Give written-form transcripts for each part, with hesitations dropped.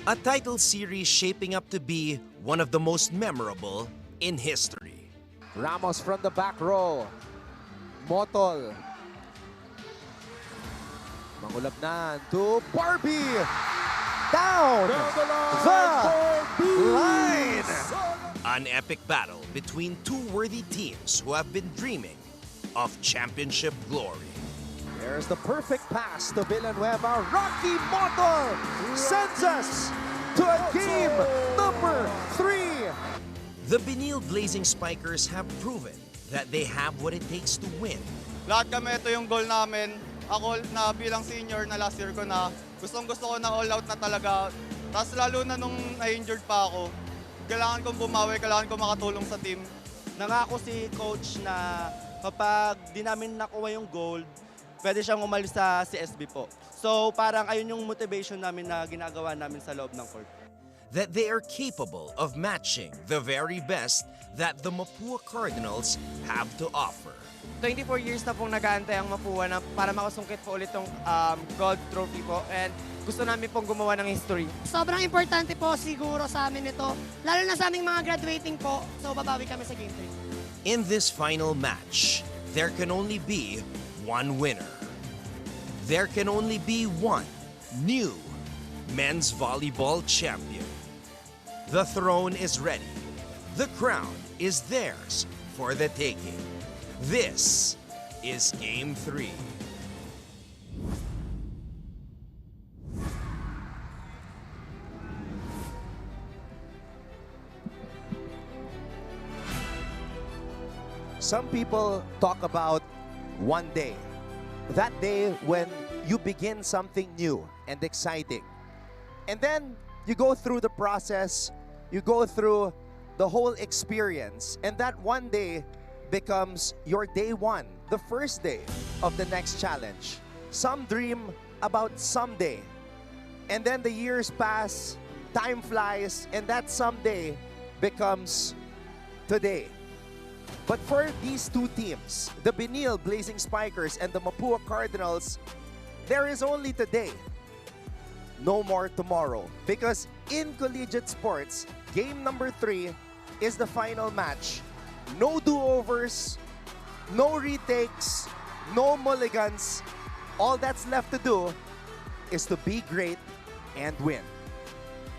A title series shaping up to be one of the most memorable in history. Ramos from the back row. Motol. Mangulabnan to Barbie. Down the line. An epic battle between two worthy teams who have been dreaming of championship glory. There's the perfect pass to Villanueva. Rocky Motol sends us to a game number 3. The Benil Blazing Spikers have proven that they have what it takes to win. Lahat kami, ito yung goal namin. Ako na bilang senior na last year ko na gustong-gusto ko na all out na talaga. Tapos lalo na nung na-injured pa ako, kailangan kong bumawi, kailangan kong makatulong sa team. Nangako si coach na kapag di namin nakuha yung gold, pwede siyang umalis sa CSB po. So parang ayun yung motivation namin na ginagawa namin sa loob ng court. That they are capable of matching the very best that the Mapua Cardinals have to offer. 24 years na pong nag-aantay ang Mapua na para makasungkit po ulit tong gold trophy po. And gusto namin pong gumawa ng history. Sobrang importante po siguro sa amin ito. Lalo na sa aming mga graduating po. So babawi kami sa Game 3. In this final match, there can only be one winner. There can only be one new men's volleyball champion. The throne is ready. The crown is theirs for the taking. This is Game 3. Some people talk about one day. That day when you begin something new and exciting. And then you go through the process, you go through the whole experience, and that one day becomes your day one, the first day of the next challenge. Some dream about someday, and then the years pass, time flies, and that someday becomes today. But for these two teams, the Benil Blazing Spikers and the Mapua Cardinals, there is only today. No more tomorrow. Because in collegiate sports, game number 3 is the final match. No do-overs, no retakes, no mulligans. All that's left to do is to be great and win.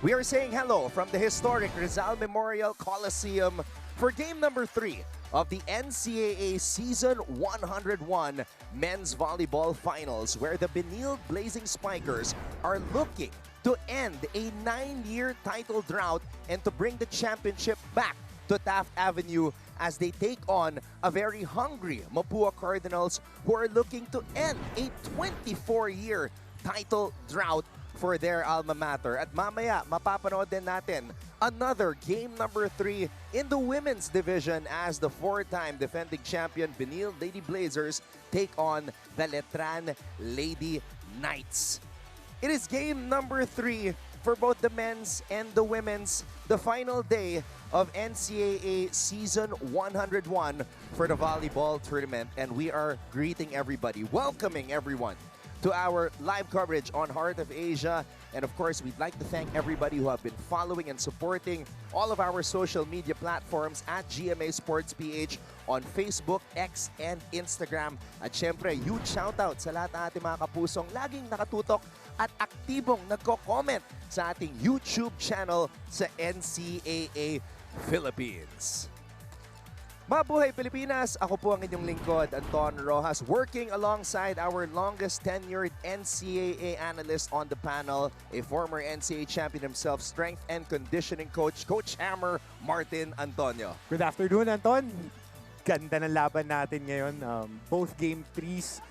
We are saying hello from the historic Rizal Memorial Coliseum for game number 3 of the NCAA Season 101 Men's Volleyball Finals, where the Benil Blazing Spikers are looking to end a 9-year title drought and to bring the championship back to Taft Avenue as they take on a very hungry Mapua Cardinals who are looking to end a 24-year title drought for their alma mater. At mamaya, mapapanood din natin another game number 3 in the women's division as the 4-time defending champion Benil Lady Blazers take on the Letran Lady Knights. It is game number 3 for both the men's and the women's, the final day of NCAA Season 101 for the volleyball tournament. And we are greeting everybody, welcoming everyone to our live coverage on Heart of Asia. And of course, we'd like to thank everybody who have been following and supporting all of our social media platforms at GMA Sports PH on Facebook, X, and Instagram. At syempre, huge shoutout sa lahat ng ating mga kapusong laging nakatutok at aktibong nagko-comment sa ating YouTube channel sa NCAA Philippines. Mabuhay Pilipinas! Ako po ang inyong lingkod, Anton Rojas, working alongside our longest tenured NCAA analyst on the panel, a former NCAA champion himself, strength and conditioning coach, Coach Hammer, Martin Antonio. Good afternoon, Anton. Ganda ng laban natin ngayon. Both game 3s,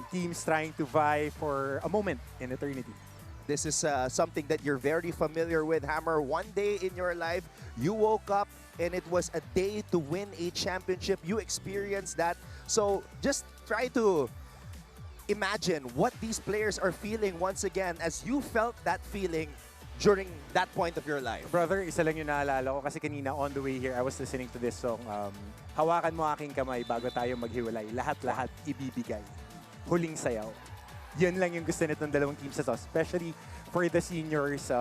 teams trying to vie for a moment in eternity. This is something that you're very familiar with, Hammer. One day in your life, you woke up and it was a day to win a championship. You experienced that. So just try to imagine what these players are feeling once again as you felt that feeling during that point of your life. Brother, isa lang yung naalala ko kasi kanina on the way here, I was listening to this song. Hawakan mo aking kamay bago tayo maghiwalay. Lahat-lahat ibibigay. Huling sayaw. Yun lang yung gusto nitong dalawang teams sa to. Especially for the seniors.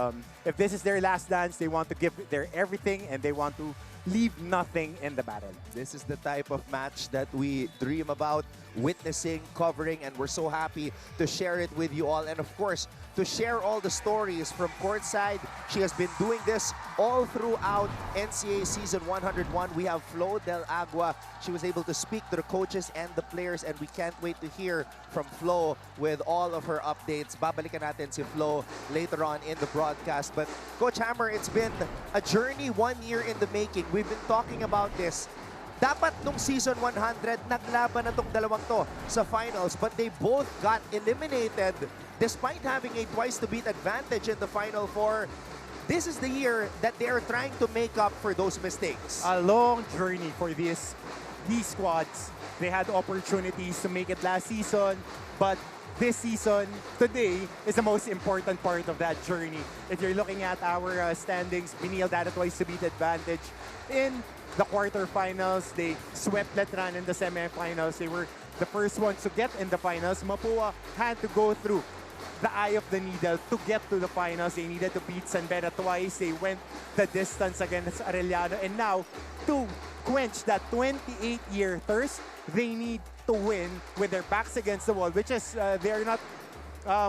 If this is their last dance, they want to give their everything and they want to leave nothing in the battle. This is the type of match that we dream about witnessing, covering, and we're so happy to share it with you all. And of course, to share all the stories from courtside. She has been doing this all throughout NCAA Season 101. We have Flo Del Agua. She was able to speak to the coaches and the players, and we can't wait to hear from Flo with all of her updates. Babalikan natin si Flo later on in the broadcast. But Coach Hammer, it's been a journey 1 year in the making. We've been talking about this. Dapat nung season 100, naglaban na tong dalawang to sa finals, but they both got eliminated despite having a twice-to-beat advantage in the Final Four. This is the year that they are trying to make up for those mistakes. A long journey for these squads. They had opportunities to make it last season, but this season, today, is the most important part of that journey. If you're looking at our standings, Benil had a twice-to-beat advantage in the quarterfinals. They swept Letran in the semifinals. They were the first ones to get in the finals. Mapua had to go through the eye of the needle to get to the finals. They needed to beat San Beda twice. They went the distance against Arellano. And now, to quench that 28-year thirst, they need to win with their backs against the wall, which is, they're not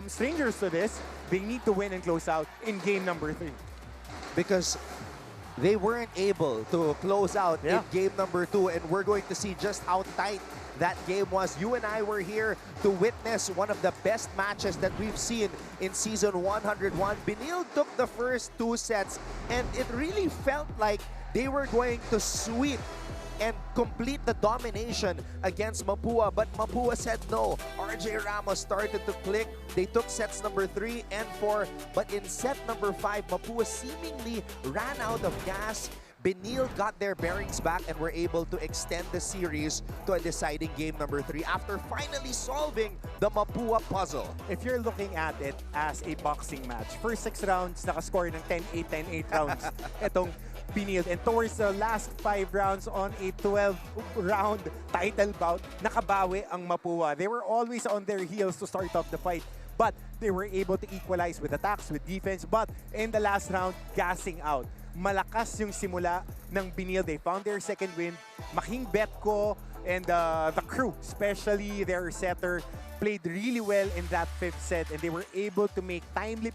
strangers to this. They need to win and close out in game number 3. Because they weren't able to close out in game number 2, and we're going to see just how tight that game was. You and I were here to witness one of the best matches that we've seen in season 101. Benil took the first 2 sets, and it really felt like they were going to sweep and complete the domination against Mapua, but Mapua said no. RJ Ramos started to click. They took sets number 3 and 4, but in set number 5, Mapua seemingly ran out of gas. Benil got their bearings back and were able to extend the series to a deciding game number 3 after finally solving the Mapua puzzle. If you're looking at it as a boxing match, first 6 rounds, nakascore ng 10-8, 10-8 rounds. Itong Benil. And towards the last 5 rounds on a 12-round title bout, nakabawi ang Mapua. They were always on their heels to start off the fight, but they were able to equalize with attacks, with defense, but in the last round, gassing out. Malakas yung simula ng Benil. They found their second win. Making Betko and the crew, especially their setter, played really well in that 5th set, and they were able to make timely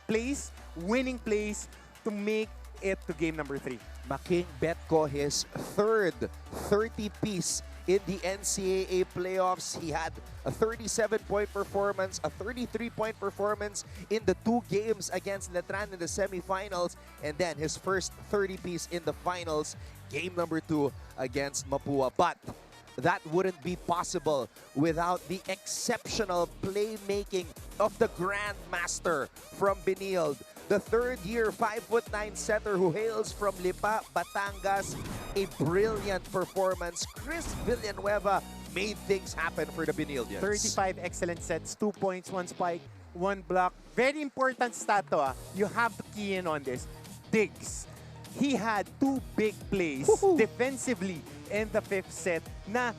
plays, winning plays to make it to game number 3. Making Betko his 3rd 30-piece in the NCAA playoffs. He had a 37-point performance, a 33-point performance in the 2 games against Letran in the semifinals, and then his first 30-piece in the finals, game number 2 against Mapua. But that wouldn't be possible without the exceptional playmaking of the Grandmaster from Benil. The 3rd-year 5'9" setter who hails from Lipa, Batangas. A brilliant performance. Chris Villanueva made things happen for the Benilians. 35 excellent sets, 2 points, 1 spike, 1 block. Very important stat to, You have to key in on this. Diggs. He had 2 big plays defensively in the 5th set na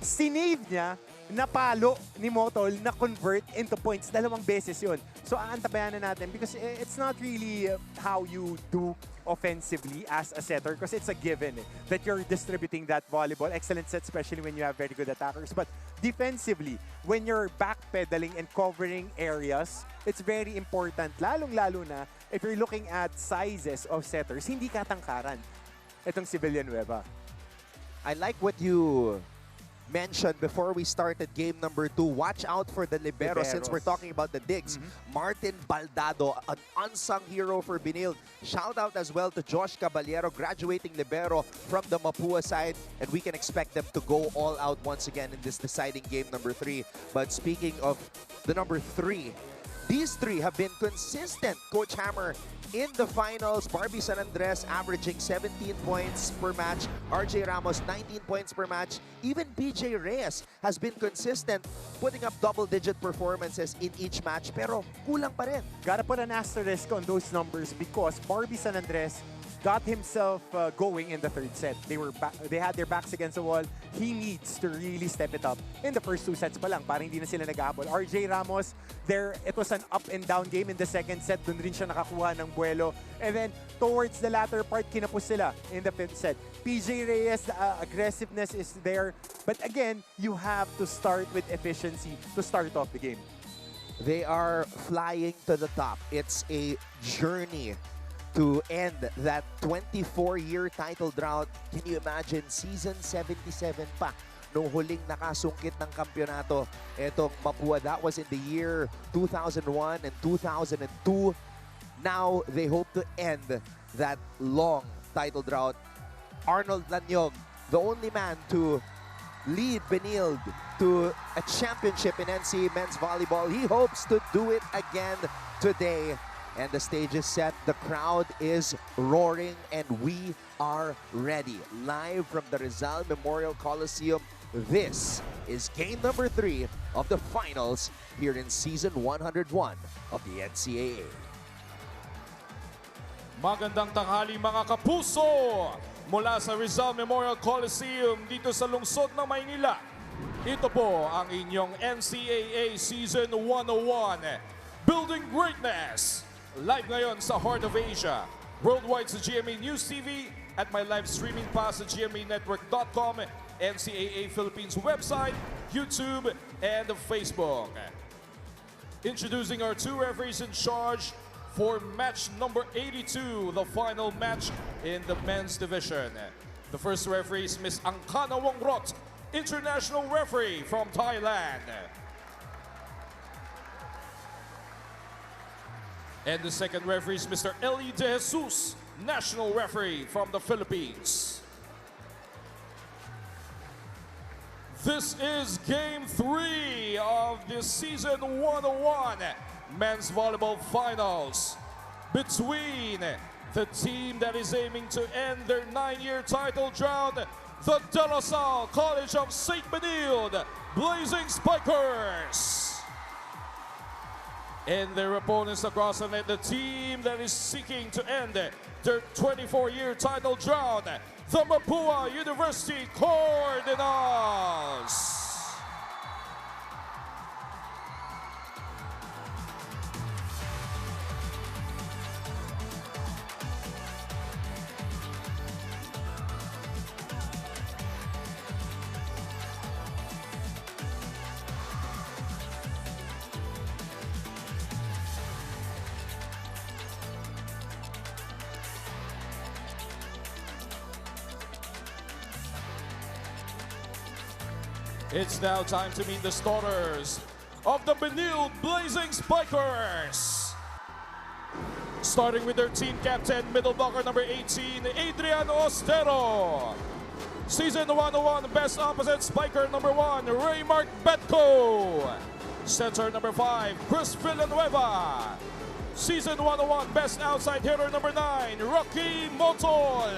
sinave niya, napalo ni Motol na convert into points. 2 beses yun. So aantabayan na natin because it's not really how you do offensively as a setter because it's a given that you're distributing that volleyball. Excellent set, especially when you have very good attackers. But defensively, when you're backpedaling and covering areas, it's very important. Lalong-lalo na if you're looking at sizes of setters, hindi katangkaran itong si Villanueva. I like what you mentioned before we started game number 2. Watch out for the libero since we're talking about the digs. Martin Baldado, an unsung hero for Benil. Shout out as well to Josh Caballero, graduating libero from the Mapua side, and we can expect them to go all out once again in this deciding game number 3. But speaking of the number 3, these 3 have been consistent, Coach Hammer, in the finals. Barbie San Andres averaging 17 points per match. RJ Ramos, 19 points per match. Even PJ Reyes has been consistent, putting up double-digit performances in each match. Pero kulang pa rin. Gotta put an asterisk on those numbers because Barbie San Andres got himself going in the third set. They had their backs against the wall. He needs to really step it up in the first 2 sets pa lang. Parang hindi na sila nag-aabol. RJ Ramos, it was an up and down game in the second set. Doon rin siya nakakuha ng buwelo. And then, towards the latter part, kinapos sila in the fifth set. PJ Reyes, aggressiveness is there. But again, you have to start with efficiency to start off the game. They are flying to the top. It's a journey to end that 24-year title drought. Can you imagine? Season 77 pa nung huling nakasungkit ng kampyonato. Etong Mapua, that was in the year 2001 and 2002. Now, they hope to end that long title drought. Arnold Lanyog, the only man to lead Benilde to a championship in NCAA men's volleyball. He hopes to do it again today. And the stage is set, the crowd is roaring, and we are ready. Live from the Rizal Memorial Coliseum, this is game number 3 of the finals here in season 101 of the NCAA. Magandang tanghali mga kapuso! Mula sa Rizal Memorial Coliseum dito sa lungsod ng Maynila. Ito po ang inyong NCAA Season 101, Building Greatness. Live ngayon sa Heart of Asia. Worldwide sa GMA News TV at my live streaming pa sa gmanetwork.com, NCAA Philippines website, YouTube, and Facebook. Introducing our 2 referees in charge for match number 82, the final match in the men's division. The first referee is Ms. Angkana Wongrot, international referee from Thailand. And the second referee is Mr. Eli De Jesus, national referee from the Philippines. This is game 3 of the season 101 men's volleyball finals between the team that is aiming to end their 9-year title drought, the De La Salle College of St. Benilde Blazing Spikers, and their opponents across the net, the team that is seeking to end their 24-year title drought, the Mapua University Cardinals. It's now time to meet the starters of the Benilde Blazing Spikers. Starting with their team captain, middle blocker number 18, Adrian Ostero. Season 101 best opposite spiker number 1, Raymark Betco. Center number 5, Chris Villanueva. Season 101 best outside hitter number 9, Rocky Motol.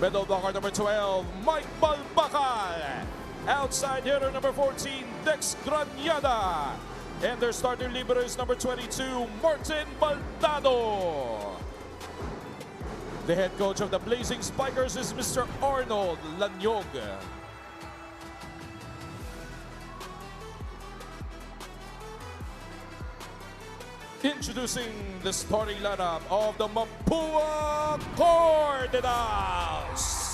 Middle blocker number 12, Mike Balbacal. Outside hitter number 14, Dex Granyada. And their starting libero is number 22, Martin Baldado. The head coach of the Blazing Spikers is Mr. Arnold Lanyog. Introducing the starting lineup of the Mapua Cardinals.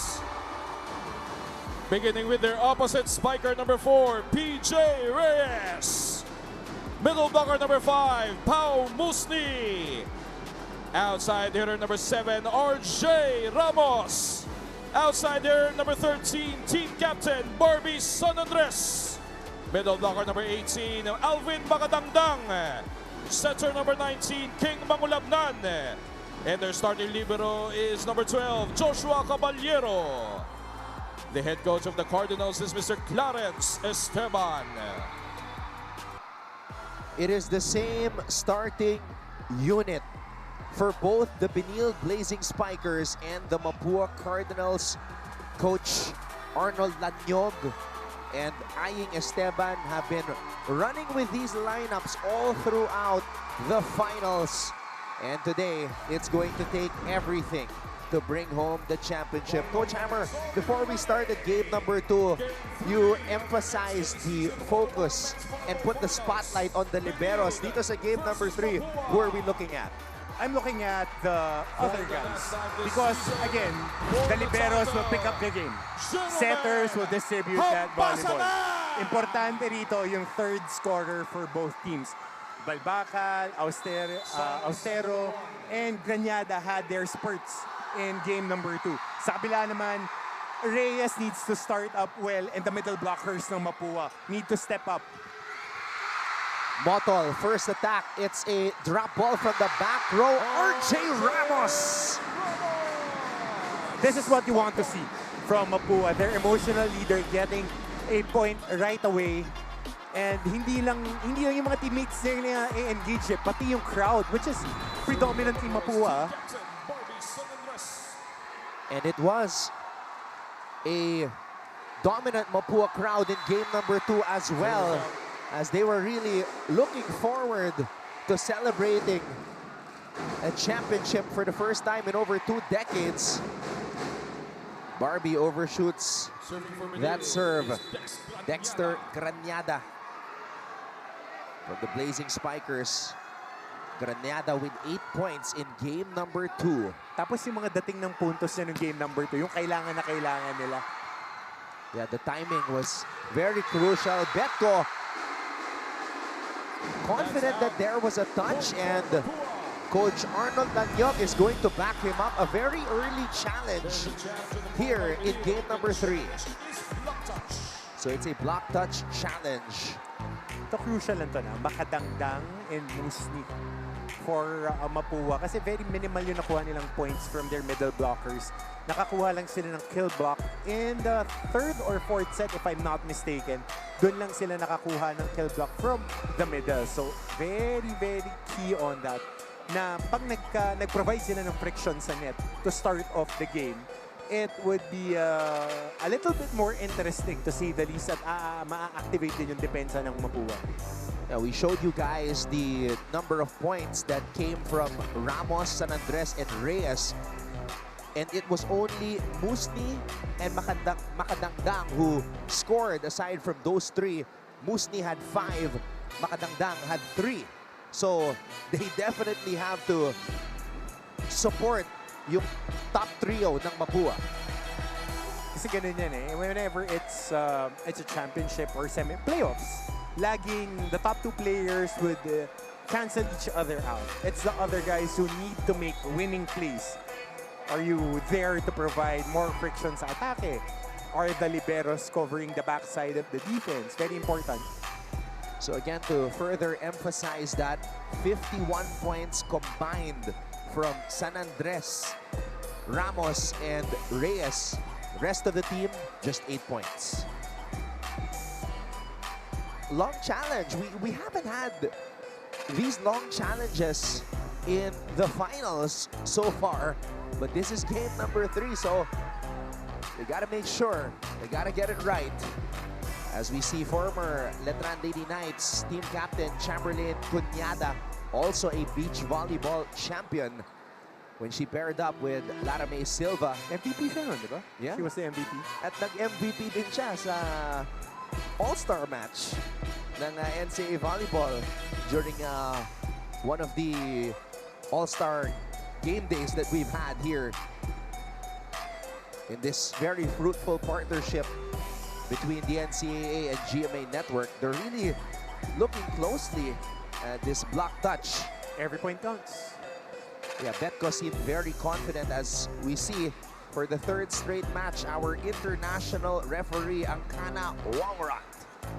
Beginning with their opposite spiker number 4, PJ Reyes. Middle blocker number 5, Pau Musni. Outside hitter number 7, RJ Ramos. Outside hitter number 13, team captain Barbie San Andres. Middle blocker number 18, Alvin Makadangdang. Center number 19, King Mangulabnan. And their starting libero is number 12, Joshua Caballero. The head coach of the Cardinals is Mr. Clarence Esteban. It is the same starting unit for both the Benilde Blazing Spikers and the Mapua Cardinals. Coach Arnold Lanyog and Aying Esteban have been running with these lineups all throughout the finals. And today, it's going to take everything to bring home the championship. Coach Hammer, before we started game number 2, you emphasized the focus and put the spotlight on the liberos. Dito sa game number 3, who are we looking at? I'm looking at the other guys because, again, the liberos will pick up the game. Setters will distribute that volleyball. Importante rito yung third scorer for both teams. Balbacal, Austero, and Granyada had their spurts in game number 2. Sa kabila naman, Reyes needs to start up well and the middle blockers ng Mapua need to step up. Motol, first attack. It's a drop ball from the back row. RJ Ramos! This is what you want to see from Mapua. Their emotional leader getting a point right away. And hindi lang yung mga teammates niya i-engage pati yung crowd, which is predominantly Mapua. And it was a dominant Mapua crowd in game number 2 as well, as they were really looking forward to celebrating a championship for the first time in over 2 decades. Barbie overshoots that serve. Dexter Granyada from the Blazing Spikers. Granyada with 8 points in game number 2. Tapos yung mga dating ng puntos niya ng game number 2, yung kailangan na kailangan nila. Yeah, the timing was very crucial. Betko confident that there was a touch, and Coach Arnold Lanyog is going to back him up. A very early challenge here in game number 3. So it's a block touch challenge. Ito crucial lang to na, Makadangdang and Musni for Mapua. Kasi very minimal yung nakuha nilang points from their middle blockers. Nakakuha lang sila ng kill block in the 3rd or 4th set, if I'm not mistaken. Doon lang sila nakakuha ng kill block from the middle. So very, very key on that. Na pag nag-provide sila ng friction sa net to start off the game, it would be a little bit more interesting to say the least at ma-activate din yung depensa ng Mapua. Yeah, we showed you guys the number of points that came from Ramos, San Andres, and Reyes. And it was only Musni and Makadangdang who scored aside from those 3. Musni had 5, Makadangdang had 3. So they definitely have to support yung top trio ng Mapua. Kasi ganun yan eh. Whenever it's a championship or semi-playoffs, laging the top 2 players would cancel each other out. It's the other guys who need to make winning plays. Are you there to provide more friction sa atake? Are the liberos covering the backside of the defense? Very important. So again, to further emphasize that, 51 points combined from San Andres, Ramos, and Reyes. Rest of the team, just 8 points. Long challenge. We haven't had these long challenges in the finals so far, but this is game number 3, so they gotta make sure, they gotta get it right. As we see former Letran Lady Knights team captain Chamberlain Cunyada, also a beach volleyball champion, when she paired up with Lara May Silva. MVP siya nun, di ba? Yeah. She was the MVP. At nag-MVP din siya sa All-Star match ng NCAA Volleyball during one of the All-Star game days that we've had here in this very fruitful partnership between the NCAA and GMA Network. They're really looking closely at this block touch. Every point counts. Yeah, Betko seemed very confident as we see for the 3rd straight match, our international referee, Angkana Wangrock.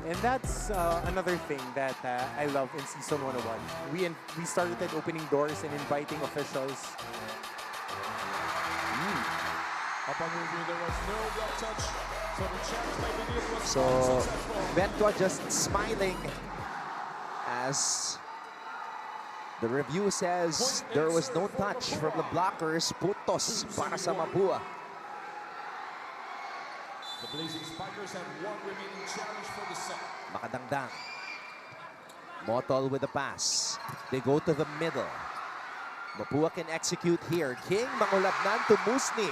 And that's another thing that I love in Season 101. We started opening doors and inviting officials. Upon review, there was no block touch. So the challenge by Benil was So unsuccessful. Betko just smiling as the review says there was no touch from the blockers. Puntos para sa Mapua. The Blazing Spikers have 1 remaining challenge for the set. Makadangdang. Motol with the pass. They go to the middle. Mapua can execute here. King mangulabnan to Musni.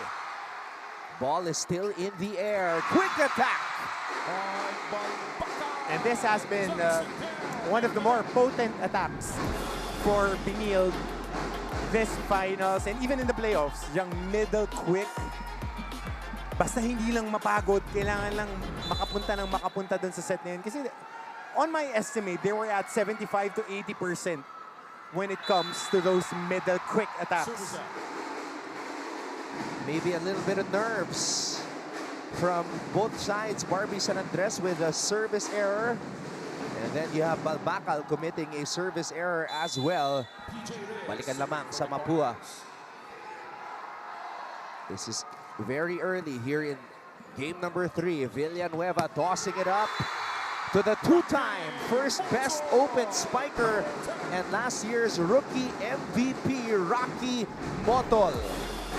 Ball is still in the air. Quick attack. And this has been one of the more potent attacks for Benilde this finals and even in the playoffs. Yung middle quick. Basta hindi lang mapagod, kailangan lang makapunta dun sa set na yun. Kasi on my estimate, they were at 75 to 80% when it comes to those middle quick attacks. Maybe a little bit of nerves from both sides. Barbie San Andres with a service error. And then you have Balbacal committing a service error as well. Balikan lamang sa Mapua. This is very early here in game number 3. Villanueva tossing it up to the two-time first best open spiker and last year's rookie MVP, Rocky Motol.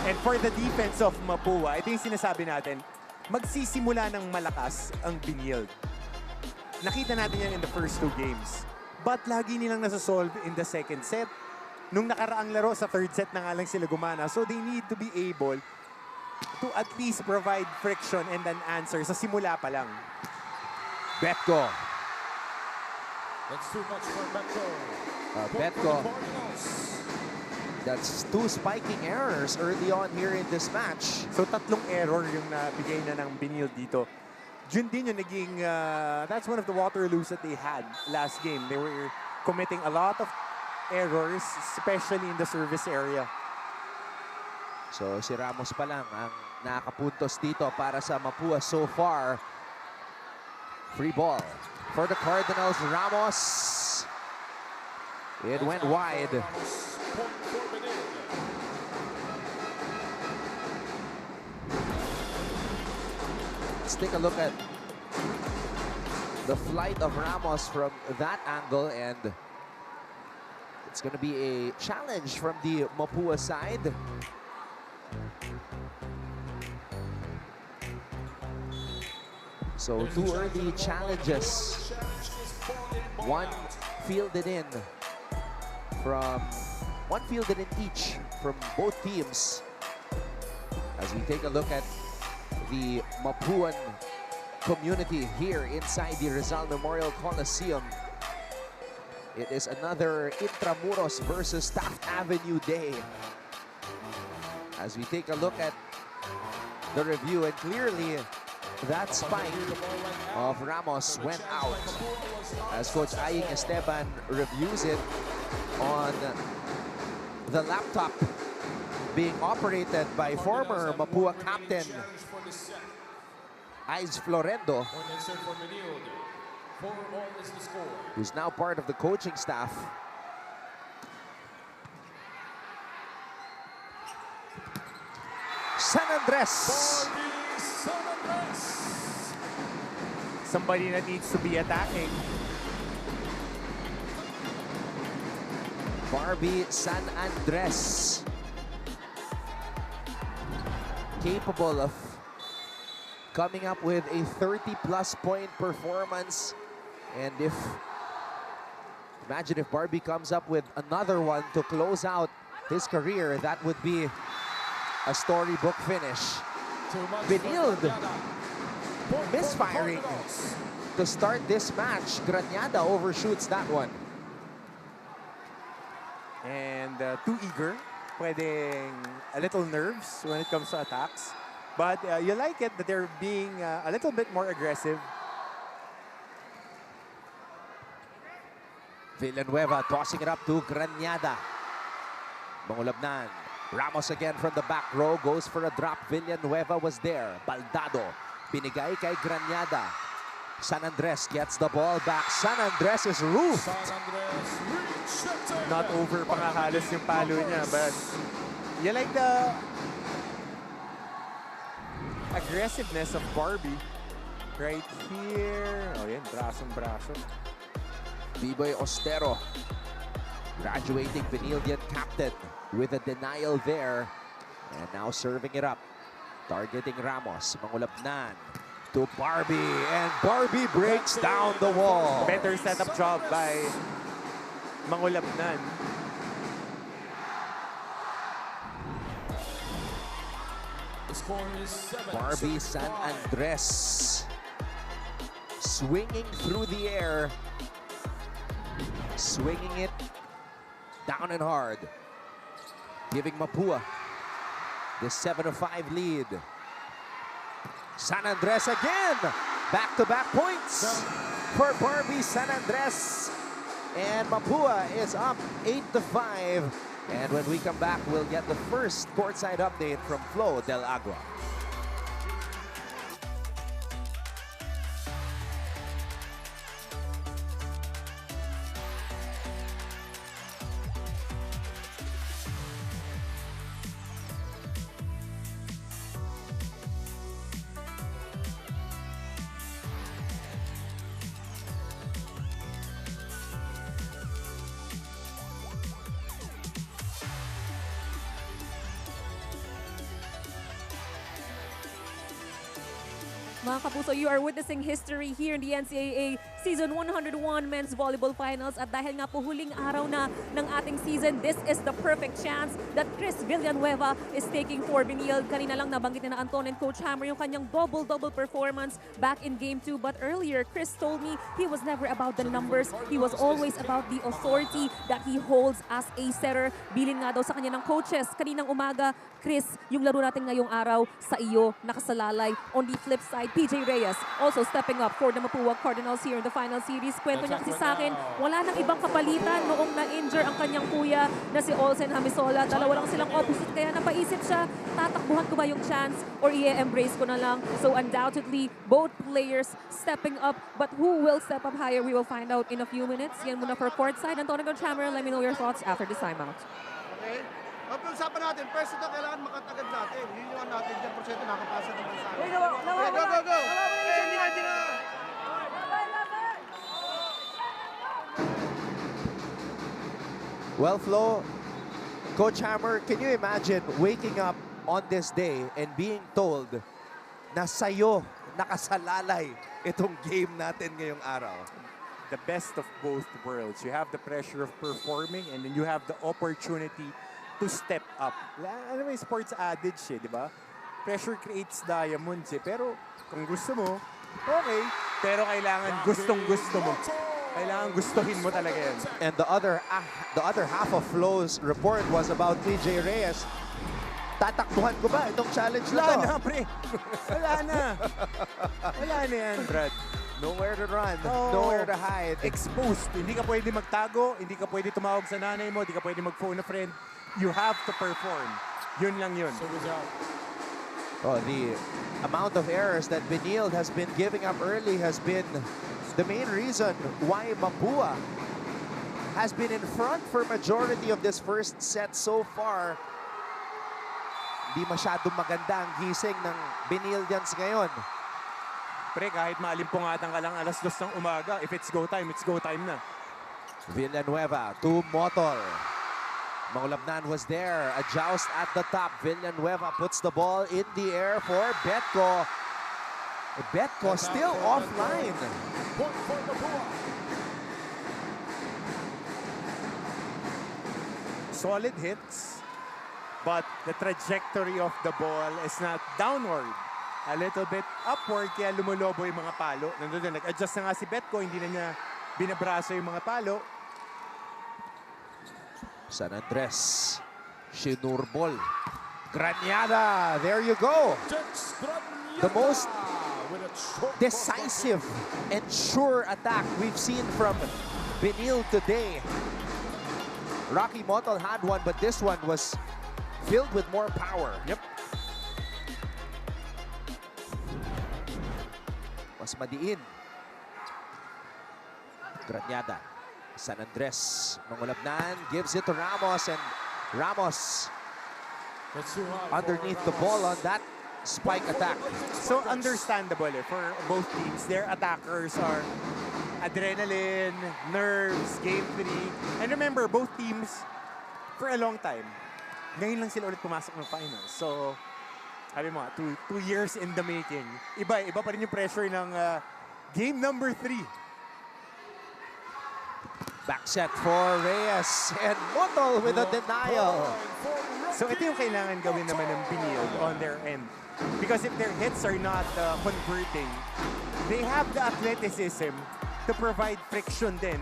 And for the defense of Mapua, ito yung sinasabi natin, magsisimula ng malakas ang Benilde. Nakita natin yan in the first 2 games. But lagi nilang nasa-solve in the second set. Nung nakaraang laro sa third set na nga lang sila gumana. So they need to be able to at least provide friction and an answer sa simula pa lang. Betko. That's too much for Betko. Betko. That's 2 spiking errors early on here in this match. So 3 error yung nabigay na ng Benilde dito. Yun din yung naging, that's one of the Waterloos that they had last game. They were committing a lot of errors, especially in the service area. So si Ramos pa lang ang nakapuntos dito para sa Mapua so far. Free ball for the Cardinals. Ramos. It went wide. Let's take a look at the flight of Ramos from that angle, and it's going to be a challenge from the Mapua side. So 2 early challenges. 1 fielded in each from both teams. As we take a look at the Mapuan community here inside the Rizal Memorial Coliseum. It is another Intramuros versus Taft Avenue day. As we take a look at the review, and clearly that spike of Ramos went out. As Coach Aying Esteban reviews it on the laptop being operated by former Mapua captain Ives Florendo, who's now part of the coaching staff. San Andres. Somebody that needs to be attacking. Barbie San Andres. Capable of coming up with a 30-plus point performance. And imagine if Barbie comes up with another one to close out his career, that would be a storybook finish. Benilde misfiring to start this match. Granyada overshoots that one. And too eager. Pwedeng a little nerves when it comes to attacks. But you like it that they're being a little bit more aggressive. Villanueva tossing it up to Granyada. Mangulabnan. Ramos again from the back row, goes for a drop. Villanueva was there. Baldado. Binigay kay Granyada. San Andres gets the ball back. San Andres is roofed. Not over pa nga halos yung palo niya, but you like the aggressiveness of Barbie right here. Oh, yan, brasong-braso. B-Boy Ostero, graduating Benildian captain with a denial there. And now serving it up. Targeting Ramos. Mangulabnan to Barbie. And Barbie breaks down the wall. Better setup job by Mangulabnan. The score is 7. Barbie San Andres swinging through the air, swinging it down and hard, giving Mapua the 7-5 lead. San Andres again, back-to-back points for Barbie San Andres, and Mapua is up 8-5. And when we come back, we'll get the first courtside update from Flo Del Agua. Mga kapuso, you are witnessing history here in the NCAA Season 101 Men's Volleyball Finals. At dahil nga po huling araw na ng ating season, this is the perfect chance that Chris Villanueva is taking for Benil. Kanina lang nabanggit na Anton and Coach Hammer yung kanyang double-double performance back in Game 2. But earlier, Chris told me he was never about the numbers. He was always about the authority that he holds as a setter. Bilin nga daw sa kanya ng coaches. Kaninang umaga, Chris, yung laro natin ngayong araw sa iyo, nakasalalay. On the flip side, PJ Reyes also stepping up for the Mapua Cardinals here in the final series. Kwento niya kasi sa akin, wala nang ibang kapalitan noong na-injure ang kanyang kuya na si Olsen Hamisola. Dalawa lang silang opposite, kaya napaisip siya, tatakbuhan ko ba yung chance or i-embrace ko na lang? So undoubtedly, both players stepping up, but who will step up higher, we will find out in a few minutes. Yan muna for courtside. Antonio Chamera, let me know your thoughts after this timeout. Okay? Pag-usapan natin, first ito, kailangan makatagad natin. Yun yung natin, 10% nakapasa naman sa akin. Okay, go! Hindi na. Well, Flo, Coach Hammer, can you imagine waking up on this day and being told na sa'yo nakasalalay itong game natin ngayong araw? The best of both worlds. You have the pressure of performing and then you have the opportunity to step up. Alam mo yung sports adage di ba? Pressure creates diamonds Pero kung gusto mo, okay. Pero kailangan gustong-gusto mo. Kailangan gustuhin mo talaga yan. And the other half of Flo's report was about PJ Reyes. Tatakbuhan ko ba itong challenge na to? Wala na, pre. Wala na. Wala na yan, Brad. Nowhere to run, nowhere to hide. Exposed. Hindi ka pwede magtago, hindi ka pwede tumawag sa nanay mo, hindi ka pwede mag-phone a friend. You have to perform. Yun lang yun. Oh, the amount of errors that Benil has been giving up early has been the main reason why Mapua has been in front for majority of this first set so far. Di masyadong maganda ang gising ng Benilians ngayon. Pre, kahit maalimpungatan ka lang alas 2 ng umaga, if it's go time na. Villanueva to Motor. Maulabnan was there. A joust at the top. Villanueva puts the ball in the air for Betko. Betko still offline. Point for Mapua. Solid hits, but the trajectory of the ball is not downward. A little bit upward, kaya lumulobo yung mga palo. Nandun, nag-adjust na nga si Betko, hindi na niya binabraso yung mga palo. San Andres, Shinurbol, Granyada, there you go. The most decisive and sure attack we've seen from Benil today. Rocky Motal had one, but this one was filled with more power. Yep. Mas madiin. Granyada. San Andres, Mangulabnan gives it to Ramos, and Ramos underneath the ball on that spike attack. So understandable for both teams. Their attackers are adrenaline, nerves, game 3. And remember, both teams, for a long time, ngayon lang sila ulit pumasok ng finals. So, sabi mo, two years in the making. Iba pa rin yung pressure ng game number 3. Back set for Reyes, and Motal with a denial. So ito yung kailangan gawin naman ng Benil on their end. Because if their hits are not converting, they have the athleticism to provide friction din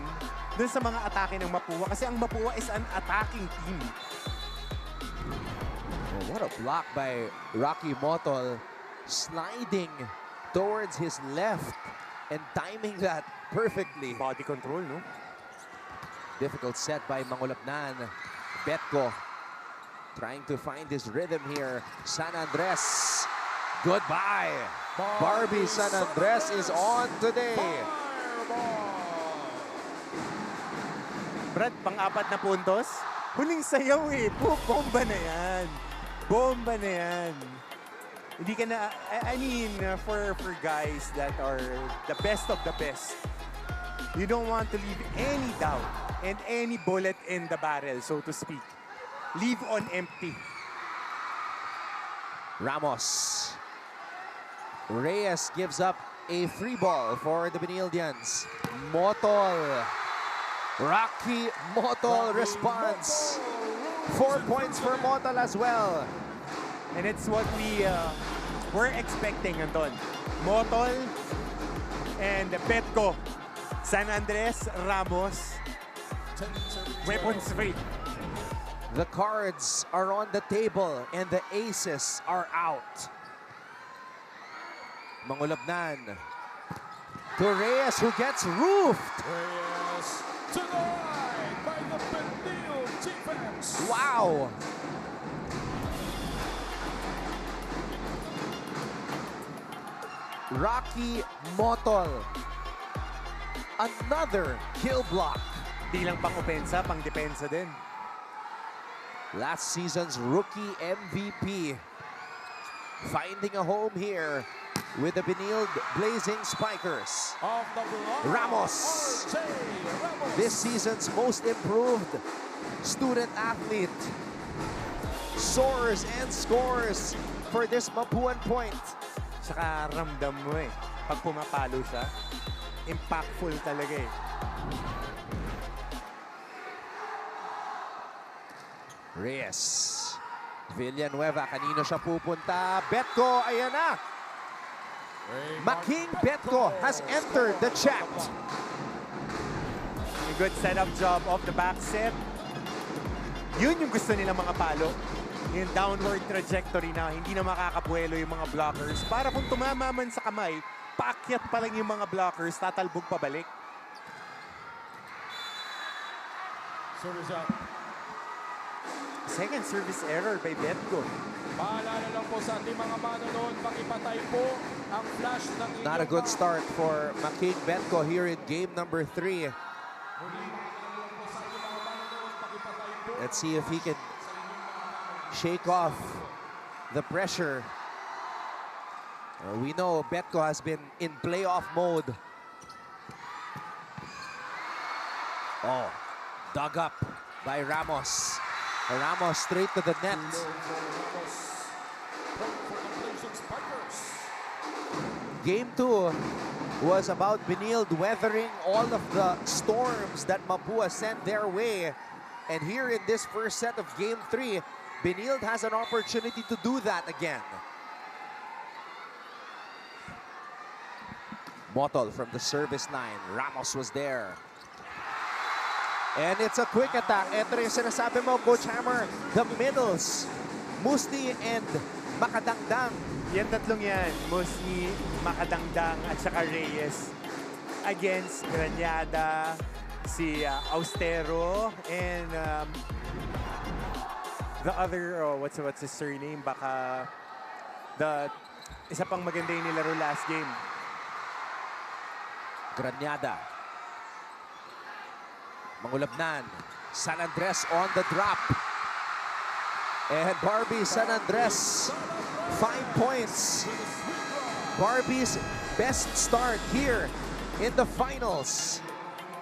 dun sa mga atake ng Mapua. Kasi ang Mapua is an attacking team. Oh, what a block by Rocky Motol, sliding towards his left and timing that perfectly. Body control, no? Difficult set by Mangulapnan. Betko trying to find his rhythm here. San Andres, goodbye. Barbie San Andres is on today. Brad, pang-apat na puntos. Huling sayaw eh. Bomba na yan. Bomba na yan. Hindi ka na, I mean, for guys that are the best of the best, you don't want to leave any doubt and any bullet in the barrel, so to speak. Leave on empty. Ramos. Reyes gives up a free ball for the Benildians. Motol. Rocky Motol responds. 4 points for Motol as well. And it's what we were expecting, Anton. Motol and Betko. San Andres, Ramos. Weapons free. The cards are on the table and the aces are out. Mangulapnan to Reyes, who gets roofed. Reyes denied by the Benil defense. Wow. Rocky Motol. Another kill block. Di lang pang-opensa, pang-depensa din. Last season's rookie MVP finding a home here with the Benilde Blazing Spikers. Of the block, Ramos. RJ Ramos. This season's most improved student athlete. Soars and scores for this Mapuan point. Saka ramdam mo eh. Pag pumapalo siya, impactful talaga eh. Reyes. Villanueva, kanino siya pupunta? Betko, ayan na. Making Betko has entered the chat. A good setup job off the back set. Yun yung gusto nilang mga palo. Yung downward trajectory na hindi na makakabuelo yung mga blockers. Para kung tumama man sa kamay, paakyat pa lang yung mga blockers, tatalbog pabalik. Service up. Second service error by Betko. Paalala lang po sa ating mga manonood, pakipatay po ang flash ng inyong Not a good start for Making Betko here in game number 3. Let's see if he can shake off the pressure. We know Betko has been in playoff mode. Oh, dug up by Ramos. Ramos straight to the net. Game 2 was about Benilde weathering all of the storms that Mapua sent their way. And here in this first set of Game 3, Benilde has an opportunity to do that again. Motol from the service line. Ramos was there. And it's a quick attack. Ito rin yung sinasabi mo, Coach Hammer, the middles, Musni and Makadangdang. Yan tatlong yan, Musni, Makadangdang at saka Reyes. Against Granyada, si Austero, and the other, what's his surname? Baka the isa pang maganda yung nilaro last game. Granyada. Mangulapnan. San Andres on the drop. And Barbie San Andres, 5 points. Barbie's best start here in the finals.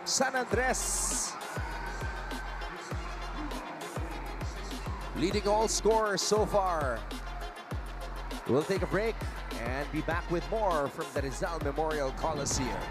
San Andres leading all scorers so far. We'll take a break and be back with more from the Rizal Memorial Coliseum.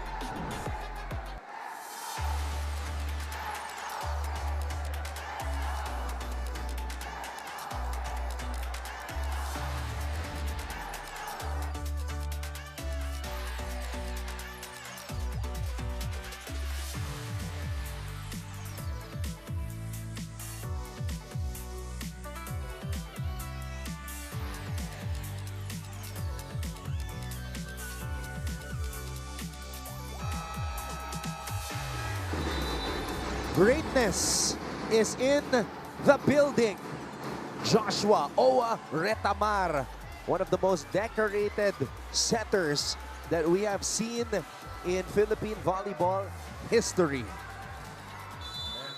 Greatness is in the building. Joshua Owa Retamar, one of the most decorated setters that we have seen in Philippine volleyball history.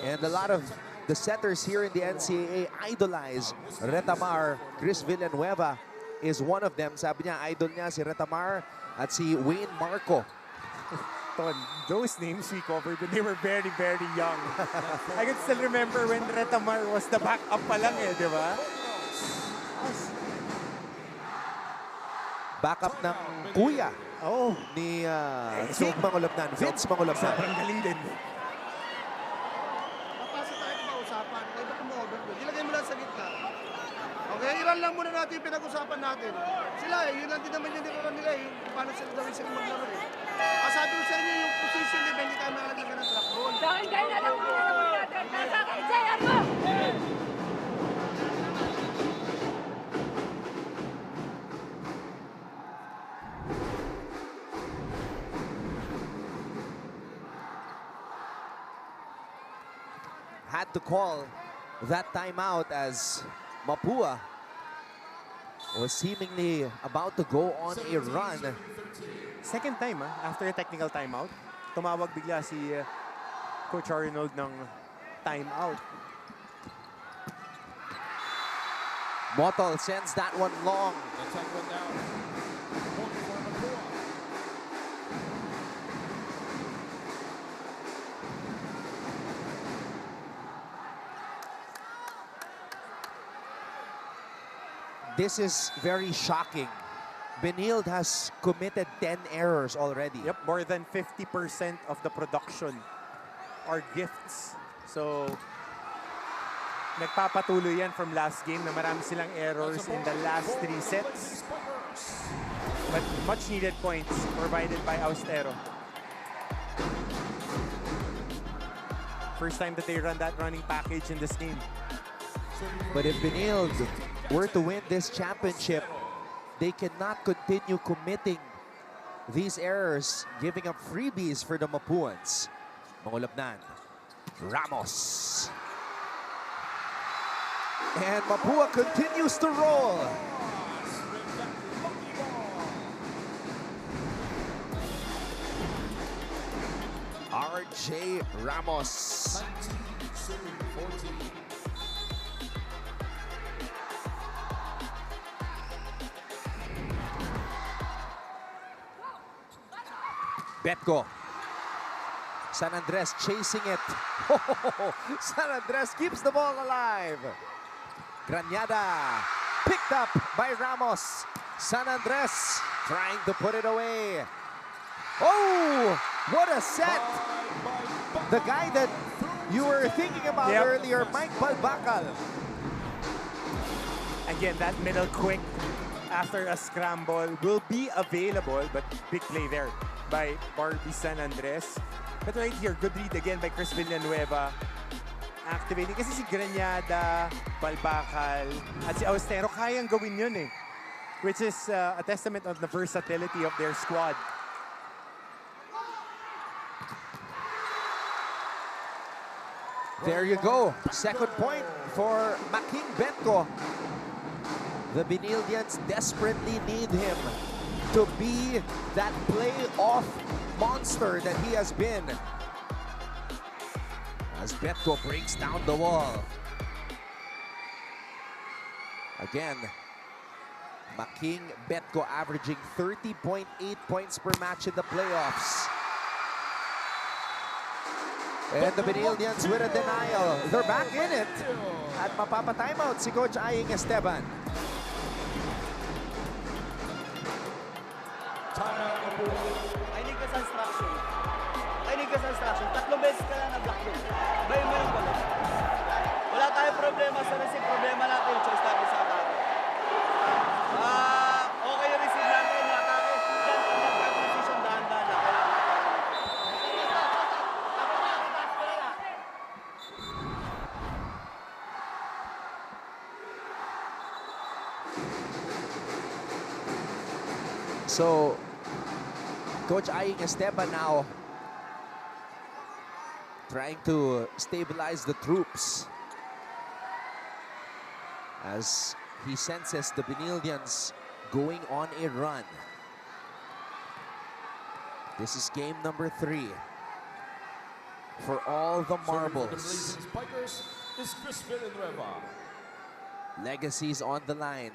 And a lot of the setters here in the NCAA idolize Retamar. Chris Villanueva is one of them. Sabi niya, idol niya si Retamar at si Wayne Marco. Ton, those names we covered when they were very, very young. I can still remember when Retamar was the backup pa lang eh, di ba? Backup ng kuya ni Vic Mangulabnan, Vince Mangulabnan. Sobrang galing din. Papasok tayo sa usapan. Kaya ba't mo-overload? Ilagay mo lang sa gitna. Okay, iran lang muna natin yung pinag-usapan natin. Sila yun lang din naman yung nilaran nila yung paano sila gawin sila maglaro eh. Sabi ko sa inyo yung position nila, hindi tayo makalagay ng track ball. Dahil kayo na lang muna natin. Nasa kaitsayan mo! Had to call that timeout as Mapua was seemingly about to go on a run. Second time, after a technical timeout, tumawag bigla si Coach Arnold ng timeout. Motol sends that one long. This is very shocking. Benilde has committed 10 errors already. Yep, more than 50% of the production are gifts. So, nagpapatuloy yan from last game na marami silang errors in the last 3 sets. But much needed points provided by Austero. First time that they run that running package in this game. But if Benilde were to win this championship, they cannot continue committing these errors, giving up freebies for the Mapuans. Mangulabnan, Ramos. And Mapua continues to roll. RJ Ramos. Betko. San Andres chasing it. San Andres keeps the ball alive. Granyada picked up by Ramos. San Andres trying to put it away. Oh, what a set. The guy that you were thinking about earlier, Mike Balbacal. Again, that middle quick after a scramble will be available, but big play there by Barbie San Andres. But right here, good read again by Chris Villanueva. Activating kasi si Granyada, Balbacal, at si Austero kayang gawin yun eh. Which is a testament of the versatility of their squad. There you go. Second point for Making Betko. The Benildians desperately need him to be that playoff monster that he has been. As Betko breaks down the wall. Again, Making Betko averaging 30.8 points per match in the playoffs. And the Benildians with a denial. They're back in it. At mapapa-timeout si Coach Aying Esteban. I need ka sa instruction. Tatlong beses ka lang na-block yun. Bayin mo yung balon. Wala tayong problema sa receive. Problema natin yung choice natin sa atake. Okay yung receive natin yung atake. Diyan pag nag-position, dahan-dahan na. So, Coach Aying Esteban now trying to stabilize the troops as he senses the Benildians going on a run. This is game number 3 for all the marbles. Spikers is Chris Villanueva. Legacies on the line.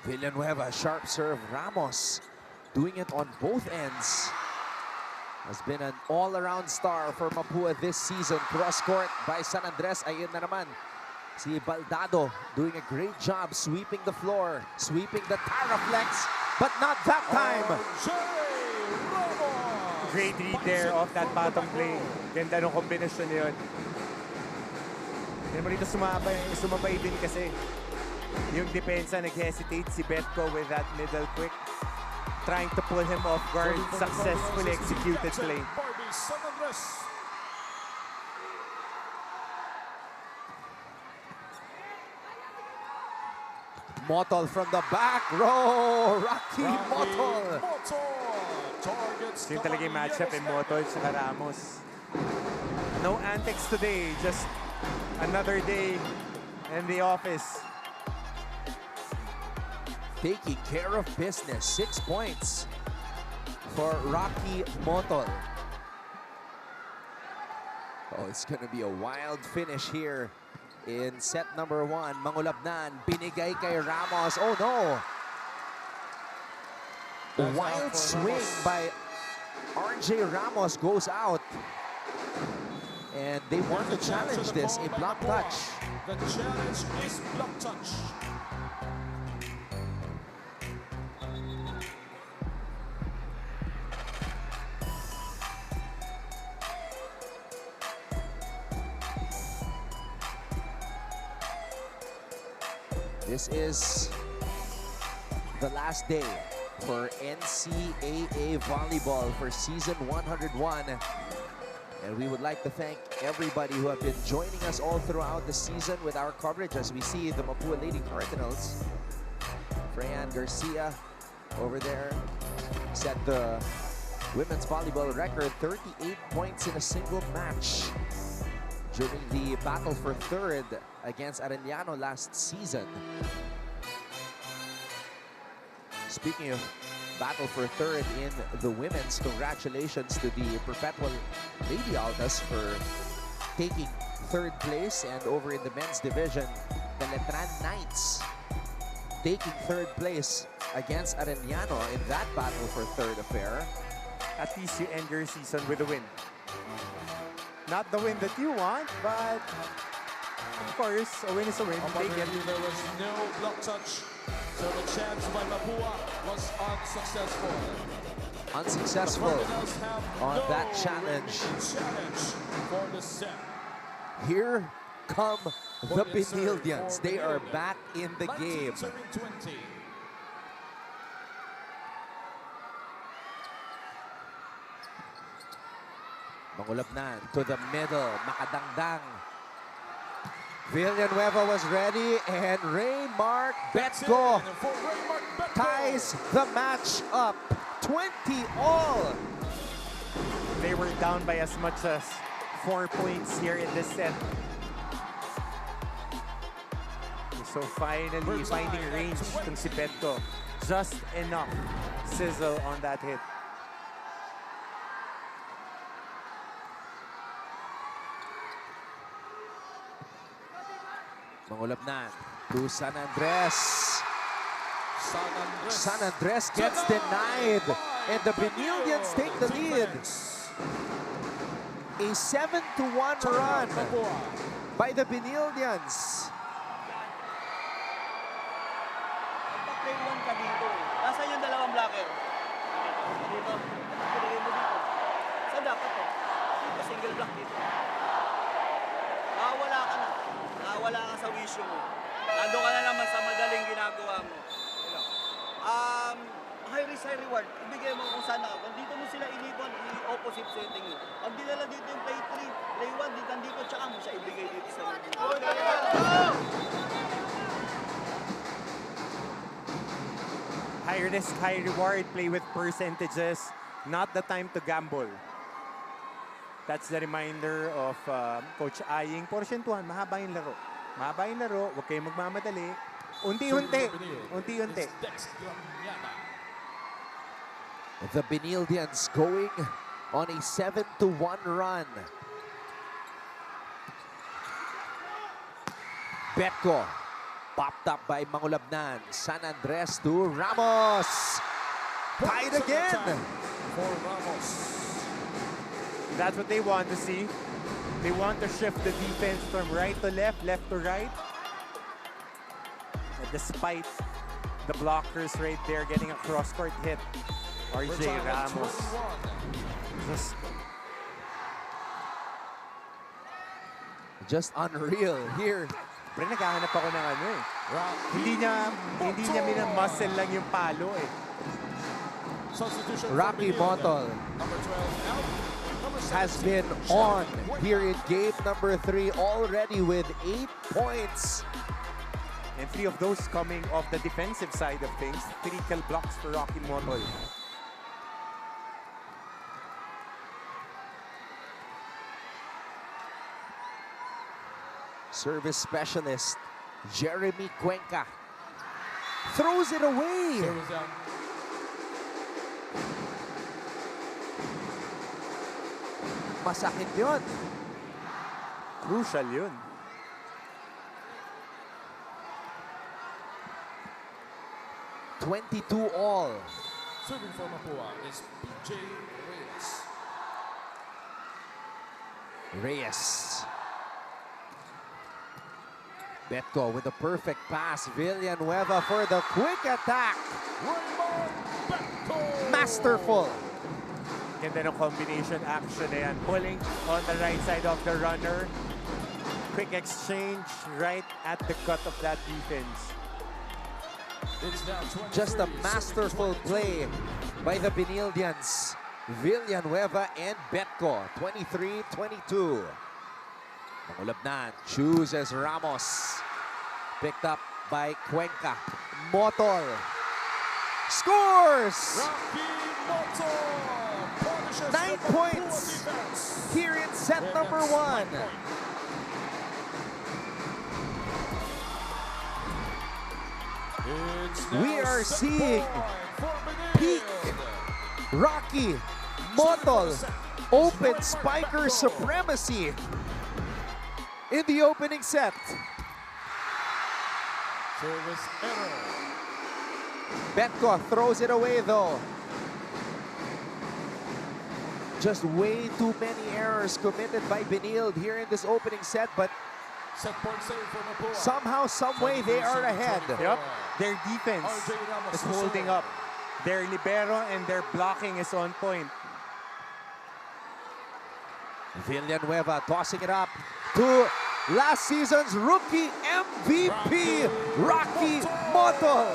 Villanueva, sharp serve. Ramos doing it on both ends. Has been an all-around star for Mapua this season. Cross-court by San Andres. Ayun na naman. Si Baldado doing a great job sweeping the floor, sweeping the Taraflex, but not that time. Great read there off that bottom play. Ganda ng kombinasyon yun. Hindi mo rito sumabay din kasi yung depensa nag-hesitate si Betko with that middle quick. Trying to pull him off guard. Successfully executed play. Motol from the back row. Rocky Motol. Yun talaga yung matchup in Motol sa Ramos. No antics today. Just another day in the office. Taking care of business. 6 points for Rocky Motol. Oh, it's going to be a wild finish here in set number 1. Mangulabnan, binigay kay Ramos. Oh no! A wild swing by RJ Ramos goes out. And they want to challenge this, a block touch. The challenge is block touch. This is the last day for NCAA Volleyball for season 101. And we would like to thank everybody who have been joining us all throughout the season with our coverage as we see the Mapua Lady Cardinals. Freyan Garcia over there set the women's volleyball record, 38 points in a single match during the battle for third against Arellano last season. Speaking of battle for third in the women's, congratulations to the Perpetual Lady Altas for taking third place, and over in the men's division, the Letran Knights taking third place against Arellano in that battle for third affair. At least you end your season with a win. Not the win that you want, but of course, a win is a win. Take it. There was no block touch, so the chance by Mapua was unsuccessful. Unsuccessful on that challenge. For the set. Here come the Benildians. They are back in the game. Mangulabnan to the middle. Makadangdang. Villanueva was ready, and Raymark Betko ties the match up. 20 all. They were down by as much as 4 points here in this set. So finally finding range itong si Betko. Just enough sizzle on that hit. Mangulabnan to San Andres. San Andres gets denied, and the Benildians take the lead. A 7-1 run by the Benildians. Play 1 ka dito. Nasaan yung dalawang blocker? Dito. Pinigay mo dito. Saan dapat to? Dito, single block dito. Wala ka na. Wala ka sa wisyo mo. Nando ka na naman sa madaling ginagawa mo. High risk, high reward. Ibigay mo kung saan ka. Kung dito mo sila inipon, i-opposite setting mo. Pag dinala dito yung play 3, play 1, dito nandito, tsaka mo siya ibigay dito sa High risk, high reward. Play with percentages. not the time to gamble. That's the reminder of Coach Aying. Porsyentuhan, mahaba yung laro. Mahaba yung laro, huwag kayong magmamadali. Unti-unti. Unti-unti. The Benildians going on a 7-1 run. Betko, popped up by Mangulabnan. San Andres to Ramos. Tied again. For Ramos. That's what they want to see. They want to shift the defense from right to left to right. And despite the blockers right there getting a cross-court hit, RJ Ramos just unreal here. Pre, naghahanap ako ng ano eh. Hindi niya minamuscle lang yung palo eh. Rocky Motol has been on here in game number 3 already with 8 points. And 3 of those coming off the defensive side of things. 3 kill blocks for Rocky Motol. Service specialist Jeremy Cuenca throws it away. Masakit yun. Crucial yun. $22-all. Serving for Mapua is PJ Reyes. Reyes. Betko with a perfect pass. Villanueva for the quick attack. Masterful. Ganda ng combination action na yan. Pulling on the right side of the runner. Quick exchange right at the cut of that defense. Just a masterful play by the Benildians. Villanueva and Betko. 23-22. Mangulabnan chooses Ramos. Picked up by Cuenca. Motol scores! 9 points here in set number 1. We are seeing peak Rocky Motol open spiker supremacy in the opening set. Service error. Betko throws it away though. Just way too many errors committed by Benild here in this opening set, but set point save for Mapua. Somehow, some way they are ahead. Yep, their defense is holding up. Their libero and their blocking is on point. Villanueva tossing it up to last season's rookie MVP, Rocky Motol.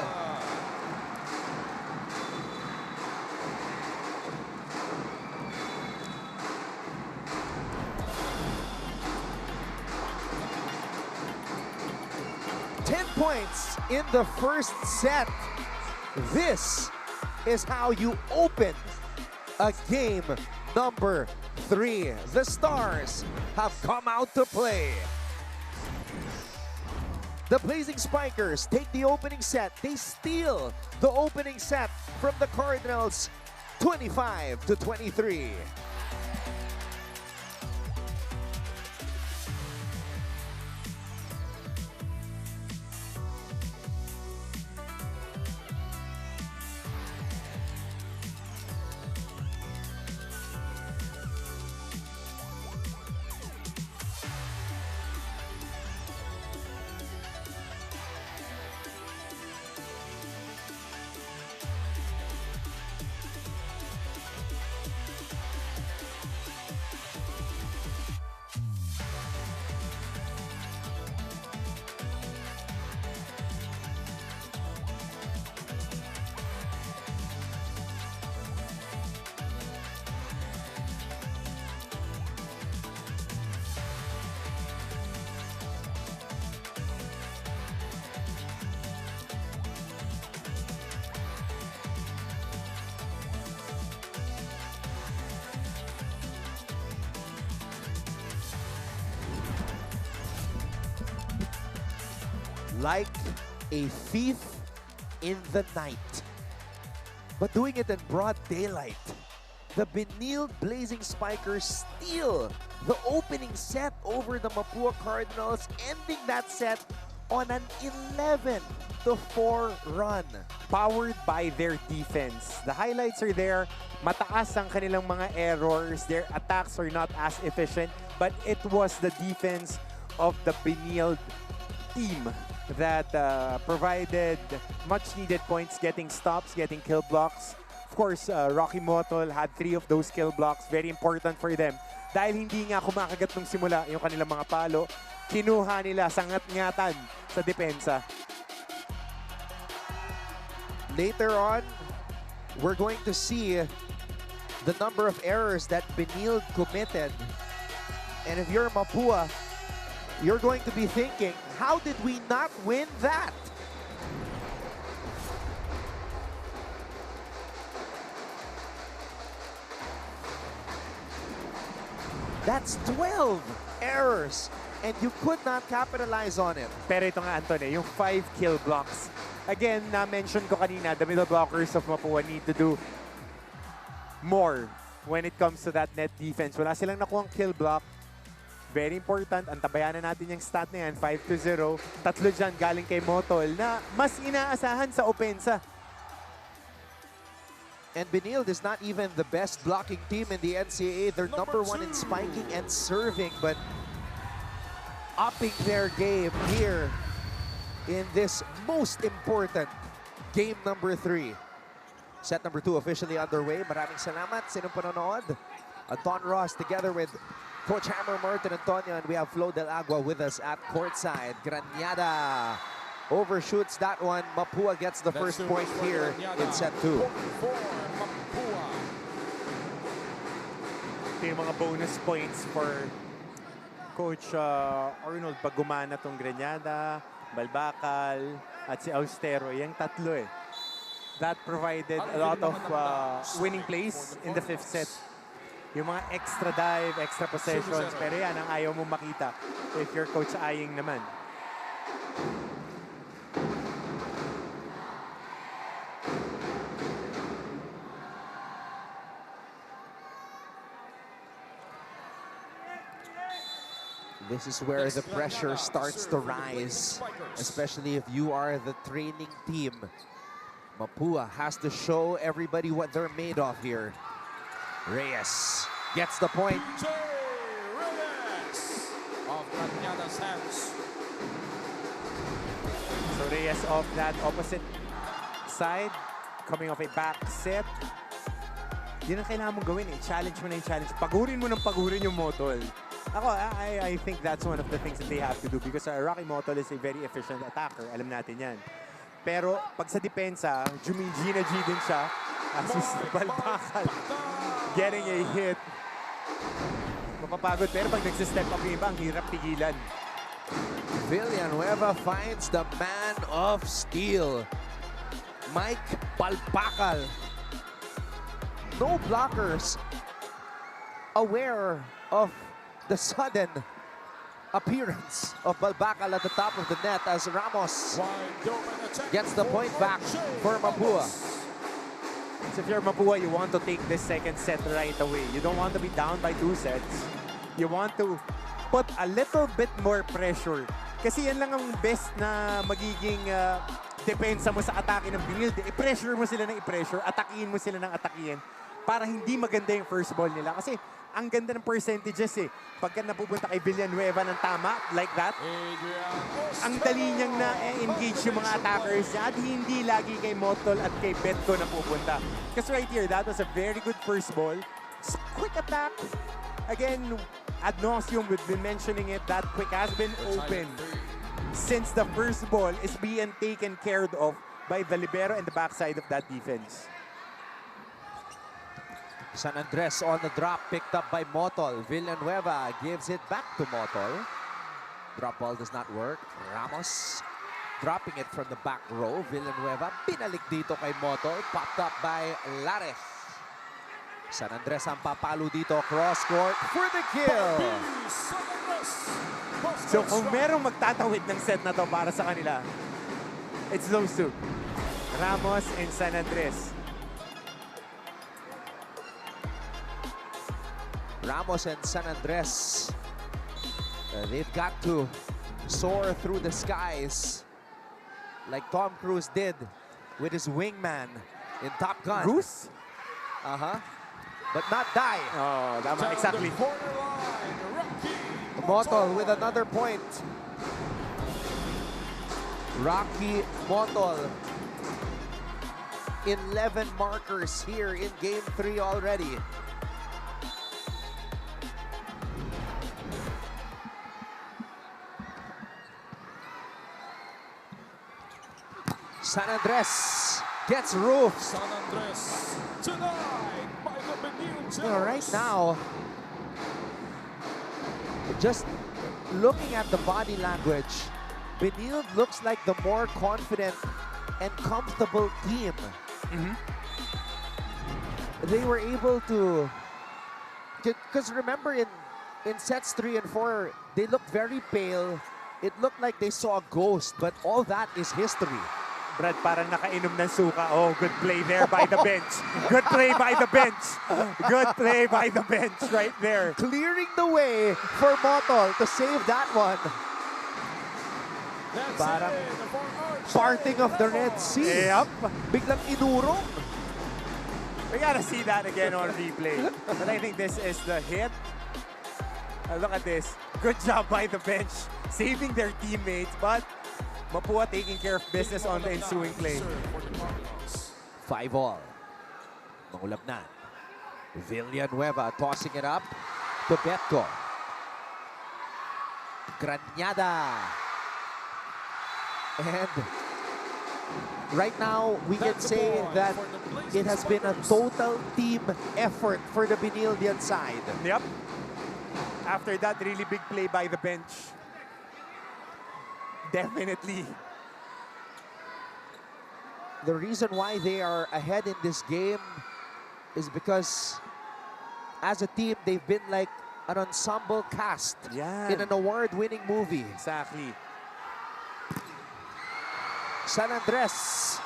Points in the first set. This is how you open a game number 3. The Stars have come out to play. The Blazing Spikers take the opening set. They steal the opening set from the Cardinals, 25-23. like a thief in the night. But doing it in broad daylight. The Benilde Blazing Spikers steal the opening set over the Mapua Cardinals, ending that set on an 11-4 run. Powered by their defense. The highlights are there. Mataas ang kanilang mga errors. Their attacks are not as efficient, but it was the defense of the Benilde team that provided much-needed points, getting stops, getting kill blocks. Of course, Rocky Motol had 3 of those kill blocks. Very important for them. Dahil hindi nga kumakagat nung simula yung kanilang mga palo, kinuha nila sangat-ngatan sa depensa. Later on, we're going to see the number of errors that Benilde committed. And if you're Mapua, you're going to be thinking, how did we not win that? That's 12 errors, and you could not capitalize on it. Pero ito nga, Anton, yung 5 kill blocks. Again, na-mention ko kanina, the middle blockers of Mapua need to do more when it comes to that net defense. Wala silang nakuhang kill block. Very important. Antabayanan natin yung stat na yan, 5-0. Tatlo dyan galing kay Motol na mas inaasahan sa opensa. And Benilde is not even the best blocking team in the NCAA. They're number 1 in spiking and serving, but upping their game here in this most important game number 3. Set number 2 officially underway. Maraming salamat sa inyong panonood. Anton Ross together with Coach Hammer Martin Antonio, and we have Flo Del Agua with us at courtside. Granyada overshoots that one. Mapua gets the first point here in set 2. Ito yung mga bonus points for Coach Arnold pag gumana tong Granyada, Balbakal, at si Austero. Yung tatlo eh. That provided a lot of winning plays in the 5th set. Yung mga extra dive, extra possessions. Pero yan ang ayaw mong makita if you're Coach Aying naman. This is where the pressure starts to rise, especially if you are the training team. Mapua has to show everybody what they're made of here. Reyes gets the point. Reyes of Granyada's hands. So Reyes off that opposite side, coming off a back set. Yun ang kailangan mong gawin eh. Challenge mo na yung challenge. Pagurin mo ng pagurin yung Motol. I think that's one of the things that they have to do because Rocky Motol is a very efficient attacker. Alam natin yan. Pero pag sa depensa, Gina G din siya. Assist Balbakal. Getting a hit. Mapapagod. Pero pag nagsistep up yung iba, ang hirap pigilan. Villanueva finds the man of steel. Mike Balbakal. No blockers aware of the sudden appearance of Balbakal at the top of the net as Ramos gets the point back for Mapua. So if you're Mapua, you want to take this second set right away. You don't want to be down by 2 sets. You want to put a little bit more pressure. Kasi yan lang ang best na magiging depensa mo sa atake ng Benilde. I-pressure mo sila ng i-pressure, atakihin mo sila ng atakihin para hindi maganda yung first ball nila. Kasi ang ganda ng percentages eh. Pagka napupunta kay Villanueva ng tama, like that, ang dali niyang na-engage yung mga attackers niya at hindi lagi kay Motol at kay Betko na pupunta. Because right here, that was a very good first ball. Quick attack. Again, ad nauseum, we've been mentioning it, that quick has been open since the first ball is being taken care of by the libero and the backside of that defense. San Andres on the drop, picked up by Motol. Villanueva gives it back to Motol. Drop ball does not work. Ramos dropping it from the back row. Villanueva, pinalik dito kay Motol. Popped up by Lares. San Andres ang papalo dito, cross court for the kill. So kung merong magtatawid ng set na to para sa kanila, it's those two. Ramos and San Andres. Ramos and San Andres. They've got to soar through the skies like Tom Cruise did with his wingman in Top Gun. Goose? Uh-huh. But not die. Oh, tama. Exactly. Motol with another point. Rocky Motol. 11 markers here in Game 3 already. San Andres gets roof. San Andres tonight by the Benil Well, right now, just looking at the body language, Benil looks like the more confident and comfortable team. They were able to, because remember in sets 3 and 4, they looked very pale. It looked like they saw a ghost, but all that is history. Brad, parang nakainom ng suka. Oh, good play there by the bench. Good play by the bench. Good play by the bench right there. Clearing the way for Motol to save that one. Parang parting of the Red Sea. Yep. Biglang inurong. We gotta see that again on replay. But I think this is the hit. Look at this. Good job by the bench. Saving their teammates, but Mapua taking care of business on the ensuing play. 5-all. Mangulabnan. Villanueva tossing it up to Betco. Granyada. And right now, we can say that it has been a total team effort for the Benildian side. Yep. After that really big play by the bench. Definitely. The reason why they are ahead in this game is because as a team, they've been like an ensemble cast in an award-winning movie. Exactly. San Andres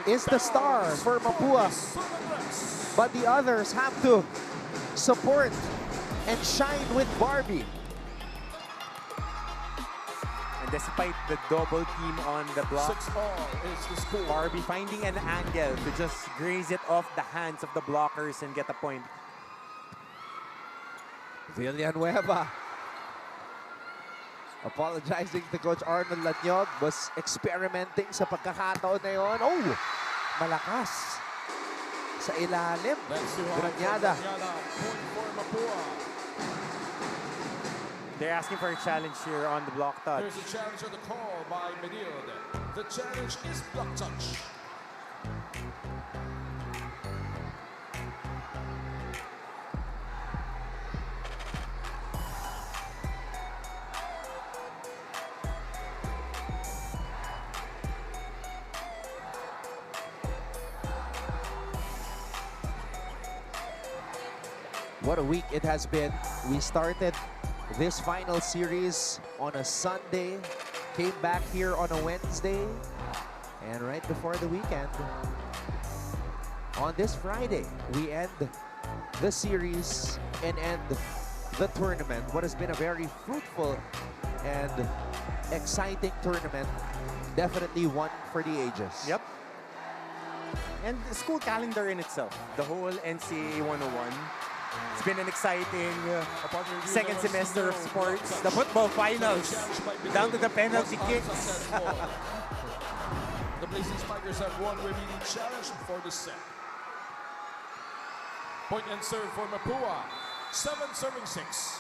is the star for Mapua, but the others have to support and shine with Barbie. And despite the double team on the block, 6-all is the score. Barbie finding an angle to just graze it off the hands of the blockers and get a point. Villanueva apologizing to Coach Arnold Lanyog, was experimenting sa pagkakataon na yun. Oh! Malakas. Sa ilalim. Granyada. Point for Mapua. They're asking for a challenge here on the block touch. There's a challenge on the call by Benil. The challenge is block touch. What a week it has been. We started this final series on a Sunday, came back here on a Wednesday, and right before the weekend, on this Friday, we end the series and end the tournament. What has been a very fruitful and exciting tournament. Definitely one for the ages. Yep. And the school calendar in itself, the whole NCAA 101. It's been an exciting second semester of sports. The football finals, down to the penalty kicks. The Blazing Spikers have one remaining challenge for the set. Point and serve for Mapua. 7 serving 6.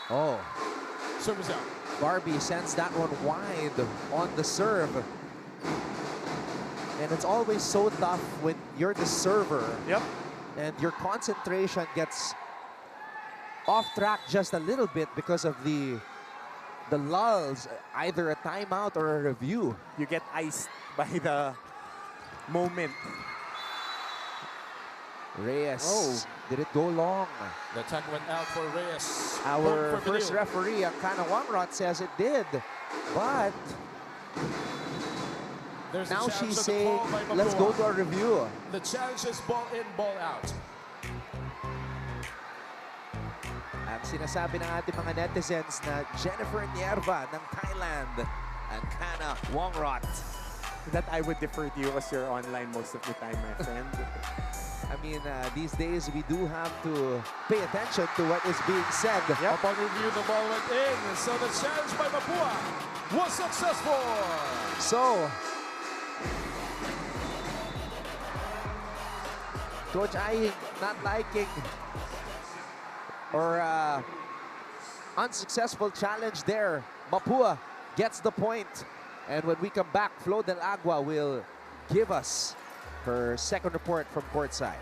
Oh. Service out. Barbie sends that one wide on the serve. And it's always so tough when you're the server. Yep. And your concentration gets off track just a little bit because of the lulls, either a timeout or a review. You get iced by the moment. Reyes. Oh. Did it go long? The attack went out for Reyes. Our Point for first Benil. referee, Kana Wangrot, says it did. But There's a now challenge she's to the saying, ball by let's go Mapua. to a review. The challenge is ball in, ball out. Ang sinasabi ng ating mga netizens na Jennifer Nierva ng Thailand and Kana Wangrot. That I would defer to you because you're online most of the time, my friend. I mean, these days we do have to pay attention to what is being said. Upon review, the ball went in. So the challenge by Mapua was successful. So, Coach Ai not liking or unsuccessful challenge there. Mapua gets the point. And when we come back, Flo Del Agua will give us her second report from courtside.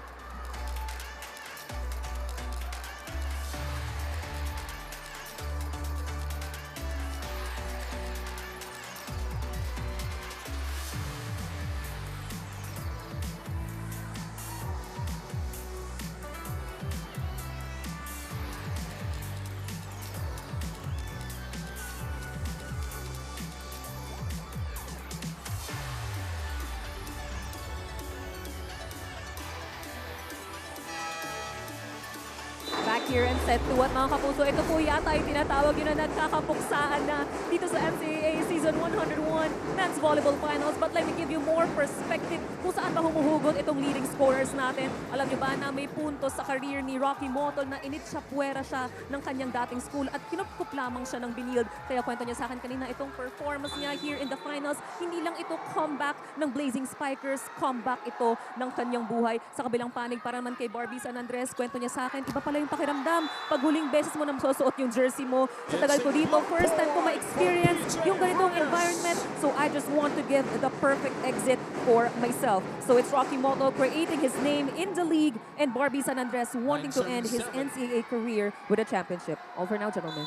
Back here and set to at mga kapuso. Ito po yata yung tinatawag yun na nagkakapuksaan na dito sa NCAA Season 101 Men's Volleyball Finals. But let me give you more perspective kung saan ba humuhugot itong leading scorers natin. Alam niyo ba na may puntos sa career ni Rocky Motol na initsapwera siya ng kanyang dating school at kinupkup lamang siya ng Benilde. Kaya kwento niya sa akin kanina itong performance niya here in the finals. Hindi lang ito comeback ng Blazing Spikers, comeback ito ng kanyang buhay. Sa kabilang panig para naman kay Barbie San Andres, kwento niya sa akin, iba pala yung pakiramdam pag huling beses mo nang susuot yung jersey mo. Sa tagal ko dito, first time ko ma-experience yung ganitong environment. So I just want to give the perfect exit for myself. So it's Rocky Motol creating his name in the league and Barbie San Andres wanting to end his NCAA career with a championship. All for now, gentlemen.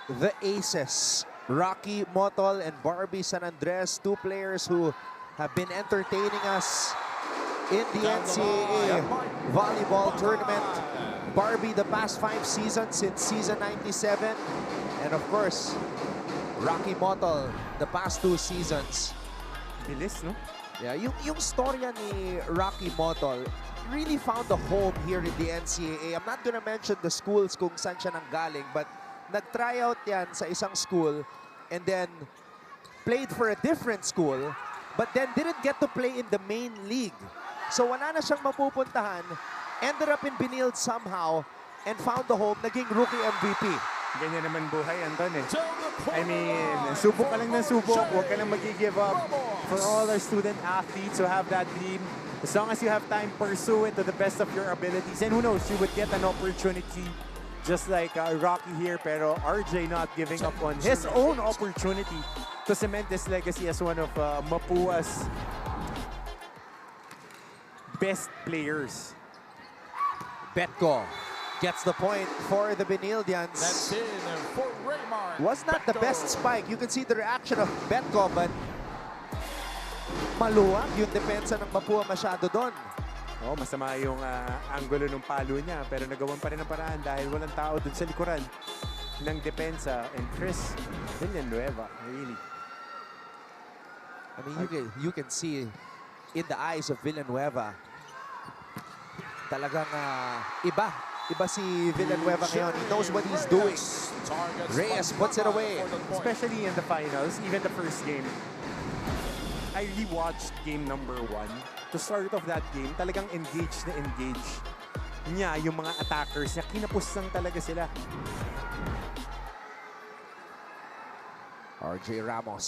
The Aces, Rocky Motol and Barbie San Andres, two players who have been entertaining us in the NCAA volleyball tournament. Barbie the past 5 seasons since season 97. And of course, Rocky Motol the past 2 seasons. Bilis, no? Yeah, yung storya ni Rocky Motol really found a home here in the NCAA. I'm not gonna mention the schools kung saan siya nanggaling, but nag-tryout yan sa isang school and then played for a different school, but then didn't get to play in the main league. So wala na siyang mapupuntahan, ended up in Benilde somehow, and found the home, naging rookie MVP. Ganyan naman buhay, Anton eh. I mean, subok ka lang ng subok, huwag ka lang mag-give up. For all our student athletes who have that dream, as long as you have time, pursue it to the best of your abilities. And who knows, you would get an opportunity just like Rocky here, pero RJ not giving up on his own opportunity to cement his legacy as one of Mapua's best players. Betko gets the point for the Benildians. That's in for Raymar. Was not the best spike. You can see the reaction of Betko, but maluwag yung depensa ng Mapua masyado doon. Oh, masama yung angulo ng palo niya, pero nagawan pa rin ang paraan dahil walang tao doon sa likuran ng depensa. And Chris Villanueva, really. I mean, you can see in the eyes of Villanueva, talagang iba si Villanueva ngayon. He knows what he's doing. Reyes puts it away. Especially in the finals, even the first game. I rewatched game number 1. To start off that game, talagang engaged niya yung mga attackers niya. Kinapos lang talaga sila. RJ Ramos.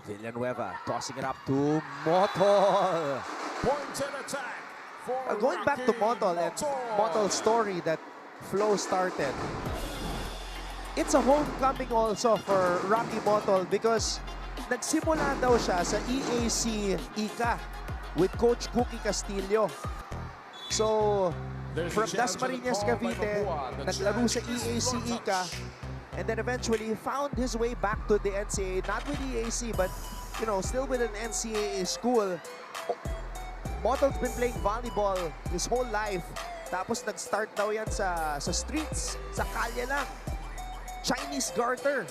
Villanueva tossing it up to Motol. Point and attack for Going back to Motol and Motol's story that Flo started. It's a homecoming also for Rocky Motol because nagsimula daw siya sa EAC ICA with Coach Cookie Castillo. So, from Dasmariñas, Cavite, naglaro sa EAC ICA and then eventually found his way back to the NCAA, not with EAC but you know, still with an NCAA school. Motol's been playing volleyball his whole life. Tapos nag-start daw yan sa streets, sa kalye lang. Chinese garter.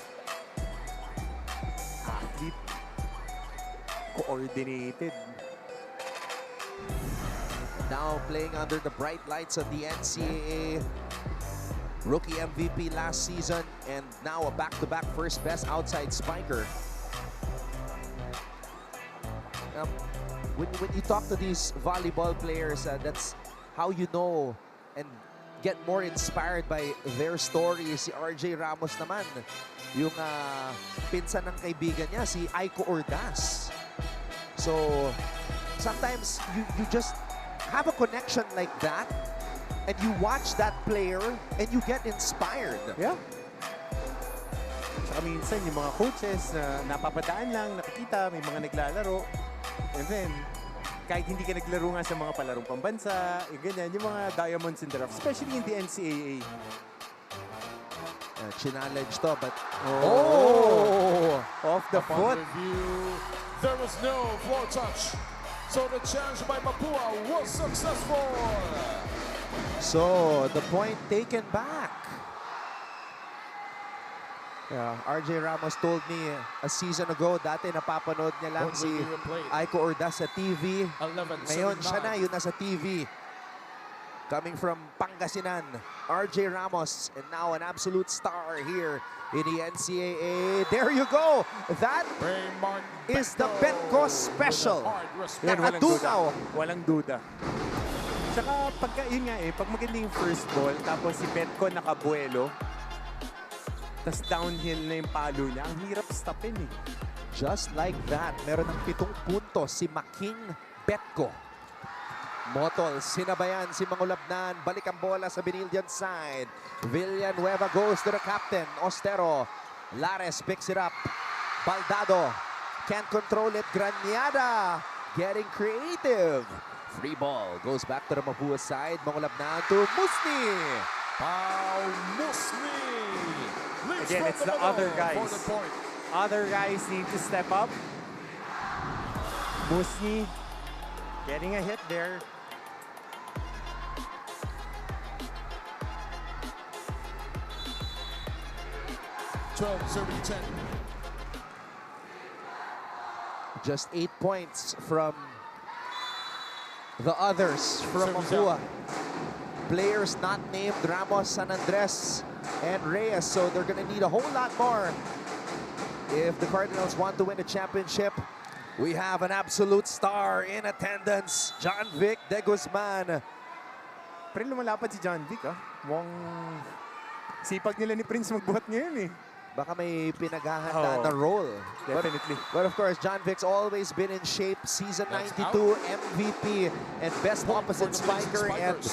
Athlete. Coordinated. Now playing under the bright lights of the NCAA. Rookie MVP last season and now a back-to-back first best outside spiker. When you talk to these volleyball players, that's how you know and get more inspired by their stories. Si RJ Ramos naman, yung pinsan ng kaibigan niya, si Aiko Ordaz. So, sometimes you just have a connection like that and you watch that player and you get inspired. Yeah. Saka minsan yung mga coaches na napapadaan lang, nakikita, may mga naglalaro. And then, kahit hindi ka naglaro nga sa mga palarong pambansa, ganyan, yung mga diamonds in the rough, especially in the NCAA. Challenge to, but off the foot. Review, there was no floor touch. So the challenge by Mapua was successful. So, the point taken back. Yeah, RJ Ramos told me a season ago, dati napapanood niya lang si Aiko Ordaz sa TV. Ngayon siya na, yun nasa TV. Coming from Pangasinan, RJ Ramos, and now an absolute star here in the NCAA. There you go! That is the Betco Special. Nakadugaw. Walang duda. Tsaka pagka, yun nga pag maganda yung first ball, tapos si Betco nakabuelo, tas downhill na yung palo niya, ang hirap stopin Just like that, meron ng 7 puntos si Making Betco. Motol, sinabayan si Mangulabnan, balik ang bola sa Benildian side. Villanueva goes to the captain, Ostero. Lares picks it up. Baldado can't control it. Granyada getting creative. Free ball goes back to the Mapua side. Mangulabnan to Musni. Pau Musni. Again, it's the other guys. Other guys need to step up. Musni getting a hit there. Serving 10. Just 8 points from the others from Mapua. Players not named Ramos, San Andres, and Reyes, so they're going to need a whole lot more if the Cardinals want to win the championship. We have an absolute star in attendance, John Vic De Guzman. Pero lumalapad si John Vic, Mukhang sipag nila ni Prince magbuhat ngayon Baka may pinaghahanda na role. Definitely. But of course, John Vic's always been in shape. Season 92 MVP and best opposite spiker and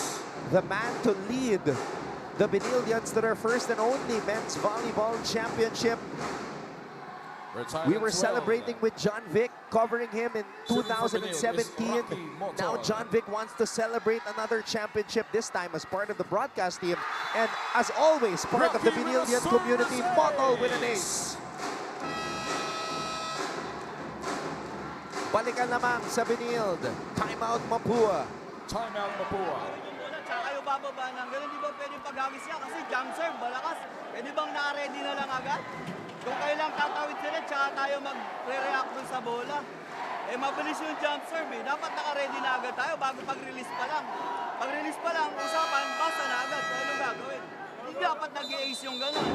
the man to lead the Benildians to their first and only men's volleyball championship. We were celebrating with John Vic, covering him in 2017. Now John Vic wants to celebrate another championship, this time as part of the broadcast team. And as always, part of the Benildian community, Motol with an ace. Balikan lamang sa Benild. Timeout Mapua. Timeout Mapua. Tsaka kayo bababa ng ganun, di ba pwedeng pag-agis niya? Kasi jump serve, balakas. Pwede bang na-ready na lang agad? Kung kayo lang tatawid sila, tsaka tayo mag-react dun sa bola. Mabilis yung jump serve Dapat naka-ready na agad tayo bago pag-release pa lang. Pag-release pa lang, usapan, basta na agad. So ano gagawin? Hindi dapat nag-i-ace yung gano'n.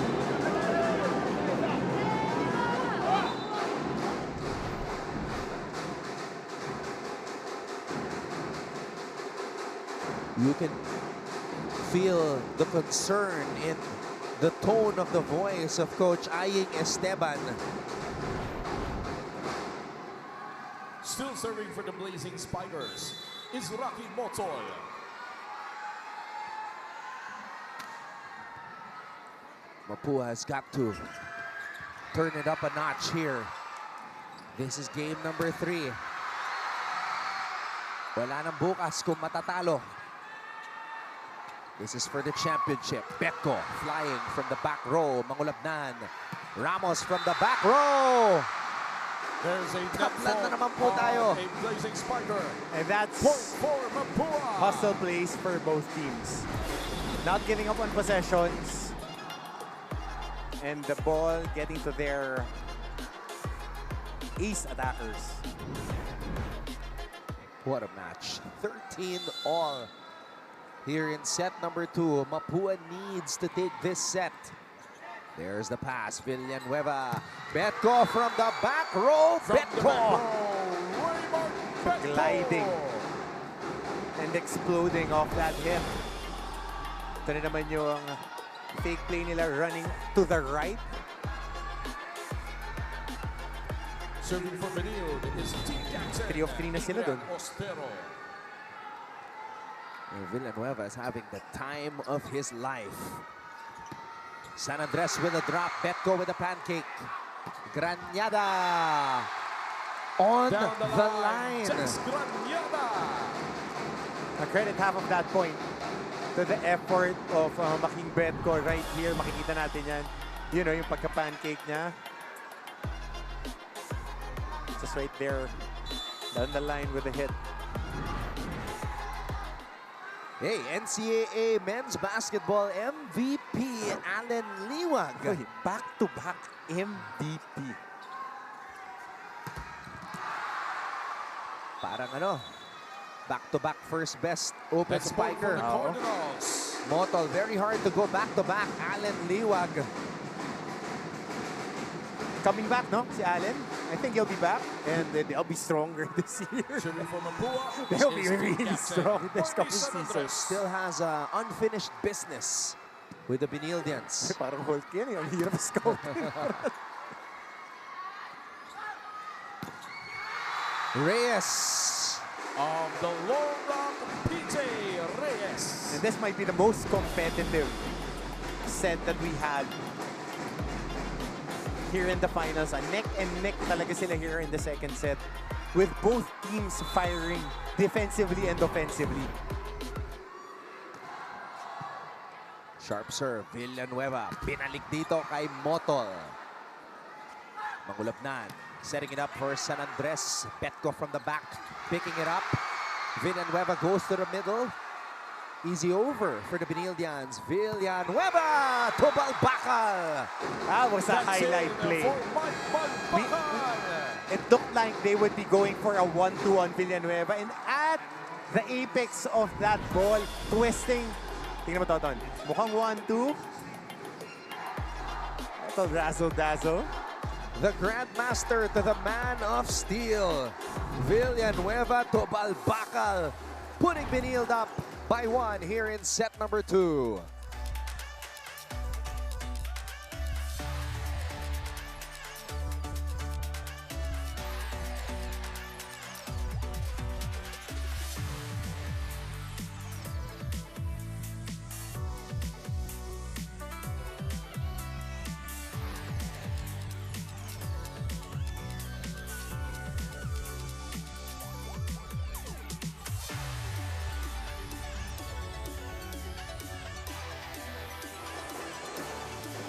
You can feel the concern in the tone of the voice of Coach Aying Esteban. Still serving for the Blazing Spikers is Rocky Motol. Mapua has got to turn it up a notch here. This is game number 3. Wala nang bukas kung matatalo. This is for the championship. Betco flying from the back row. Mangulabnan. Ramos from the back row. There's a net Tablan na fault naman po tayo. on a Blazing Spiker. And that's Point for Mapua. hustle plays for both teams. Not giving up on possessions. And the ball getting to their ace attackers. What a match. 13 all here in set number 2. Mapua needs to take this set. There's the pass. Villanueva. Betko from the back row. Betko gliding and exploding off that hip. Ito na naman yung fake play nila running to the right. Serving for Benilde is team captain 3 of 3 na sila dun. Ostero. Villanueva is having the time of his life. San Andres with a drop. Betko with a pancake. Granyada on Down the line. Jess Granyada. I credit half of that point to the effort of Making Betko right here. Makikita natin yan. You know, yung pagka-pancake niya. Just right there. Down the line with a hit. Hey, NCAA men's basketball MVP Allen Liwag. Back-to-back MVP. Parang ano, back-to-back first best open That's a point for spiker. the Cardinals. Motol, very hard to go back-to-back. Allen Liwag. Coming back, no? Si Allen. I think he'll be back. And they'll be stronger this year. Serving for Mapua. They'll be is team really captain strong this coming San season. Andres. Still has unfinished business with the Benildians. Parang Hulk yan. Ang hirap scouting. Reyes. Of the Low Rock PJ Reyes. And this might be the most competitive set that we had here in the finals. Neck and neck talaga sila here in the second set with both teams firing defensively and offensively. Sharp serve. Villanueva. Binalik dito kay Motol. Mangulapnan. Setting it up for San Andres. Betko from the back. Picking it up. Villanueva goes to the middle. Easy over for the Benildians. Villanueva to Balbacal. That was a highlight play. It looked like they would be going for a 1-2 on Villanueva. And at the apex of that ball, twisting. Tingnan mo, Toton. Mukhang 1-2. Ito, razzle-dazzle. The Grandmaster to the man of steel. Villanueva to Balbacal. Putting Benilde up by 1 here in set number 2.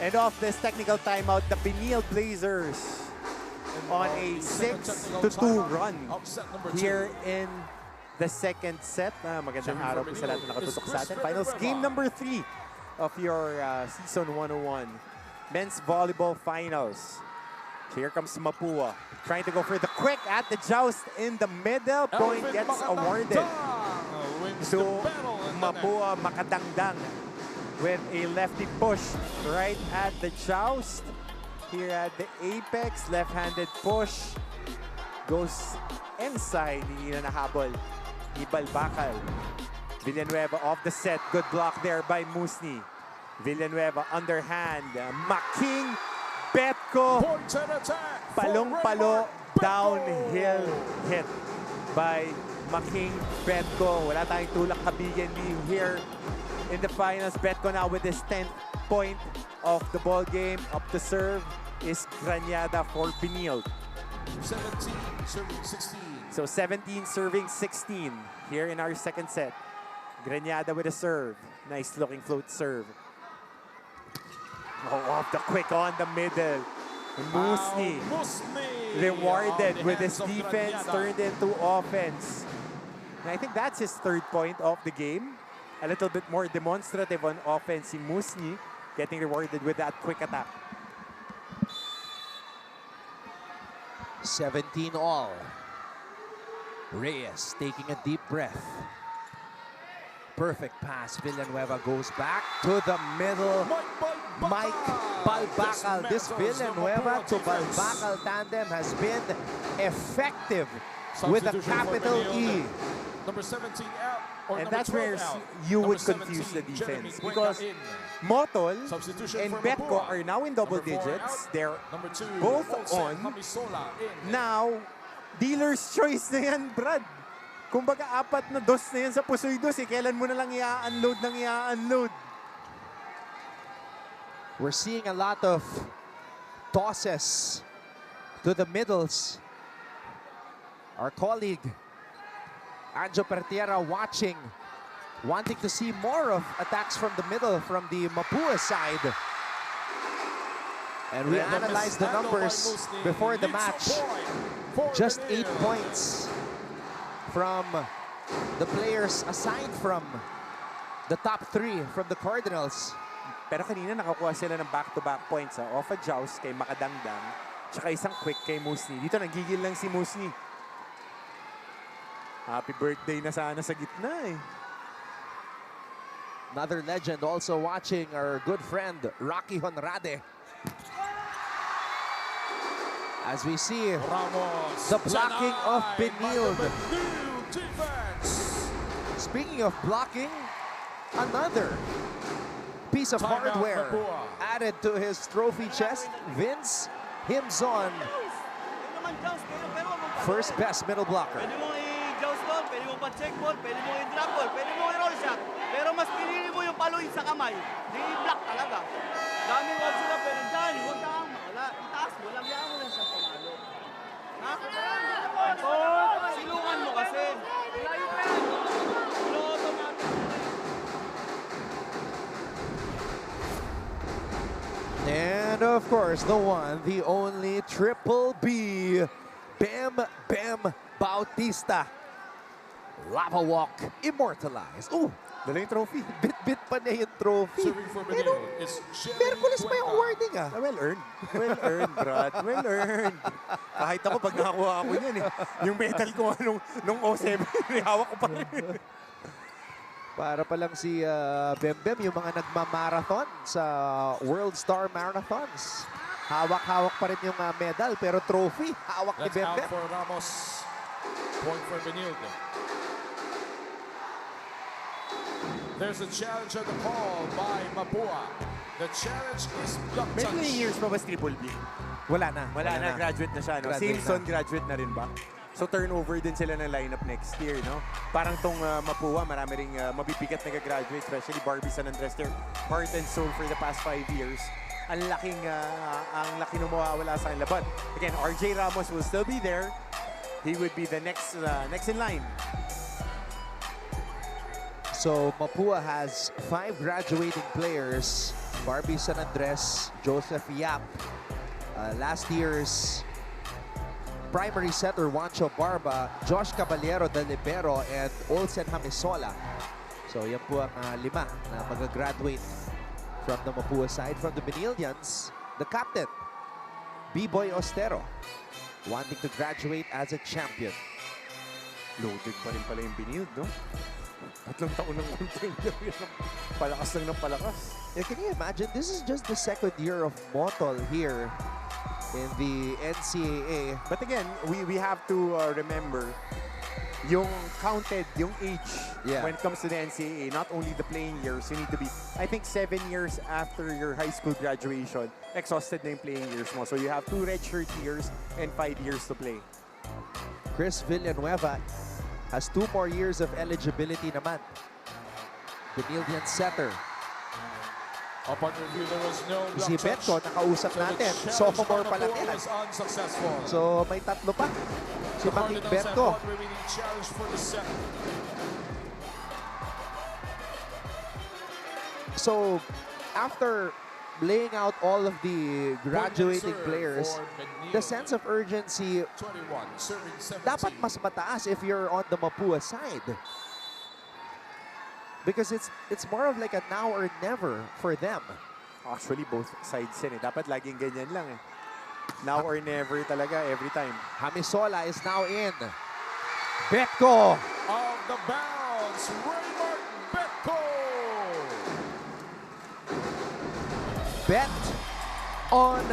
And off this technical timeout, the Benilde Blazers on a 6-2 run here in the second set. Magandang araw po sa lahat na nakatutok sa atin. Finals game number 3 of your Season 101 Men's Volleyball Finals. So here comes Mapua, trying to go for the quick at the joust in the middle. Point gets awarded to Mapua Makadangdang with a lefty push right at the joust. Here at the apex, left-handed push. Goes inside, hindi na nahabol ni Balbacal. Villanueva off the set, good block there by Musni. Villanueva underhand, Making Betko. Palong-palo, downhill hit by Making Betko. Wala tayong tulak habigin here in the finals. Betko now with his 10th point of the ball game. Up the serve is Granyada for Benilde. 17 serving 16. So 17 serving 16 here in our second set. Granyada with a serve. Nice looking float serve. Oh, off the quick on the middle. Musni. Musni rewarded with his defense turned into offense. And I think that's his third point of the game. A little bit more demonstrative on offense. Si Musni getting rewarded with that quick attack. 17 all. Reyes taking a deep breath. Perfect pass. Villanueva goes back to the middle. Mike Balbacal. This Villanueva to Balbacal tandem has been effective with a capital E. Number 17 out. And that's where you would confuse the defense. Because Motol and Betko are now in double digits. They're both on. Now, dealer's choice na yan, Brad. Kumbaga, 4 na dos na yan sa pusoy dos. Kailan mo na lang i-unload ng i-unload? We're seeing a lot of tosses to the middles. Our colleague, Anjo Pertiera, watching, wanting to see more of attacks from the middle from the Mapua side. And we analyzed the numbers before the match. Just 8 points from the players aside from the top 3 from the Cardinals. Pero kanina nakakuha sila ng back-to-back points. Off a joust kay Makadangdang, tsaka isang quick kay Musni. Dito nagigil lang si Musni. Happy birthday na sana sa gitna eh. Another legend also watching, our good friend Rocky Honrade. As we see Ramos, the blocking of Benilde. Defense. Speaking of blocking, another piece of hardware added to his trophy chest. Vince Himzon, first best middle blocker. Pwede mo i-joust ball, pwede mo pa-check ball, pwede mo i-drop ball, pwede mo i-roll shot. Pero mas pinili mo yung paluin sa kamay. Di i-block talaga. Daming option na pwede dyan. Huwag na kang wala. Itaas mo lang. Yan mo lang siya pumalo. Ha? Silungan mo kasi. Layo pa yan. Automatic. And of course, the one, the only Triple B, Bam Bam Bautista. Lava Walk, immortalized. Ooh, dala yung trophy. Bit-bit pa niya yung trophy. Pero, Merkulis pa yung awarding ah. Well earned. Well earned, Brad. Well earned. Kahit ako, pag nakakuha ako yan eh. Yung medal ko nung 07, hawak ko pa rin. Para pa lang si Bembem, yung mga nagmamarathon sa World Star Marathons. Hawak-hawak pa rin yung medal, pero trophy, hawak ni That's out Bembem. for Ramos. Point for Benilde. There's a challenge on the call by Mapua. The challenge is block May touch. 3 years pa ba Triple B? Wala na. Wala na. Graduate na siya. No? Graduate Simpson graduate na rin ba? So turnover din sila ng lineup next year, no? Parang tong Mapua, marami ring mabibigat na graduate, especially Barbie San Andres. They're heart and soul for the past 5 years. Ang laki nung mawawala sa kanila. But again, RJ Ramos will still be there. He would be the next in line. So Mapua has 5 graduating players. Barbie San Andres, Joseph Yap, last year's primary setter Juancho Barba, Josh Caballero de Libero, and Olsen Hamisola. So yan po ang 5 na mag-graduate from the Mapua side. From the Benildians, the captain, B-Boy Ostero, wanting to graduate as a champion. Loaded pa rin pala yung Benilde, no? 3 taon ng contender. Palakas lang ng palakas. Yeah, can you imagine? This is just the 2nd year of Motol here in the NCAA. But again, we have to remember yung counted, yung age when it comes to the NCAA, not only the playing years, you need to be, I think 7 years after your high school graduation, exhausted na yung playing years mo. So you have 2 redshirt years and 5 years to play. Chris Villanueva has 2 more years of eligibility naman. Benildian setter. Upon review, there was no block Si Betko, nakausap natin. Sophomore pa lang yan. So may 3 pa. Si Making Betko. So after laying out all of the graduating serve players, for Benil. the sense of urgency 21, serving 17. dapat mas mataas if you're on the Mapua side. Because it's more of like a now or never for them. Actually, both sides yan eh. Dapat laging ganyan lang eh. Now or never talaga, every time. Hamisola is now in. Betko. Of the bounce, Raymart Betko. Bet on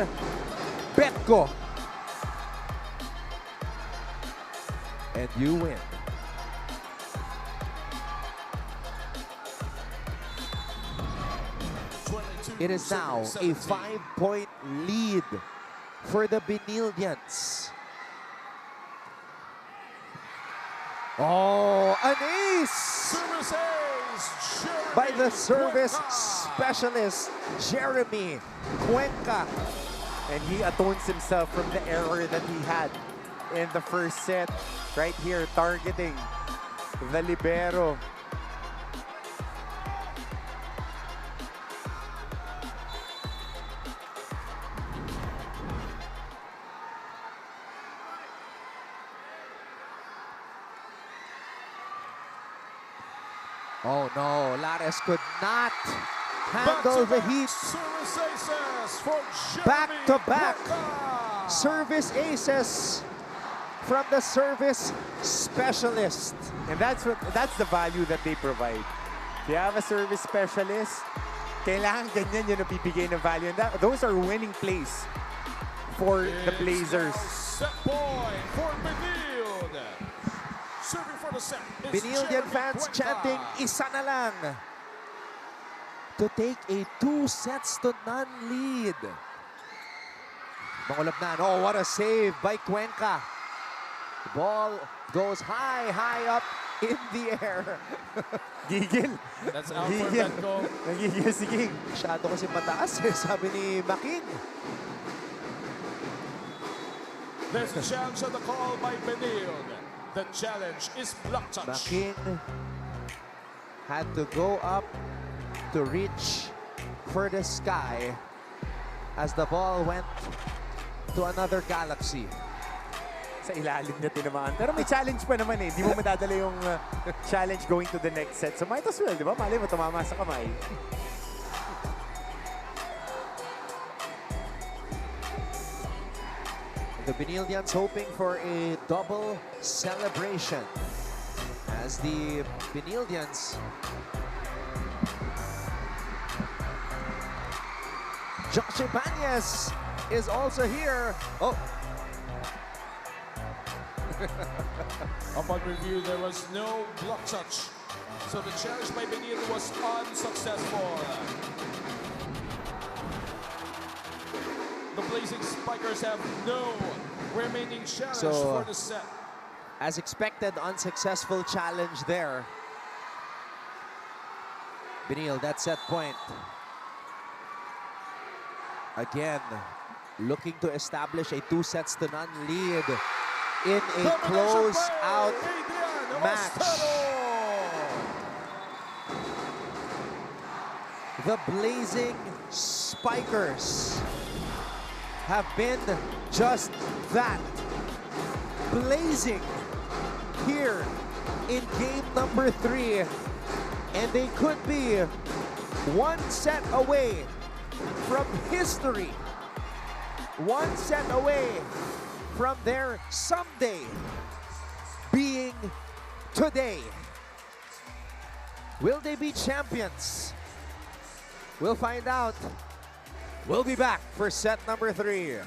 Betko. And you win. It is now a 5-point lead for the Benildians. Oh, an ace! Service ace, Jeremy By the service Cuenca. specialist, Jeremy Cuenca. And he atones himself from the error that he had in the first set. Right here, targeting the libero. Oh no, Lares could not handle the heat. Service aces for Jeremy Back-to-back Cuenca. service aces from the service specialist. And that's the value that they provide. If you have a service specialist, kailangan ganyan yun ang bibigay ng value. And those are winning plays for the Blazers. Set point for Benil. Serving for the set is Benildian Jeremy fans Cuenca. chanting, isa na lang, to take a 2-0 lead. Mangulapnan. Oh, what a save by Cuenca. The ball goes high, high up in the air. Gigil. That's out for Gigil. Betko. Nagigil si King. Masyado kasi mataas eh, sabi ni Making. There's a challenge on the call by Benil. The challenge is block touch. Making had to go up to reach for the sky as the ball went to another galaxy. Sa ilalim na tinamaan. Pero may challenge pa naman eh. Hindi mo madadala yung challenge going to the next set. So might as well, di ba? Malay mo, tumama sa kamay. The Benildians hoping for a double celebration as the Benildians Josh Ibanez is also here. Oh. Upon review, there was no block touch. So the challenge by Benil was unsuccessful. The Blazing Spikers have no remaining challenge for the set. As expected, unsuccessful challenge there. Benil, that set point. Again, looking to establish a 2-0 lead in a close-out match. The Blazing Spikers have been just that. Blazing here in game number 3. And they could be one set away from history. One set away from their someday being today. Will they be champions? We'll find out. We'll be back for set number 3.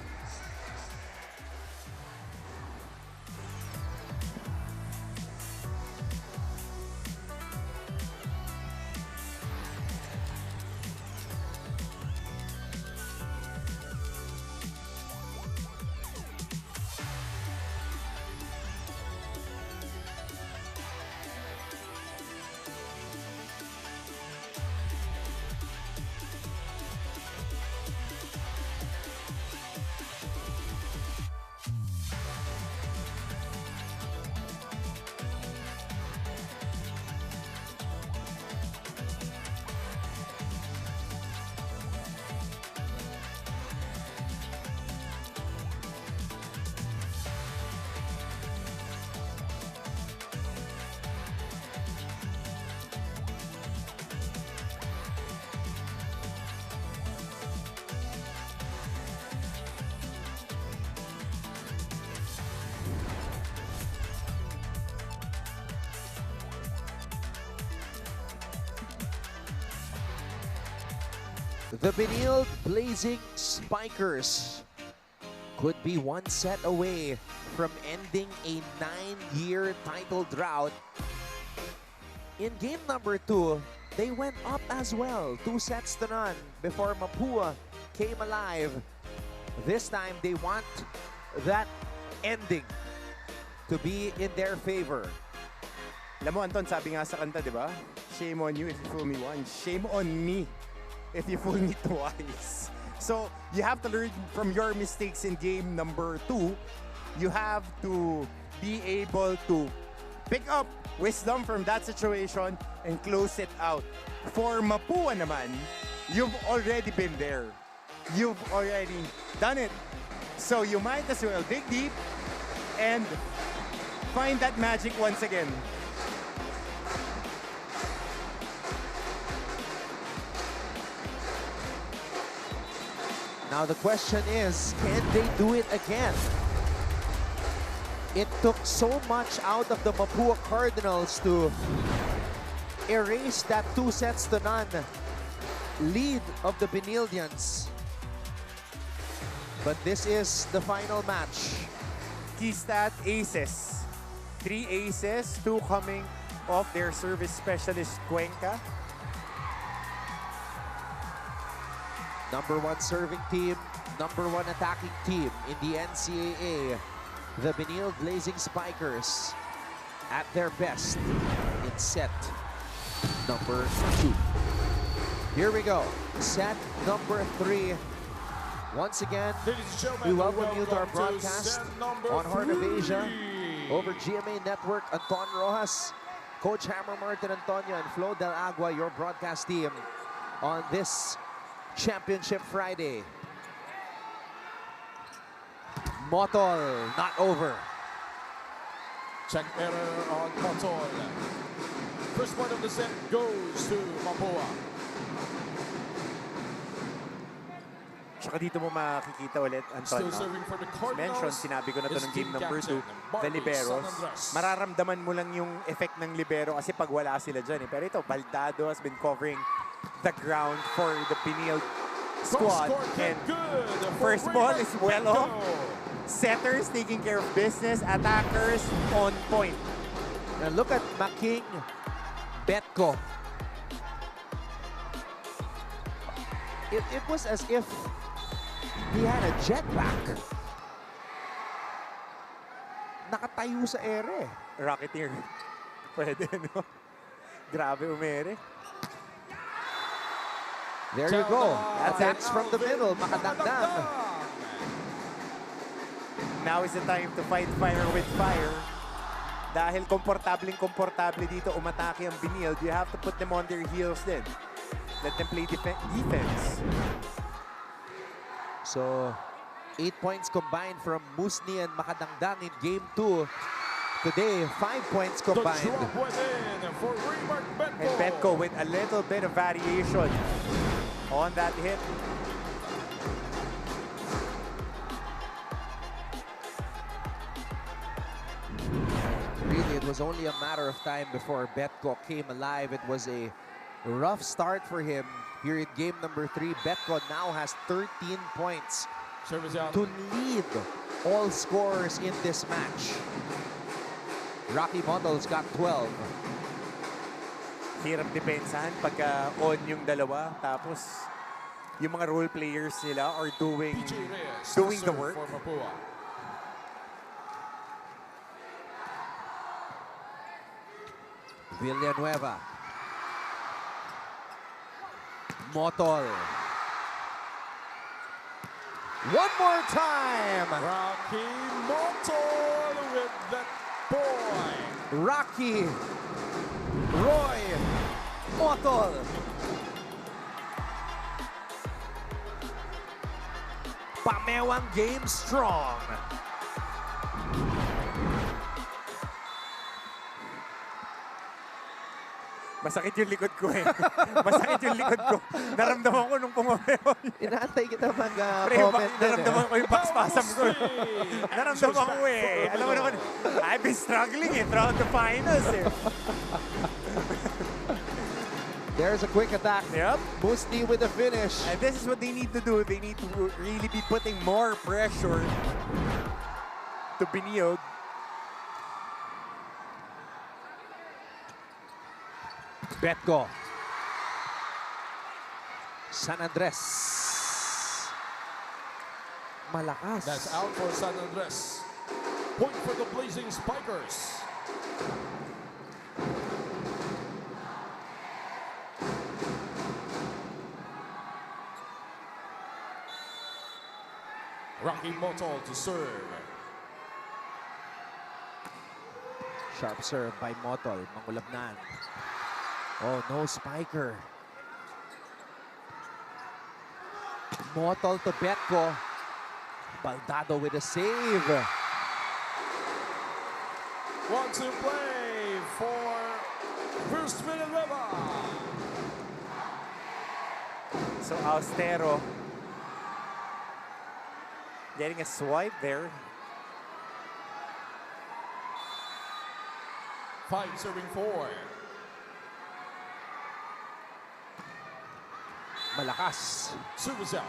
The Benilde Blazing Spikers could be one set away from ending a 9-year title drought. In game number 2, they went up as well, 2-0 before Mapua came alive. This time, they want that ending to be in their favor. Alam mo, Anton, sabi nga sa kanta, di ba? Shame on you if you fool me once. Shame on me if you fool me twice. So, you have to learn from your mistakes in game number 2. You have to be able to pick up wisdom from that situation and close it out. For Mapua naman, you've already been there. You've already done it. So, you might as well dig deep and find that magic once again. Now the question is, can they do it again? It took so much out of the Mapua Cardinals to erase that 2-0 lead of the Benildians. But this is the final match. Key stat, aces. 3 aces, 2 coming off their service specialist, Cuenca. Number 1 serving team, number 1 attacking team in the NCAA. The Benilde Blazing Spikers at their best in set number 2. Here we go, set number 3. Once again, we welcome you to our broadcast on Heart of Asia over GMA Network. Anton Rojas, Coach Hammer Martin Antonio, and Flo Del Agua, your broadcast team on this Championship Friday. Motol, not over. Check error on Motol. First point of the set goes to Mapua. Tsaka dito mo makikita ulit, Anton, no? Mention, sinabi ko na ito ng game number 2, the liberos. Mararamdaman mo lang yung effect ng libero kasi pag wala sila dyan. Pero ito, Baldado has been covering the ground for the Benilde squad. And first ball is well off. Setters taking care of business. Attackers on point. Now look at Making Betko. It was as if he had a jetpack. Nakatayo sa ere. Rocketeer. Pwede, no? Grabe umere. There you go. Attacks from the middle. Makadangdang. Now is the time to fight fire with fire. Dahil komportable dito umatake ang Benilde, you have to put them on their heels then. Let them play defense. So, 8 points combined from Musni and Makadangdang in game 2. Today, 5 points combined. And Betko with a little bit of variation on that hit. Really, it was only a matter of time before Betko came alive. It was a rough start for him here in game number 3. Betko now has 13 points to lead all scorers in this match. Rocky Mottle's got 12. Hirap depensahan pagka on yung dalawa. Tapos, yung mga role players nila are doing the work. Villanueva. Motol. One more time. Rocky Motol with that point. Rocky Roy Motol. Pamewang game strong. Masakit yung likod ko eh. Masakit yung likod ko. Naramdaman ko nung pumameo. Inaantay kita mag-comment din. Naramdaman ko yung backspasm ko. Naramdaman ko eh. Alam mo naman, I've been struggling throughout the finals eh. There's a quick attack. Yep. Musti with the finish. And this is what they need to do. They need to really be putting more pressure to Benilde. Betko. San Andres. Malakas. That's out for San Andres. Point for the Blazing Spikers. Rocky Motol to serve. Sharp serve by Motol. Mangulabnan. Oh, no spiker. Motol to Betko. Baldado with a save. 1-2 play for first Villanueva. So Austero getting a swipe there. 5 serving 4. Malakas. Service out.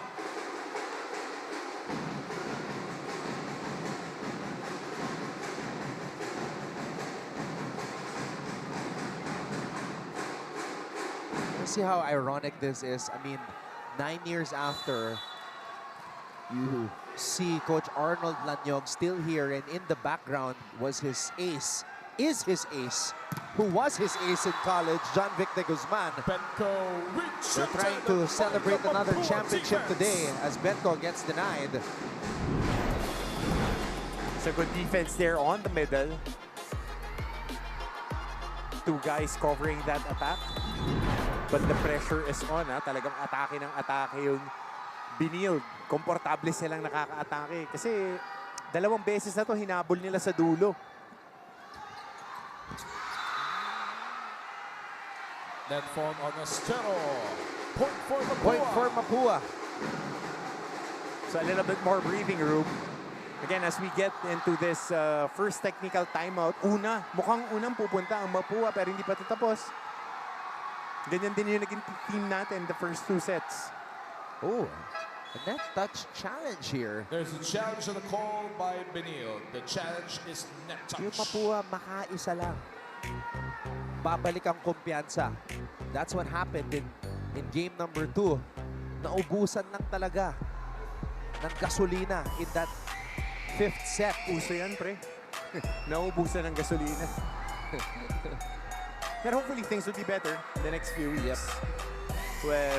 See how ironic this is? I mean, 9 years after, you see Coach Arnold Lanyog still here, and in the background was his ace, is his ace, who was his ace in college, John Victor Guzman. They're trying to celebrate another championship today as Betko gets denied. It's a good defense there on the middle. 2 guys covering that attack. But the pressure is on, ha? Talagang atake ng atake yung Benilde. Komportable silang nakaka-atake. Kasi 2 beses na to hinabol nila sa dulo. Net fall on Austero. Point for Mapua. Point for Mapua. So a little bit more breathing room. Again, as we get into this first technical timeout, mukhang unang pupunta ang Mapua pero hindi pa ito tapos. Ganyan din yung naging team natin the first 2 sets. Oh, a net touch challenge here. There's a challenge and a call by Benilde. The challenge is net touch. Yung Mapua, makaisa lang. Babalik ang kumpiyansa. That's what happened in game number 2. Naubusan lang talaga ng gasolina in that 5th set. Uso yan, pre. Naubusan ng gasolina. But hopefully things will be better in the next few weeks.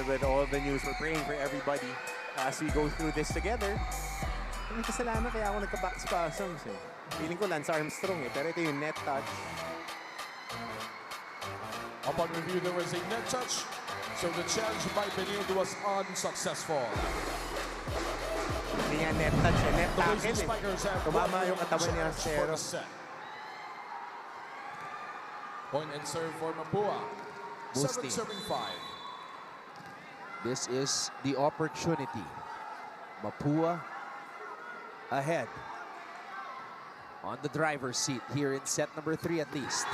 With all the news, we're praying for everybody as we go through this together. May kasalanan kaya ako nagka-back spasms eh. Feeling ko Lance Armstrong eh, pero ito yung net touch. Upon review, there was a net touch, so the challenge by Benilde was unsuccessful. Hindi nga net touch eh, net The tackle Blazing eh. Spikers have Tumama yung katawan niya challenge for Austero. the set. Point and serve for Mapua. 7 serving 5. This is the opportunity. Mapua ahead. On the driver's seat here in set number 3 at least.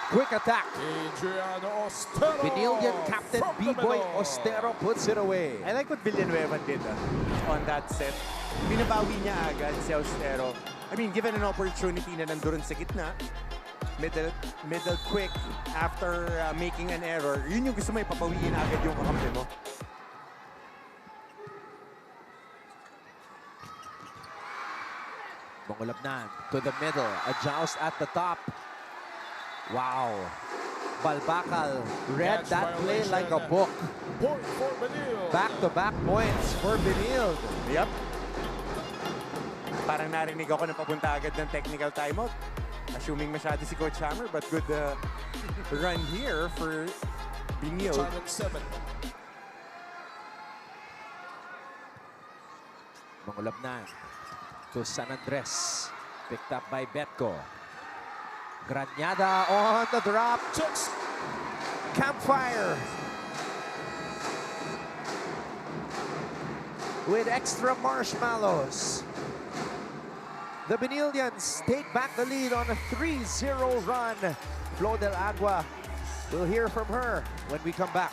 Quick attack. Adriano Austero. Benildian captain from the B-Boy middle. Austero puts it away. I like what Villanueva did on that set. Binabawi niya agad si Austero. I mean, given an opportunity na nandoon sa gitna, middle quick after making an error, yun yung gusto mo ipapawiin agad yung kakampi mo. Mangulabnan to the middle. A joust at the top. Wow. Balbakal read Catch that play violation. like a book. Point for Benilde. Back-to-back points for Benilde. Yep. Parang narinig ako na papunta agad ng technical timeout. Assuming masyado si Coach Hammer, but good run here for Benilde. Time at 7. Mangulabnan to San Andres. Picked up by Betko. Granyada on the drop. Just Campfire. With extra marshmallows. The Benildians take back the lead on a 3-0 run. Flo del Agua We'll hear from her when we come back.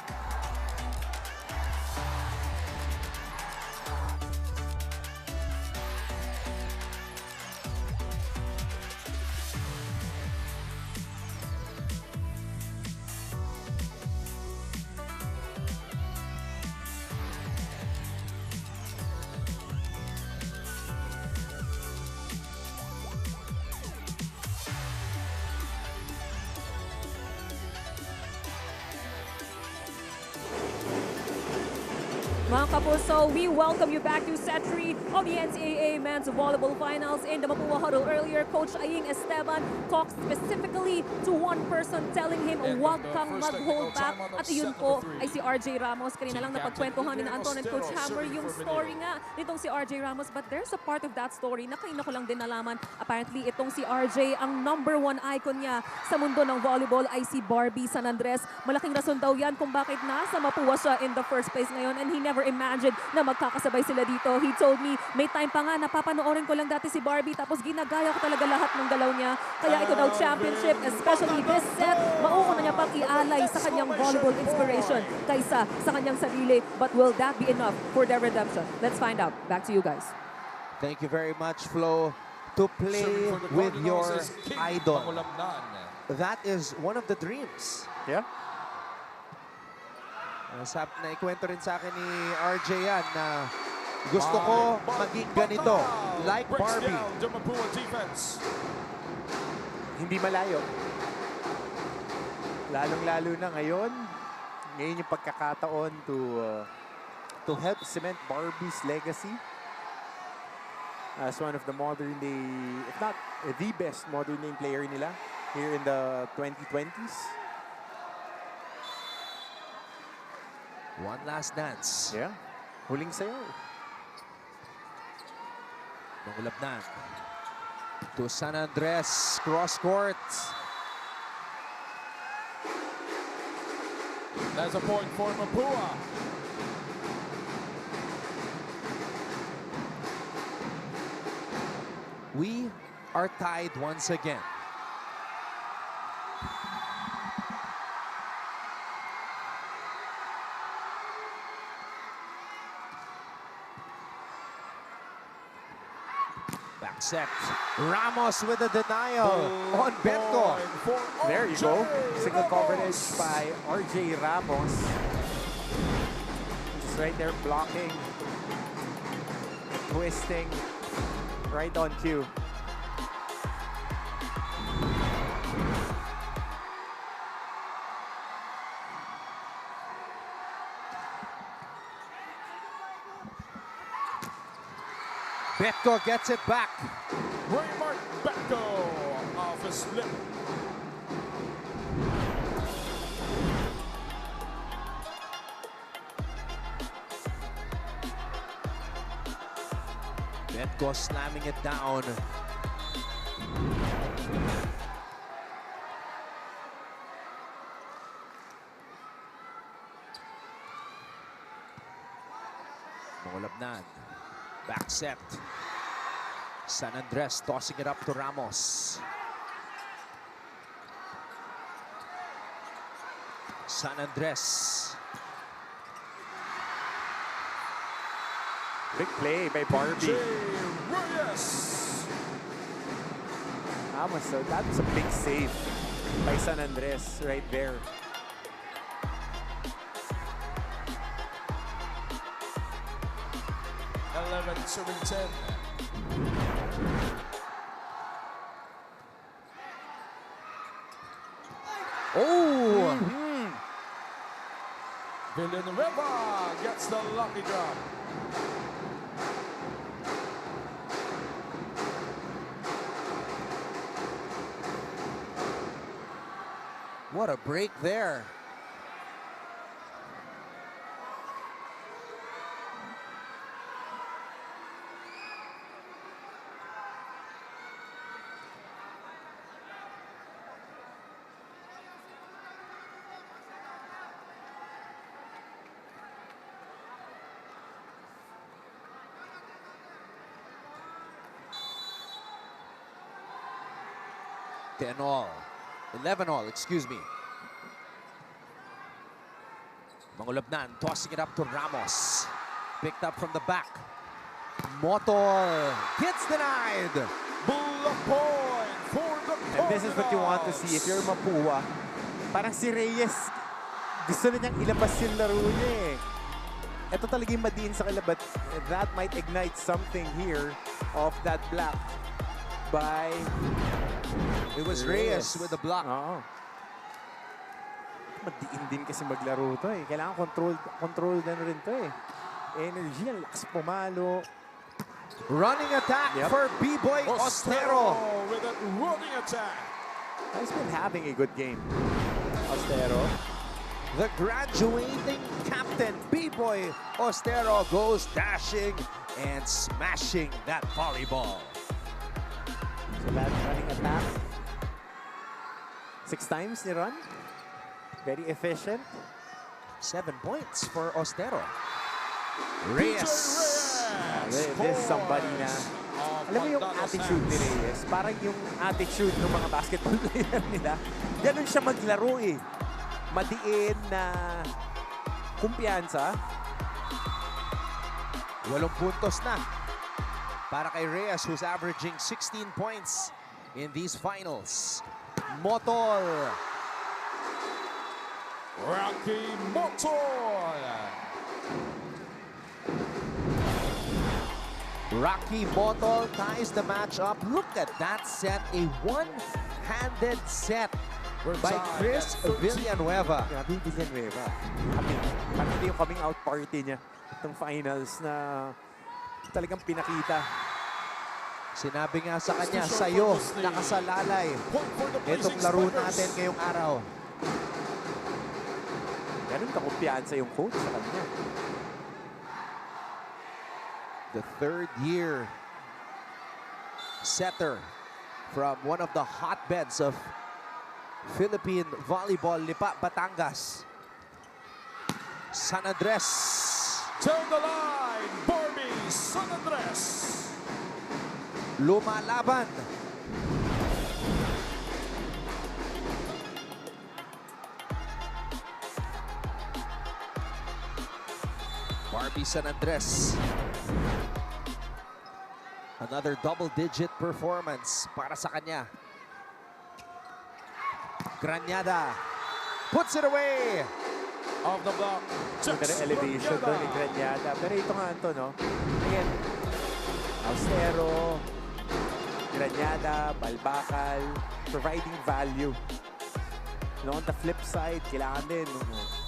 Mga kapuso, we welcome you back to set 3 of the NCAA Men's Volleyball Finals. In the Mapua huddle earlier, Coach Aying Esteban talked specifically to one person telling him, huwag kang mag-hold back. At yun po ay si RJ Ramos. Kanina lang napagkwentuhan ni Anton and Coach Hammer yung story nga nitong si RJ Ramos. But there's a part of that story na kanina ko lang din nalaman. Apparently, itong si RJ, ang #1 icon niya sa mundo ng volleyball ay si Barbie San Andres. Malaking rason daw yan kung bakit nasa Mapua siya in the first place ngayon, and he never imagined na magkakasabay sila dito. He told me, may time pa nga, napapanoorin ko lang dati si Barbie, tapos ginagaya ko talaga lahat ng galaw niya. Kaya ito daw championship, especially this set, mauuna niya pang ialay sa kanyang volleyball inspiration kaysa sa kanyang sarili. But will that be enough for their redemption? Let's find out. Back to you guys. Thank you very much, Flo. To play with your idol. That is one of the dreams. Yeah. Naikwento rin sa akin ni RJ yan na gusto ko maging ganito, like Barbie. Hindi malayo. Lalong-lalo na ngayon. Ngayon yung pagkakataon to help cement Barbie's legacy as one of the modern day, if not the best modern day player nila here in the 2020s. One last dance. Yeah. Huling sayo. Nangulabnan. To San Andres, cross court. That's a point for Mapua. We are tied once again. Set. Ramos with a denial on Betko. There you go. Single coverage by RJ Ramos. Just right there blocking, twisting, right on cue. Betko gets it back. Raymart Betko off his slip. Betko slamming it down. Mangulabnan. Back set. San Andres tossing it up to Ramos. San Andres. Big play by Barbie. Ramos, so that was a big save by San Andres right there. Serving 10. Oh! Villanueva gets the lucky drop. What a break there. All. 11 all, excuse me. Mangulabnan, tossing it up to Ramos. Picked up from the back. Motol gets denied. Bullet point for the And this is what you want to see if you're Mapua. Parang si Reyes, gusto na niyang ilabas yung laro niya eh. Ito talaga yung madiin sa kalabat. That might ignite something here of that block by... It was Reyes with the block. Oo. Madiin din kasi maglaro to eh. Kailangan control na rin to eh. Energy, ang lakas pumalo. Running attack for B-Boy Ostero. with a running attack. He's been having a good game. Ostero. The graduating captain, B-Boy Ostero, goes dashing and smashing that volleyball. So that running attack. 6 times ni run. Very efficient. 7 points for Ostero. Reyes. This is somebody na, alam mo yung attitude ni Reyes, parang yung attitude ng mga basketball player nila, ganun siya maglaro eh. Madiin na kumpiyansa. 8 puntos na para kay Reyes, who's averaging 16 points in these finals. Motol. Rocky Motol. Rocky Motol ties the match up. Look at that set, a one-handed set by Chris Villanueva. Grabe yung Villanueva. Parang ito yung coming out party niya. Itong finals na talagang pinakita. Sinabi nga sa kanya, sa'yo, nakasalalay itong laro natin ngayong araw. Ganun kakumpiyansa yung coach sa kanya. The third-year setter from one of the hotbeds of Philippine volleyball, Lipa, Batangas. San Andres. Turn the line, Barbie San Andres. Lumalaban. Barbie San Andres. Another double-digit performance para sa kanya. Granyada puts it away. Of the block. Pero elevation doon ni Granyada. Pero ito nga ito, no? Again, Austero, Granyada, Balbakal, providing value. No, on the flip side, kailangan din.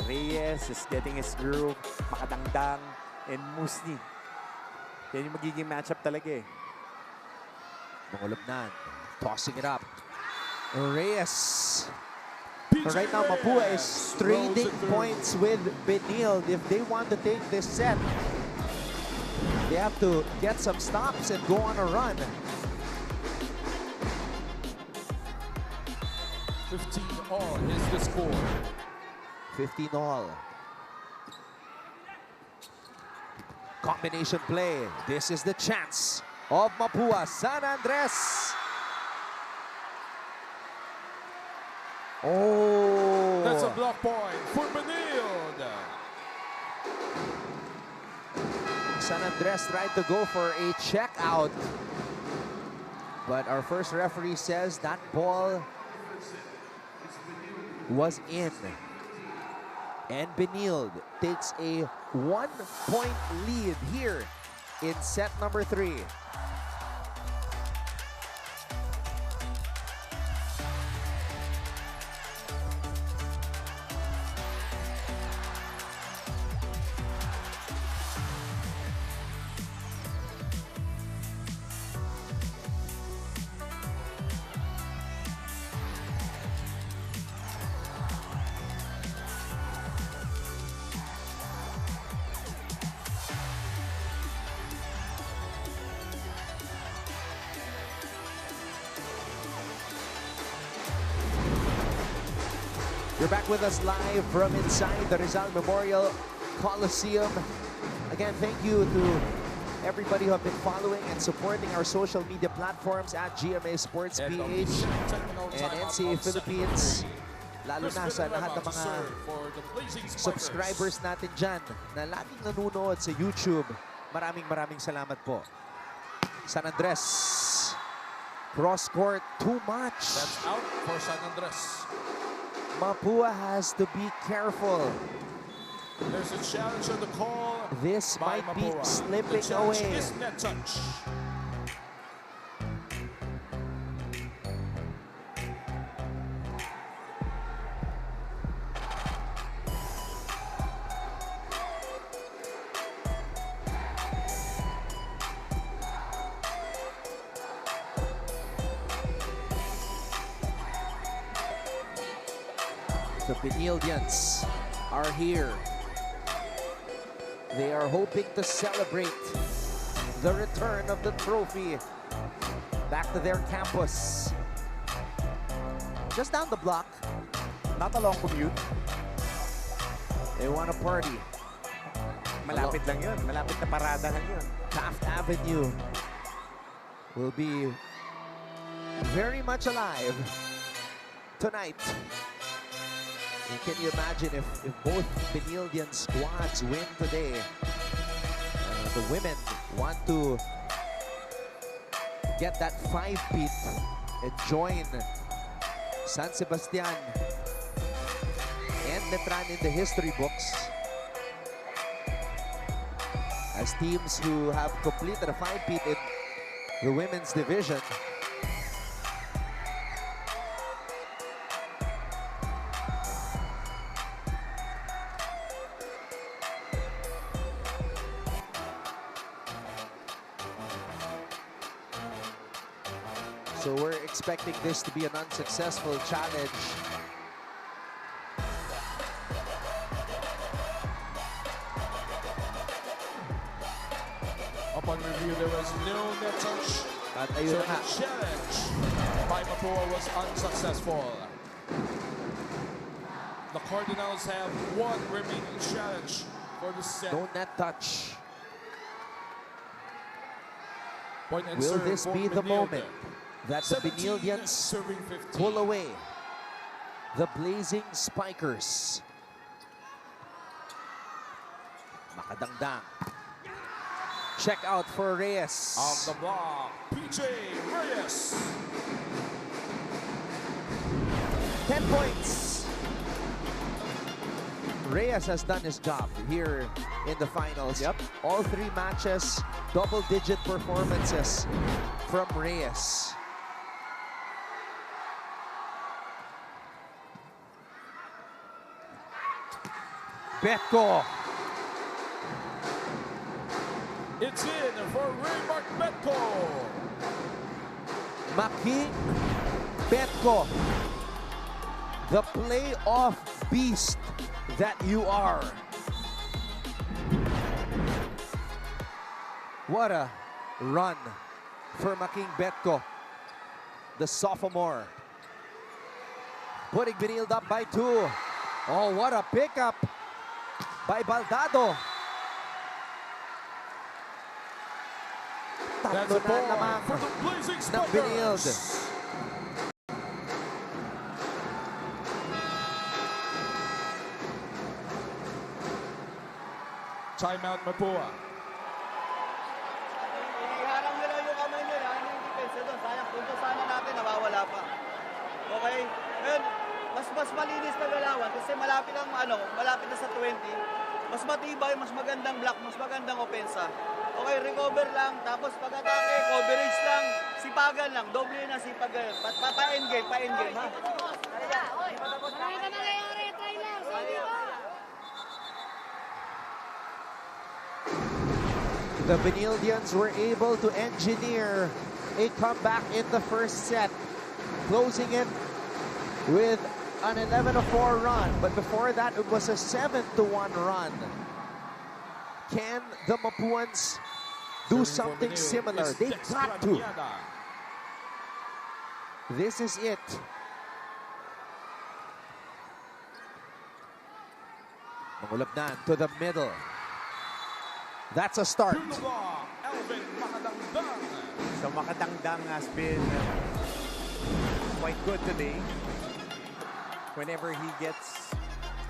Reyes is getting his groove, Makadangdang, and Musni. Yan yung magiging matchup talaga eh. Mangulabnan, tossing it up. Reyes. But right now, Mapua is trading points with Benilde. If they want to take this set, they have to get some stops and go on a run. 15 all is the score. 15 all. Combination play. This is the chance of Mapua. San Andres. Oh. That's a block point for Benilde. San Andres tried to go for a check out. But our first referee says that ball was in. And Benilde takes a 1-point lead here in set number 3. You're back with us live from inside the Rizal Memorial Coliseum. Again, thank you to everybody who have been following and supporting our social media platforms at GMA Sports PH and NCAA Philippines. lalo na sa lahat ng mga subscribers natin dyan na laging nanonood sa YouTube. Maraming salamat po. San Andres. Cross court, too much. That's out for San Andres. Mapua has to be careful. There's a challenge on the call. This by might be Mapua. slipping The challenge away. is net touch. The Benildians are here. They are hoping to celebrate the return of the trophy back to their campus. Just down the block. Not a long commute. They want to party. Malapit lang yun. Malapit na parada lang yun. Taft Avenue will be very much alive tonight. And can you imagine if both Benildian squads win today? The women want to get that 5-peat and join San Sebastian and Netran in the history books as teams who have completed a 5-peat in the women's division. So we're expecting this to be an unsuccessful challenge. Upon review, there was no net touch. At So ayun the na. challenge by Mapua was unsuccessful. The Cardinals have one remaining challenge for the set. No net touch. Point and Will serve this for be the Benilde. moment that the 17 Benildians serving 15. pull away the Blazing Spikers? Makadangdang. Check out for Reyes. Off the block, PJ Reyes. 10 points. Reyes has done his job here in the finals. Yep. All 3 matches, double-digit performances from Reyes. Betko. It's in for Raymark Betko. Making Betko. The playoff beast that you are. What a run for Making Betko, the sophomore. Putting Benilde up by 2. Oh, what a pickup by Baldado. That's Tatlo a na ball lamang for the Blazing ng Benilde. Spikers. Timeout Mapua. Iharang nila yung kamay nila, ano yung depensa doon. Sayang, punto sana natin, nawawala pa. Okay? Ngayon, mas malinis na galawan kasi malapit na sa 20. Mas matibay, mas magandang block, mas magandang opensa. Okay, recover lang, tapos pag-atake, coverage lang, sipagan lang, doble na sipagan. Pa-endgame, ha? Marami ka nangyayari, try lang, sabi ko. The Benildians were able to engineer a comeback in the first set, closing it with an 11-4 run. But before that, it was a 7-1 run. Can the Mapuans do something similar? They got to. This is it. Mangulabnan to the middle. That's a start. So Makadangdang has been quite good today. whenever he gets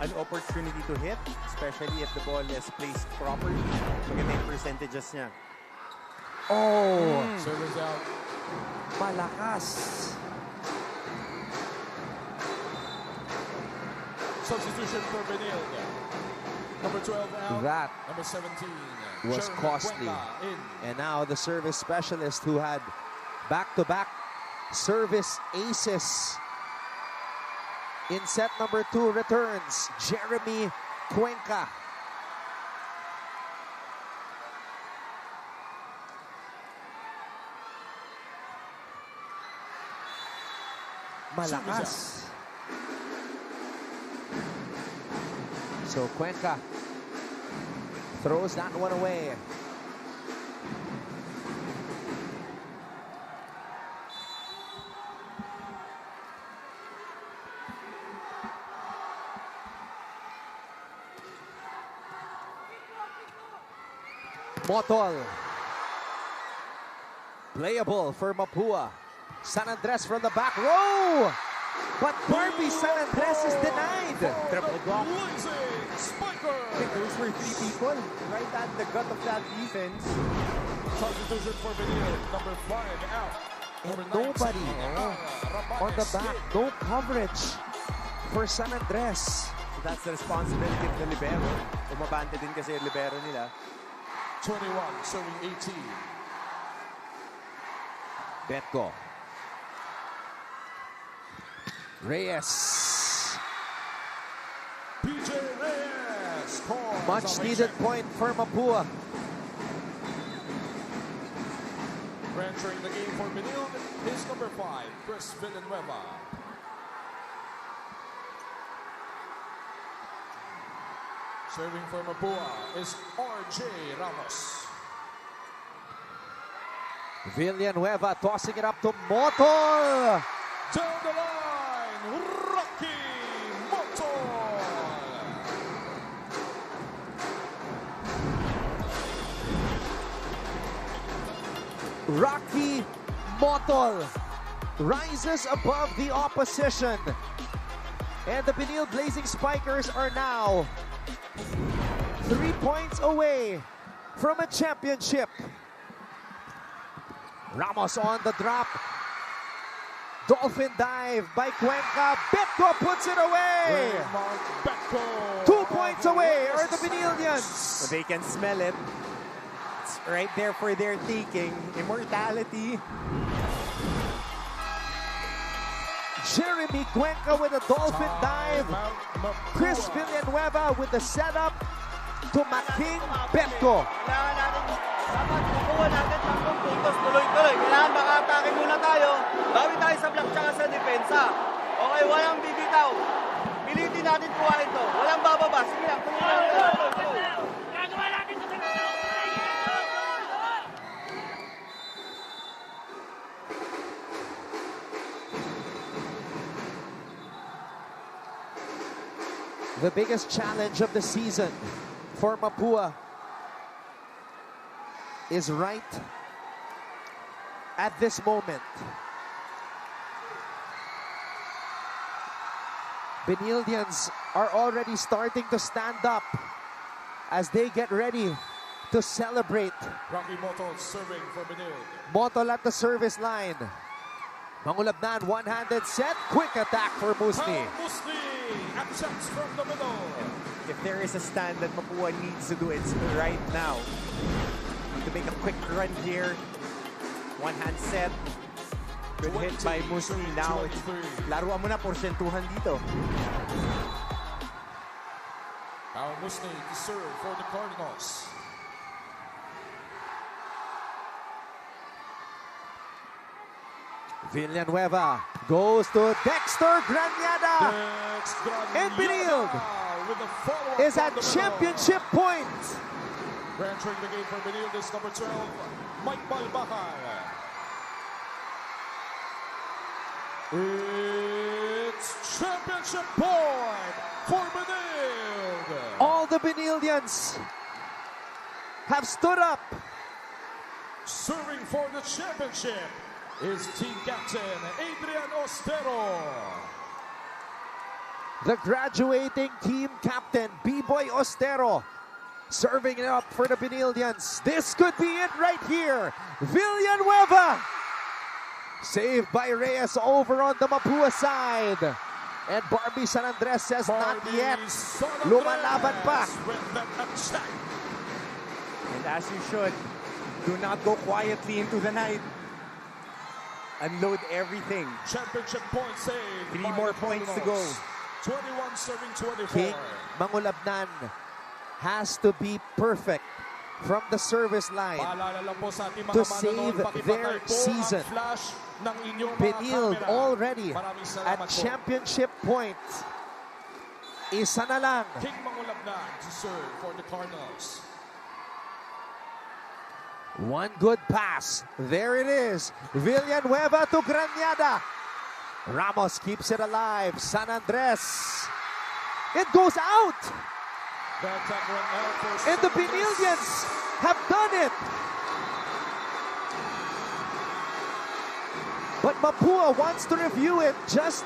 an opportunity to hit, especially if the ball is placed properly, maganda yung percentages niya. Oh! Service out. Malakas. Substitution for Benilde. Number 12 out. That Number 17. was Jeremy costly. Cuenca in. And now the service specialist who had back-to-back service aces in set number 2 returns, Jeremy Cuenca. Malakas. So Cuenca throws that one away. Motol. Playable for Mapua. San Andres from the back row. But Barbie San Andres is denied. Triple block. Spiker. I think those were 3 people right at the gut of that defense. Substitution for Benilde. Number 5 out. And Number 19, nobody on the back. No coverage for San Andres. So that's the responsibility of the libero. Umabante din kasi yung libero nila. 21, serving 18. Betko. Reyes. PJ Reyes. Much needed point for Mapua. Entering the game for Benilde is number 5, Chris Villanueva. Serving for Mapua is RJ Ramos. Villanueva tossing it up to Motol. Down the line, Rocky Motol. Rocky Motol rises above the opposition. And the Benilde Blazing Spikers are now 3 points away from a championship. Ramos on the drop. Dolphin dive by Cuenca. Betko puts it away. 2 points away are the Benildians. They can smell it. It's right there for their taking. Immortality. Jeremy Cuenca with a dolphin dive. Chris Villanueva with the setup to Making Betko. Kailangan natin, dapat kukuha natin 3 puntos tuloy-tuloy. Kailangan maka-atake muna tayo. Bawi tayo sa block tsaka sa depensa. Okay, walang bibitaw. Pilitin natin kuha ito. Walang bababa. Sige lang, tuloy lang. Gagawa natin ito sa The biggest challenge of the season for Mapua is right at this moment. Benildians are already starting to stand up as they get ready to celebrate. Rocky Motol serving for Benilde. Motol at the service line. Mangulabnan, one-handed set. Quick attack for Musni. Musni accepts from the middle. If there is a stand that Mapua needs to do, it's right now. To make a quick run here. One-hand set. Good hit by Musni. Now, laruan mo na porsentuhan dito. Now Musni to serve for the Cardinals. Villanueva goes to Dexter Graniada. And Benilde is at championship point. Entering the game for Benilde is number 12, Mike Balbacan. It's championship point for Benilde. All the Benildians have stood up. Serving for the championship is team captain Adrian Ostero. The graduating team captain, B-Boy Ostero, serving it up for the Benillians. This could be it right here. Villanueva! Saved by Reyes over on the Mapua side. And Barbie San Andres says not yet. Lumalaban pa. And as you should, do not go quietly into the night. Unload everything. Championship point save. 3 more points to go. 21 serving 24. King Mangulabnan has to be perfect from the service line to save their season. Benilde already at championship point. Isa na lang. King Mangulabnan to serve for the Cardinals. One good pass. There it is. Villanueva to Granyada. Ramos keeps it alive. San Andres. It goes out. And the Benillians have done it. But Mapua wants to review it just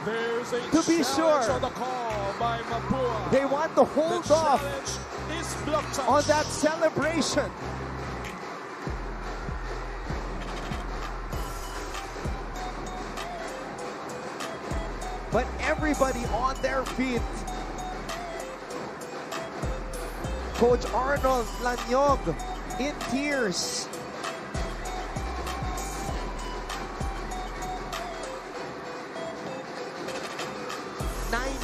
to be sure. On the call by Mapua. They want to hold off on that celebration. But everybody on their feet. Coach Arnold Lanyog in tears.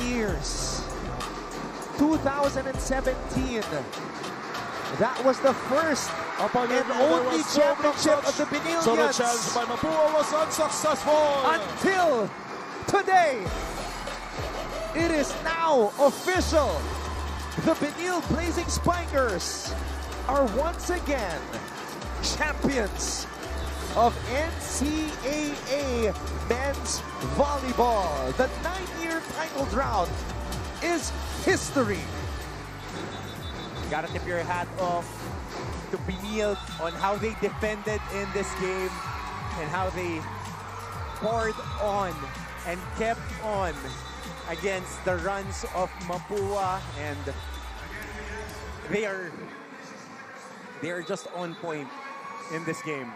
Years. 2017. That was the first and only championship of the Benillians. So the challenge by Mapua was unsuccessful. Until today. It is now official. The Benilde Blazing Spikers are once again champions of NCAA men's volleyball. The 9-year title drought is history. Gotta tip your hat off to Benilde on how they defended in this game and how they poured on and kept on against the runs of Mapua, and they are just on point in this game.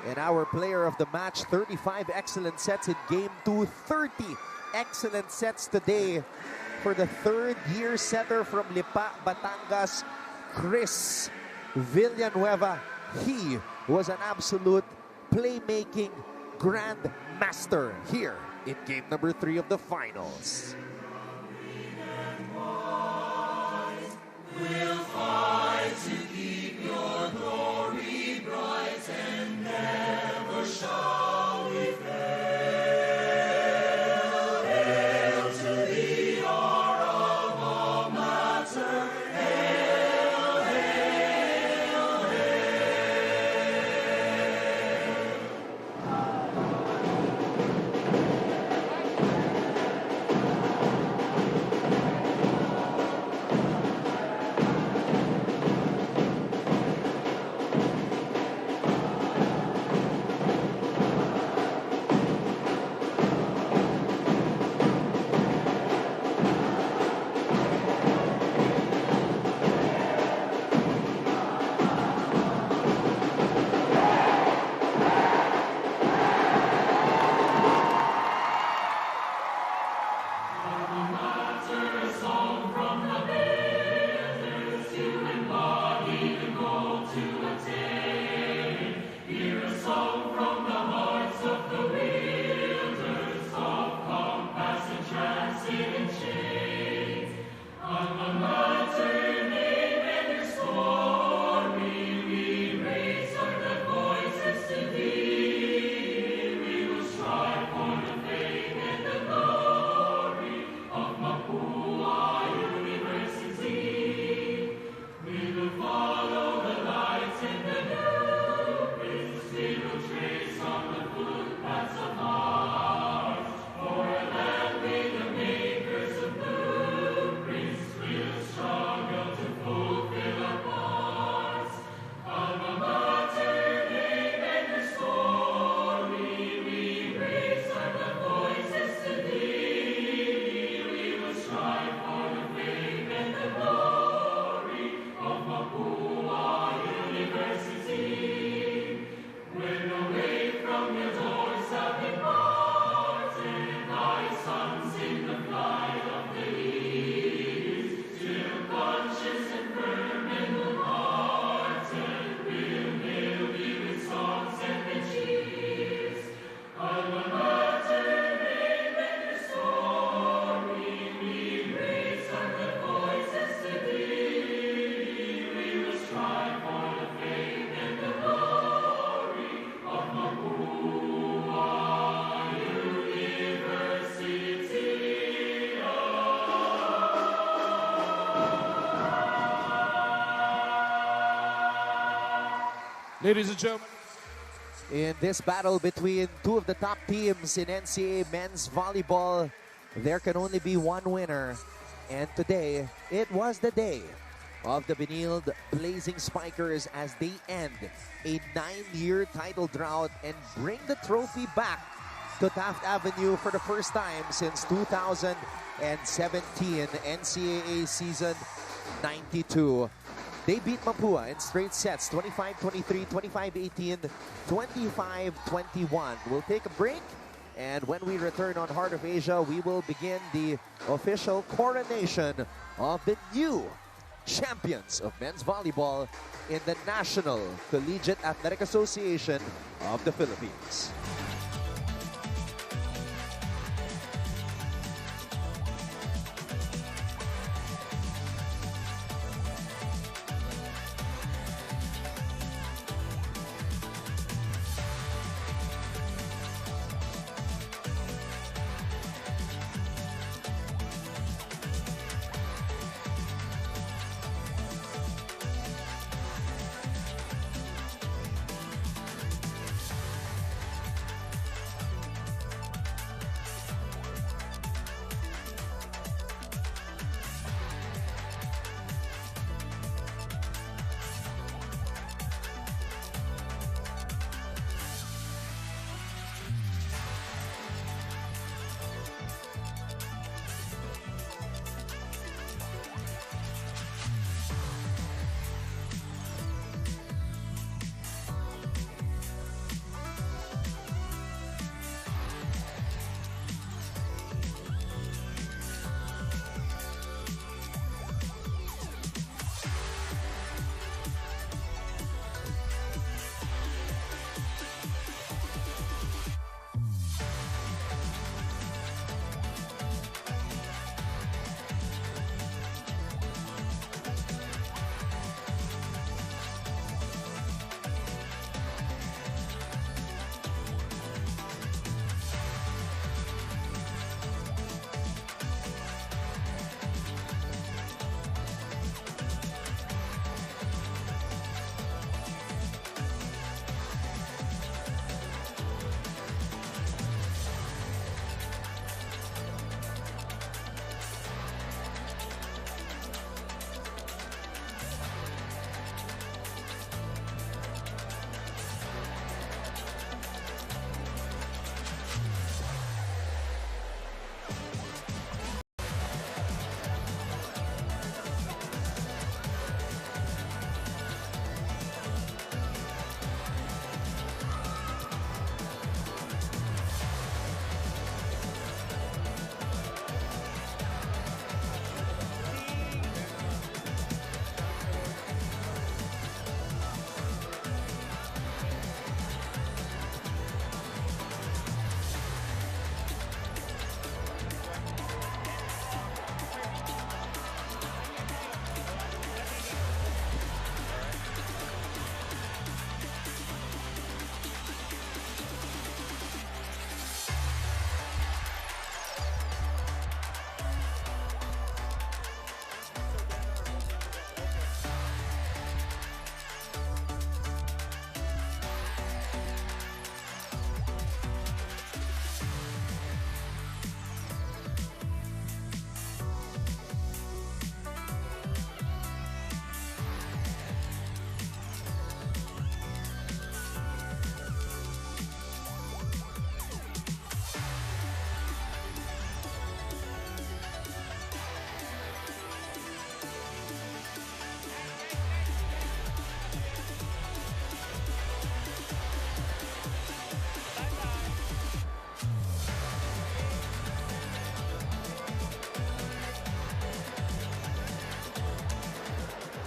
And our player of the match, 35 excellent sets in game 2, 30 excellent sets today for the third-year setter from Lipa, Batangas, Chris Villanueva. He was an absolute playmaking grand master here in game number 3 of the finals. We'll fight to keep your glory bright, and never shall we fail. Hail to the our alma mater. Hail, hail, hail. Ladies and gentlemen, in this battle between two of the top teams in NCAA men's volleyball, there can only be one winner. And today, it was the day of the Benilde Blazing Spikers as they end a 9-year title drought and bring the trophy back to Taft Avenue for the first time since 2017 NCAA season 92. They beat Mapua in straight sets, 25-23, 25-18, 25-21. We'll take a break, and when we return on Heart of Asia, we will begin the official coronation of the new champions of men's volleyball in the National Collegiate Athletic Association of the Philippines.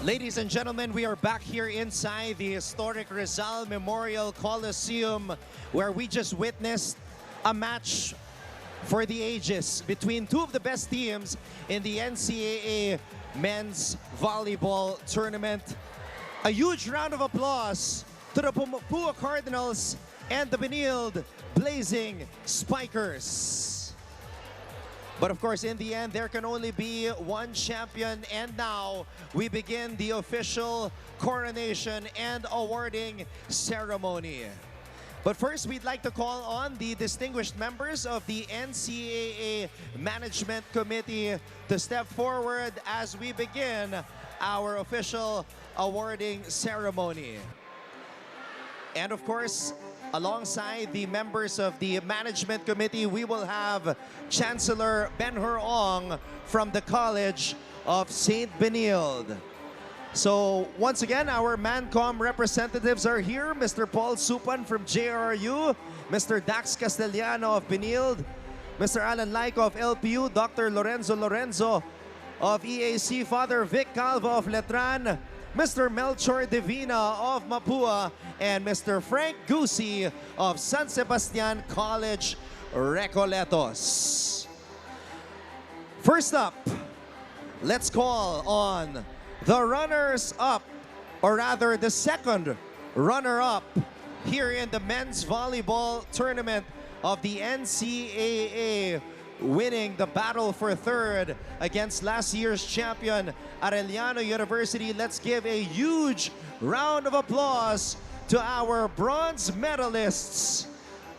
Ladies and gentlemen, we are back here inside the historic Rizal Memorial Coliseum, where we just witnessed a match for the ages between two of the best teams in the NCAA men's volleyball tournament. A huge round of applause to the Pumapua Cardinals and the Benilde Blazing Spikers. But of course, in the end, there can only be one champion. And now we begin the official coronation and awarding ceremony. But first, we'd like to call on the distinguished members of the NCAA Management Committee to step forward as we begin our official awarding ceremony. And of course, alongside the members of the Management Committee, we will have Chancellor Ben-Hur Ong from the College of St. Benilde. So once again, our ManCom representatives are here. Mr. Paul Supan from JRU, Mr. Dax Castellano of Benilde, Mr. Alan Laico of LPU, Dr. Lorenzo of EAC, Father Vic Calva of Letran, Mr. Melchor Divina of Mapua, and Mr. Frank Gusi of San Sebastian College, Recoletos. First up, let's call on the runners-up, or rather the second runner-up here in the men's volleyball tournament of the NCAA, winning the battle for third against last year's champion, Arellano University. Let's give a huge round of applause to our bronze medalists,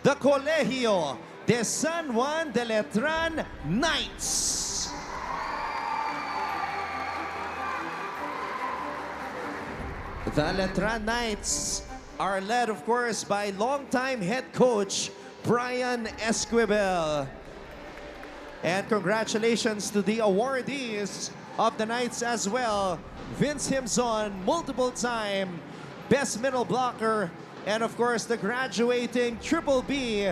the Colegio de San Juan de Letran Knights. The Letran Knights are led, of course, by longtime head coach Brian Esquivel. And congratulations to the awardees of the Knights as well. Vince Himson, multiple time best middle blocker. And of course, the graduating Triple B,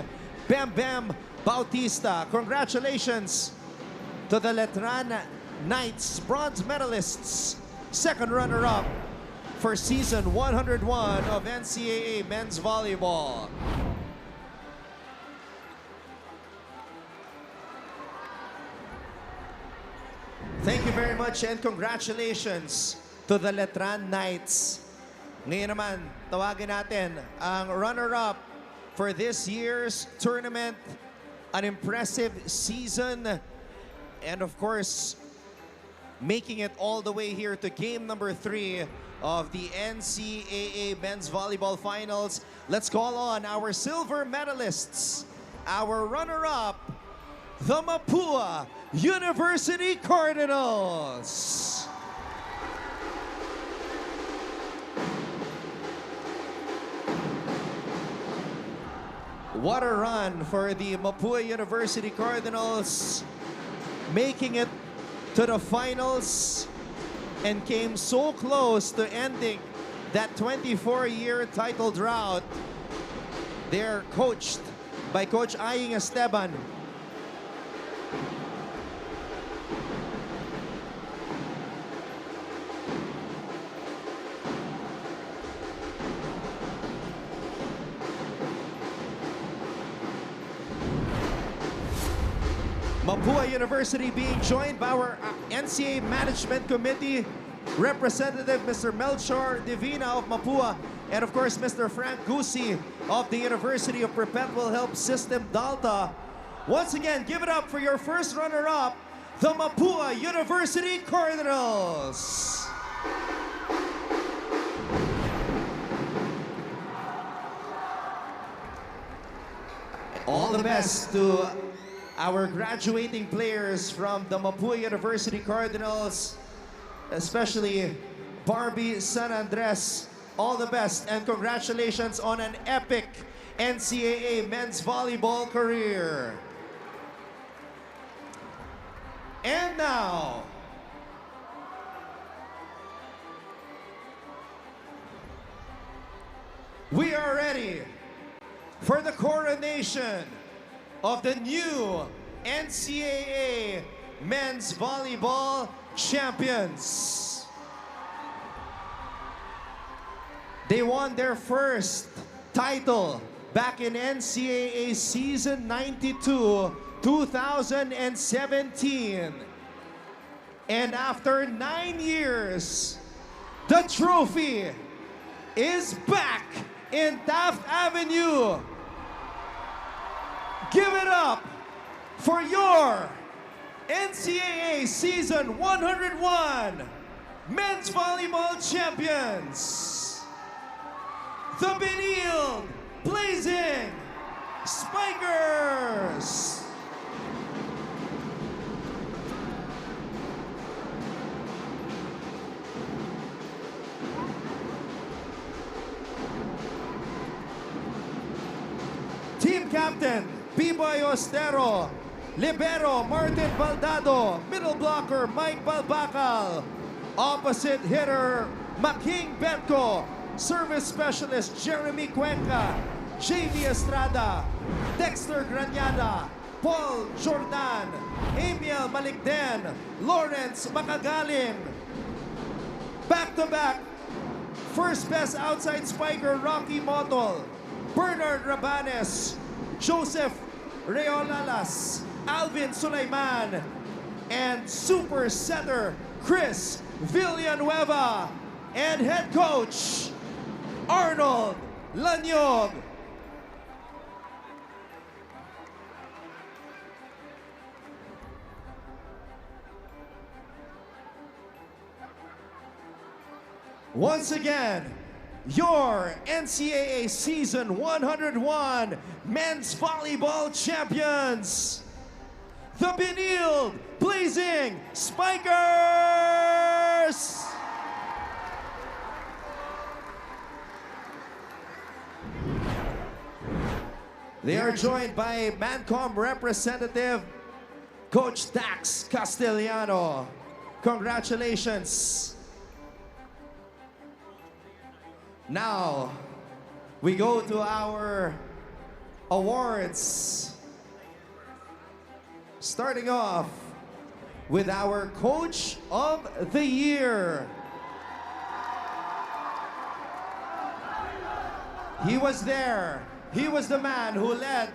Bam Bam Bautista. Congratulations to the Letran Knights bronze medalists, second runner-up for season 101 of NCAA men's volleyball. Thank you very much and congratulations to the Letran Knights. Ngayon naman, tawagin natin ang runner-up for this year's tournament. An impressive season and of course, making it all the way here to game number 3 of the NCAA Men's Volleyball Finals. Let's call on our silver medalists, our runner-up, the Mapua University Cardinals. What a run for the Mapua University Cardinals, making it to the finals and came so close to ending that 24-year title drought. They're coached by Coach Aying Esteban. Mapua University being joined by our NCAA Management Committee representative, Mr. Melchor Divina of Mapua, and of course, Mr. Frank Gusi of the University of Perpetual Help System, Dalta. Once again, give it up for your first runner-up, the Mapua University Cardinals. All the best to our graduating players from the Mapua University Cardinals, especially Barbie San Andres. All the best and congratulations on an epic NCAA men's volleyball career. And now, we are ready for the coronation of the new NCAA men's volleyball champions. They won their first title back in NCAA season 92, 2017. And after 9 years, the trophy is back in Taft Avenue. Give it up for your NCAA Season 101 Men's Volleyball Champions, the Benilde Blazing Spikers. Team Captain, B-Boy Ostero. Libero, Martin Baldado. Middle blocker, Mike Balbacal. Opposite hitter, Making Betco. Service specialist, Jeremy Cuenca. JV Estrada. Dexter Granyada. Paul Jordan. Amiel Malikden. Lawrence Makagaling. Back-to-back, first best outside spiker, Rocky Motol. Bernard Rabanes, Joseph Reolalas, Alvin Sulaiman, and super setter Chris Villanueva, and head coach Arnold Lanyog. Once again, your NCAA Season 101 Men's Volleyball Champions, the Benilde Blazing Spikers! They are joined by Mancom representative Coach Dax Castellano. Congratulations. Now, we go to our awards. Starting off with our Coach of the Year. He was there. He was the man who led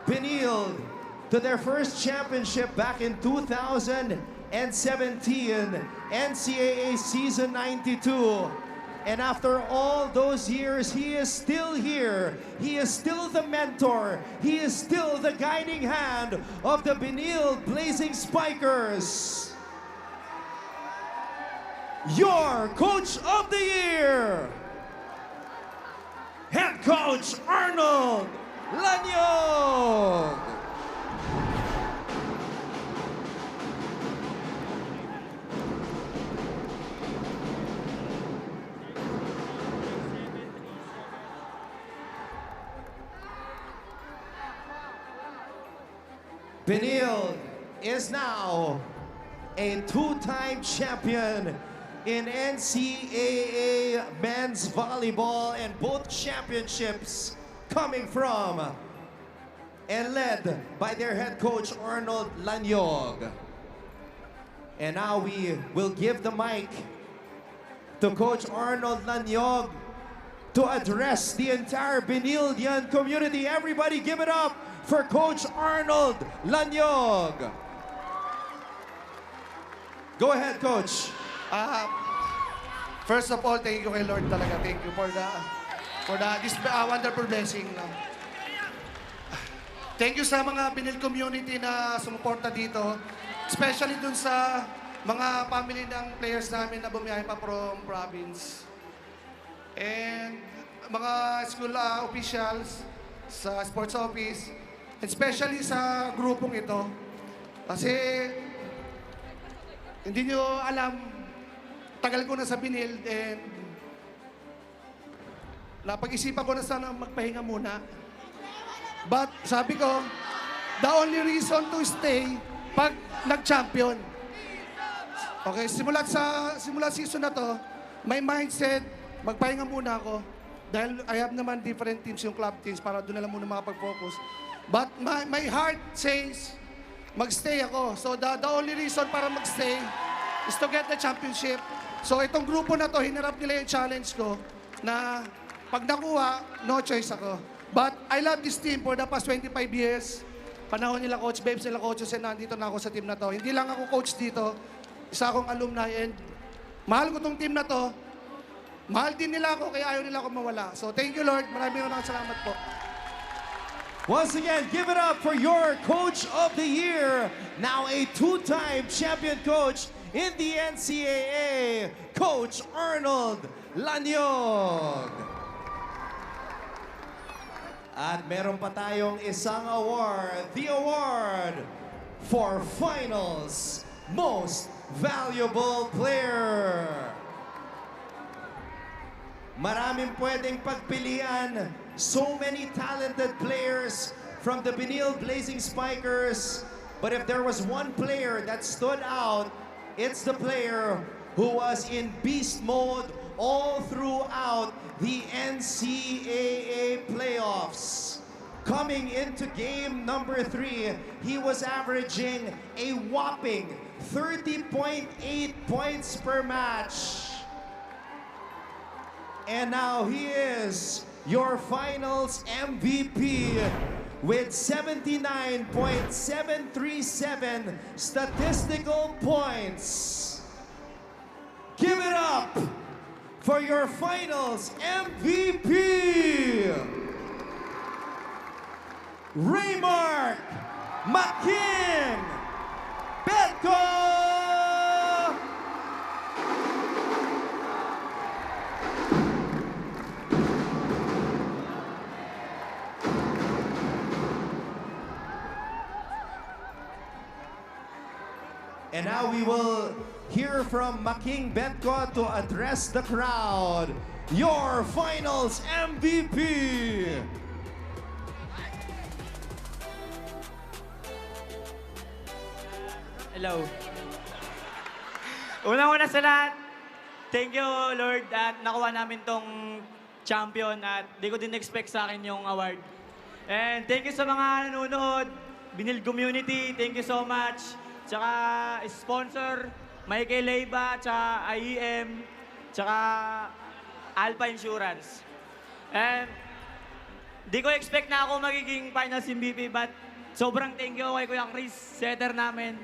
Benilde to their first championship back in 2017, NCAA Season 92. And after all those years, he is still here. He is still the mentor. He is still the guiding hand of the Benilde Blazing Spikers. Your Coach of the Year, Head Coach Arnold Lanyog. Benilde is now a two-time champion in NCAA men's volleyball, and both championships coming from and led by their head coach Arnold Lanyog. And now we will give the mic to Coach Arnold Lanyog to address the entire Benildean community. Everybody give it up for Coach Arnold Lanyog. Go ahead, Coach. First of all, thank you kay Lord talaga. Thank you for this wonderful blessing. Thank you sa mga Benilde community na sumuporta dito. Especially dun sa mga family ng players namin na bumiyahe pa from province. And mga school officials sa sports office. Especially sa grupong ito. Kasi hindi nyo alam, tagal ko na sa Benilde and napag-isipan ko na sana magpahinga muna. But sabi ko, the only reason to stay pag nag-champion. Okay, simula season na to, my mindset, magpahinga muna ako. Dahil I have naman different teams, yung club teams, para doon na lang muna makapag-focus. But my heart says, magstay ako. So the only reason para magstay is to get the championship. So itong grupo na to, hinarap nila yung challenge ko na pag nakuha, no choice ako. But I love this team for the past 25 years. Panahon nila Coach Babes, nila coaches, and nandito na ako sa team na to. Hindi lang ako coach dito, isa akong alumni, and mahal ko tong team na to. Mahal din nila ako, kaya ayaw nila ako mawala. So thank you, Lord. Maraming salamat po. Once again, give it up for your Coach of the Year, now a two-time champion coach in the NCAA, Coach Arnold Lanyog. At meron pa tayong isang award, the award for Finals Most Valuable Player. Maraming pwedeng pagpilian. So many talented players from the Benil Blazing Spikers. But if there was one player that stood out, it's the player who was in beast mode all throughout the NCAA playoffs. Coming into game number 3, he was averaging a whopping 30.8 points per match. And now he is your finals MVP with 79.737 statistical points. Give it up for your finals MVP, Raymark McKing Betko! And now we will hear from Making Betko to address the crowd. Your finals MVP. Hello. Unang-una sa lahat, thank you Lord at nakuha namin tong champion at di ko din expect sa akin yung award. And thank you sa mga nanonood, Benil community, thank you so much. Tsaka sponsor, Michael Leiba, tsaka IEM, tsaka Alpha Insurance. And di ko expect na ako magiging finals MVP but sobrang thank you kay Kuya Chris, setter namin.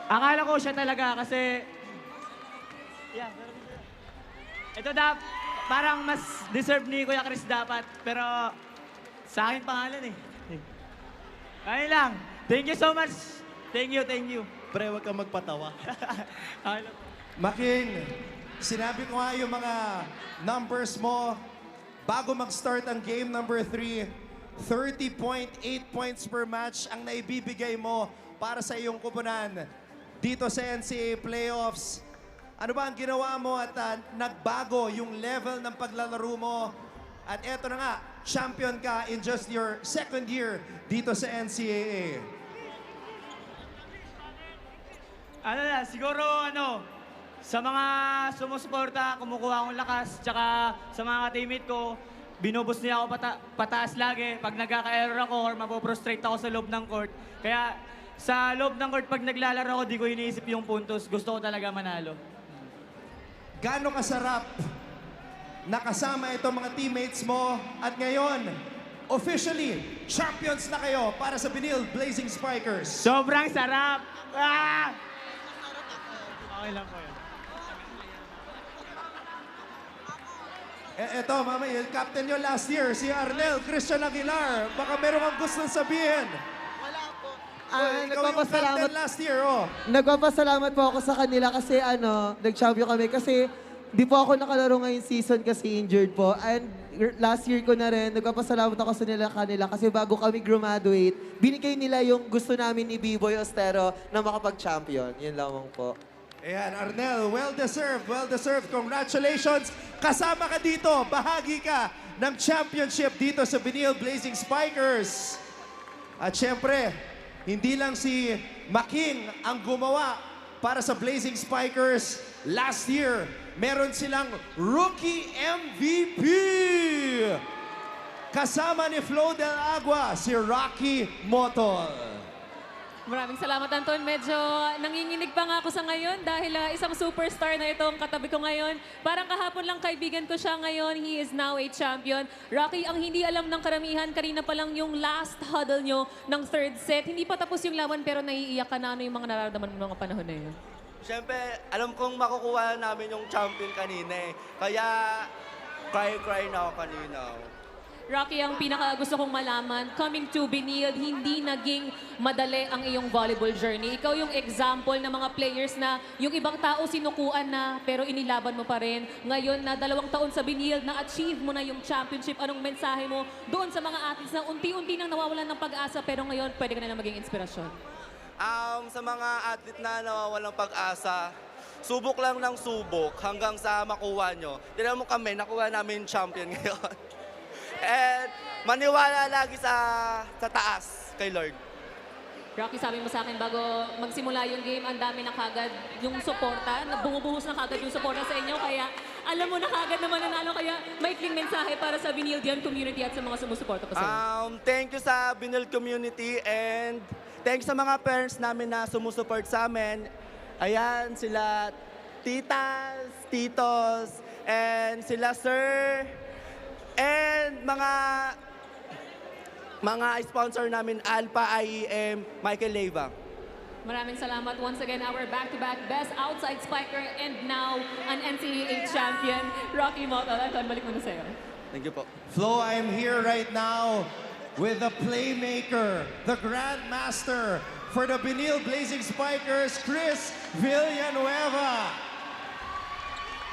Akala ko siya talaga kasi ito parang mas deserve ni Kuya Chris dapat pero sa akin pangalan eh. Ayun lang. Thank you so much. Thank you. Pre, huwag kang magpatawa. Okay lang. Making, sinabi ko nga yung mga numbers mo bago mag-start ang game number 3. 30.8 points per match ang naibibigay mo para sa iyong kupunan dito sa NCAA playoffs. Ano ba ang ginawa mo at nagbago yung level ng paglalaro mo? At eto na nga, champion ka in just your second year dito sa NCAA. Siguro sa mga sumusuporta, kumukuha akong lakas, tsaka sa mga teammate ko, binubus niya ako pataas lagi pag nagkaka-error ako or mapoprostrate ako sa loob ng court. Kaya sa loob ng court, pag naglalaro ako, di ko iniisip yung puntos. Gusto ko talaga manalo. Gaano kasarap nakasama itong mga teammates mo at ngayon, officially, champions na kayo para sa Benil Blazing Spikers. Sobrang sarap! Ah! Okay lang po yun. Eto, mama, yung captain nyo last year, si Arnel Christian Aguilar. Baka meron kang gustong sabihin. Nagpapasalamat last year, oh. Nagpapasalamat po ako sa kanila kasi nag-champion kami kasi di po ako nakalaro ngayong season kasi injured po. And last year ko na rin, nagpapasalamat ako sa kanila kasi bago kami graduate, binigay nila yung gusto namin ni B-Boy Ostero na makapag-champion. Yun lamang po. Ayan, Arnel, well-deserved, well-deserved. Congratulations. Kasama ka dito, bahagi ka ng championship dito sa Benil Blazing Spikers. At syempre, hindi lang si Making ang gumawa para sa Blazing Spikers. Last year, meron silang Rookie MVP. Kasama ni Flo Del Agua, si Rocky Motol. Maraming salamat, Anton. Medyo nanginginig pa nga ako sa ngayon dahil isang superstar na itong katabi ko ngayon. Parang kahapon lang kaibigan ko siya ngayon. He is now a champion. Rocky, ang hindi alam ng karamihan, kanina pa lang yung last huddle nyo ng third set. Hindi pa tapos yung laban pero naiiyak ka na. Ano yung mga nararamdaman mo mga panahon na yun? Siyempre, alam kong makukuha namin yung champion kanina eh. Kaya, cry na ako kanina. Rocky, ang pinaka gusto kong malaman, coming to Benilde, hindi naging madali ang iyong volleyball journey. Ikaw yung example ng mga players na yung ibang tao sinukuan na pero inilaban mo pa rin. Ngayon na 2 taon sa Benilde, na-achieve mo na yung championship. Anong mensahe mo doon sa mga athletes na unti-unti nang nawawalan ng pag-asa pero ngayon pwede ka na maging inspirasyon? Sa mga athlete na nawawalang pag-asa, subok lang ng subok hanggang sa makuha nyo. Tignan mo kami, nakuha namin yung champion ngayon. And maniwala lagi sa taas kay Lord. Rocky, sabi mo sa akin bago magsimula yung game, ang dami na kagad yung suporta, bumubuhos na kagad yung suporta sa inyo, kaya alam mo na kagad naman nanalo, kaya maikling mensahe para sa Benildian community at sa mga sumusuporta pa sa inyo. Thank you sa Benilde community and thanks sa mga parents namin na sumusuport sa amin. Ayan, sila titas, titos, and sila sir, and mga sponsor namin, Alpha, IEM, Michael Leyva. Maraming salamat once again, our back-to-back best outside spiker and now an NCAA champion, Rocky Motal. Anton, balik mo na sa'yo. Thank you po. Flo, I'm here right now with the playmaker, the grandmaster for the Benilde Blazing Spikers, Chris Villanueva.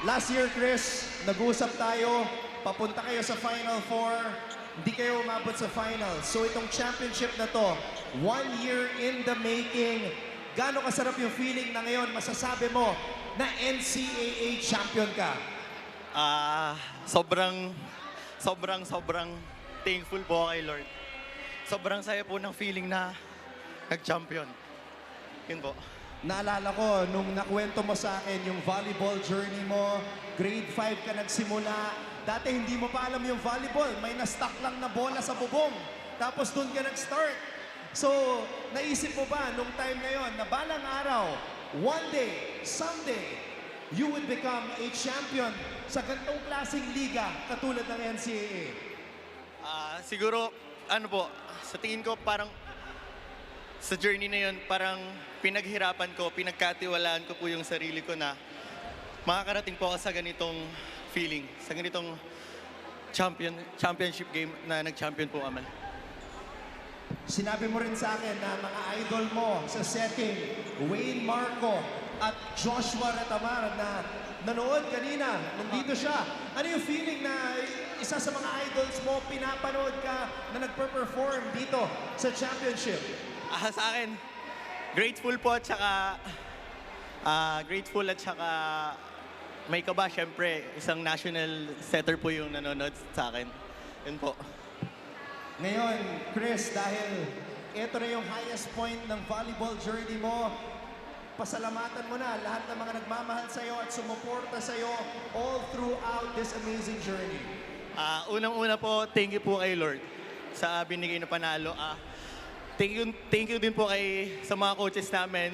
Last year, Chris, nag-uusap tayo, papunta kayo sa Final Four, hindi kayo umabot sa finals. So itong championship na to, 1 year in the making. Gaano kasarap yung feeling na ngayon masasabi mo na NCAA champion ka? Sobrang thankful po kay Lord. Sobrang saya po ng feeling na nag-champion. Yun po. Naalala ko, nung nakwento mo sa akin yung volleyball journey mo, grade 5 ka nagsimula. Dati hindi mo pa alam yung volleyball. May na-stuck lang na bola sa bubong. Tapos doon ka nag-start. So, naisip mo ba nung time na yon na balang araw, one day, someday, you would become a champion sa ganitong klaseng liga katulad ng NCAA? Siguro, sa tingin ko parang sa journey na yun, parang pinaghirapan ko, pinagkatiwalaan ko po yung sarili ko na makakarating po ako sa ganitong feeling, sa ganitong championship game na nag-champion po kami. Sinabi mo rin sa akin na mga idol mo sa setting, Wayne Marco at Joshua Retamar na nanood kanina, nandito siya. Ano yung feeling na isa sa mga idols mo, pinapanood ka na nagper-perform dito sa championship? Sa akin, grateful po at saka may kaba, syempre, isang national setter po yung nanonood sa akin. Yun po. Ngayon, Chris, dahil ito na yung highest point ng volleyball journey mo, pasalamatan mo na lahat ng mga nagmamahal sa'yo at sumuporta sa'yo all throughout this amazing journey. Unang-una po, thank you po kay Lord sa binigay na panalo. Thank you din po sa mga coaches namin.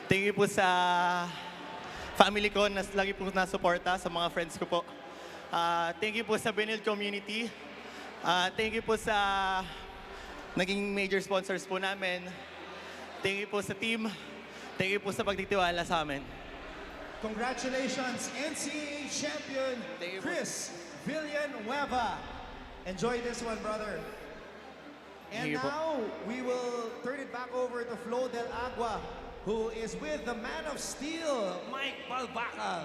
Thank you po sa family ko na lagi po nasuporta, sa mga friends ko po. Thank you po sa Benilde community. Thank you po sa naging major sponsors po namin. Thank you po sa team. Thank you po sa pagtitiwala sa amin. Congratulations, NCAA champion Chris Villanueva. Enjoy this one, brother. And now, we will turn it back over to Flo Del Agua, who is with the Man of Steel, Mike Balbacal.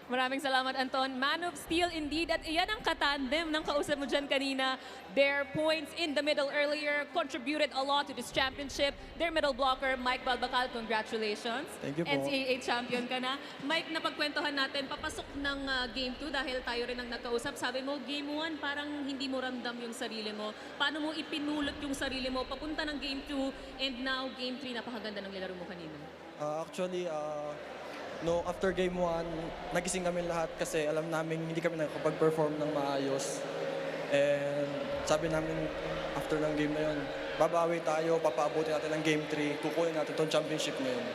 Maraming salamat, Anton. Man of Steel indeed. At iyan ang katandem ng kausap mo dyan kanina. Their points in the middle earlier contributed a lot to this championship. Their middle blocker, Mike Balbacal, congratulations. Thank you po. NCAA champion ka na. Mike, napagkwentuhan natin, papasok ng Game 2 dahil tayo rin ang nagkausap. Sabi mo, Game 1, parang hindi mo ramdam yung sarili mo. Paano mo ipinulot yung sarili mo papunta ng Game 2 and now Game 3, napakaganda ng nilaro mo kanina? No, after Game 1, nagising kami lahat kasi alam namin hindi kami nakapag-perform ng maayos. And sabi namin after ng game na yun, babawi tayo, papaabutin natin ng Game 3, kukunin natin itong championship na yun.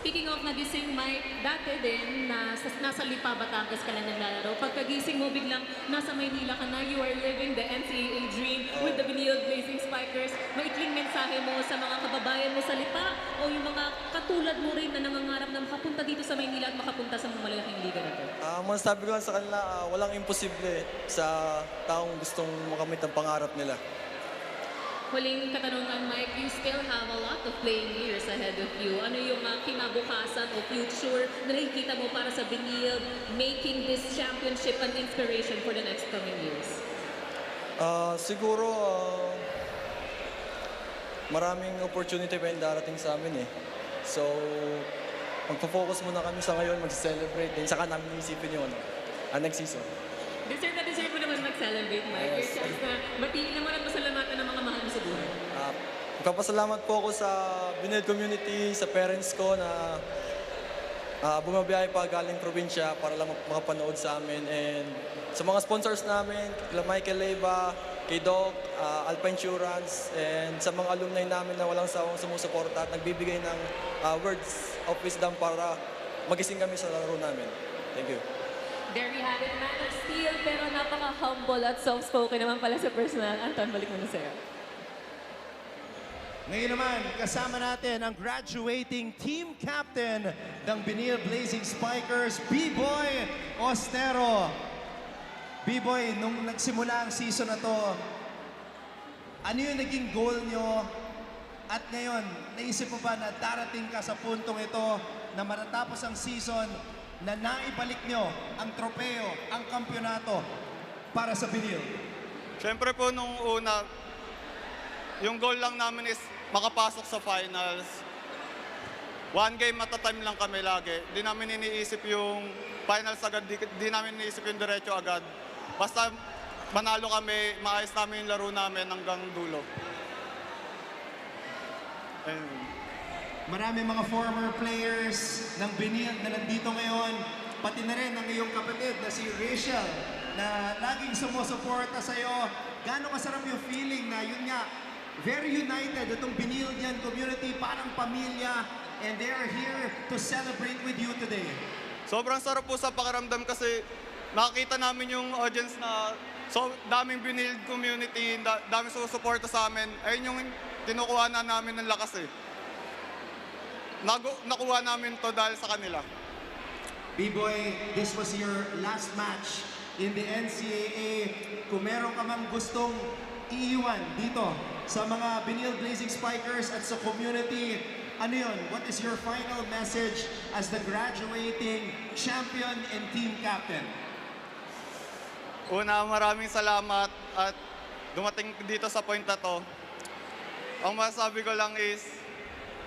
Speaking of nagising, Mike, dati din nasa Lipa, Batangas ka lang naglalaro. Pagkagising mo, biglang nasa Maynila ka na, you are living the NCAA dream with the Benilde Blazing Spikers. Maikling mensahe mo sa mga kababayan mo sa Lipa o yung mga katulad mo rin na nangangarap na makapunta dito sa Maynila at makapunta sa mga malalaking liga na to? Masasabi ko lang sa kanila, walang imposible sa taong gustong makamit ang pangarap nila. Huling katanungan, Mike, you still have a lot of playing years ahead of you. Ano yung kinabukasan o future na nakikita mo para sa Benilde, making this championship an inspiration for the next coming years? Siguro, maraming opportunity pa yung darating sa amin eh. So, magpo-focus muna kami sa ngayon, mag-celebrate din. Saka namin iisipin yun, next season. Deserve mo naman mag-celebrate, Mike. Your chance na batiin naman at pasalamatan ng mga mahal mo sa buhay. Magpapasalamat po ako sa Benilde community, sa parents ko na bumabiyahe pa galing probinsya para lang makapanood sa amin. And sa mga sponsors namin, kila Michael Leyva, kay Doc, Alpha Insurance, and sa mga alumni namin na walang sawang sumusuporta at nagbibigay ng words of wisdom para magising kami sa laro namin. Thank you. There you have it, man of steel, pero napaka-humble at soft-spoken naman pala sa personal. Anton, balik mo na sa'yo. Ngayon naman, kasama natin ang graduating team captain ng Benilde Blazing Spikers, B-Boy Ostero. B-Boy, nung nagsimula ang season na to, ano yung naging goal nyo? At ngayon, naisip mo ba na darating ka sa puntong ito na matatapos ang season na naibalik nyo ang tropeo, ang kampyonato para sa Benilde? Siyempre po nung una, yung goal lang namin is makapasok sa finals. One game at a time lang kami lagi. Di namin iniisip yung finals agad, di namin iniisip yung diretso agad. Basta manalo kami, maayos namin yung laro namin hanggang dulo. Marami mga former players ng Benilde na nandito ngayon, pati na rin ang iyong kapatid na si Rachel na laging sumusuporta sa'yo. Gaano kasarap yung feeling na yun nga, very united itong Benildean community, parang pamilya, and they are here to celebrate with you today. Sobrang sarap po sa pakiramdam kasi nakakita namin yung audience na daming Benilde community, daming susuporta sa amin. Ayun yung kinukuha na namin ng lakas eh. Nakuha namin to dahil sa kanila. B-Boy, this was your last match in the NCAA. Kung meron ka mang gustong iiwan dito sa mga Benilde Blazing Spikers at sa community, ano yun? What is your final message as the graduating champion and team captain? Una, maraming salamat at dumating dito sa point na to. Ang masasabi ko lang is,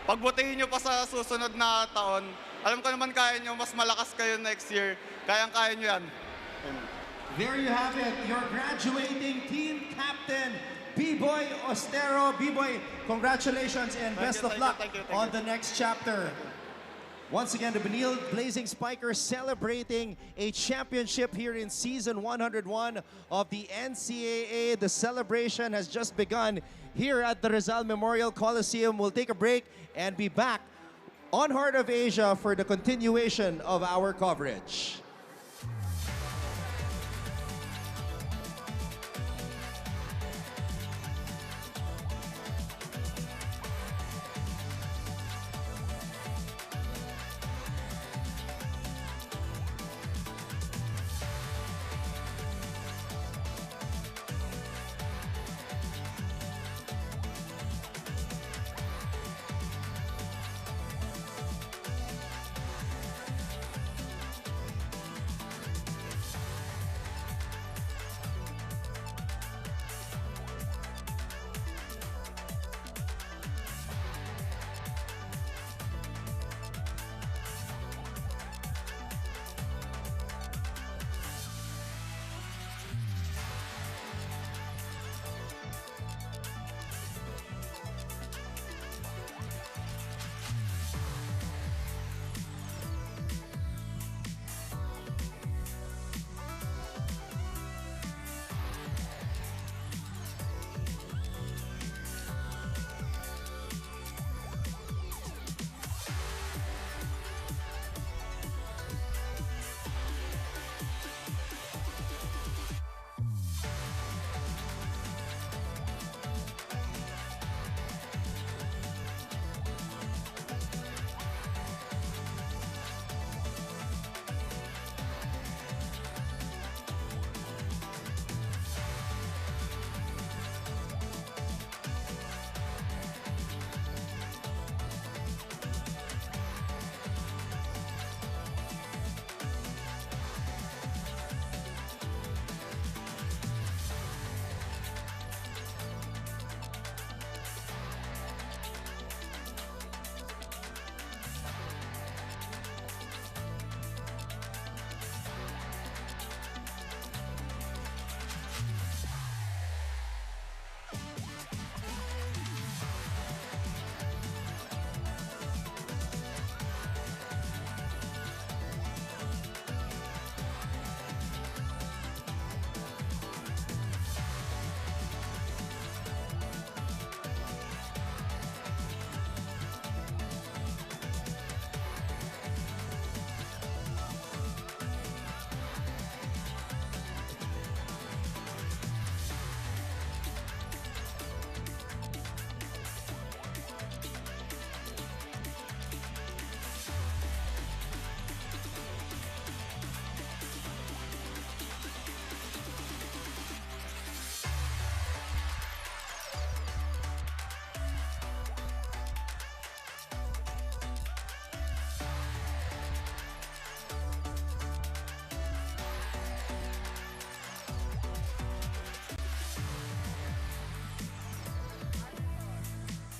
pagbutihin nyo pa sa susunod na taon. Alam ko naman kaya nyo, mas malakas kayo next year. Kayang-kaya nyo yan. There you have it, your graduating team captain, B-Boy Ostero. B-Boy, congratulations and best of luck on the next chapter. Once again, the Benilde Blazing Spikers celebrating a championship here in season 101 of the NCAA. The celebration has just begun here at the Rizal Memorial Coliseum. We'll take a break and be back on Heart of Asia for the continuation of our coverage.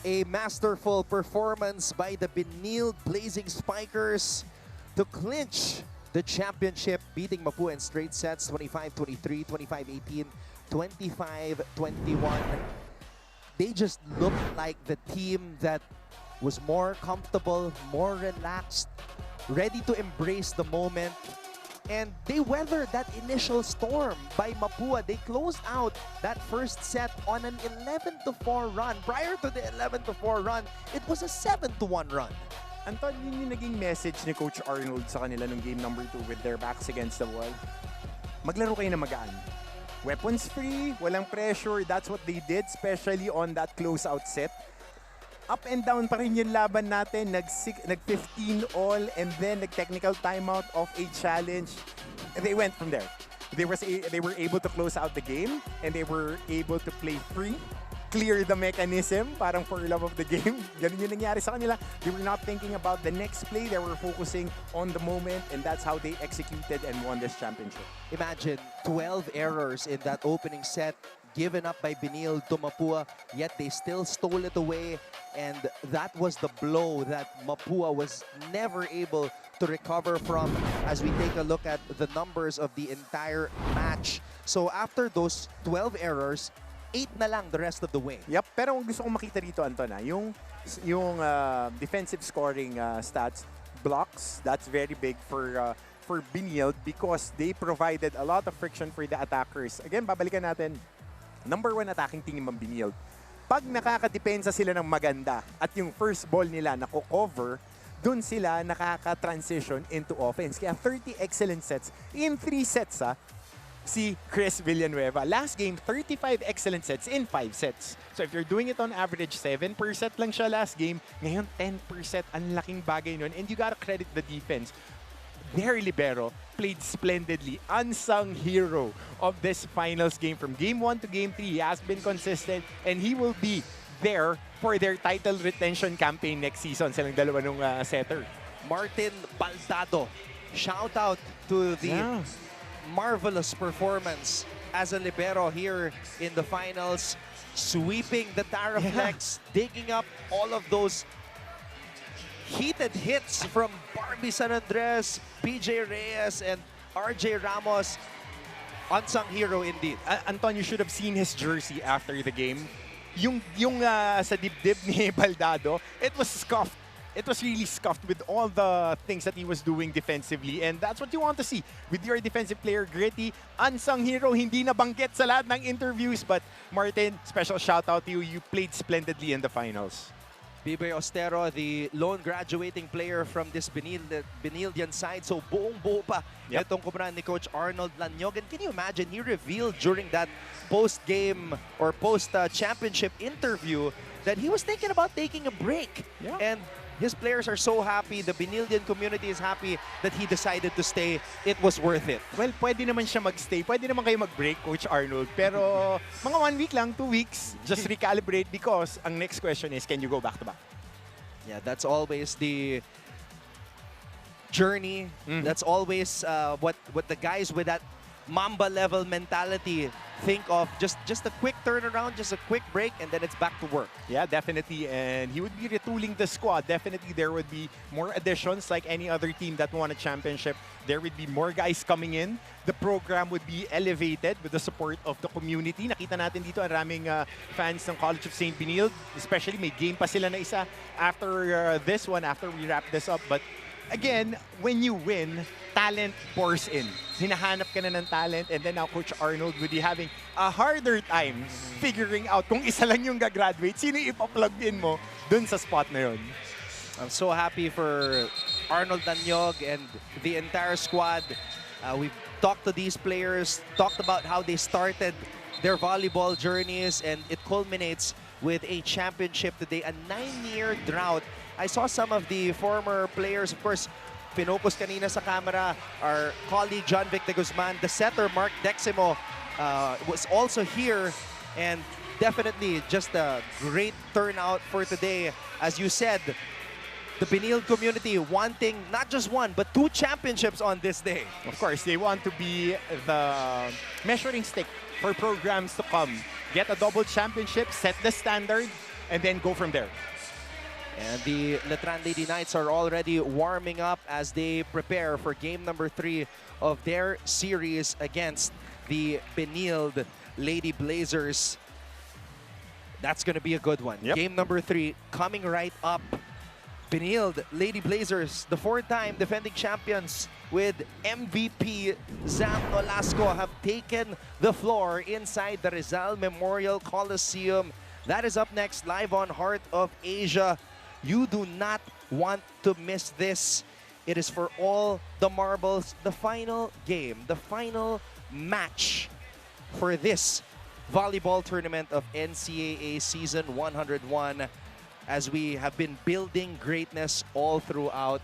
A masterful performance by the Benilde Blazing Spikers to clinch the championship, beating Mapua in straight sets 25-23, 25-18, 25-21. They just looked like the team that was more comfortable, more relaxed, ready to embrace the moment. And they weathered that initial storm by Mapua. They closed out that first set on an 11-4 run. Prior to the 11-4 run, it was a 7-1 run. Anton, yun yung naging message ni Coach Arnold sa kanila nung game number 2 with their backs against the wall. Maglaro kayo na magaan. Weapons free, walang pressure. That's what they did, especially on that closeout set. Up and down pa rin yung laban natin. Nag-15 all and then nag-technical timeout of a challenge. And they went from there. They were able to close out the game and they were able to play free, clear the mechanism, parang for love of the game. Ganun yung nangyari sa kanila. They were not thinking about the next play. They were focusing on the moment, and that's how they executed and won this championship. Imagine 12 errors in that opening set given up by Benilde to Mapua, yet they still stole it away, and that was the blow that Mapua was never able to recover from as we take a look at the numbers of the entire match. So after those 12 errors, 8 na lang the rest of the way. Yep, pero ang gusto kong makita dito, Anton, yung defensive scoring stats, blocks, that's very big for Benilde because they provided a lot of friction for the attackers. Again, babalikan natin, number 1 attacking team ng Benilde. Pag nakakadepensa sila ng maganda at yung first ball nila nako-cover, dun sila nakaka-transition into offense. Kaya 30 excellent sets in 3 sets, si Chris Villanueva. Last game, 35 excellent sets in 5 sets. So if you're doing it on average, 7% lang siya last game. Ngayon, 10%. Ang laking bagay nun. And you gotta credit the defense. Their libero played splendidly. Unsung hero of this finals game. From game 1 to game 3, he has been consistent. And he will be there for their title retention campaign next season. Silang dalawa nung setter. Martin Baldado. Shout out to the marvelous performance as a libero here in the finals, sweeping the Taraflex, digging up all of those heated hits from Barbie San Andres, PJ Reyes, and RJ Ramos. Unsung hero indeed. Anton, you should have seen his jersey after the game. Yung sa dibdib ni Baldado, it was scuffed. It was really scuffed with all the things that he was doing defensively, and that's what you want to see with your defensive player, Gritty. Unsung hero, hindi nabanggit sa lahat ng interviews, but Martin, special shout out to you. You played splendidly in the finals. Biboy Ostero, the lone graduating player from this Benildian side. So buong-buo pa itong kumpara ni Coach Arnold Lanyog. And can you imagine, he revealed during that post-game or post-championship interview that he was thinking about taking a break. And his players are so happy. The Benildian community is happy that he decided to stay. It was worth it. Well, pwede naman siya mag-stay. Pwede naman kayo mag-break, Coach Arnold. Pero mga 1 week lang, 2 weeks, just recalibrate because ang next question is, can you go back-to-back? Yeah, that's always the journey. That's always what the guys with that Mamba level mentality think of. Just a quick turnaround, just a quick break, and then it's back to work. Yeah, definitely. And he would be retooling the squad. Definitely there would be more additions like any other team that won a championship. There would be more guys coming in. The program would be elevated with the support of the community. Nakita natin dito ang raming fans ng College of St. Benilde. Especially may game pa sila na isa after this one, after we wrap this up. But again, when you win, talent pours in. Hinahanap ka na ng talent, and then now Coach Arnold would be having a harder time figuring out kung isa lang yung gagraduate, sino ipa-plug in mo dun sa spot na yun. I'm so happy for Arnold Lanyog and the entire squad. We've talked to these players, talked about how they started their volleyball journeys, and it culminates with a championship today, a 9-year drought. I saw some of the former players, of course, pinopos kanina sa camera, our colleague John Vic de Guzman, the setter Mark Deximo was also here, and definitely just a great turnout for today. As you said, the Benilde community wanting not just 1, but 2 championships on this day. Of course, they want to be the measuring stick for programs to come. Get a double championship, set the standard, and then go from there. And the Letran Lady Knights are already warming up as they prepare for game number 3 of their series against the Benilde Lady Blazers. That's going to be a good one. Yep. Game number 3 coming right up. Benilde Lady Blazers, the 4-time defending champions with MVP Zam Nolasco, have taken the floor inside the Rizal Memorial Coliseum. That is up next, live on Heart of Asia. You do not want to miss this. It is for all the marbles. The final game, the final match for this volleyball tournament of NCAA Season 101, as we have been building greatness all throughout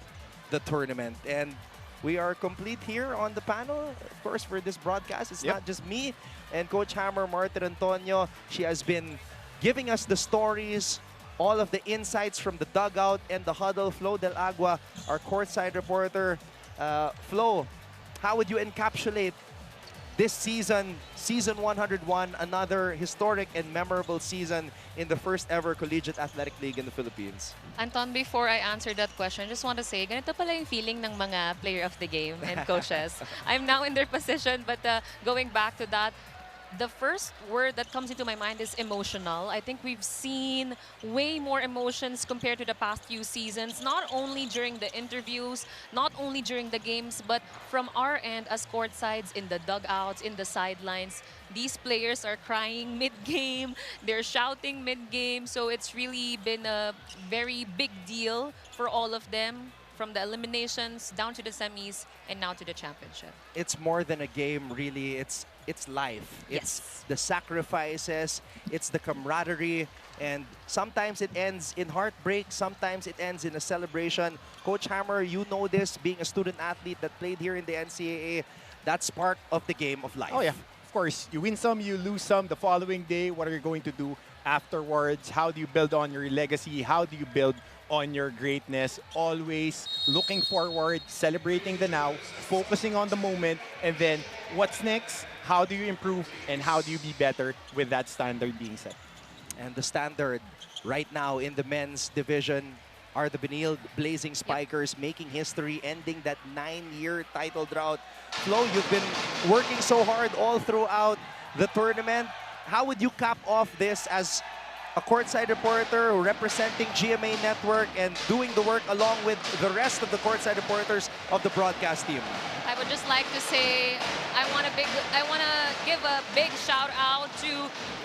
the tournament. And we are complete here on the panel, of course, for this broadcast. It's not just me and Coach Hammer, Martin Antonio. She has been giving us the stories, all of the insights from the dugout and the huddle. Flo Del Agua, our courtside reporter. Flo, how would you encapsulate this season, Season 101, another historic and memorable season in the first ever collegiate athletic league in the Philippines? Anton, before I answer that question, I just want to say, ganito pala yung feeling ng mga player of the game and coaches. I'm now in their position, but going back to that, the first word that comes into my mind is emotional. I think we've seen way more emotions compared to the past few seasons, not only during the interviews, not only during the games, but from our end as courtsides, in the dugouts, in the sidelines. These players are crying mid-game, they're shouting mid-game, so it's really been a very big deal for all of them, from the eliminations down to the semis and now to the championship. It's more than a game, really. It's life. It's the sacrifices, it's the camaraderie, and sometimes it ends in heartbreak, sometimes it ends in a celebration. Coach Hammer, you know this, being a student athlete that played here in the NCAA, that's part of the game of life. Oh yeah, of course. You win some, you lose some. The following day, what are you going to do afterwards? How do you build on your legacy? How do you build on your greatness? Always looking forward, celebrating the now, focusing on the moment, and then what's next? How do you improve and how do you be better with that standard being set? And the standard right now in the men's division are the Benilde Blazing Spikers, making history, ending that 9-year title drought. Flo, you've been working so hard all throughout the tournament. How would you cap off this as a courtside reporter representing GMA Network and doing the work along with the rest of the courtside reporters of the broadcast team? I would just like to say I want to give a big shout out to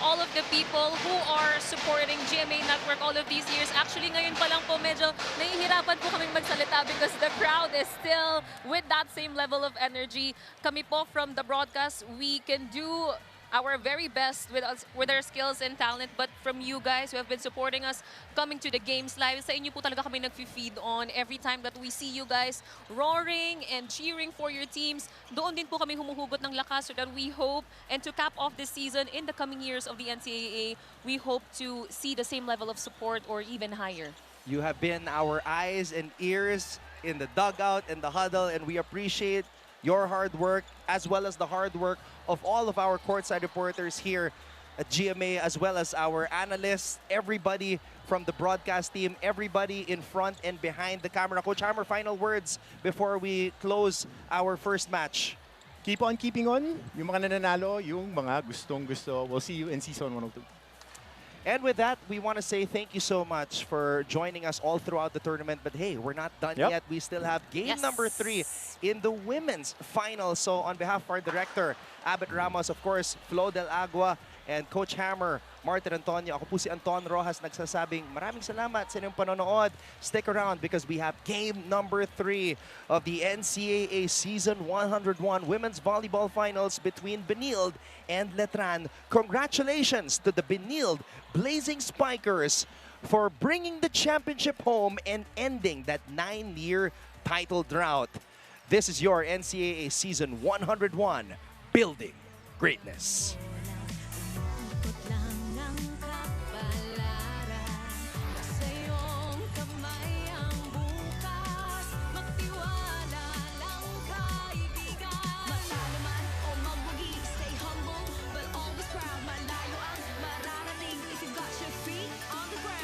all of the people who are supporting GMA Network all of these years. Actually, ngayon pa lang po medyo nahihirapan po kaming magsalita because the crowd is still with that same level of energy. Kami po from the broadcast, we can do our very best with our skills and talent, but from you guys who have been supporting us, coming to the games live, sa inyo po talaga kami nag-feed on every time that we see you guys roaring and cheering for your teams. Doon din po kami humuhugot ng lakas so that we hope, and to cap off this season in the coming years of the NCAA, we hope to see the same level of support or even higher. You have been our eyes and ears in the dugout and the huddle, and we appreciate your hard work as well as the hard work of all of our courtside reporters here at GMA, as well as our analysts, everybody from the broadcast team, everybody in front and behind the camera. Coach Hammer, final words before we close our first match. Keep on keeping on. Yung mga nananalo, yung mga gustong-gusto. We'll see you in Season 102. And with that, we want to say thank you so much for joining us all throughout the tournament. But hey, we're not done yet. We still have game number 3 in the women's final. So on behalf of our director, Abbott Ramos, of course, Flo Del Agua, and Coach Hammer, Martin Antonio, ako po si Anton Rojas, nagsasabing maraming salamat sa inyong panonood. Stick around because we have game number 3 of the NCAA Season 101 Women's Volleyball Finals between Benilde and Letran. Congratulations to the Benilde Blazing Spikers for bringing the championship home and ending that 9-year title drought. This is your NCAA Season 101, Building Greatness. On the ground.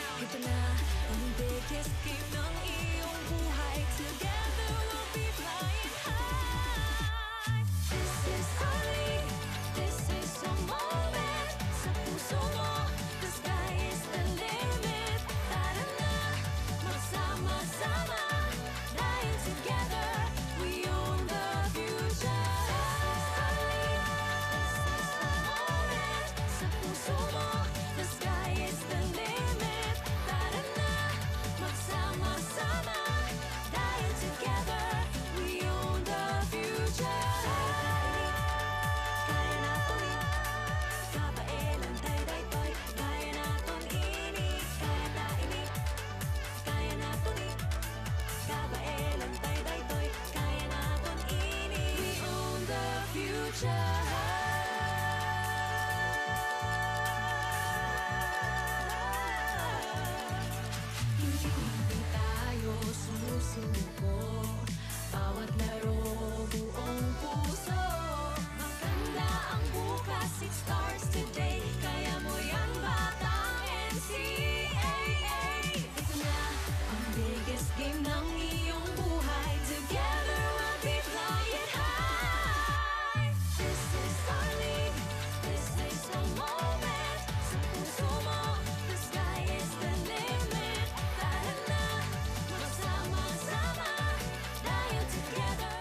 biggest game ng iyong buhay. Together we'll be flying high. This is our league, this is a moment. Sa puso mo, the sky is the limit. Tara na, magsama-sama. Dahil together, we own the future. Sa puso mo, the sky is the limit. Tara na, magsama-sama. Dahil together, we own the future. Kaya naton kabaelan tayo daytoy. Kaya naton ini, kaya ta ini. Kaya naton kabaelan tayo daytoy. Kaya naton ini. We own the future. Hindi tayo sumusuko. Bawat laro buong puso. Maganda ang bukas, it starts today. Kaya mo yan batang NCAA. Ito na ang biggest game ng iyong buhay. Together we'll be flying high. This is our league, this is a moment. Sa puso mo, the sky is the limit. Tara na, magsama-sama. Dahil together,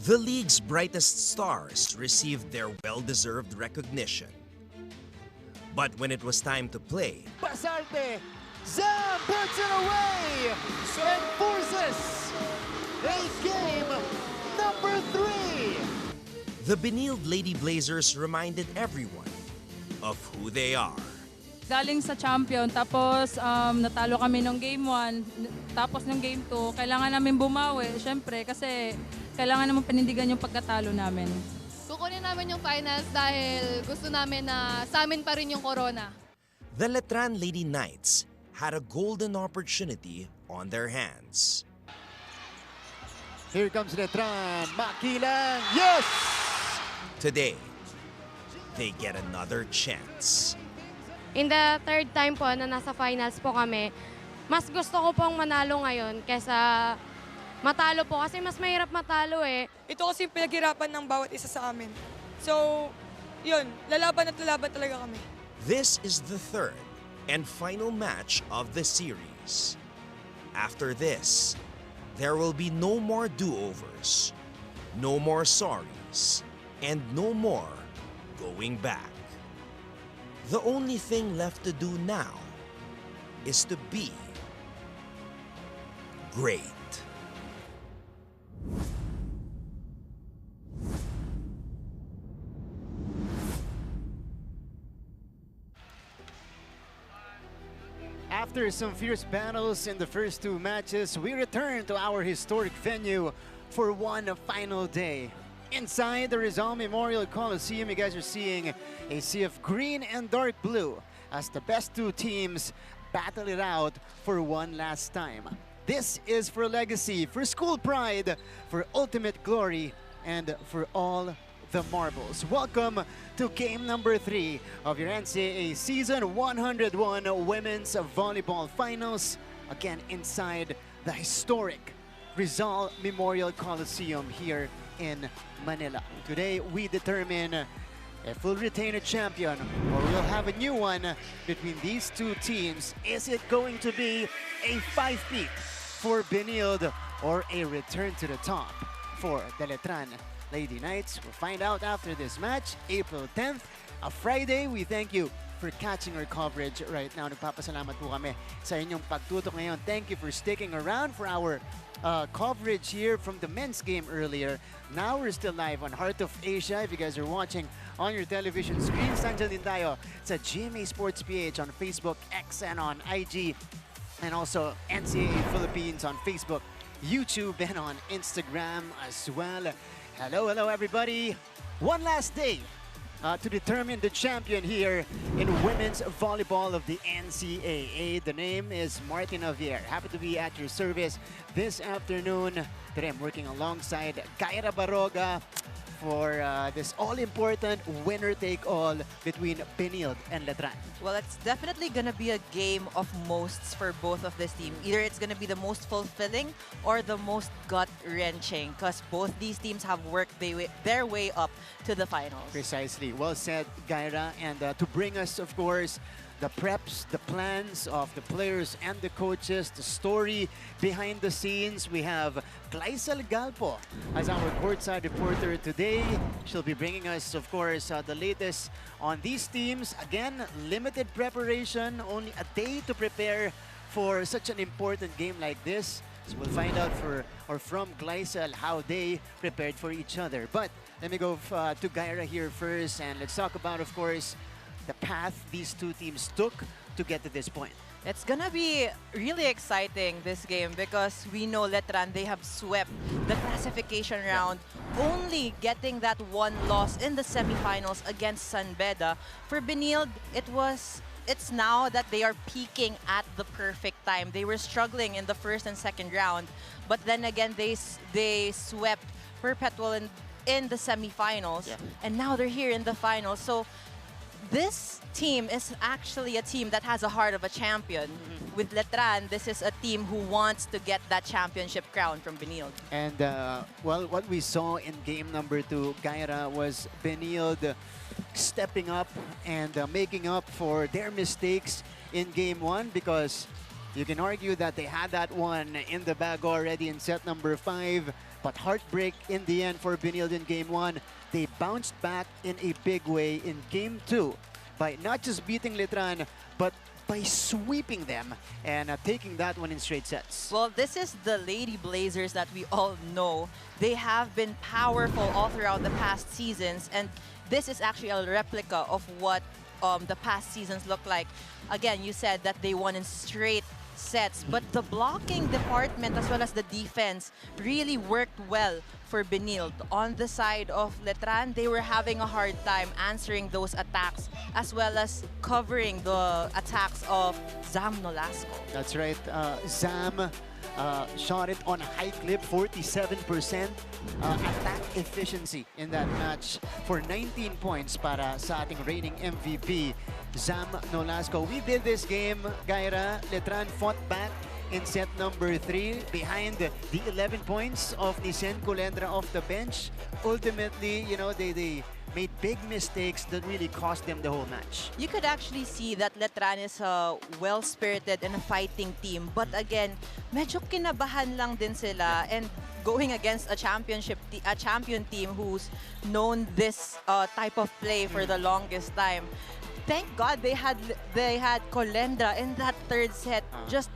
The league's brightest stars received their well-deserved recognition. But when it was time to play, Basarte, Zam puts it away and forces a game number 3. the Benilde Lady Blazers reminded everyone of who they are. Galing sa champion, tapos natalo kami nung game 1, tapos nung game 2, kailangan namin bumawi, syempre, kasi kailangan naman panindigan yung pagkatalo namin. Kukunin namin yung finals dahil gusto namin na sa amin pa rin yung corona. The Letran Lady Knights had a golden opportunity on their hands. Here comes Letran, Makilang, yes! Today, they get another chance. In the third time po na nasa finals po kami, mas gusto ko pong manalo ngayon kaysa matalo po kasi mas mahirap matalo eh. Ito kasi yung pinaghirapan ng bawat isa sa amin. So, yun, lalaban at lalaban talaga kami. This is the third and final match of the series. After this, there will be no more do-overs, no more sorries, and no more going back. The only thing left to do now is to be great. After some fierce battles in the first 2 matches, we return to our historic venue for one final day. Inside the Rizal Memorial Coliseum, you guys are seeing a sea of green and dark blue as the best 2 teams battle it out for one last time. This is for legacy, for school pride, for ultimate glory, and for all the marbles. Welcome to game number 3 of your NCAA Season 101 Women's Volleyball Finals, again inside the historic Rizal Memorial Coliseum here in Manila. Today, we determine a full retainer champion, or we'll have a new one between these 2 teams. Is it going to be a 5-peat for Benilde or a return to the top for the Letran Lady Knights? We'll find out after this match, April 10th, a Friday. We thank you for catching our coverage right now. Nagpapasalamat po kami sa inyong pagtutok ngayon. Thank you for sticking around for our coverage here from the men's game earlier. Now we're still live on Heart of Asia. If you guys are watching on your television screens, nandiyan din tayo sa GMA Sports PH on Facebook, X, and on IG, and also NCAA Philippines on Facebook, YouTube, and on Instagram as well. Hello, hello, everybody. One last day to determine the champion here in women's volleyball of the NCAA. The name is Martin Javier. Happy to be at your service this afternoon. Today I'm working alongside Kyra Baroga for this all-important winner-take-all between Benilde and Letran. Well, it's definitely going to be a game of mosts for both of this team. Either it's going to be the most fulfilling or the most gut-wrenching, because both these teams have worked their way up to the finals. Precisely. Well said, Kyra. And to bring us, of course, the preps, the plans of the players and the coaches, the story behind the scenes, we have Gleisel Galpo as our courtside reporter today. She'll be bringing us, of course, the latest on these teams. Again, limited preparation, only a day to prepare for such an important game like this. So we'll find out from Gleisel how they prepared for each other. But let me go to Kyra here first, and let's talk about, of course, the path these 2 teams took to get to this point. It's gonna be really exciting, this game, because we know Letran, they have swept the classification round, only getting that 1 loss in the semifinals against San Beda. For Benilde, it's now that they are peaking at the perfect time. They were struggling in the first and second round, but then again, they swept Perpetual in the semifinals, and now they're here in the finals. So this team is actually a team that has a heart of a champion. With Letran, this is a team who wants to get that championship crown from Benilde. And, well, what we saw in game number 2, Kyra, was Benilde stepping up and making up for their mistakes in game 1, because You can argue that they had that one in the bag already in set number 5, but heartbreak in the end for Benilde in game 1. They bounced back in a big way in game 2 by not just beating Letran, but by sweeping them and taking that one in straight sets. Well, this is the Lady Blazers that we all know. They have been powerful all throughout the past seasons, and this is actually a replica of what the past seasons look like. Again, you said that they won in straight sets, but the blocking department as well as the defense really worked well for Benilde. On the side of Letran, they were having a hard time answering those attacks as well as covering the attacks of Zam Nolasco. That's right. Zam shot it on a high clip, 47% attack efficiency in that match for 19 points para sa ating reigning MVP, Zam Nolasco. We did this game, Gaira. Letran fought back in set number 3 behind the 11 points of Nisen Kulendra off the bench. Ultimately, you know, they made big mistakes that really cost them the whole match. You could actually see that Letran is a well-spirited and a fighting team. But again, medyo kinabahan lang din sila, and going against a champion team who's known this type of play for the longest time. Thank God they had Kolendra in that third set, just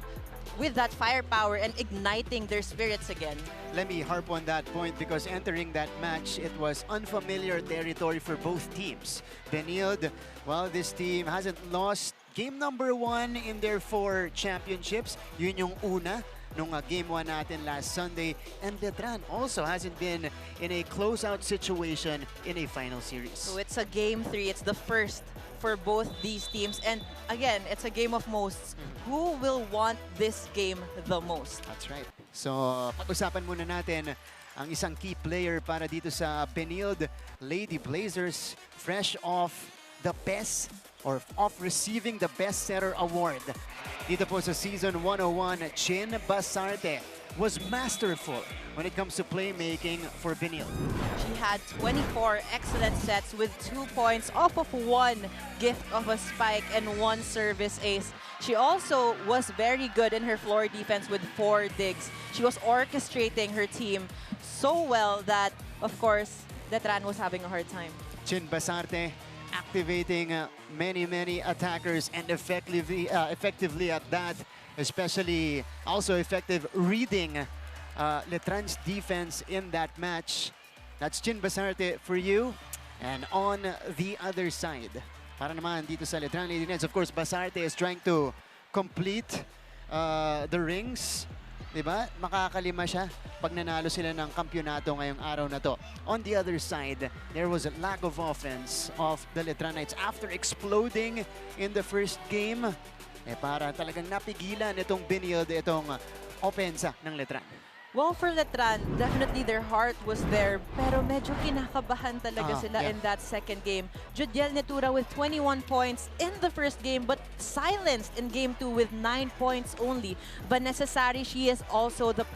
with that firepower and igniting their spirits again. Let me harp on that point because entering that match, it was unfamiliar territory for both teams. Benilde, well, this team hasn't lost game number 1 in their 4 championships. Yun yung una nung game 1 natin last Sunday. And Letran also hasn't been in a closeout situation in a final series. So it's a game 3. It's the first for both these teams. And again, it's a game of most. Who will want this game the most? That's right. So, pag-usapan muna natin ang isang key player para dito sa Benilde Lady Blazers, fresh off the best or off receiving the Best Setter Award. Dito po sa Season 101, Chin Basarte was masterful when it comes to playmaking for Benilde. She had 24 excellent sets with 2 points off of 1 gift of a spike and 1 service ace. She also was very good in her floor defense with 4 digs. She was orchestrating her team so well that, of course, Letran was having a hard time. Chin Basarte activating many attackers and effectively at that, especially also effective reading Letran's defense in that match. That's Chin Basarte for you. And on the other side, para naman dito sa Letran Lady Nets, of course, Basarte is trying to complete the rings. Diba? Makakalima siya pag nanalo sila ng kampyonato ngayong araw na to. On the other side, there was a lack of offense of the Letran Knights after exploding in the first game. Para talagang napigilan itong Benilde, itong opensa ng Letran. Well, for Letran, definitely their heart was there, pero medyo kinakabahan talaga sila in that second game. Judiel Netura with 21 points in the first game, but silenced in game 2 with 9 points only. Vanessa Sari, she is also the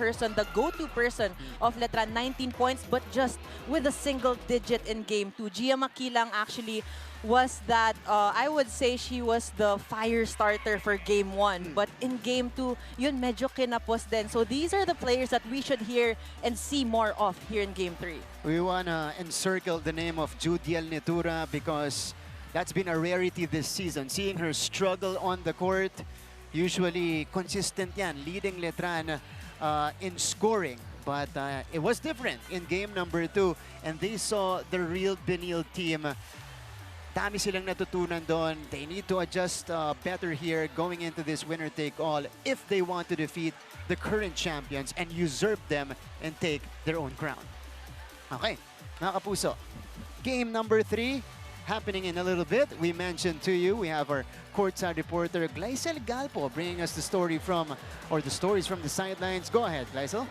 go-to person of Letran, 19 points, but just with a single digit in game 2. Gia Makilang actually was that, I would say she was the fire starter for game 1. But in game 2, yun medyo kinapos din. So these are the players that we should hear and see more of here in game 3. We wanna encircle the name of Judiel Netura because that's been a rarity this season. Seeing her struggle on the court, usually consistent yan, leading Letran in scoring. But it was different in game number 2, and they saw the real Benilde team. Dami silang natutunan doon. They need to adjust better here going into this winner-take-all if they want to defeat the current champions and usurp them and take their own crown. Okay, mga kapuso. Game number 3 happening in a little bit. We mentioned to you, we have our courtside reporter, Gleisel Galpo, bringing us the stories from the sidelines. Go ahead, Gleisel.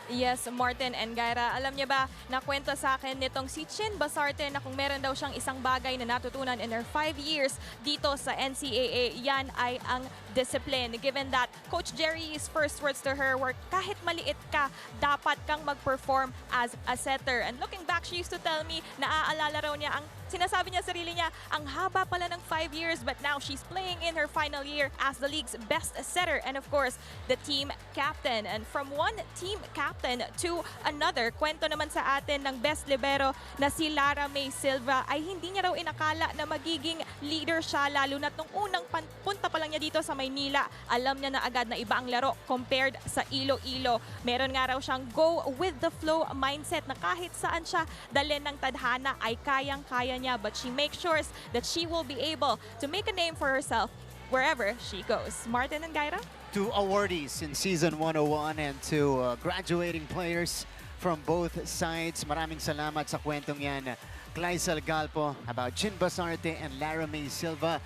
Yes, Martin and Gaira, alam niya ba, nakwento sa akin nitong si Chin Basarte na kung meron daw siyang isang bagay na natutunan in her 5 years dito sa NCAA, yan ay ang discipline. Given that Coach Jerry's first words to her were, kahit maliit ka, dapat kang mag-perform as a setter. And looking back, she used to tell me, naaalala raw niya ang Sinasabi niya sa sarili niya, ang haba pala ng 5 years, but now she's playing in her final year as the league's best setter and of course, the team captain. And from one team captain to another, kwento naman sa atin ng best libero na si Lara May Silva ay hindi niya raw inakala na magiging leader siya, lalo na nung unang punta pa lang niya dito sa Maynila. Alam niya na agad na iba ang laro compared sa Iloilo. Meron nga raw siyang go with the flow mindset na kahit saan siya dalhin ng tadhana ay kayang-kaya niya, but she makes sure that she will be able to make a name for herself wherever she goes. Martin and Gaira? 2 awardees in Season 101 and 2 graduating players from both sides. Maraming salamat sa kwentong yan, Clysel Galpo, about Chin Basarte and Lara May Silva.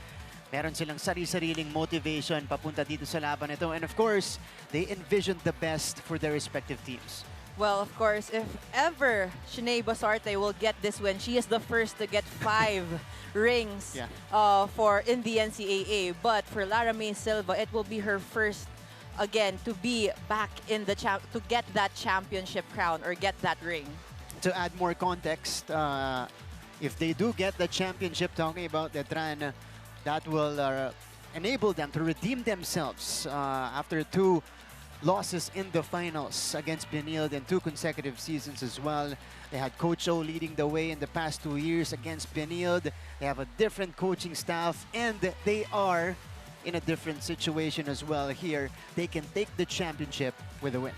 Meron silang sari-sariling motivation papunta dito sa laban ito. And of course, they envisioned the best for their respective teams. Well, of course, if ever Shanae Basarte will get this win, she is the first to get 5 rings in the NCAA. But for Lara May Silva, it will be her first again to be back in the to get that championship crown or get that ring. To add more context, if they do get the championship, talking about Letran, that will enable them to redeem themselves after 2 losses in the finals against Benilde in 2 consecutive seasons as well. They had Coach O leading the way in the past 2 years against Benilde. They have a different coaching staff and they are in a different situation as well here. They can take the championship with a win.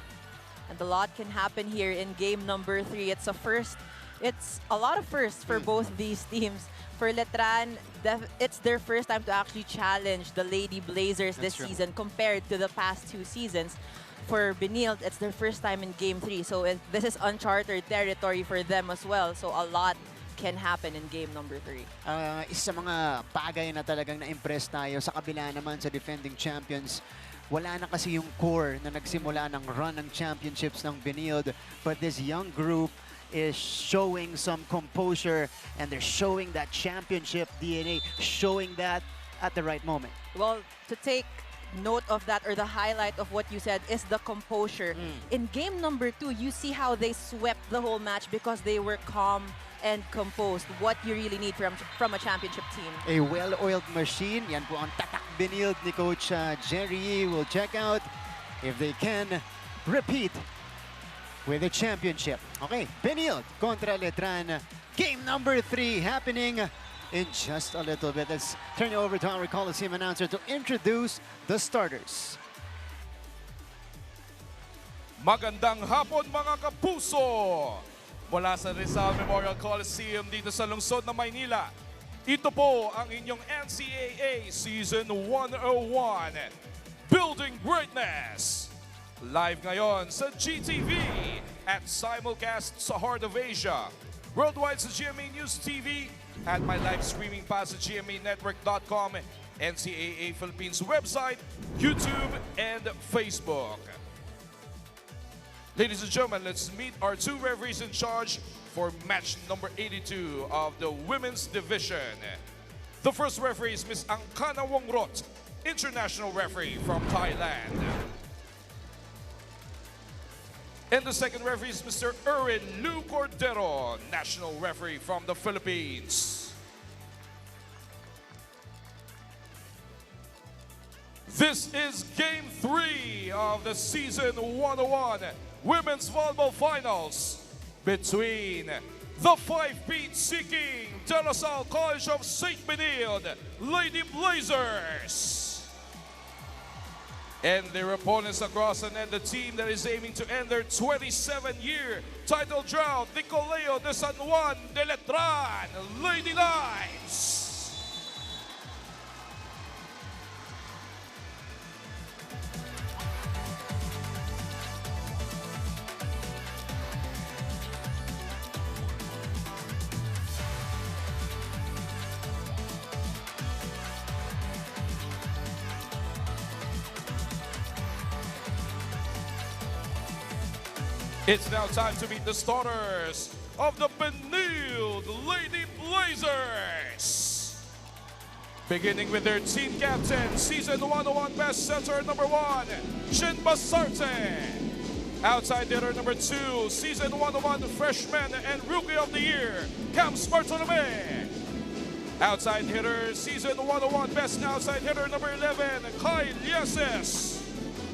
And a lot can happen here in game number 3. It's a lot of firsts for both these teams. For Letran, it's their first time to actually challenge the Lady Blazers this season compared to the past 2 seasons. For Benilde, it's their first time in Game 3. So this is uncharted territory for them as well. So a lot can happen in game number 3. Isa sa mga bagay na talagang na-impress tayo sa kabila naman sa defending champions. Wala na kasi yung core na nagsimula ng run ng championships ng Benilde. But this young group is showing some composure and they're showing that championship DNA, showing that at the right moment. Well, to take note of that, or the highlight of what you said, is the composure. In game number 2, you see how they swept the whole match because they were calm and composed. What you really need from a championship team. A well-oiled machine. Yan po ang tatak Benilde ni Coach Jerry. We'll check out if they can repeat with the championship. Okay, Benilde contra Letran. Game number 3 happening in just a little bit. Let's turn it over to our Coliseum announcer to introduce the starters. Magandang hapon mga kapuso! Mula sa Rizal Memorial Coliseum dito sa lungsod ng Maynila, ito po ang inyong NCAA Season 101, Building Greatness. Live ngayon sa GTV at simulcast sa Heart of Asia. Worldwide sa GMA News TV at my live streaming pa sa gmanetwork.com, NCAA Philippines website, YouTube, and Facebook. Ladies and gentlemen, let's meet our 2 referees in charge for match number 82 of the women's division. The first referee is Ms. Angkana Wongrot, international referee from Thailand. And the second referee is Mr. Erwin Lu Cordero, national referee from the Philippines. This is Game 3 of the Season 101 Women's Volleyball Finals between the 5-peat seeking De La Salle College of St. Benilde Lady Blazers and their opponents across the net, the team that is aiming to end their 27-year title drought, the Colegio de San Juan de Letran Lady Knights. It's now time to meet the starters of the Benilde Lady Blazers. Beginning with their team captain, Season 101 best center number 1, Chin Basarte. Outside hitter number 2, Season 101 freshman and rookie of the year, Cams Bartolome. Outside hitter, season 101, best outside hitter, number 11, Kyle Yeses.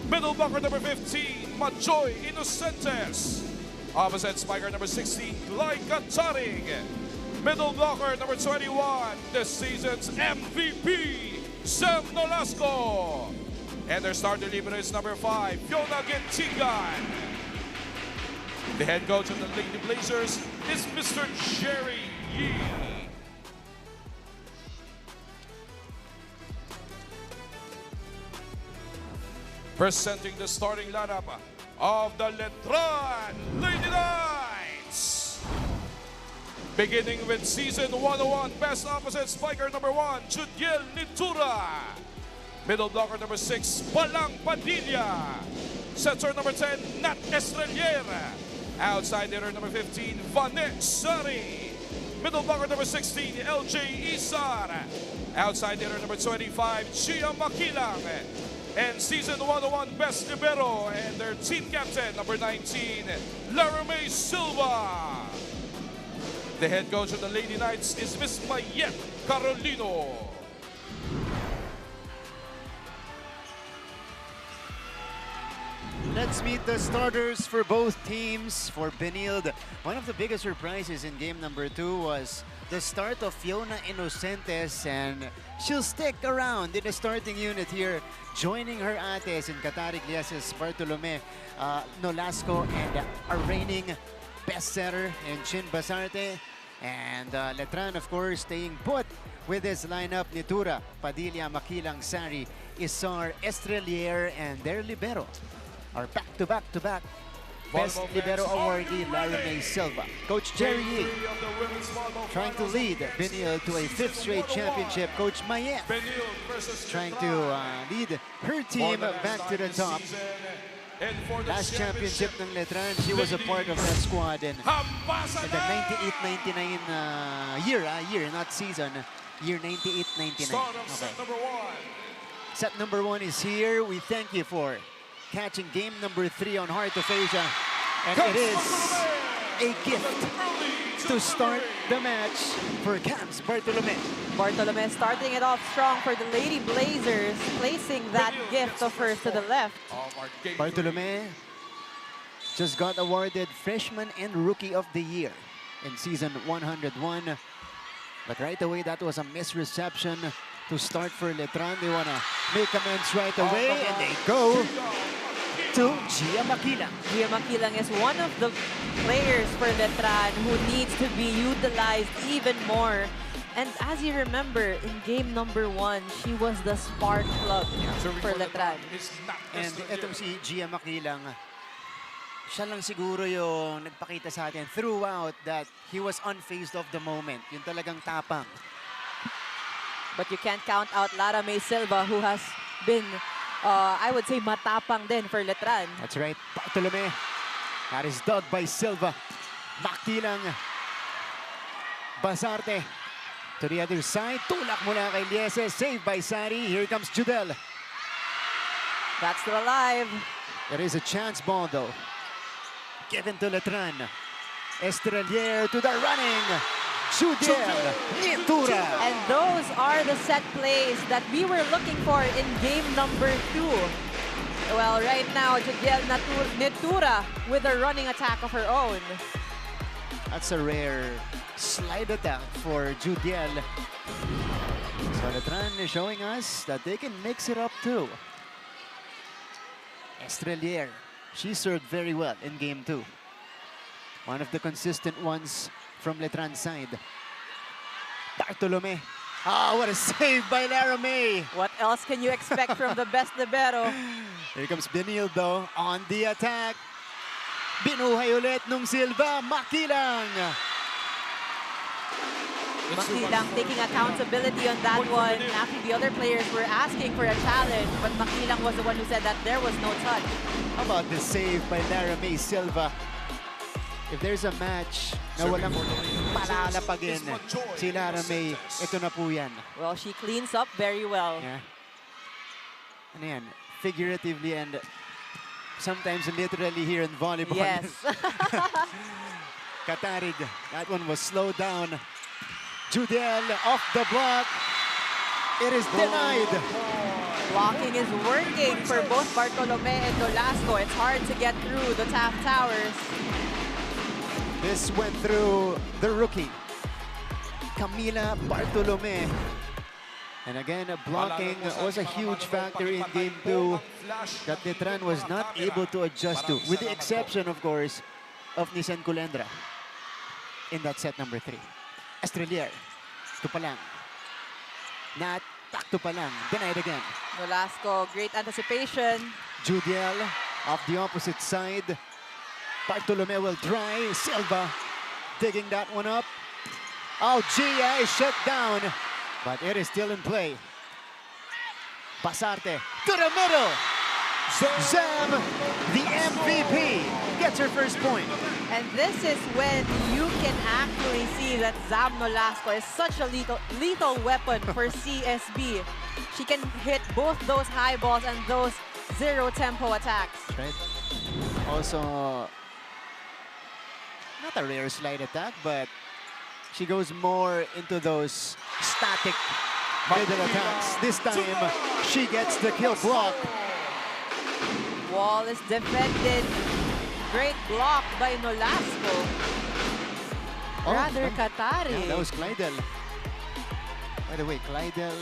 Middle blocker, number 15, Majoy Inocentes. Opposite spiker, number 16, Laika Taring. Middle blocker, number 21, this season's MVP, Sam Nolasco. And their starter reliever is number 5, Fiona Gentigan. The head coach of the Lady Blazers is Mr. Jerry Yee. Presenting the starting lineup of the Letran Lady Knights. Beginning with season 101, best opposite spiker number 1, Judiel Nitura. Middle blocker number 6, Balang Padilla. Center number 10, Nat Estrelier. Outside hitter number 15, Vanek Sari. Middle blocker number 16, LJ Isar. Outside hitter number 25, Gia Makilang. And season 101 best libero and their team captain, number 19, Laramie Silva. The head coach of the Lady Knights is Miss Mayet Carolino. Let's meet the starters for both teams. For Benilde, one of the biggest surprises in game number 2 was the start of Fiona Inocentes, and she'll stick around in the starting unit here, joining her ates in Katarik Lieses, Bartolome Nolasco, and a reigning best setter in Chin Basarte. And Letran, of course, staying put with his lineup: Nitura, Padilla, Makilang, Sari, Isar, Estrelier, and their libero are back-to-back-to-back Best Libero awardee Laramie Silva. Coach Jerry Yee trying to lead Benilde to a 5th straight championship. Coach Mayet trying to lead her team back to the top. Last championship ng Letran, she was a part of that squad in the 98-99 year, not season, year 98-99. Okay. Set number 1 is here. We thank you for catching game number 3 on Heart of Asia. And it is a gift to start the match for Camps Bartolome. Bartolome starting it off strong for the Lady Blazers, placing that gift of hers to the left. Bartolome just got awarded Freshman and Rookie of the Year in season 101. But right away, that was a misreception to start for Letran. They want to make amends right away, and they go to Gia Makilang. Gia Makilang is one of the players for Letran who needs to be utilized even more. And as you remember, in game number 1, she was the spark plug for Letran. And itong si Gia Makilang, siya lang siguro yung nagpakita sa atin throughout that he was unfazed of the moment. Yung talagang tapang. But you can't count out Laramie Silva, who has been, I would say, matapang din for Letran. That's right. Bartolome. That is dug by Silva. Makilang. Basarte. To the other side. Tulak mula kay Lieses. Saved by Sari. Here comes Judel. That's still alive. There is a chance ball, though. Given to Letran. Estrelier to the running. Judiel Nitura. And those are the set plays that we were looking for in game number 2. Well, right now, Judiel Nitura with a running attack of her own. That's a rare slide attack for Judiel. So Letran is showing us that they can mix it up too. Estrelier, she served very well in game 2. One of the consistent ones from Letran's side. Bartolome. Ah, what a save by Laramie. What else can you expect from the best libero? Here comes Benilde though on the attack. Binuhay ulit nung Silva. Makilang. Makilang taking accountability on that one. Actually, the other players were asking for a challenge, but Makilang was the one who said that there was no touch. How about the save by Laramie Silva? If there's a match na walang palalapagin si Laramie, ito na po yan. Well, she cleans up very well. Yeah. Ano yan? Figuratively and sometimes literally here in volleyball. Yes. Katarig, that one was slowed down Judiel off the block. It is denied. Blocking is working for both Bartolome and Nolasco. It's hard to get through the Taft Towers. This went through the rookie, Camila Bartolome. And again, blocking was a huge factor in Game 2 that Letran was not able to adjust to, with the exception, of course, of Nissan Culendra in that set number 3. Estrelier, to palang. Nat, back to palang, denied again. Nolasco, great anticipation. Judiel off the opposite side. Bartolome will try. Silva digging that one up. Oh, Gia is shut down, but it is still in play. Basarte to the middle. Zam, the MVP, gets her first point. And this is when you can actually see that Zam Nolasco is such a lethal weapon for CSB. She can hit both those high balls and those zero tempo attacks. Right. Also, not a rare slide attack, but she goes more into those static middle attacks. This time, she gets the kill block. Wall is defended. Great block by Nolasco. Rather Katari. Yeah, that was Clydel. By the way, Clydel.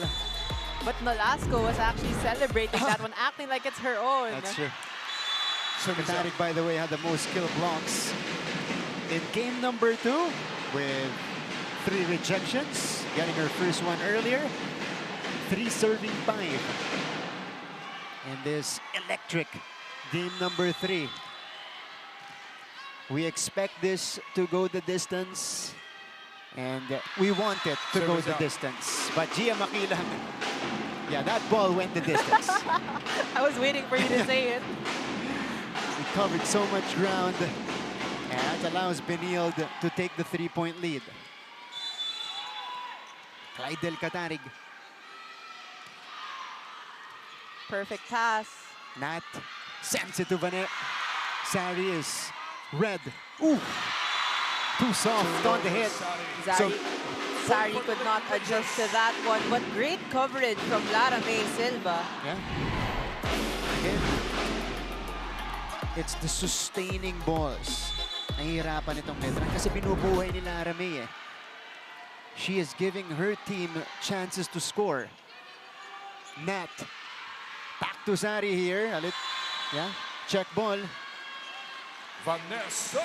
But Nolasco was actually celebrating that one, acting like it's her own. That's true. Katari, by the way, had the most kill blocks in game number 2 with 3 rejections, getting her first one earlier. 3 serving 5. In this electric game number 3. We expect this to go the distance, and we want it to go the distance. But Gia Makilang, yeah, that ball went the distance. I was waiting for you to say it. We covered so much ground, and that allows Benilde to take the 3-point lead. Clydel Katarig. Perfect pass. Nat sends it to Vanet. Sari is red. Ooh, too soft on the hit. Sari could not adjust to that one, but great coverage from Lara May Silva. Yeah. Again, it's the sustaining balls. Nahihirapan itong Letran kasi binubuhay ni Lara May eh. She is giving her team chances to score. Nat. Back to Sari here. Yeah, check ball.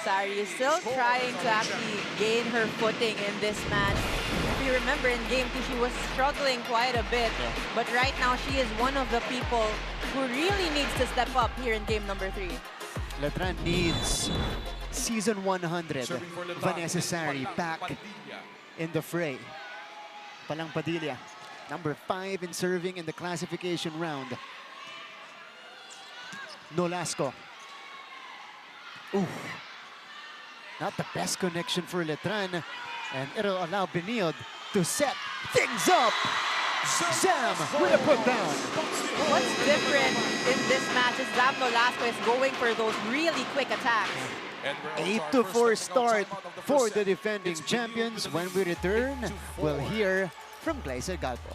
Sari is still trying to actually gain her footing in this match. If you remember, in Game 2, she was struggling quite a bit. But right now, she is one of the people who really needs to step up here in Game number 3. Letran needs season 100. Vanessa Sari back in the fray. Palang Padilla, number 5 in serving in the classification round. Nolasco. Ooh, not the best connection for Letran, and it'll allow Benilde to set things up. Zam with a put down. What's different in this match is Zam Nolasco is going for those really quick attacks. 8-4 start for the defending champions. When we return, we'll hear from Gleiser Galpo.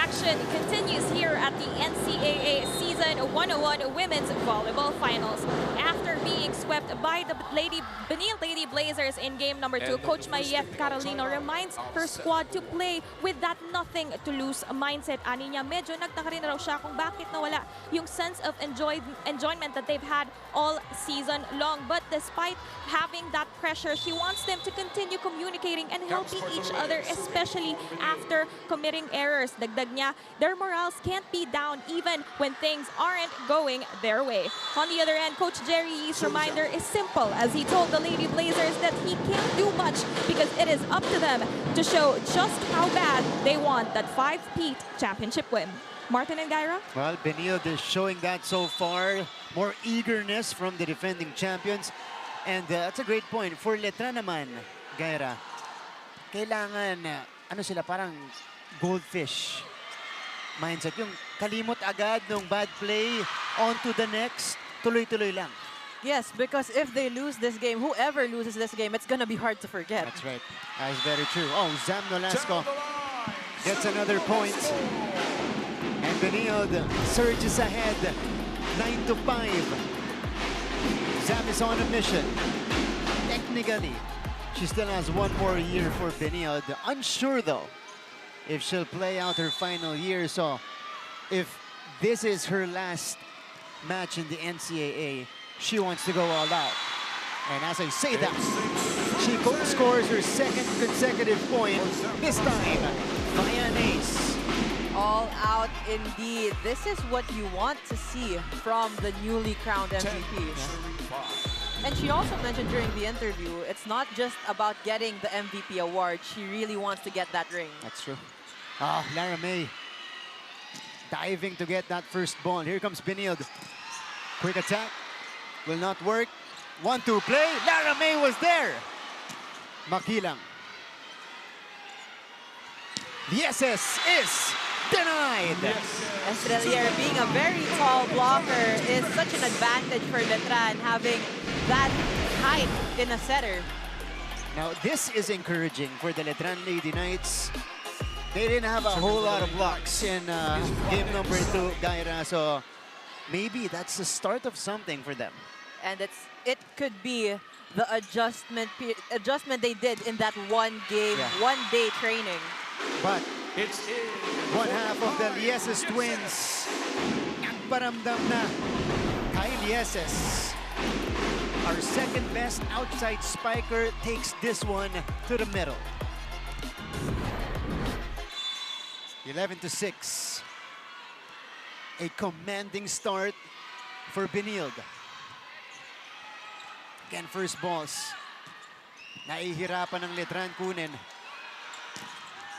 Action continues here at the NCAA Season 101 Women's Volleyball Finals. After being swept by the Benilde Lady Blazers in game number 2, Coach Mayet Carolino reminds her squad to play with that nothing-to-lose mindset. Ani niya, medyo nagtaka rin raw siya kung bakit nawala yung sense of enjoyment that they've had all season long. But despite having that pressure, she wants them to continue communicating and helping each other, especially after committing errors. Dagdag niya, their morals can't be down even when things aren't going their way. On the other end, Coach Jerry Yee's reminder is simple as he told the Lady Blazers that he can't do much because it is up to them to show just how bad they want that 5-peat championship win. Martin and Gyra? Well, Benilde is showing that so far. More eagerness from the defending champions. And that's a great point. For Letran naman, Gyra, kailangan, ano sila, parang goldfish mindset. Yung kalimot agad ng bad play, on to the next, tuloy-tuloy lang. Yes, because if they lose this game, whoever loses this game, it's going to be hard to forget. That's right. That's very true. Oh, Zam Nolasco gets another point. And Benilde surges ahead, 9-5. Zam is on a mission. Technically, she still has one more year for Benilde. Unsure though if she'll play out her final year. So if this is her last match in the NCAA, she wants to go all out. And as I say that, she scores her second consecutive point, this time via an ace. All out indeed. This is what you want to see from the newly crowned MVP. And she also mentioned during the interview, it's not just about getting the MVP award. She really wants to get that ring. That's true. Ah, Lara May diving to get that first ball. Here comes Benilde. Quick attack. Will not work. 1-2 play. Lara May was there. Makilang. The SS is denied. Estrelier being a very tall blocker is such an advantage for Letran, having that height in a setter. Now this is encouraging for the Letran Lady Knights. They didn't have a whole lot of blocks in game number 2, Gyra, so maybe that's the start of something for them. And it could be the adjustment they did in that one game, one day training. But it's one half of the Lieses twins. Nagparamdam na kay Lieses. Our second best outside spiker takes this one to the middle. 11-6. A commanding start for Benilde. Again, first balls. Nahihirapan ng Letran kunin.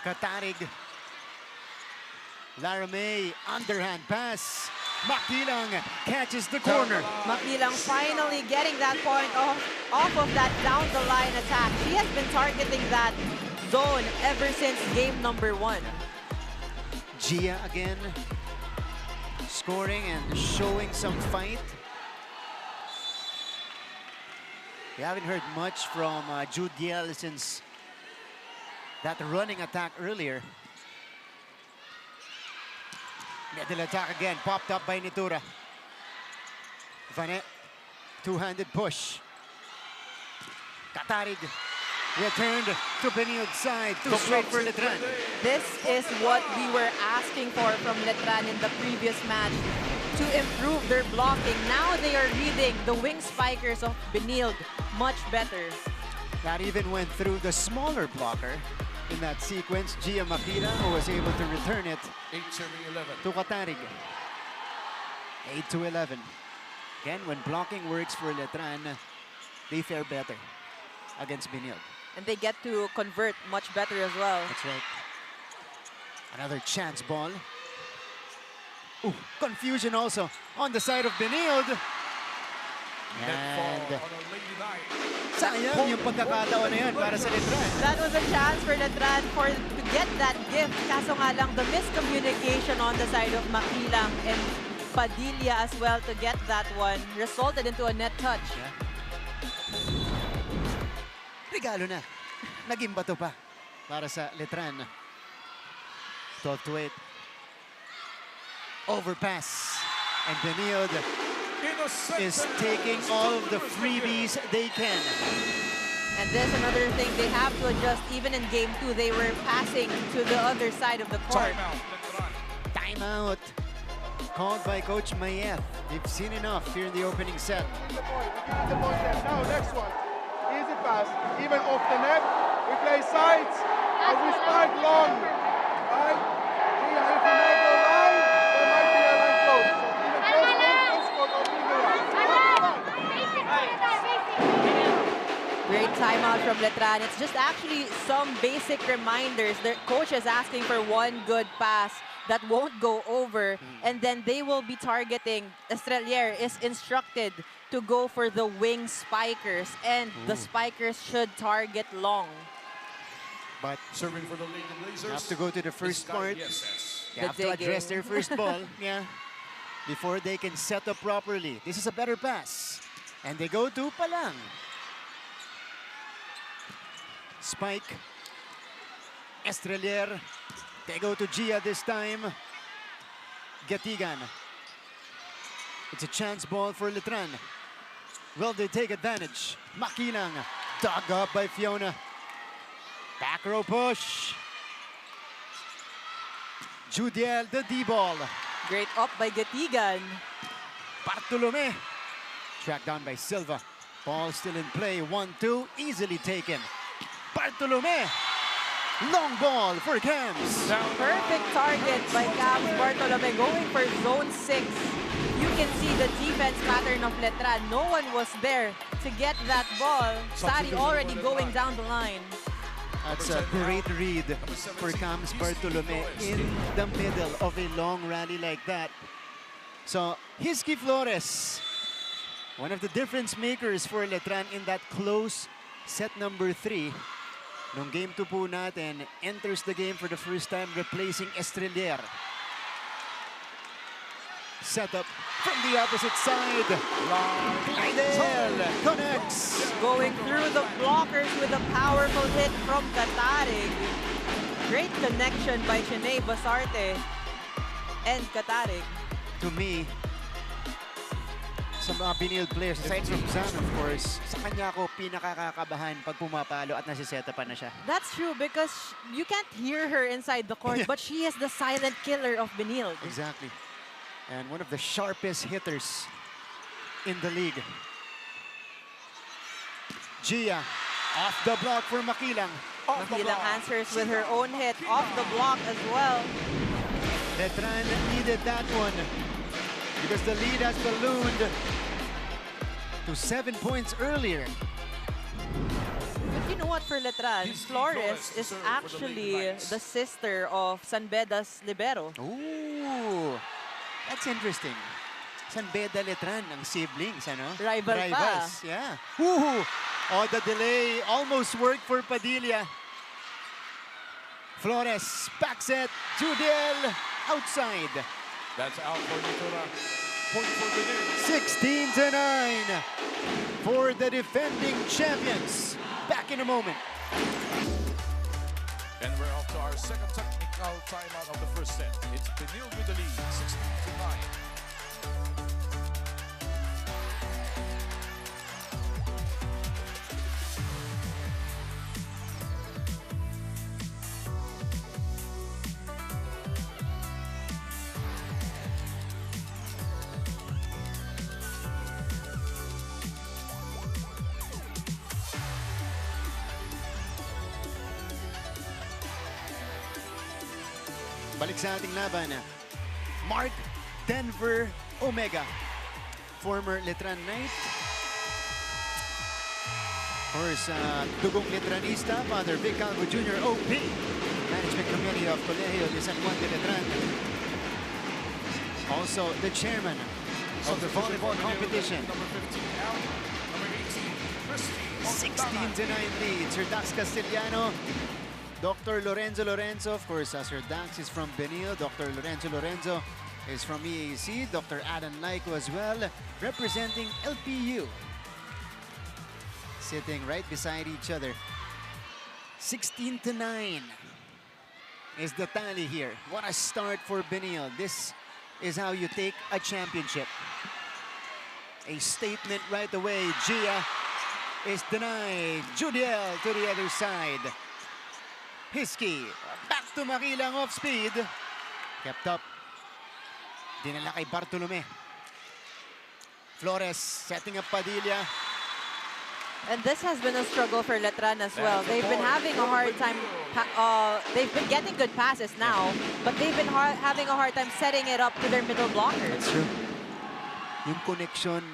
Katarig. Lara May, underhand pass. Makilang catches the corner. Makilang finally getting that point off of that down-the-line attack. She has been targeting that zone ever since game number 1. Gia again, scoring and showing some fight. We haven't heard much from Jude Giel since that running attack earlier. Middle attack again, popped up by Nitura. Vanet, two-handed push. Katarig returned to Benilde's side, too straight for Letran. This is what we were asking for from Letran in the previous match, to improve their blocking. Now they are reading the wing spikers of Benilde much better. That even went through the smaller blocker in that sequence, Gia Makila, who was able to return it 8-11 to Katarig. 8-11. Again, when blocking works for Letran, they fare better against Benilde. And they get to convert much better as well. That's right. Another chance ball. Ooh, confusion also on the side of Benilde. And sayang yung pagkakataon na yun para sa Letran. That was a chance for Letran to get that gift. Kaso nga lang, the miscommunication on the side of Makilang and Padilla as well to get that one resulted into a net touch. Regalo na. Naging bato pa para sa Letran. 12-8. Overpass. And Benilde is taking all of the freebies they can. And there's another thing they have to adjust. Even in game 2, they were passing to the other side of the court. Timeout. Called by Coach Mayeth. They've seen enough here in the opening set. Now, next one. Easy pass. Even off the net. We play sides. And we start long. Right? Here, if you timeout from Letran. It's just actually some basic reminders. Their coach is asking for one good pass that won't go over, and then they will be targeting. Estrelier is instructed to go for the wing spikers, and the spikers should target long. But serving for the Lady Blazers. have to go to the first part. They have to digging. address their first ball, before they can set up properly. This is a better pass. And they go to Palang. Spike. Estrelier. They go to Gia this time. Gatigan. It's a chance ball for Letran. Will they take advantage? Makilang. Dug up by Fiona. Back row push. Judiel, the D-ball. Great up by Gatigan. Bartolome. Tracked down by Silva. Ball still in play. 1-2. Easily taken. Bartolome. Long ball for Cams. Perfect target by Cams Bartolome going for zone 6. You can see the defense pattern of Letran. No one was there to get that ball. Sari already going down the line. That's a great read for Cams Bartolome in the middle of a long rally like that. So, Hizky Flores, one of the difference makers for Letran in that close set number 3. Nung game 2 po natin, enters the game for the first time, replacing Estrelier. Set up from the opposite side. Glidel connects. Going through the blockers with a powerful hit from Katarig. Great connection by Chiney Basarte and Katarig. To me, sa mga Benil players, aside from Zan, of course, sa kanya ako pinakakakabahan pag pumapalo at nasisetapan na siya. That's true because you can't hear her inside the court, but she is the silent killer of Benil. Exactly. And one of the sharpest hitters in the league. Gia, off the block for Makilang. Makilang answers with her own hit off the block as well. Letran needed that one because the lead has ballooned to 7 points earlier. But you know what, for Letran, Flores is actually the sister of Sanbeda's libero. Ooh, that's interesting. Sanbeda Letran, ang siblings, ano? Rival pa. Rivals, yeah. Woohoo! Oh, the delay almost worked for Padilla. Flores, back set, Judiel, outside. That's out for Nicola. Point for Benil. 16-9 for the defending champions. Back in a moment. And we're off to our second technical timeout of the first set. It's Benil with the lead, 16-9. Balik sa ating laban, Mark Denver Omega, former Letran Knight. Of course, dugong Letranista, Father Vic Calvo Jr., OP, Management Committee of Colegio de San Juan de Letran. Also, the chairman of the volleyball competition. Number 15 out, number 18, 16-9 lead, Sir Dax Castellano. Dr. Lorenzo, of course, Sir Dax is from Benil. Dr. Lorenzo is from EAC. Dr. Adam Laiko as well, representing LPU. Sitting right beside each other. 16-9 is the tally here. What a start for Benil. This is how you take a championship. A statement right away. Gia is denied. Judiel to the other side. Hizky, back to Makilang off speed. Kept up. Dinala kay Bartolome. Flores setting up Padilla. And this has been a struggle for Letran as well. They've been having a hard time, they've been getting good passes now, but they've been having a hard time setting it up to their middle blockers. That's true. Yung connection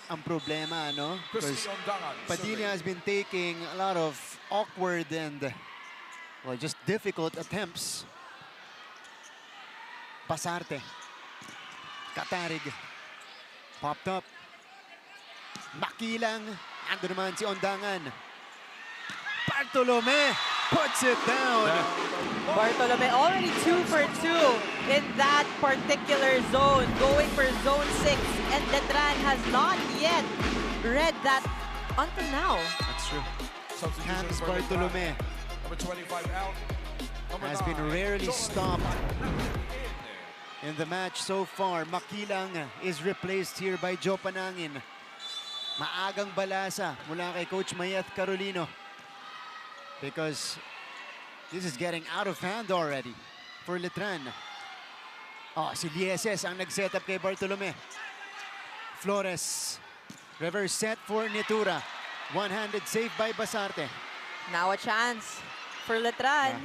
ang problema, no? Because Christy Ondangan, Padilla has been taking a lot of awkward and, well, just difficult attempts. Basarte. Katarig. Popped up. Makilang. Ando naman si Ondangan. Bartolome puts it down. Bartolome already 2 for 2 in that particular zone, going for zone 6, and Letran has not yet read that until now. That's true. Substitution Cams for Letran. Bartolome Number 25 out. Number has been 9, rarely Jonathan stopped in the match so far. Makilang is replaced here by Joe Panangin. Maagang balasa mula kay Coach Mayeth Carolino because this is getting out of hand already for Letran. Oh, si Lieses ang nag-set up kay Bartolome. Flores, reverse set for Nitura. One-handed save by Basarte. Now a chance for Letran.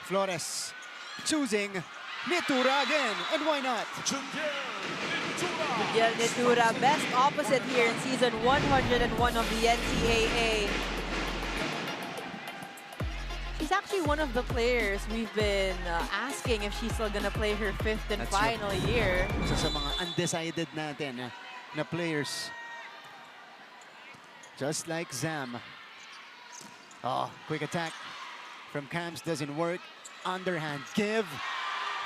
Flores choosing Nitura again, and why not? Miguel Nitura, best opposite here in season 101 of the NCAA. She's actually one of the players we've been asking if she's still gonna play her 5th and final year. Isa sa mga undecided natin na players. Just like Zam. Oh, quick attack from Cams doesn't work. Underhand give.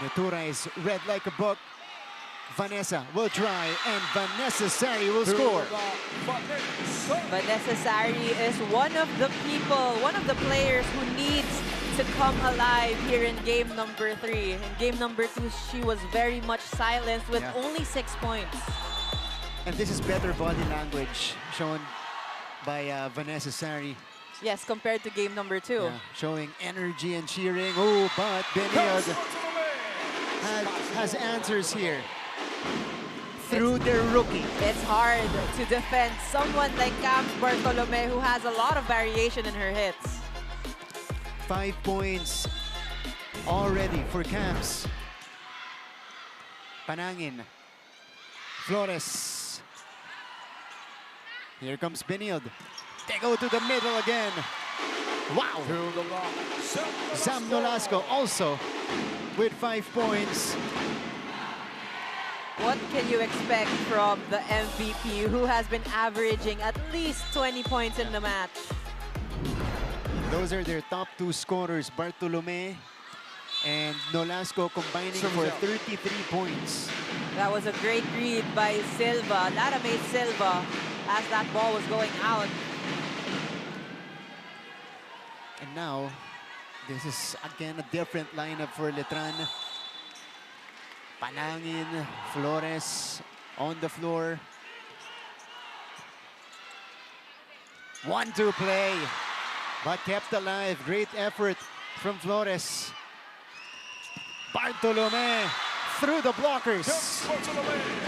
Nitura is read like a book. Vanessa will try, and Vanessa Sari will score. Vanessa Sari is one of the people, one of the players who needs to come alive here in game number 3. In game number 2, she was very much silenced with only 6 points. And this is better body language shown by Vanessa Sari. Yes, compared to game number 2. Yeah, showing energy and cheering. Oh, but Beniod has answers here. Through their rookie. It's hard to defend someone like Cams Bartolome who has a lot of variation in her hits. 5 points already for Cams. Panangin. Flores. Here comes Beniod. They go to the middle again. Wow. Sam Nolasco also with 5 points. What can you expect from the MVP who has been averaging at least 20 points in the match? Those are their top 2 scorers, Bartolome and Nolasco, combining for 33 points. That was a great read by Silva, Laramie Silva, as that ball was going out. And now, this is again a different lineup for Letran. Panangin, Flores on the floor. 1-2 play, but kept alive. Great effort from Flores. Bartolome through the blockers.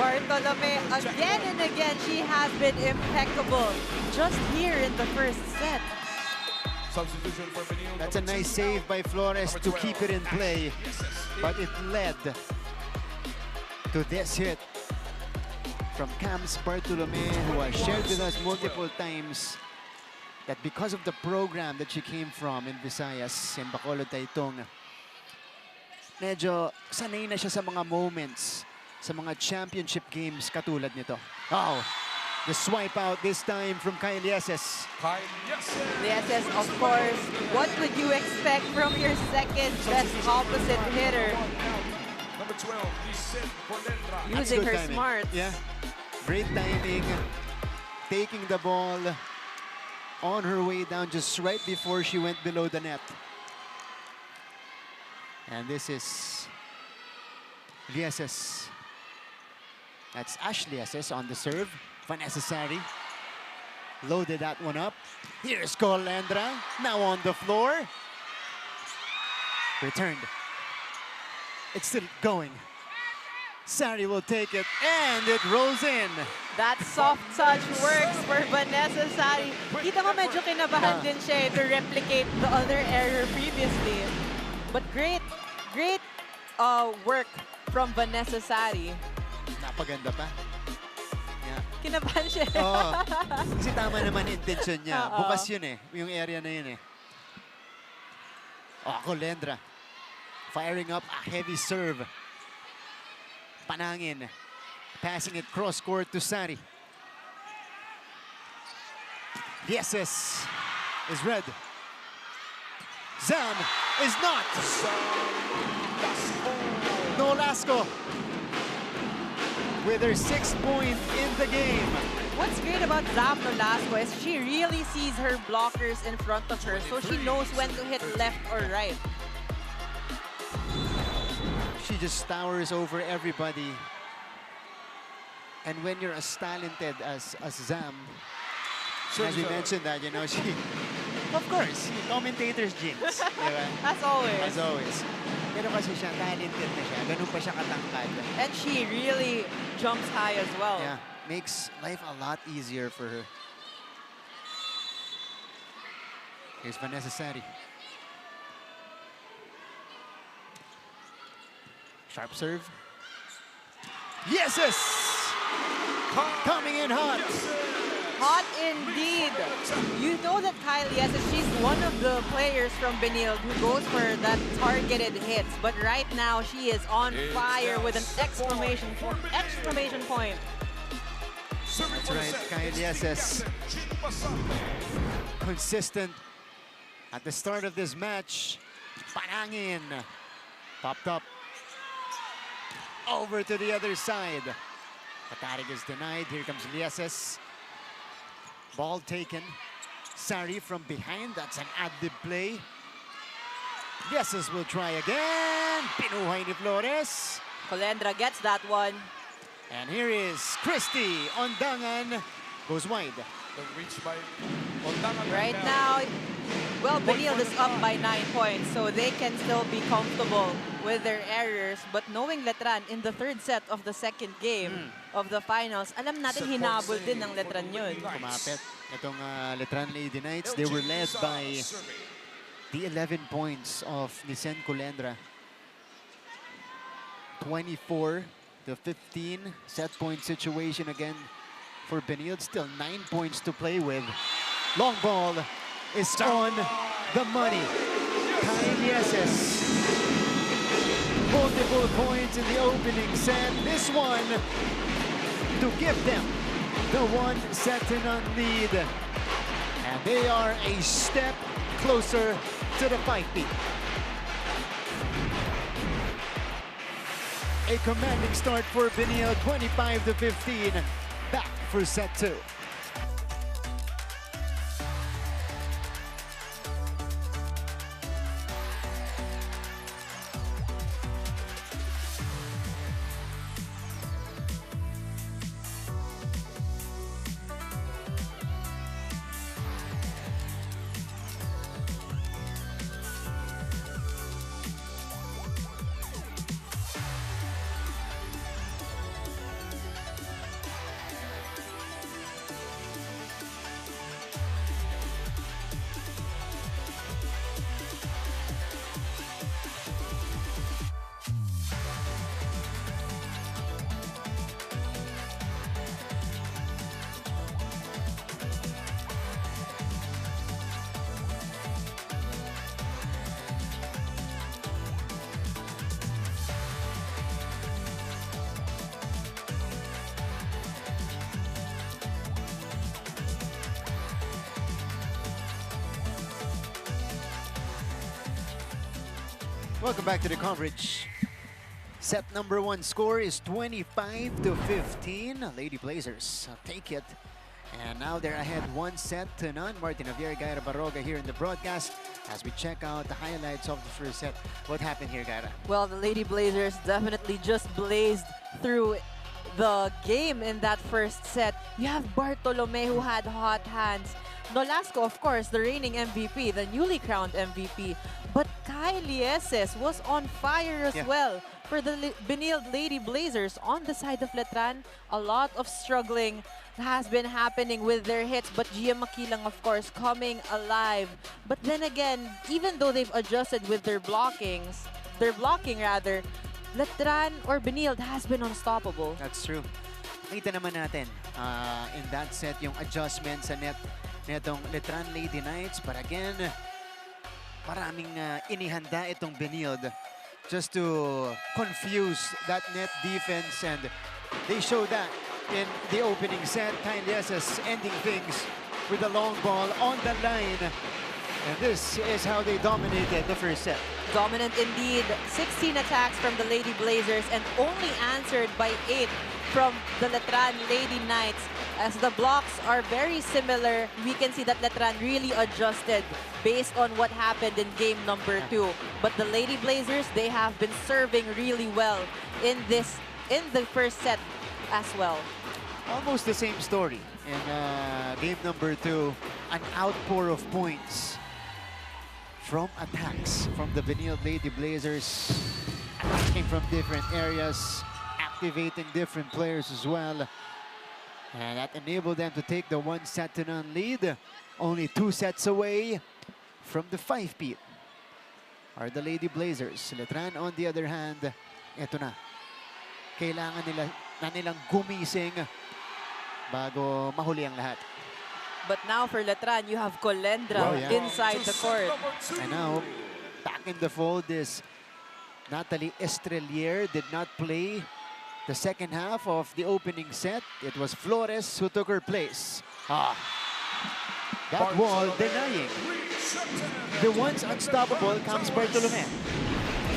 Bartolome, again and again, she has been impeccable just here in the first set. Substitution for Benil. That's a nice save by Flores to keep it in play, but it led to this hit from Cams Bartolome, who has shared with us multiple times that because of the program that she came from in Visayas, in Bacolod, Taytong, medyo sanay na siya sa mga moments, sa mga championship games katulad nito. Oh, the swipe out this time from Kyle Yeses. Yeses, of course. What would you expect from your second best opposite hitter? Number 12, Lisette Colendra. Using her timing. smarts. Yeah, great timing, taking the ball on her way down just right before she went below the net. And this is Lieses. That's Ashley Lieses on the serve. Vanessa Sari loaded that one up. Here's Colendra, now on the floor. Returned. It's still going. Sari will take it, and it rolls in. That soft touch works for Vanessa Sari. Kita mo medyo kinabahan din siya to replicate the other error previously. But great work from Vanessa Sari. Napaganda pa. Kinabahan siya. Oo. Kasi tama naman yung intention niya. Oo. Bukas yun eh. Yung area na yun eh. Oh, Colendra. Firing up a heavy serve. Panangin. Passing it cross court to Sari. Yeses is red. Zam is not. Nolasco with her 6th point in the game. What's great about Zam Nolasco is she really sees her blockers in front of her, so she knows when to hit left or right. She just towers over everybody. And when you're as talented as Zam, as we mentioned that, you know, she, of course, commentator's jinx. Diba? As always. As always. Pero kasi siya, talented na siya. Ganun pa siya katangkad. And she really jumps high as well. Yeah, makes life a lot easier for her. Here's Vanessa Sari. Sharp serve. Yeses! Coming in hot. Hot indeed. You know that Kylie, yes, she's one of the players from Benilde who goes for that targeted hits. But right now, she is on fire with an exclamation point. That's right, Kylie Yeses. Consistent at the start of this match. Panangin. Popped up. Over to the other side. Patarig is denied. Here comes Lieses. Ball taken. Sari from behind. That's an ad-lib play. Lieses will try again. Pinuhay ni Flores. Colendra gets that one. And here is Christy. Ondangan goes wide. Right now, well, Benilde is up by 9 points, so they can still be comfortable with their errors. But knowing Letran in the 3rd set of the 2nd game of the finals, alam natin hinabol din ng Letran yun. Kumapit. Itong Letran Lady Knights, they were led by the 11 points of Nicen Colendra. 24 to 15 set point situation again for Benilde. Still 9 points to play with. Long ball is on the money. Kylie Yeses. Multiple points in the opening set. This one to give them the 1-0 lead. And they are a step closer to the fight beat. A commanding start for Benilde, 25 to 15. Back for set 2. Welcome back to the coverage. Set number 1 score is 25 to 15. Lady Blazers take it. And now they're ahead 1-0. Martin Javier, Gaira Barroga here in the broadcast as we check out the highlights of the first set. What happened here, Gaira? Well, the Lady Blazers definitely just blazed through the game in that first set. You have Bartolome who had hot hands. Nolasco, of course, the reigning MVP, the newly crowned MVP. But Kylie Yeses was on fire as well for the Benilde Lady Blazers. On the side of Letran, a lot of struggling has been happening with their hits, but Gia Makilang, of course, coming alive. But then again, even though they've adjusted with their blocking rather, Letran or Benilde has been unstoppable. That's true. Kita naman natin in that set yung adjustment sa net netong Letran Lady Knights. But again, maraming inihanda itong Benilde just to confuse that net defense, and they show that in the opening set. Kindnesses ending things with a long ball on the line. And this is how they dominated the first set. Dominant indeed. 16 attacks from the Lady Blazers and only answered by 8 from the Letran Lady Knights. As the blocks are very similar, we can see that Letran really adjusted based on what happened in game number 2. But the Lady Blazers, they have been serving really well in the first set as well. Almost the same story in game number 2. An outpour of points from attacks from the Benilde Lady Blazers, attacking from different areas, activating different players as well. And that enabled them to take the 1-0 lead. Only 2 sets away from the 5-peat are the Lady Blazers. Letran, on the other hand, eto na. Kailangan nilang gumising bago mahuli ang lahat. But now for Letran, you have Colendra inside the court. And now, back in the fold is Natalie Estrelier. Did not play the second half of the opening set. It was Flores who took her place. That wall denying. The once unstoppable comes Bartolome.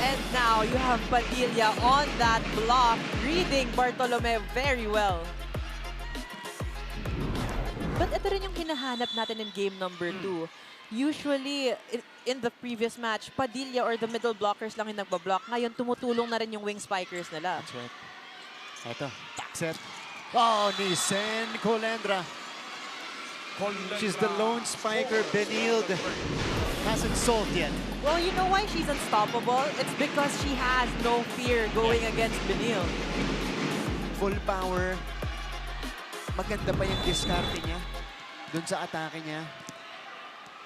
And now you have Padilla on that block, reading Bartolome very well. But ito rin yung hinahanap natin in game number 2. Usually, in the previous match, Padilla or the middle blockers lang yung nagbablock. Ngayon, tumutulong na rin yung wing spikers nila. That's right. Ito, back set. Oh, ni Sen Colendra. She's the lone spiker. Benilde hasn't solved yet. Well, you know why she's unstoppable? It's because she has no fear going against Benilde. Full power. Maganda pa yung diskarte niya dun sa atake niya.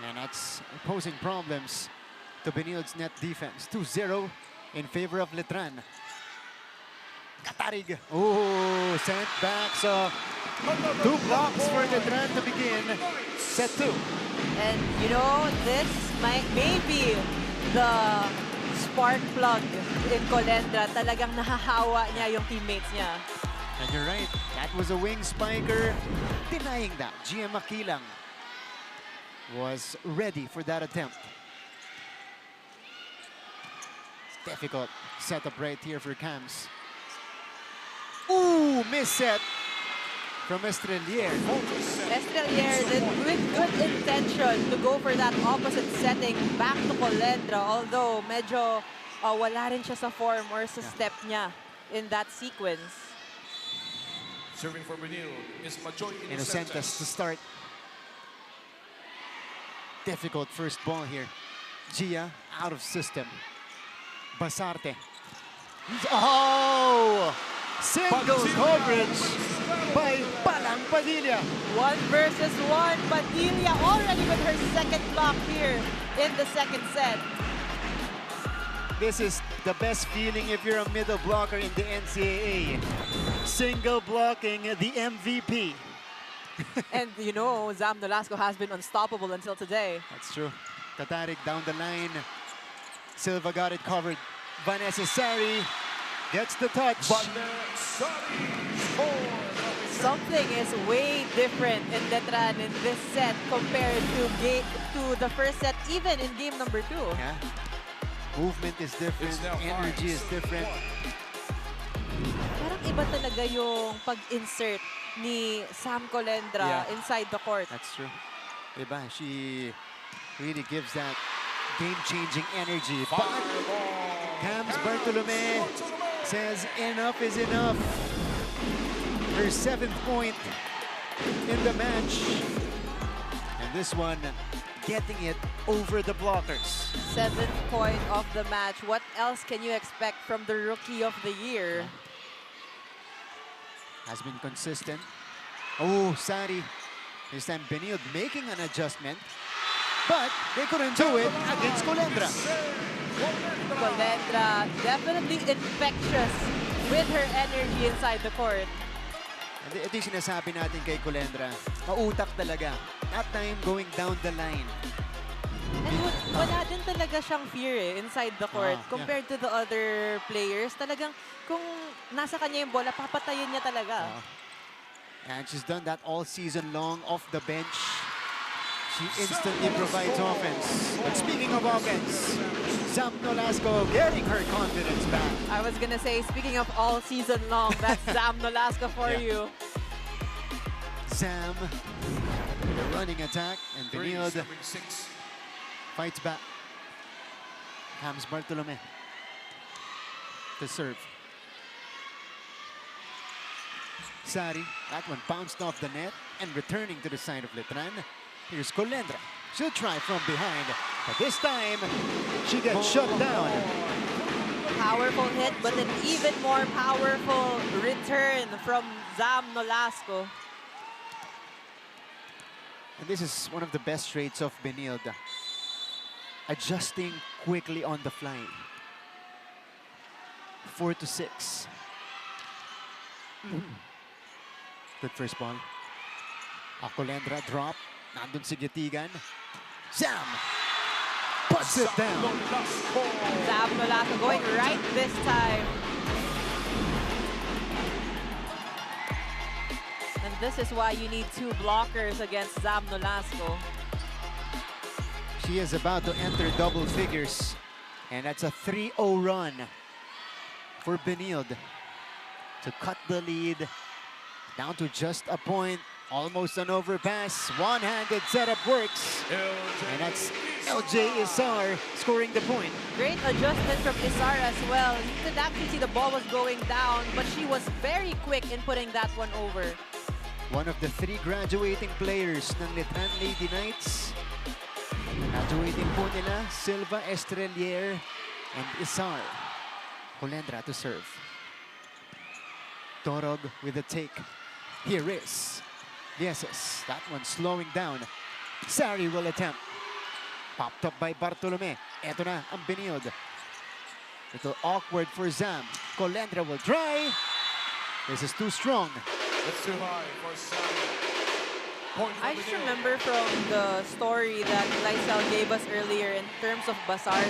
And that's posing problems to Benilde's net defense. 2-0 in favor of Letran. Katarig. Oh, sent back. So, 2 blocks for Letran to begin set 2. And, you know, this may be the spark plug in Colendra. Talagang nahahawa niya yung teammates niya. And you're right, that was a wing spiker. Denying that, Gia Makilang was ready for that attempt. It's difficult setup right here for Cams. Ooh, miss set from Estrelier. Estrelier did with good intention to go for that opposite setting back to Colendra. Although medyo wala rin siya sa form or sa step niya in that sequence. Serving for Benilde is Majoy Inocentes to start. Difficult first ball here. Gia out of system. Basarte. Oh! Single coverage by Palang Padilla. 1 versus 1. Padilla already with her second block here in the second set. This is the best feeling if you're a middle blocker in the NCAA. Single blocking the MVP. And you know, Zam Nolasco has been unstoppable until today. That's true. Katarik down the line. Silva got it covered. Vanessa Sari gets the touch. Something is way different in Letran in this set compared to the first set, even in game number 2. Yeah. Movement is different, energy is different. Parang iba talaga yung pag-insert ni Sam Colendra inside the court. That's true. Iba, she really gives that game-changing energy. But Cams Bartolome says enough is enough. Her 7th point in the match. And this one, getting it over the blockers. 7th point of the match. What else can you expect from the Rookie of the Year? Has been consistent. Oh, Sari. This time Benilde making an adjustment. But they couldn't do it against Colendra. Colendra definitely infectious with her energy inside the court. Ito yung sinasabi natin kay Colendra. Mautak talaga. That time going down the line. And wala din talaga siyang fear inside the court compared to the other players. Talagang kung nasa kanya yung bola, papatayin niya talaga. And she's done that all season long off the bench. She instantly provides offense. But speaking of offense, Zam Nolasco getting her confidence back. I was gonna say, speaking of all season long, that's Zam Nolasco for you. Zam, the running attack, and Benilde fights back. Comes Bartolome to serve. Sari, that one bounced off the net and returning to the side of Letran. Here's Colendra. She'll try from behind, but this time she gets shut down. Powerful hit, but an even more powerful return from Zam Nolasco. And this is one of the best traits of Benilde. Adjusting quickly on the fly. 4-6. Good first ball. Colendra drop. Nandun si Gatigan. Zam puts it down. Zam Nolasco going right this time. And this is why you need 2 blockers against Zam Nolasco. She is about to enter double figures. And that's a 3-0 run for Benilde to cut the lead down to just a point. Almost an overpass. One-handed setup works. And that's LJ Isar scoring the point. Great adjustment from Isar as well. You could actually see the ball was going down, but she was very quick in putting that one over. One of the 3 graduating players ng Letran Lady Knights. Graduating po nila, Silva, Estrelier, and Isar. Colendra to serve. Torog with a take. Here is Yeses. That one slowing down. Sari will attempt. Popped up by Bartolome. Eto na ang Benilde. Little awkward for Zam. Colendra will try. This is too strong. It's too high for Sam. I just remember from the story that Lysel gave us earlier in terms of Basarte.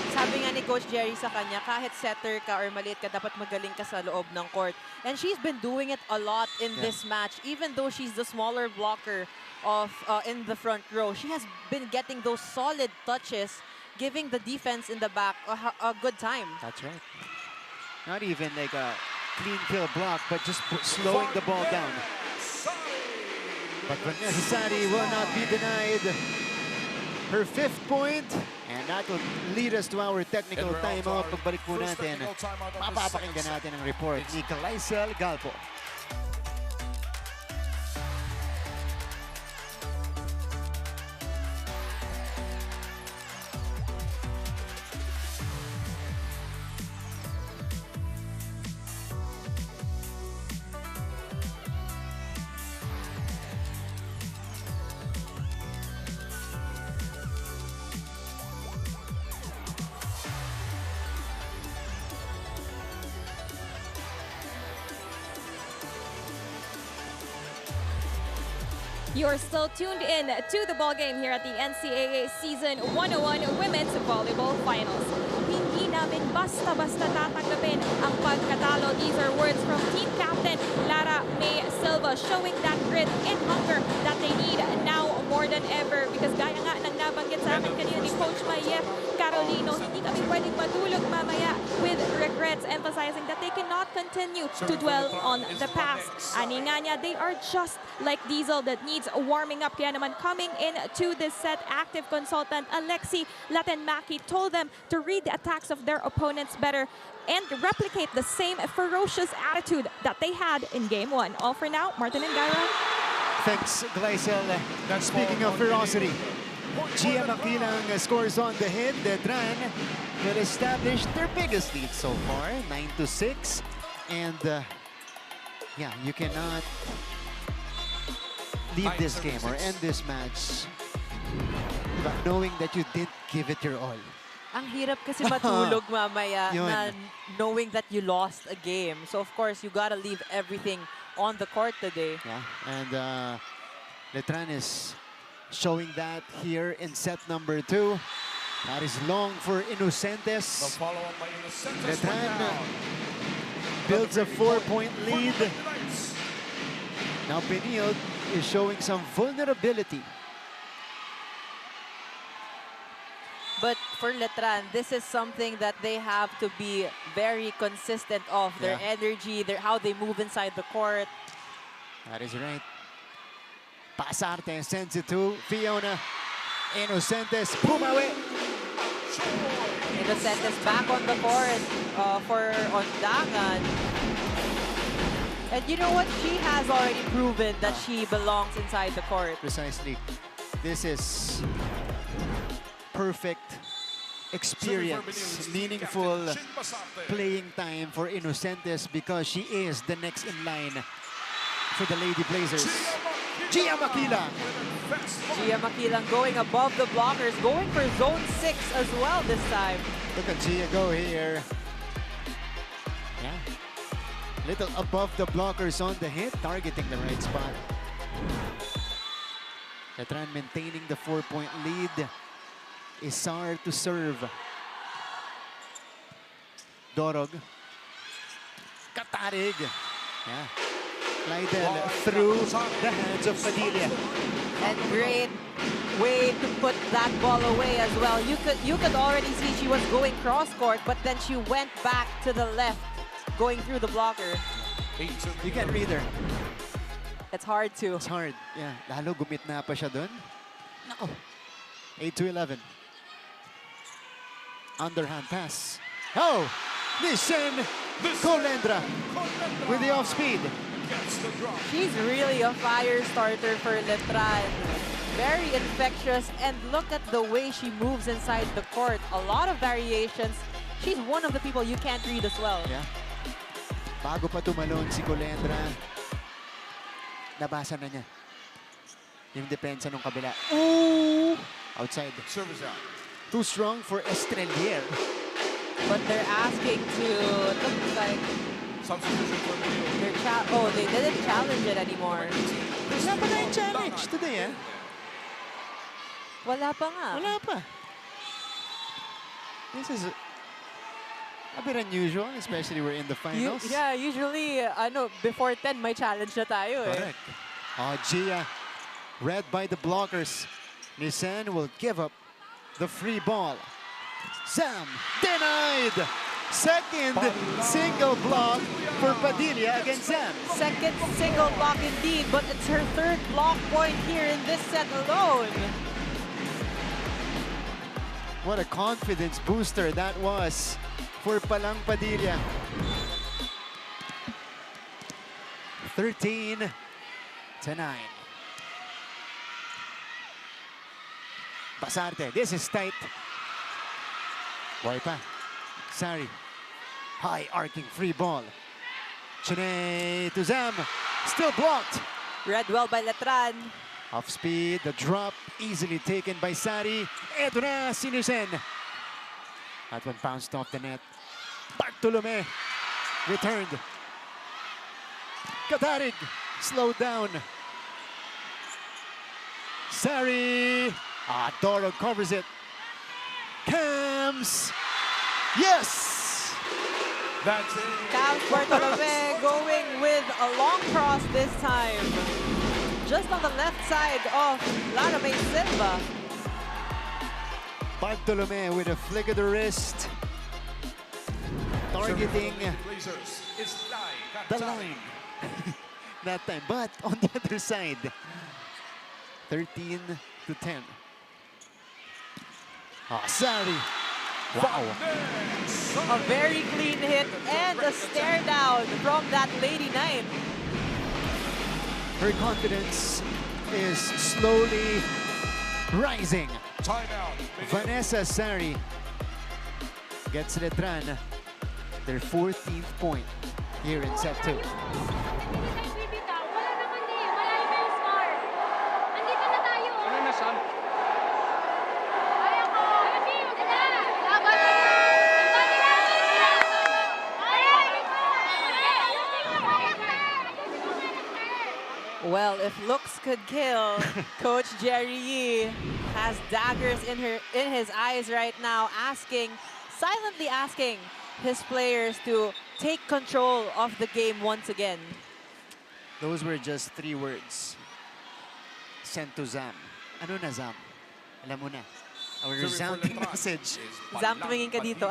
Sabi nga ni Coach Jerry sa kanya, kahit setter ka or maliit ka, dapat magaling ka sa loob ng court. And she's been doing it a lot in this match, even though she's the smaller blocker of in the front row. She has been getting those solid touches, giving the defense in the back a good time. That's right. Not even like a clean kill block, but just slowing the ball down. But Vanessa Sari will not be denied her 5th point. And that will lead us to our technical timeout. Pagbalik po natin, mapapakinggan natin ang report ni Lysel Galpo. You're still tuned in to the ball game here at the NCAA Season 101 Women's Volleyball Finals. Hindi namin basta-basta tatanggapin ang pagkatalo. These are words from team captain Lara May Silva, showing that grit and hunger that they need now more than ever. Because gaya nga ng nabanggit sa amin kanina ni Coach Mayef Carolino, hindi kami pwedeng matulog mamaya with regrets, emphasizing that they cannot continue to dwell on the past. Ani nga niya, they are just like Diesel that needs warming up. Kaya naman coming into this set, active consultant Alexi Latenmaki told them to read the attacks of their opponents better and replicate the same ferocious attitude that they had in Game 1. All for now, Martin and Gaira. Thanks, Lysel. Speaking of ferocity, Gia Makilang scores on the hit. Letran will establish their biggest lead so far, 9-6. And yeah, you cannot leave this game or end this match knowing that you didn't give it your all. Ang hirap kasi matulog mamaya na knowing that you lost a game. So of course, you gotta leave everything on the court today. Yeah, and Letran is showing that here in set number 2. That is long for Inocentes. The follow-up by Inocentes Letran went down. builds a 4-point lead. Now Benil is showing some vulnerability. But for Letran, this is something that they have to be very consistent of. Their energy, how they move inside the court. That is right. Pasarte sends it to Fiona. Inocentes, bumawi. Inocentes back on the court for Ondangan. And you know what? She has already proven that she belongs inside the court. Precisely. This is perfect experience, meaningful playing time for Inocentes because she is the next in line for the Lady Blazers. Gia Makila. Gia Makila going above the blockers, going for zone 6 as well this time. Look at Gia go here. Yeah. Little above the blockers on the hit, targeting the right spot. Letran maintaining the 4-point lead. Isar to serve. Dorog. Katarig. Yeah. Lydell through the hands of Padilla. And great way to put that ball away as well. You could already see she was going cross court, but then she went back to the left, going through the blocker. You can read her. It's hard to. It's hard. Yeah. Lalo gumitna pa siya dun. Nako. 8-11. Underhand pass. Oh! Nishen Colendra with the off speed. She's really a fire starter for Letran. Very infectious, and look at the way she moves inside the court. A lot of variations. She's one of the people you can't read as well. Yeah. Bago pa tumalon si Colendra, nabasa na niya yung depensa ng kabila. Ooh! Outside. Service out. Too strong for Estrelier. But they're asking to, looks like, substitution for they didn't challenge it anymore. Wala pa na yung challenge today, eh? Wala pa nga. Wala pa. This is a bit unusual, especially we're in the finals. Yeah, usually, before 10, may challenge na tayo eh. Correct. Oh, Gia, read by the blockers. Nissan will give up the free ball. Sam denied. Second single block for Padilla against Sam. Second single block indeed, but it's her third block point here in this set alone. What a confidence booster that was for Palang Padilla. 13-9. Pasarte, this is tight. Boy pa. Sari. High arcing free ball. Chine to Zam. Still blocked. Read well by Letran. Off speed, the drop easily taken by Sari. Eto na, Sinusen. That one bounced off the net. Bartolome returned. Katarig slowed down. Sari. Doro covers it. Cams. Yes! That's it. Cams Bartolome going with a long cross this time. Just on the left side of Larame Silva. Bartolome with a flick of the wrist. Targeting the line. That time. But on the other side, 13-10. Sari. Wow. A very clean hit and a stare down from that Lady Nine. Her confidence is slowly rising. Timeout. Vanessa Sari gets Letran their 14th point here in set 2. Well, if looks could kill, Coach Jerry Yee has daggers in his eyes right now, silently asking his players to take control of the game once again. Those were just 3 words sent to Zam. Ano na, Zam? Alam mo na. Our resounding message. Zam, tumingin ka dito.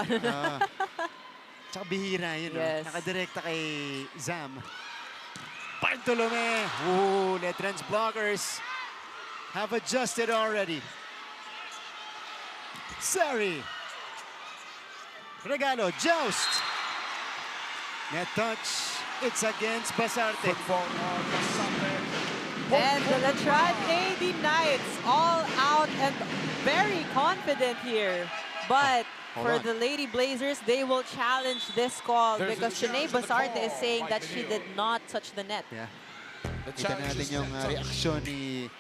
Tsaka bihira yun, Yes. Nakadirekta kay Zam. Bartolome! Ooh, Letran's blockers have adjusted already. Sari. Regalo, joust. Net touch. It's against Basarte. And the Letran Lady Knights all out and very confident here. But for the Lady Blazers, they will challenge this call because Shanae Basarte is saying that she did not touch the net. Yeah. Kita natin yung reaksyon ni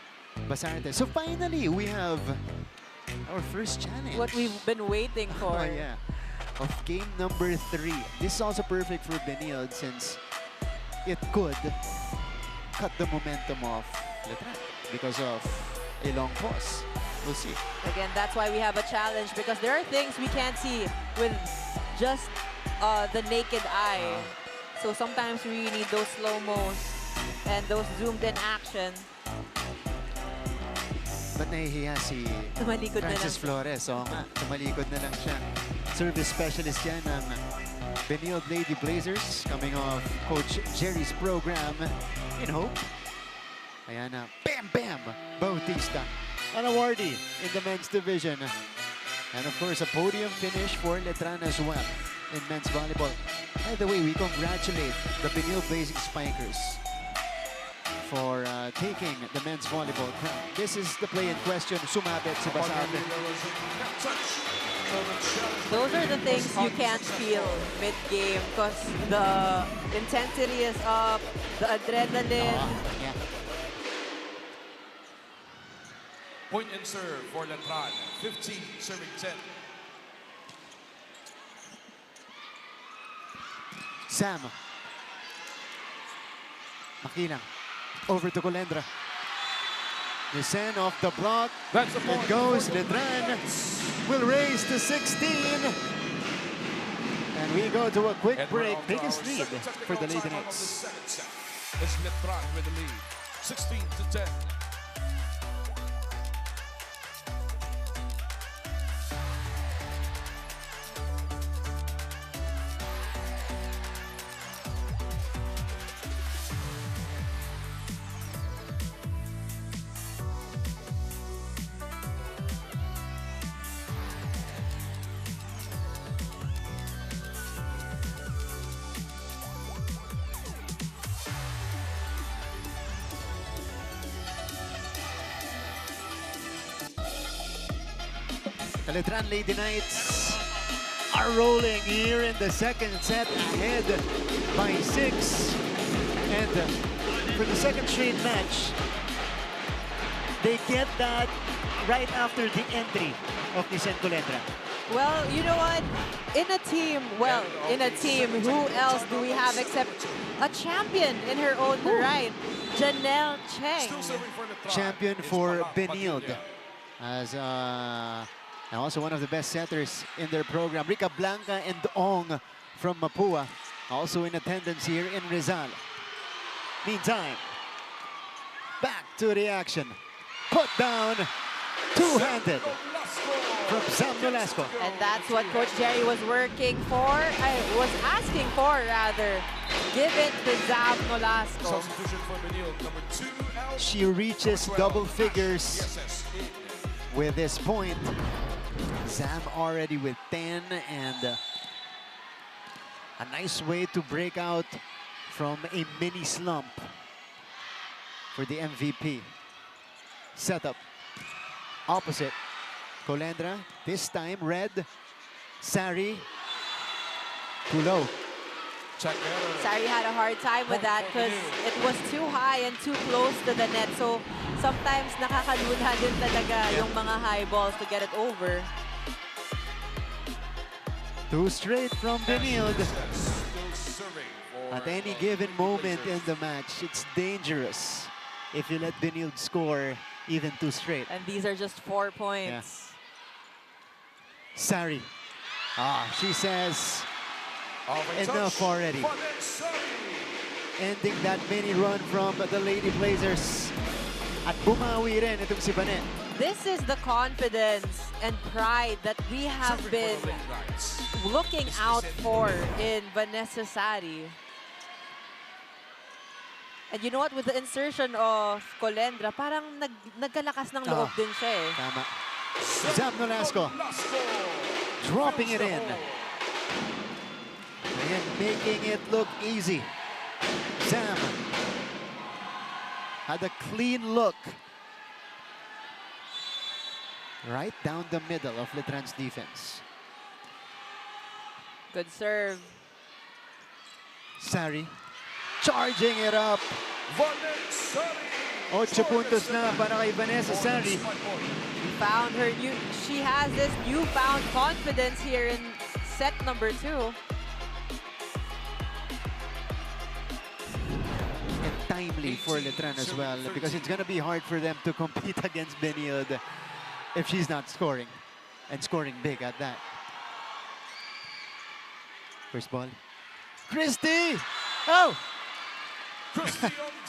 Basarte. So finally, we have our first challenge. What we've been waiting for. Oh, yeah. Of game number 3. This is also perfect for Benilde since it could cut the momentum of Letran because of a long pause. We'll see. Again, that's why we have a challenge because there are things we can't see with just the naked eye. So sometimes we need those slow-mos and those zoomed-in action. Ba't nahihiya si Tumalikod na Francis lang. Flores? Oo nga, tumalikod na lang siya. Service specialist yan ng Benilde Lady Blazers coming off Coach Jerry's program in Hope. Ayan na, Bam Bam Bautista, an awardee in the men's division. And of course, a podium finish for Letran as well in men's volleyball. By the way, we congratulate the Benilde Blazing Spikers for taking the men's volleyball crown. This is the play in question. Sumabit si Basarte. Those are the things you can't feel mid-game because the intensity is up, the adrenaline. Yeah. Point and serve for Letran. 15 serving 10. Sam. Makilang. Over to Colendra. Descent off the block. That's the point. It goes. Letran will raise to 16. And we go to a quick break. Biggest lead for the Lady Knights. It's Letran with the lead. 16 to 10. The Letran Lady Knights are rolling here in the second set, ahead by 6. And for the second straight match, they get that right after the entry of Nissan Colendra. Well, you know what? In a team, who else do we have except a champion in her own right, Janelle Cheng. Champion for Benilde. As and also one of the best setters in their program. Rica Blanca and Ong from Mapua also in attendance here in Rizal. Meantime, back to the action. Put down, two-handed from Sam Nolasco. And that's what Coach Jerry was working for, was asking for rather. Give it to Zam Nolasco. Substitution for Benilde, number 2. She reaches double figures with this point. Zam already with 10 and a nice way to break out from a mini slump for the MVP. Setup. Opposite. Colendra, this time red. Sari. Too low. Sari had a hard time with that because it was too high and too close to the net. So sometimes nakakalula din talaga yung mga high balls to get it over. Two straight from Benilde. At any given moment in the match, it's dangerous if you let Benilde score even 2 straight. And these are just 4 points. Sari. She says enough already. Ending that mini run from the Lady Blazers. At bumawi rin itong si Banet. This is the confidence and pride that we have been looking out for in Vanessa Sari. And you know what? With the insertion of Colendra, parang nagkalakas ng loob din siya eh. Tama. Zam Nolasco. Dropping it in. And making it look easy. Zam had a clean look. Right down the middle of Letran's defense. Good serve. Sari charging it up. 8 puntos na para kay Vanessa Sari. She has this newfound confidence here in set number 2. And timely for Letran as well, because it's going to be hard for them to compete against Benilde if she's not scoring, and scoring big at that. First ball. Christy! Oh!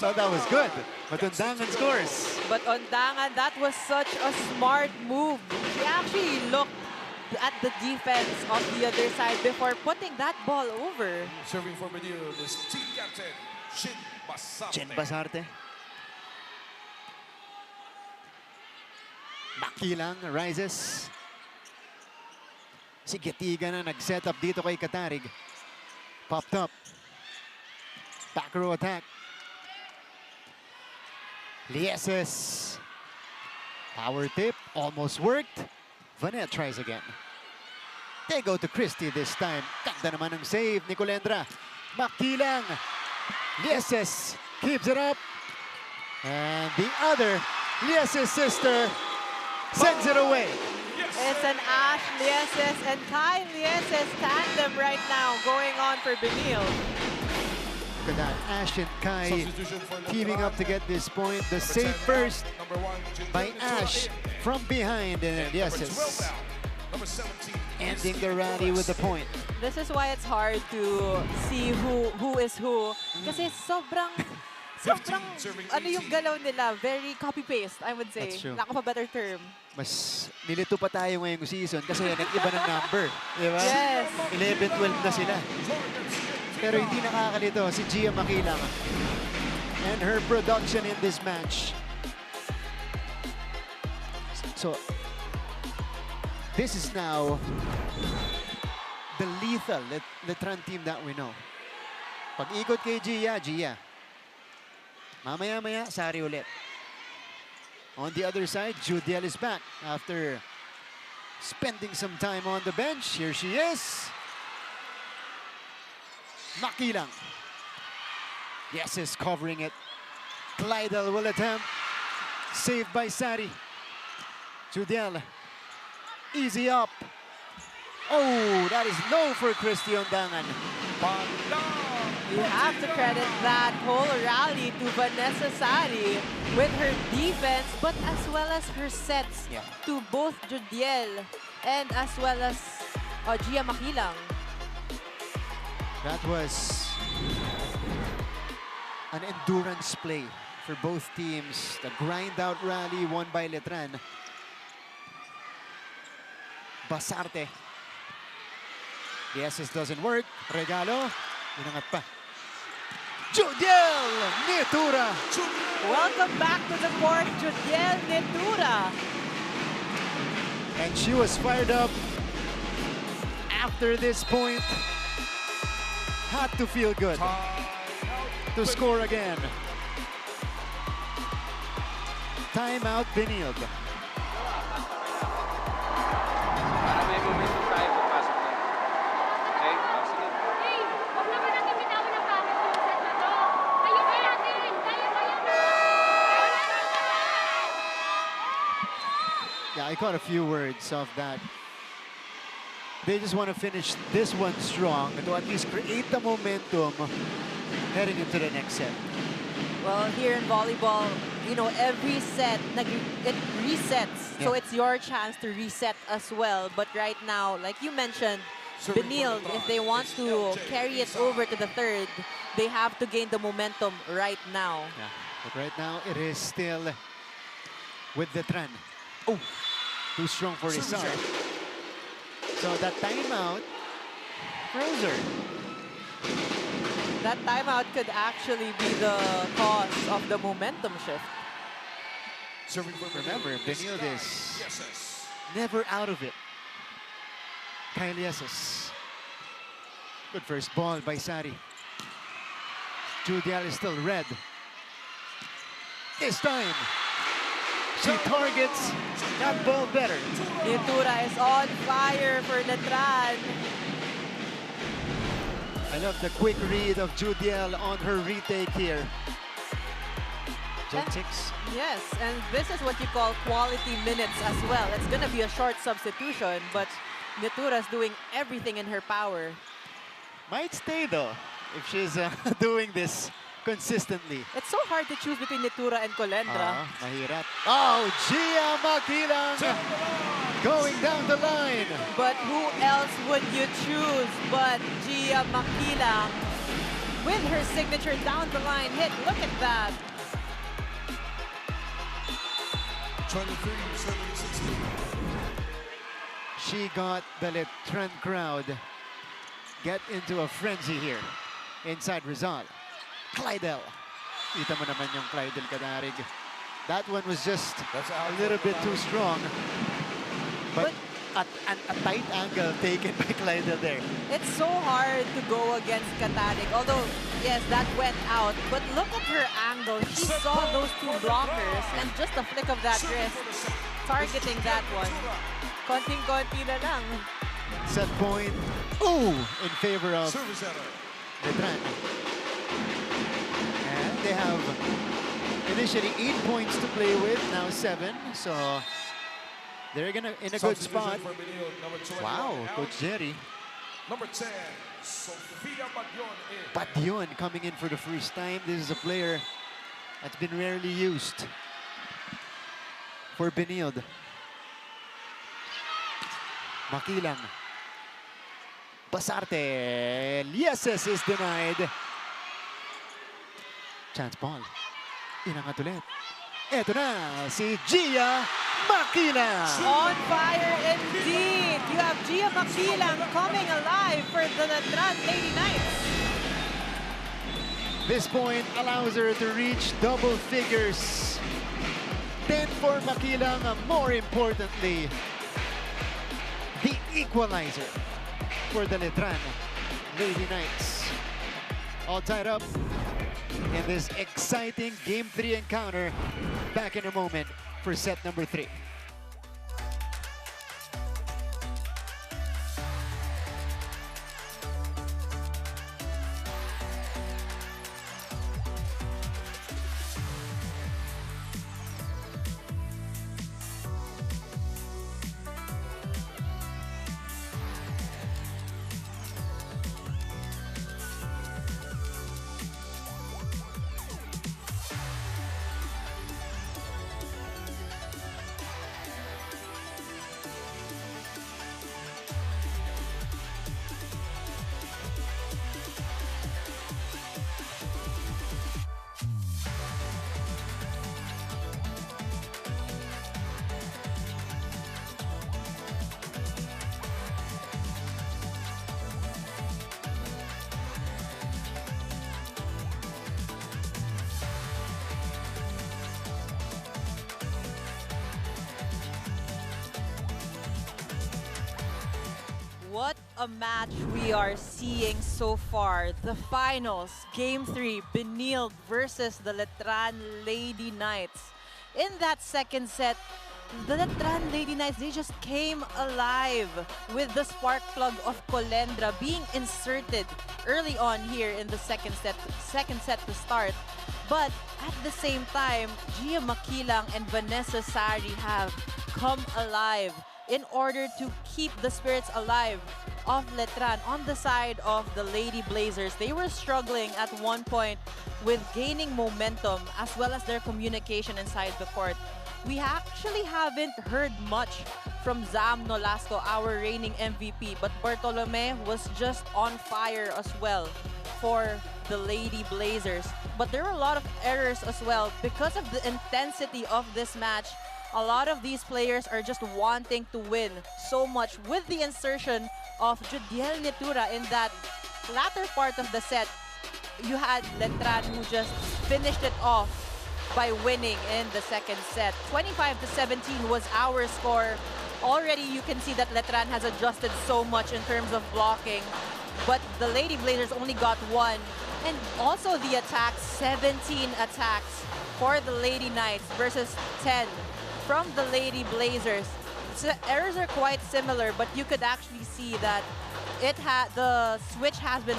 So that was good. But Undangan scores. But Undangan, that was such a smart move. She actually looked at the defense on the other side before putting that ball over. Serving for Benilde is team captain, Shin Basarte. Shin Basarte. Makilang rises. Si Getiga na nag-set up dito kay Katarig. Popped up. Back row attack. Lieses. Power tip. Almost worked. Vanet tries again. They go to Christie this time. Ganda naman ng save ni Colendra. Makilang. Lieses keeps it up. And the other Lieses sister sends it away. It's an Ash Lieses and Kai Lieses tandem right now going on for Benilde. Look at that, Ash and Kai teaming up to get this point. The save first by Ash from behind, and Lieses ending the rally with the point. This is why it's hard to see who is who. Kasi sobrang ano yung galaw nila, very copy-paste, I would say. That's true. Lack of a better term. Mas nilito pa tayo ngayong season kasi nag-iba ng number. Di ba? Yes. 11-12 na sila. Pero hindi nakakalito si Gia Makilang and her production in this match. So, this is now the lethal Letran team that we know. Pag-ikot kay Gia, Gia. Mamaya-maya, Sari ulit. On the other side, Judiel is back after spending some time on the bench. Here she is. Makilang. Yes, is covering it. Glidel will attempt. Saved by Sari. Judiel. Easy up. Oh, that is low for Christy Undangan. You have to credit that whole rally to Vanessa Sari with her defense, but as well as her sets to both Judiel and as well as Gia Makilang. That was an endurance play for both teams. The grind-out rally won by Letran. Basarte. The SS doesn't work. Regalo. Inangat pa. Judiel Nitura. Welcome back to the court, Judiel Nitura. And she was fired up after this point. Had to feel good to score again. Timeout Benilde. Yeah, I caught a few words of that. They just want to finish this one strong to at least create the momentum heading into the next set. Well, here in volleyball, you know, every set, it resets. So Yeah. it's your chance to reset as well. But right now, like you mentioned, Benilde, if they want to carry it over to the third, they have to gain the momentum right now. Yeah. But right now, it is still with the Letran. Oh, too strong for Rizal. So that timeout froze her. That timeout could actually be the cause of the momentum shift. Remember, Benilde is never out of it. Kylie Esses. Good first ball by Sari. Judial is still red. This time, she targets that ball better. Nitura is on fire for Letran. I love the quick read of Judiel on her retake here. Gen 6. Yes, and this is what you call quality minutes as well. It's going to be a short substitution, but Nitura's doing everything in her power. Might stay though, if she's doing this consistently. It's so hard to choose between Nitura and Colendra. Mahirap. Oh, Gia Makilang going down the line. But who else would you choose but Gia Makilang with her signature down the line hit? Look at that. 23-16. She got the Letran crowd get into a frenzy here inside Rizal. Clydel. Kita mo naman yung Clydel Kadarig. That one was just a little bit too strong. But at a tight angle taken by Clydel there. It's so hard to go against Katarik. Although, yes, that went out. But look at her angle. She saw those two blockers and just a flick of that wrist, targeting that one. Konting-konti na lang. Set point. Ooh, in favor of Letran. And they have initially 8 points to play with, now 7. So they're in a good spot. Wow, Coach Jerry. Number 10, Sofia Bagyon. Bagyon coming in for the first time. This is a player that's been rarely used for Benilde. Makilang. Basarte. Yeses is denied. Chance ball. Inangat ulit. Eto na si Gia Makilang. On fire indeed. You have Gia Makilang coming alive for the Letran Lady Knights. This point allows her to reach double figures. 10 for Makilang, more importantly, the equalizer for the Letran Lady Knights. All tied up in this exciting Game 3 encounter. Back in a moment for set number 3. What a match we are seeing so far. The finals, Game 3, Benilde versus the Letran Lady Knights. In that second set, the Letran Lady Knights, they just came alive with the spark plug of Colendra being inserted early on here in the second set to start. But at the same time, Gia Makilang and Vanessa Sari have come alive in order to keep the spirits alive of Letran on the side of the Lady Blazers. They were struggling at one point with gaining momentum as well as their communication inside the court. We actually haven't heard much from Zam Nolasco, our reigning MVP, but Bartolome was just on fire as well for the Lady Blazers. But there were a lot of errors as well because of the intensity of this match. A lot of these players are just wanting to win so much with the insertion of Judiel Netura in that latter part of the set. You had Letran who just finished it off by winning in the second set. 25-17 was our score. Already you can see that Letran has adjusted so much in terms of blocking, but the Lady Blazers only got one. And also the attacks, 17 attacks for the Lady Knights versus 10 from the Lady Blazers. So errors are quite similar, but you could actually see that the switch has been,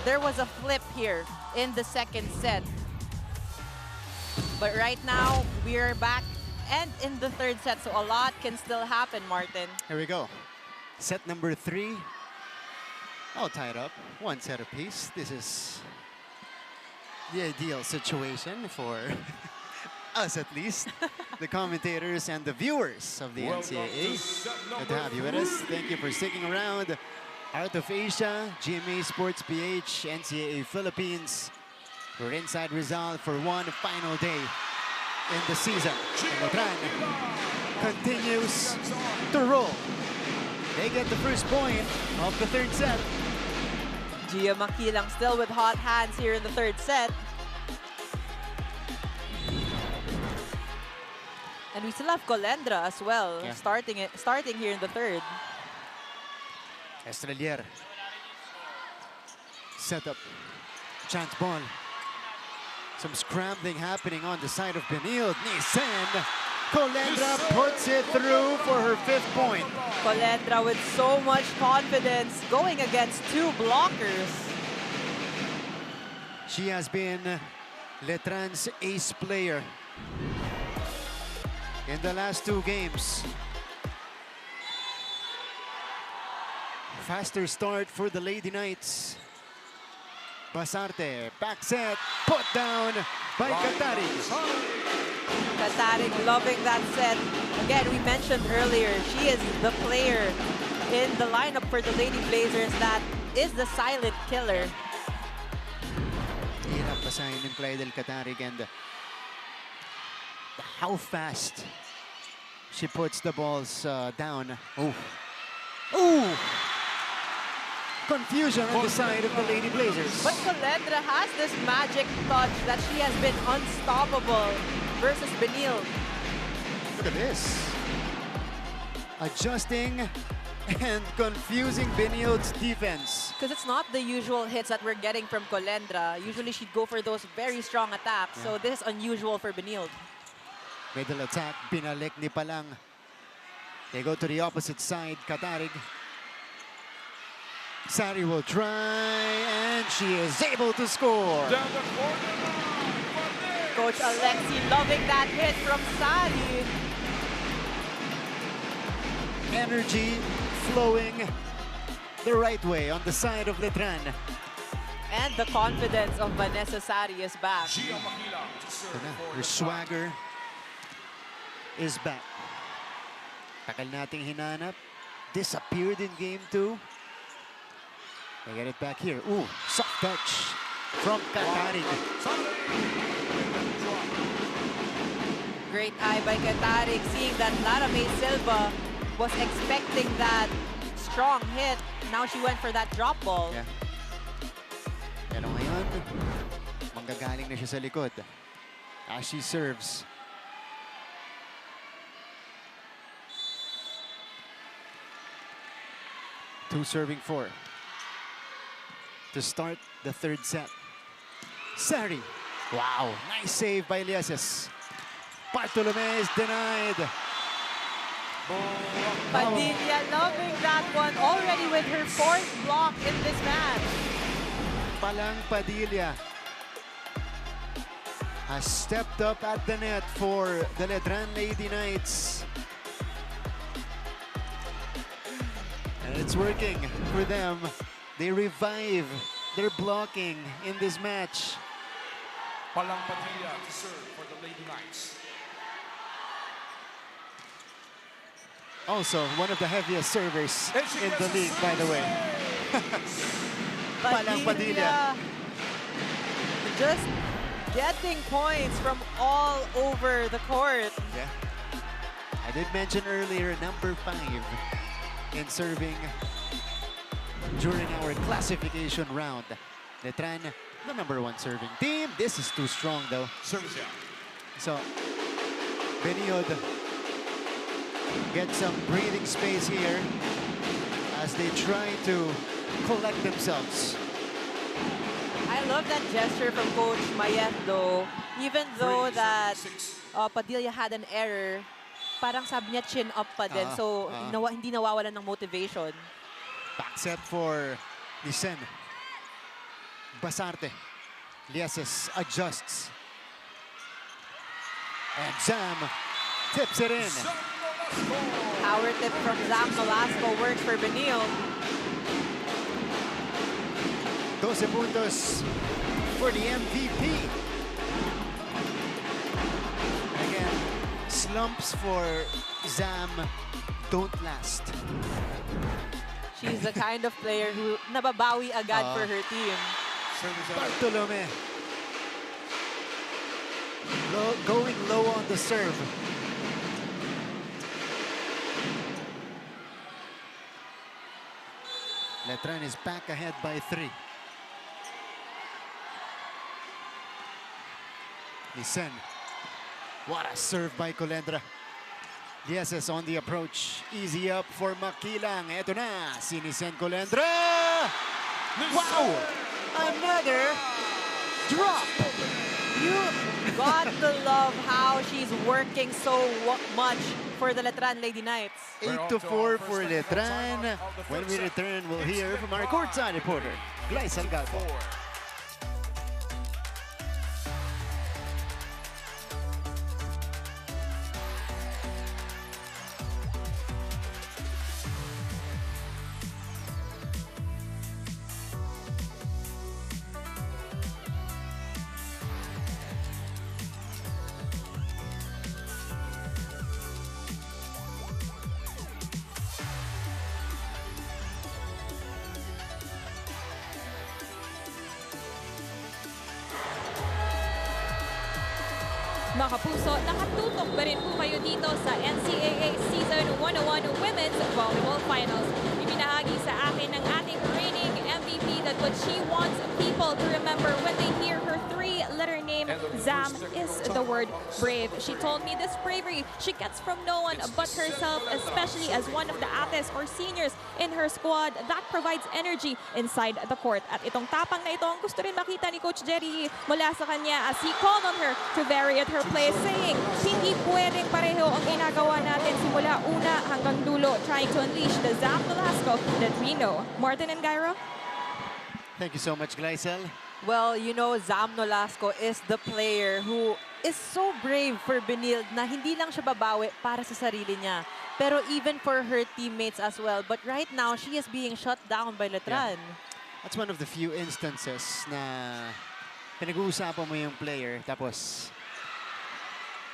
there was a flip here in the second set. But right now, we're back and in the third set, so a lot can still happen, Martin. Here we go. Set number 3. All tied up. One set apiece. This is the ideal situation for us, at least, the commentators and the viewers of the NCAA. Good to have you with us. Thank you for sticking around. Art of Asia, GMA Sports PH, NCAA Philippines. We're inside Rizal for one final day in the season. And Letran continues to roll. They get the first point of the third set. Gia Makilang still with hot hands here in the third set. And we still have Colendra as well, starting here in the third. Estrelier. Set up. Chance ball. Some scrambling happening on the side of Benilde. Nissen. Colendra puts it through for her 5th point. Colendra with so much confidence going against 2 blockers. She has been Letran's ace player in the last 2 games. Faster start for the Lady Knights. Basarte, back set, put down by Katarig. Katarig loving that set. Again, we mentioned earlier, she is the player in the lineup for the Lady Blazers that is the silent killer. Hirap basahin ng Clydel Katarig, and how fast she puts the balls down. Oh. Ooh! Confusion on the side of the Lady Blazers. But Colendra has this magic touch that she has been unstoppable versus Benilde. Look at this. Adjusting and confusing Benilde's defense. Because it's not the usual hits that we're getting from Colendra. Usually she'd go for those very strong attacks. So this is unusual for Benilde. Middle attack, binalik ni Palang. They go to the opposite side, Katarig. Sari will try, and she is able to score. Coach Alexi loving that hit from Sari. Energy flowing the right way on the side of Letran. And the confidence of Vanessa Sari is back. Her swagger is back. Takal nating hinanap. Disappeared in game 2. They get it back here. Ooh, soft touch from Katarig. Great eye by Katarig, seeing that Lara May Silva was expecting that strong hit. Now she went for that drop ball. Yeah. Pero ngayon, manggagaling na siya sa likod as she serves. Two serving 4 to start the third set. Sari. Wow, nice save by Lieses. Bartolome is denied. Padilla loving that one already with her 4th block in this match. Palang Padilla has stepped up at the net for the Letran Lady Knights. And it's working for them. They revive their blocking in this match. Padilla to serve for the Lady Knights. Also, one of the heaviest servers in the league, by the way. Padilla just getting points from all over the court. Yeah. I did mention earlier, number 5 in serving during our classification round. Letran, the number 1 serving team. This is too strong, though. Service out. So, Benilde get some breathing space here as they try to collect themselves. I love that gesture from Coach Mayet, though. Even though that Padilla had an error, parang sabi niya chin up pa din. So, hindi nawawalan ng motivation. Back set for Nisen. Basarte. Lieses adjusts. And Zam tips it in. Power tip from Zam Nolasco works for Benilde. 12 puntos for the MVP. Again, slumps for Zam don't last. She's the kind of player who nababawi agad for her team. Bartolome. Going low on the serve. Letran is back ahead by 3. Nisen. What a serve by Colendra. Lieses on the approach. Easy up for Makilang. Eto na, si Nisen Colendra. Wow! Another drop. You got to love how she's working so much for the Letran Lady Knights. 8-4 for Letran. When we return, we'll hear from our courtside reporter, Gleisel Galpo. Mga kapuso, nakatutok pa rin po kayo dito sa NCAA Season 101 Women's Volleyball Finals. Ibinahagi sa akin ng ating reigning MVP that what she wants people to remember when they hear her 3-letter name, Zam, is the word brave. She told me this bravery she gets from no one but herself, especially as one of the ates or seniors in her squad that provides energy inside the court. At itong tapang na ito ang gusto rin makita ni Coach Jerry mula sa kanya as he called on her to vary at her play, saying, hindi pwedeng pareho ang ginagawa natin simula una hanggang dulo, trying to unleash the Zam Nolasco that we know. Martin and Gyro? Thank you so much, Gleisel. Well, you know, Zam Nolasco is the player who is so brave for Benilde na hindi lang siya babawi para sa sarili niya, pero even for her teammates as well. But right now, she is being shut down by Letran. Yeah. That's one of the few instances na pinag-uusapan mo yung player tapos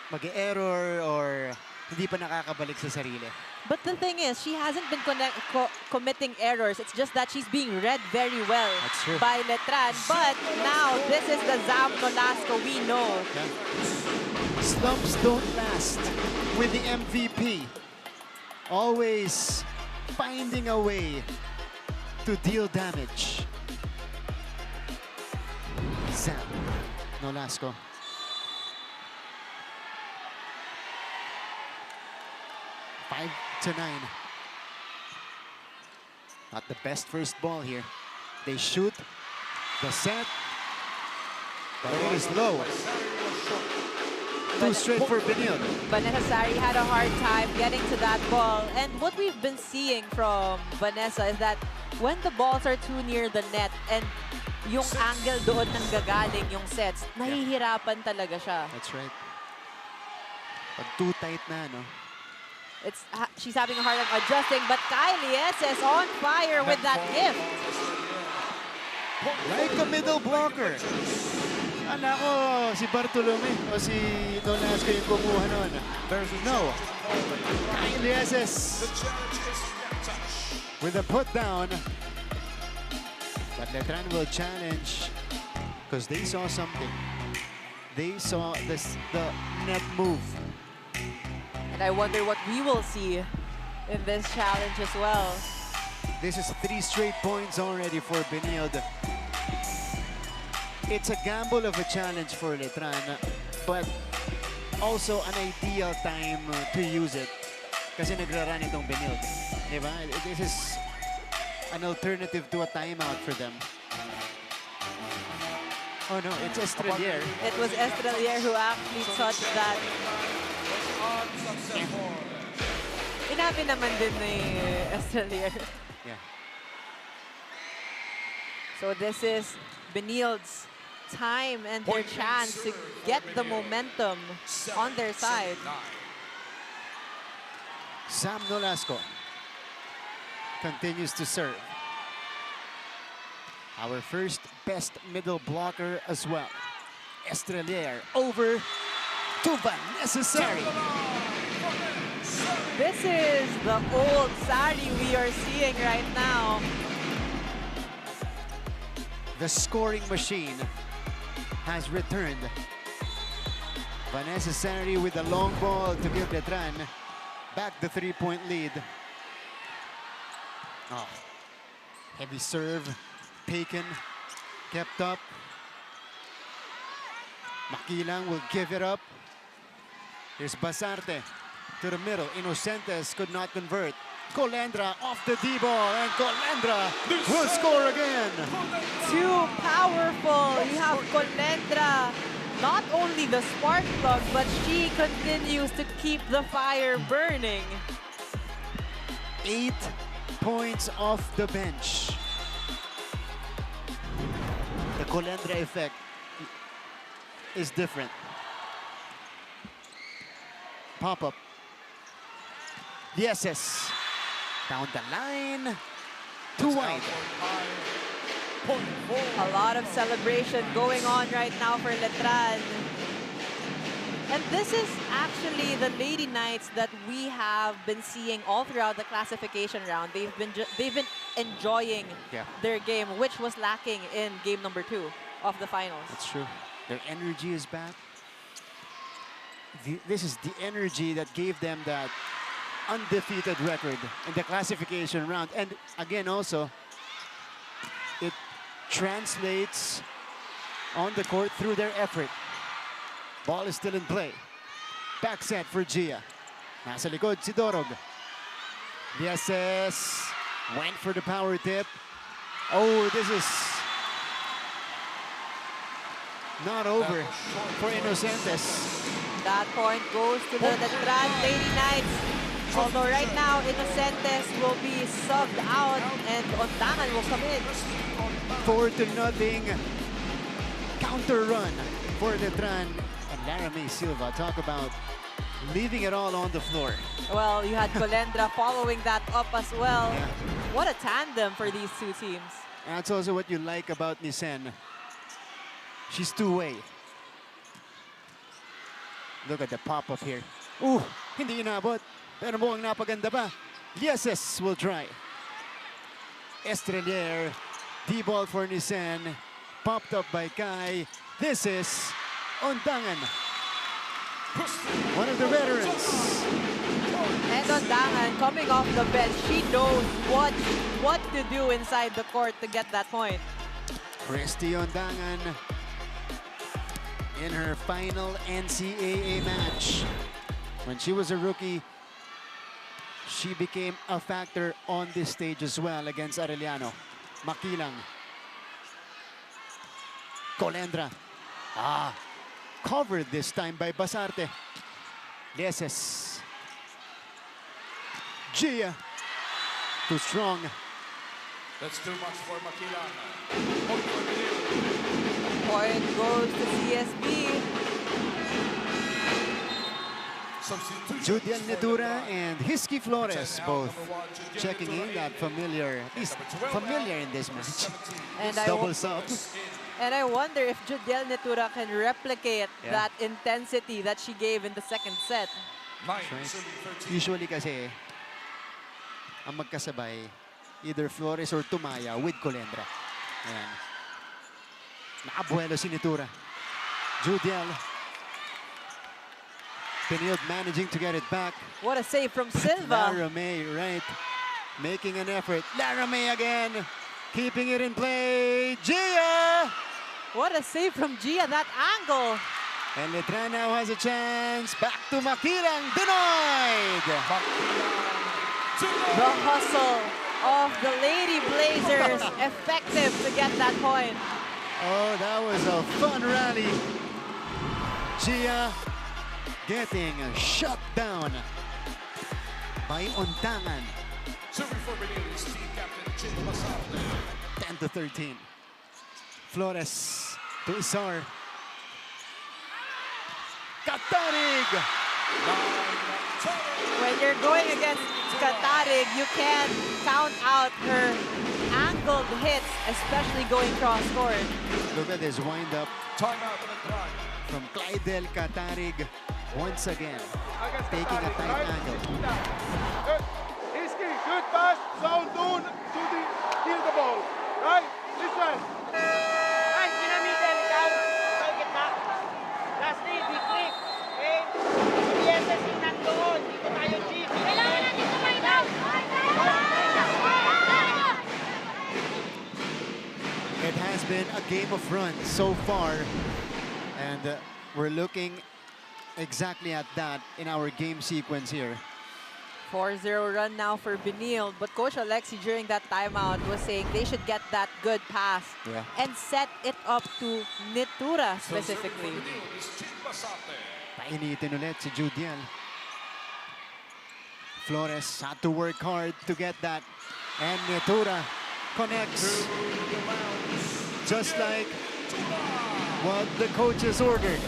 mag-error or hindi pa nakakabalik sa sarili. But the thing is, she hasn't been committing errors. It's just that she's being read very well by Letran. But now, this is the Zam Nolasco we know. Yeah. Slumps don't last with the MVP. Always finding a way to deal damage. Zam Nolasco. Five to 9. Not the best first ball here. They shoot the set, but it is low. Too straight for Benilde. Vanessa Sari had a hard time getting to that ball. And what we've been seeing from Vanessa is that when the balls are too near the net and yung angle doon nang gagaling yung sets, nahihirapan talaga siya. That's right. Pag too tight na, no? She's having a hard time adjusting, but Kylie is on fire with that gift. Like a middle blocker. Ala ko si Bartolome o si Nolasco yung kumuha nun. No. Kyle Lieses with a put down. But Letran will challenge because they saw something. They saw the net move. And I wonder what we will see in this challenge as well. This is 3 straight points already for Benilde. It's a gamble of a challenge for Letran, but also an ideal time to use it. Kasi nagra-run itong Benilde. Diba? This is an alternative to a timeout for them. Oh no, it's Estrelier. It was Estrelier who actually touched that. Inabi naman din ni Estrelier. Yeah. So this is Benilde's time and their chance to get the momentum on their side. Sam Nolasco continues to serve. Our first best middle blocker as well. Estrelier over to Vanessa Sari. This is the old Sari we are seeing right now. The scoring machine has returned. Vanessa Sari with a long ball to give Letran back the 3-point lead. Oh, heavy serve, taken, kept up. Makilang will give it up. Here's Basarte to the middle. Inocentes could not convert. Colendra off the D-ball, and Colendra will score again. Too powerful. You have Colendra, not only the spark plug, but she continues to keep the fire burning. 8 points off the bench. The Colendra effect is different. Pop-up. Yeses. Down the line. Too wide. A lot of celebration going on right now for Letran. And this is actually the Lady Knights that we have been seeing all throughout the classification round. They've been enjoying their game, which was lacking in game number 2 of the finals. That's true. Their energy is back. This is the energy that gave them that undefeated record in the classification round. And again, also, it translates on the court through their effort. Ball is still in play. Back set for Gia. Nasa likod si Dorog. Yeses went for the power tip. Oh, this is not over for Inocentes. That point goes to the Letran Lady Knights. Although right now, Inocentes will be subbed out and Ondangan will come in. 4-0 counter run for Letran. And Laramie Silva, talk about leaving it all on the floor. Well, you had Colendra following that up as well. What a tandem for these two teams. And that's also what you like about Nisen. She's two-way. Look at the pop-up here. Ooh, hindi inabot. Pero mukhang napaganda pa. Yeses will try. Estrelier, D-ball for Nisen. Popped up by Kai. This is Ondangan. One of the veterans. And Ondangan coming off the bench. She knows what to do inside the court to get that point. Christy Ondangan in her final NCAA match. When she was a rookie, she became a factor on this stage as well against Arellano. Makilang. Colendra. Covered this time by Basarte. Leses. Gia. Too strong. That's too much for Makilang. Point goes to CSB. Judian Nedura and Hisky Flores both checking in, that familiar, at least familiar in this match. And Double sub. And I wonder if Judiel Netura can replicate Yeah. that intensity that she gave in the second set. Usually kasi, ang magkasabay, either Flores or Tumaya with Colendra. Ayan. Nakabuelo si Netura. Judiel. Benilde managing to get it back. What a save from Silva. Lara May, right. Making an effort. Lara May again. Keeping it in play. Gia! What a save from Gia, that angle. And Letran now has a chance. Back to Makilang. Denied! The hustle of the Lady Blazers. Effective to get that point. Oh, that was a fun rally. Gia getting shut down by Untangan. Serving for Benilde is team captain Jim Basarte. 10-13. Flores to Isar. Katarig! When you're going against Katarig, you can't count out her angled hits, especially going cross-court. Look at this wind-up Timeout on the drive. from Clydel Katarig once again, taking a tight angle. Risky, good pass, zone doon, shooting, kill the ball. Right? Listen. Ay, pinamitin, ikaw. Ikaw gitna. Last lead, be quick. Okay? DSSC nandoon. Dito tayo, G. Kailangan natin tumainaw. It has been a game of runs so far, and we're looking exactly at that in our game sequence here. 4-0 run now for Benilde, but Coach Alexi during that timeout was saying they should get that good pass Yeah. and set it up to Netura specifically. Painitin ulit si Judiel. Flores had to work hard to get that, and Netura connects just like what the coaches ordered.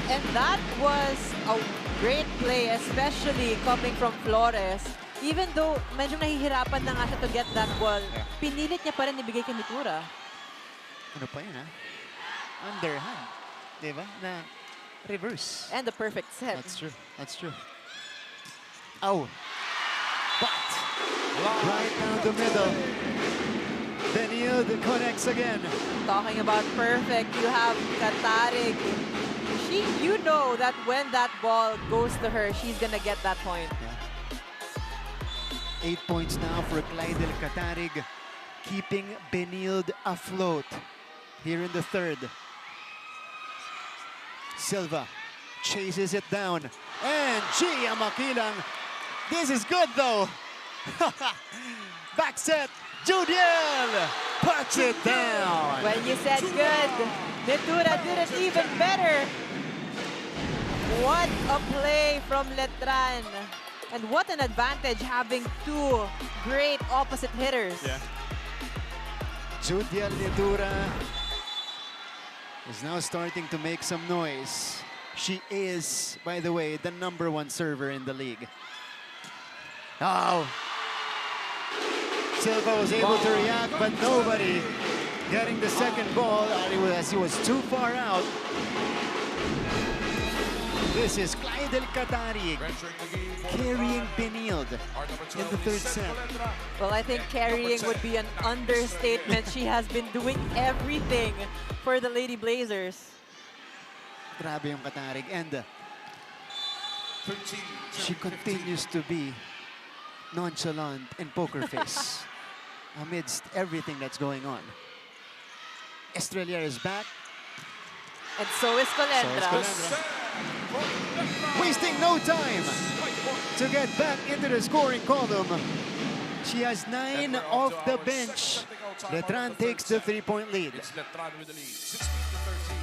And that was a great play, especially coming from Flores. Even though medyo nahihirapan na nga siya to get that ball, pinilit niya pa rin ibigay kay Netura. Ano pa yun, ha? Underhand. Diba? Na reverse. And the perfect set. That's true. That's true. Oh. But right down the middle. Benilde connects again. Talking about perfect, you have Katarig. You know that when that ball goes to her, she's gonna get that point. 8 points now for Clydel Katarig, keeping Benilde afloat here in the third. Silva chases it down, and Gia Makilang. This is good though. Back set, Judiel puts it down. When you said good, Netura did it even better. What a play from Letran. And what an advantage having two great opposite hitters. Yeah. Judiel Netura is now starting to make some noise. She is, by the way, the #1 server in the league. Oh. Silva was able to react, but nobody getting the second ball as he was too far out. This is Clydel Katarig carrying Benilde in the third set. Well, I think carrying would be an understatement. She has been doing everything for the Lady Blazers. Grabe yung Katarig. And she continues to be nonchalant and poker face amidst everything that's going on. Estrella is back. And so is Colendra. Wasting no time to get back into the scoring column. She has 9 off the bench. Letran takes the 3-point lead. It's Letran with the lead, 16-13.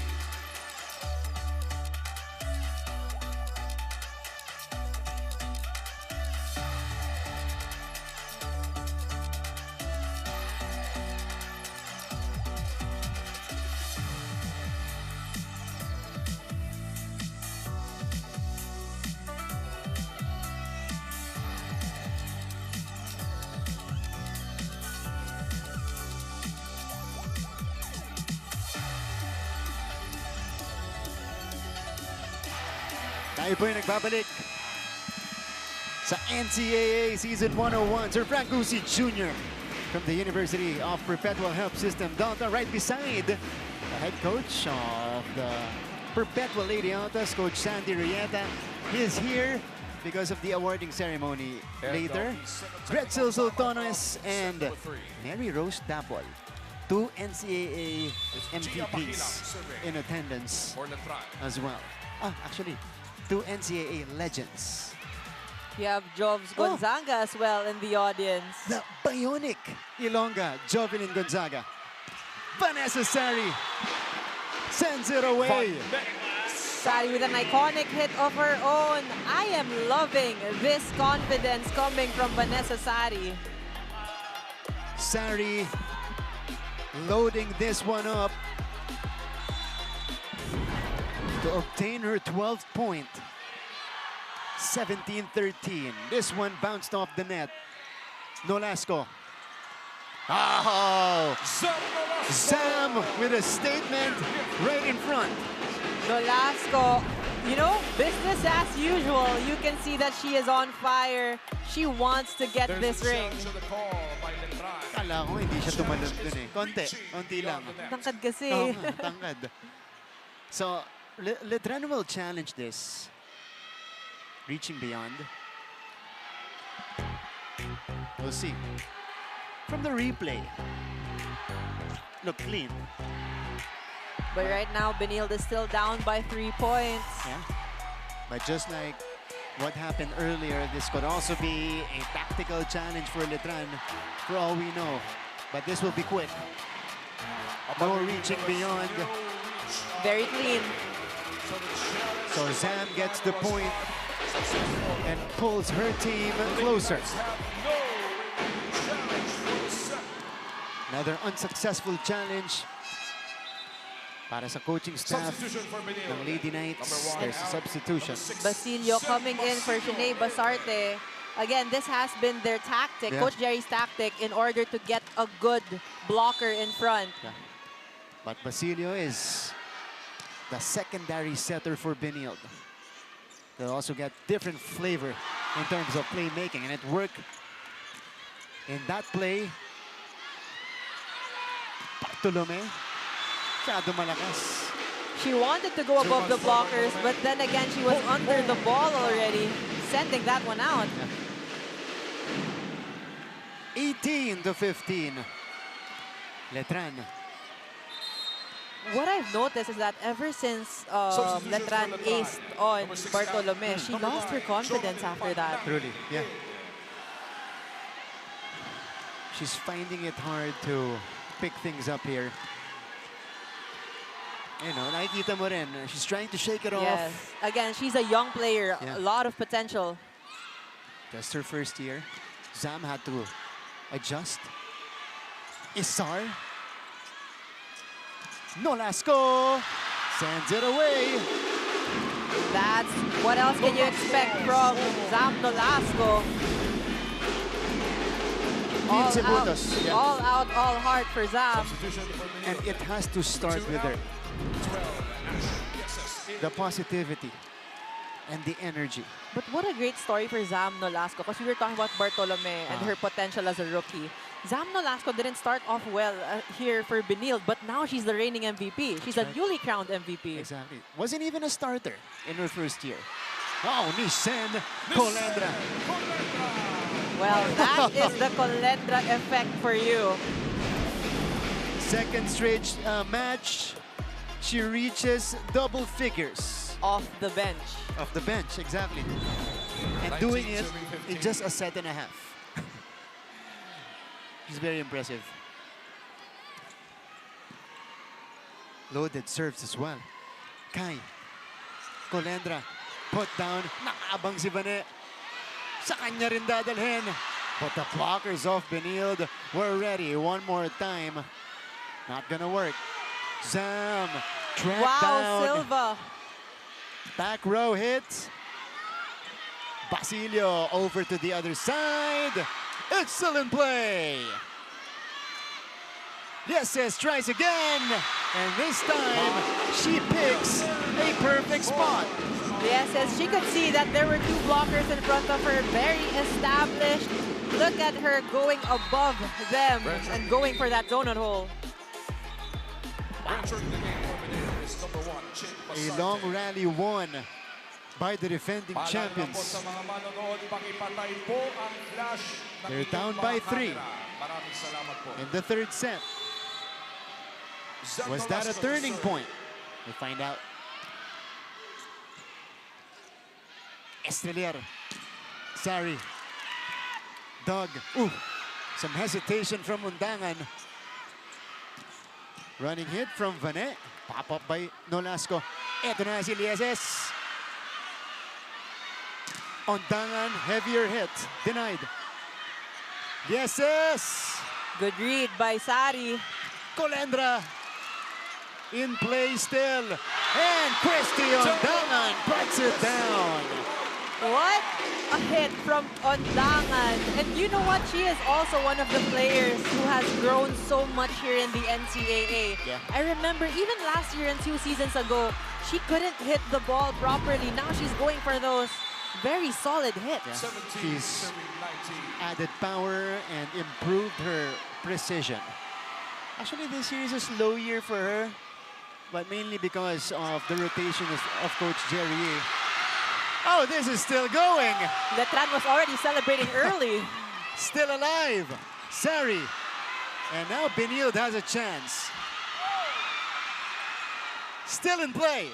Tayo po yung nagbabalik sa NCAA Season 101. Sir Frank Gusi Jr. from the University of Perpetual Help System Delta, right beside the head coach of the Perpetual Lady Altas, Coach Sandy Rieta. He is here because of the awarding ceremony later. Gretzel Sultones and Mary Rose Dapol, 2 NCAA MVPs in attendance as well. Actually, 2 NCAA legends. You have Jobs Gonzaga as well in the audience. The Bionic Ilongga, Jovelyn Gonzaga. Vanessa Sari sends it away. Sari with an iconic hit of her own. I am loving this confidence coming from Vanessa Sari. Sari loading this one up to obtain her 12th point. 17-13. This one bounced off the net. Nolasco. Oh! Sam with a statement right in front. Nolasco, you know, business as usual. You can see that she is on fire. She wants to get this ring. Kala ko hindi siya tumalon dun eh. Konti lang. Tangkad kasi. Tangkad. So, Letran will challenge this. Reaching beyond. We'll see. From the replay. Look clean. But right now, Benilde is still down by 3 points. Yeah. But just like what happened earlier, this could also be a tactical challenge for Letran, for all we know. But this will be quick. No reaching beyond. Very clean. So Zam gets the point and pulls her team closer. Another unsuccessful challenge para sa coaching staff ng Lady Knights. There's a substitution. Basilio coming in for Sinead Basarte. Again, this has been their tactic, Yeah. Coach Jerry's tactic, in order to get a good blocker in front. Yeah. But Basilio is the secondary setter for Benilde. They'll also get different flavor in terms of playmaking, and it worked in that play. Bartolome, masyado malakas. She wanted to go above the blockers, but then again, she was under the ball already, sending that one out. 18-15. Letran. What I've noticed is that ever since Letran aced on Bartolome, she lost her confidence after that. Truly, yeah. She's finding it hard to pick things up here. You know, nakikita mo rin, she's trying to shake it Yes. off. Again, she's a young player, Yeah. a lot of potential. Just her first year. Zam had to adjust. Isar. Nolasco sends it away. That's what else can you expect from Zam Nolasco? All out, Yeah. all out, all heart for Zam. And it has to start with her. The positivity and the energy. But what a great story for Zam Nolasco, because we were talking about Bartolome and her potential as a rookie. Zam Nolasco didn't start off well here for Benilde, but now she's the reigning MVP. She's a newly crowned MVP. Exactly. Wasn't even a starter in her first year. Oh, Nisen Colendra. Well, that is the Colendra effect for you. Second straight match, she reaches double figures. Off the bench. Off the bench, exactly. And doing it in just a set and a half. She's very impressive. Loaded serves as well. Kai. Colendra. Put down. Nakaabang si Vane. Sa kanya rin dadalhin. But the blockers of Benilde were ready one more time. Not gonna work. Zam. Track down. Silva. Back row hit. Basilio over to the other side. Excellent play. Yes, tries again. And this time, she picks a perfect spot. Yes, as she could see that there were two blockers in front of her, very established. Look at her going above them and going for that donut hole. A long rally won by the defending champions. They're down by 3 in the third set. Was that a turning point? We'll find out. Estrelier, Sari, Doug. Ooh, some hesitation from Undangan. Running hit from Vanet. Pop up by Nolasco. Eto na si Lieses. Undangan, heavier hit. Denied. Lieses. Good read by Sari. Colendra. In play still. And Christy Undangan puts it down. What a hit from Undangan. And you know what? She is also one of the players who has grown so much here in the NCAA. Yeah. I remember even last year and 2 seasons ago, she couldn't hit the ball properly. Now she's going for those very solid hits. Yeah. She's added power and improved her precision. Actually, this year is a slow year for her, but mainly because of the rotation of Coach Jerry. Oh, this is still going. Letran was already celebrating early. Still alive. Sari. And now Benilde has a chance. Still in play.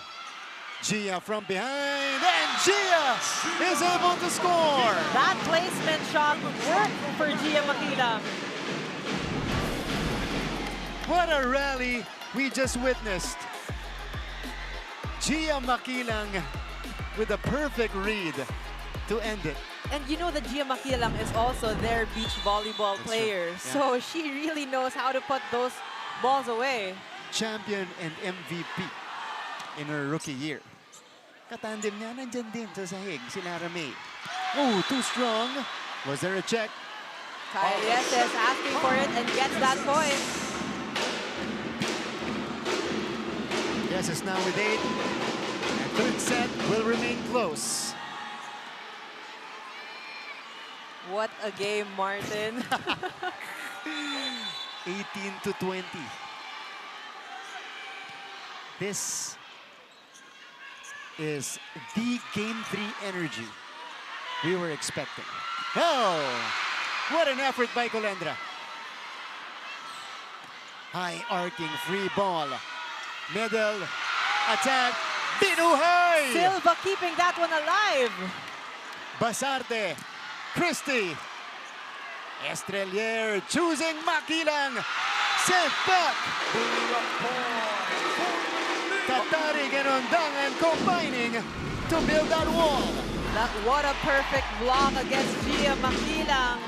Gia from behind, and Gia is able to score. That placement shot worked for Gia Makilang. What a rally we just witnessed. Gia Makilang with a perfect read to end it. And you know that Gia Makilang is also their beach volleyball player. Yeah. So she really knows how to put those balls away. Champion and MVP in her rookie year. Katandem niya, nandyan din sa sahig, si Lara May. Oh, too strong. Was there a check? Kyle Yeses asking for it and gets that point. Yes, it's now with 8. And third set will remain close. What a game, Martin. 18-20. This is the Game 3 energy we were expecting. Oh, what an effort by Colendra. High arcing free ball. Middle attack. Binuhay! Silva keeping that one alive. Basarte. Christie. Estrelier choosing Makilang. Sent back. Tatarig and Undangan combining to build that wall. What a perfect block against Gia Makilang.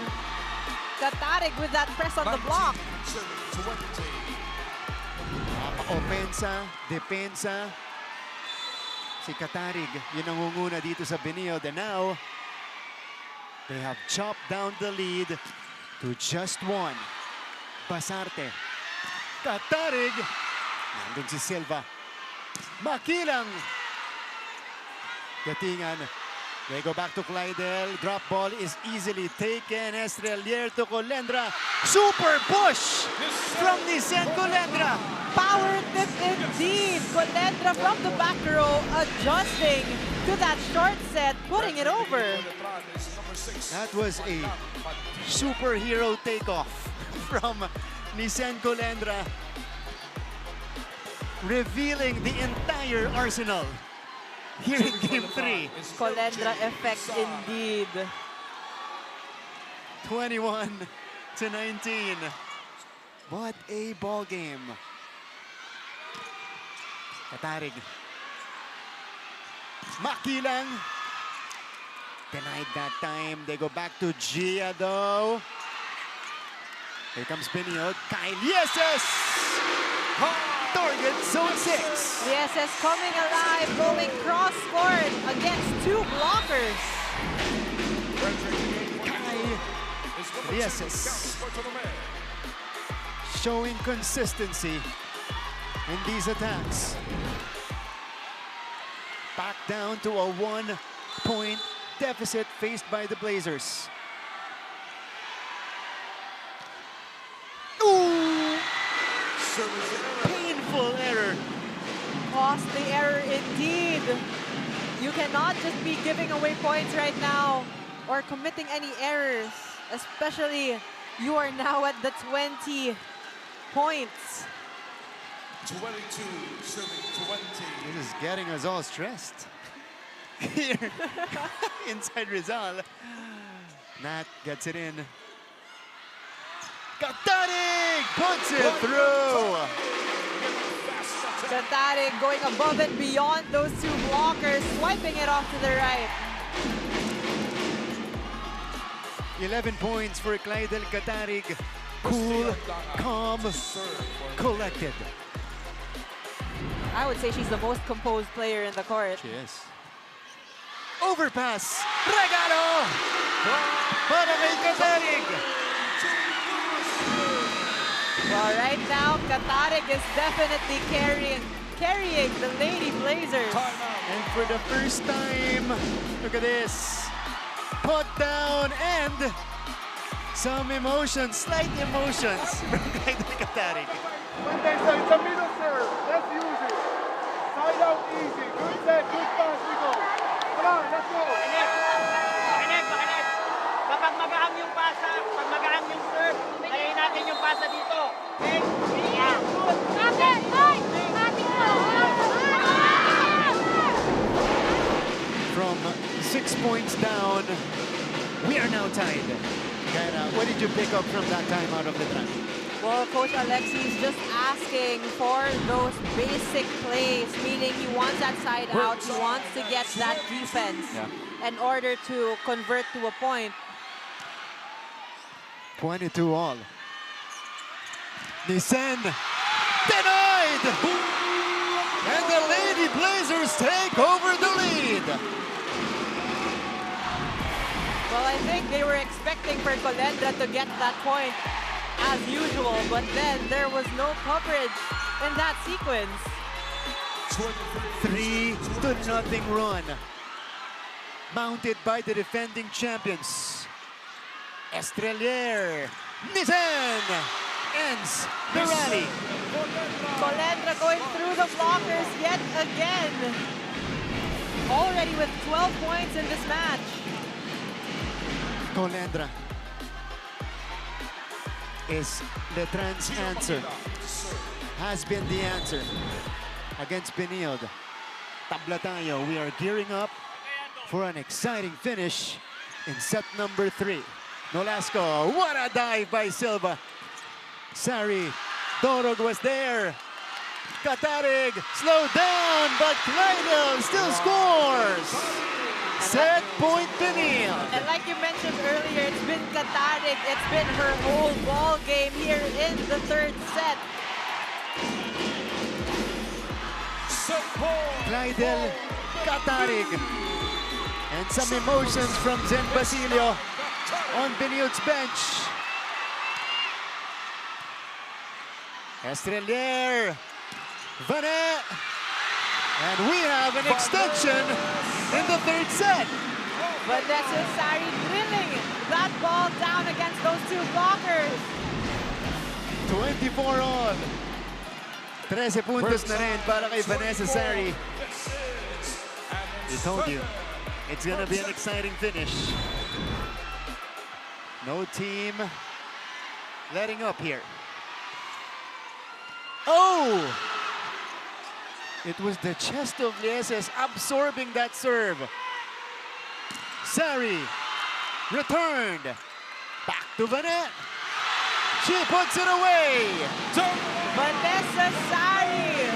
Tatarig with that press on the block. Opensa, depensa. Si Katarig, yun ang ngunguna dito sa Benilde. And now, they have chopped down the lead to just 1. Basarte. Katarig. Nandun si Silva. Makilang. Gatingan. They go back to Clydel. Drop ball is easily taken. Estrelier to Colendra. Super push from Nicen Colendra. Power tip indeed. Colendra from the back row adjusting to that short set, putting it over. That was a superhero takeoff from Nicen Colendra, revealing the entire arsenal here in Game 3. Colendra effect indeed. 21-19. What a ball game. Katarig. Makilang. Denied that time. They go back to Gia though. Here comes Benilde. Kyle Yeses. Target zone 6. Yeses coming alive, going cross court against 2 blockers. Yeses. Showing consistency in these attacks. Back down to a 1-point deficit faced by the Blazers. Ooh! Painful error. Costly error indeed. You cannot just be giving away points right now or committing any errors, especially you are now at the 20 points. 22 serving 20. This is getting us all stressed. Here, inside Rizal. Nat gets it in. Katarik puts it through. Katarik going above and beyond those two blockers, swiping it off to the right. 11 points for Clydel Katarik. Cool, calm, collected. I would say she's the most composed player in the court. She is. Overpass. Regalo. Para kay Katarik. Well, right now, Katarik is definitely carrying the Lady Blazers. And for the first time, look at this. Put down and some emotions, slight emotions from Clydel Katarik. When they say it's a middle serve, let's use it. Side out easy. Good set, good pass, we go. Come on, let's go. Makinig. Kapag magaan yung pasa, pag magaan yung serve, layin natin yung pasa dito. Okay? Yeah. Good. Kapit! Hoy! Kapit mo! From 6 points down, we are now tied. Gaira, what did you pick up from that time out of the track? Well, Coach Alexi is just asking for those basic plays, meaning he wants that side out, he wants to get that defense in order to convert to a point. 22 all. Nisen denied! And the Lady Blazers take over the lead. Well, I think they were expecting for Colendra to get that point as usual, but then there was no coverage in that sequence. 3-0 run. Mounted by the defending champions. Estrelier. Nisen ends the rally. Colendra going through the blockers yet again. Already with 12 points in this match. Colendra is Letran's answer. Has been the answer against Benilde. Tabla tayo. We are gearing up for an exciting finish in set number 3. Nolasco, what a dive by Silva. Sari, Dorog was there. Katarik slowed down, but Clydel still scores. Set point Benilde. And like you mentioned earlier, it's been Katarik. It's been her whole ball game here in the third set. Clydel Katarik. And some emotions from Zen Basilio on Benilde's bench. Estrelier, Vanet, and we have an extension in the third set. Vanessa Sari drilling that ball down against those two blockers. 24 all. 13 puntos na rin para kay Vanessa Sari. We told you, it's gonna be an exciting finish. No team letting up here. Oh! It was the chest of Lieses absorbing that serve. Sari returned. Back to Vanet. She puts it away. Vanessa Sari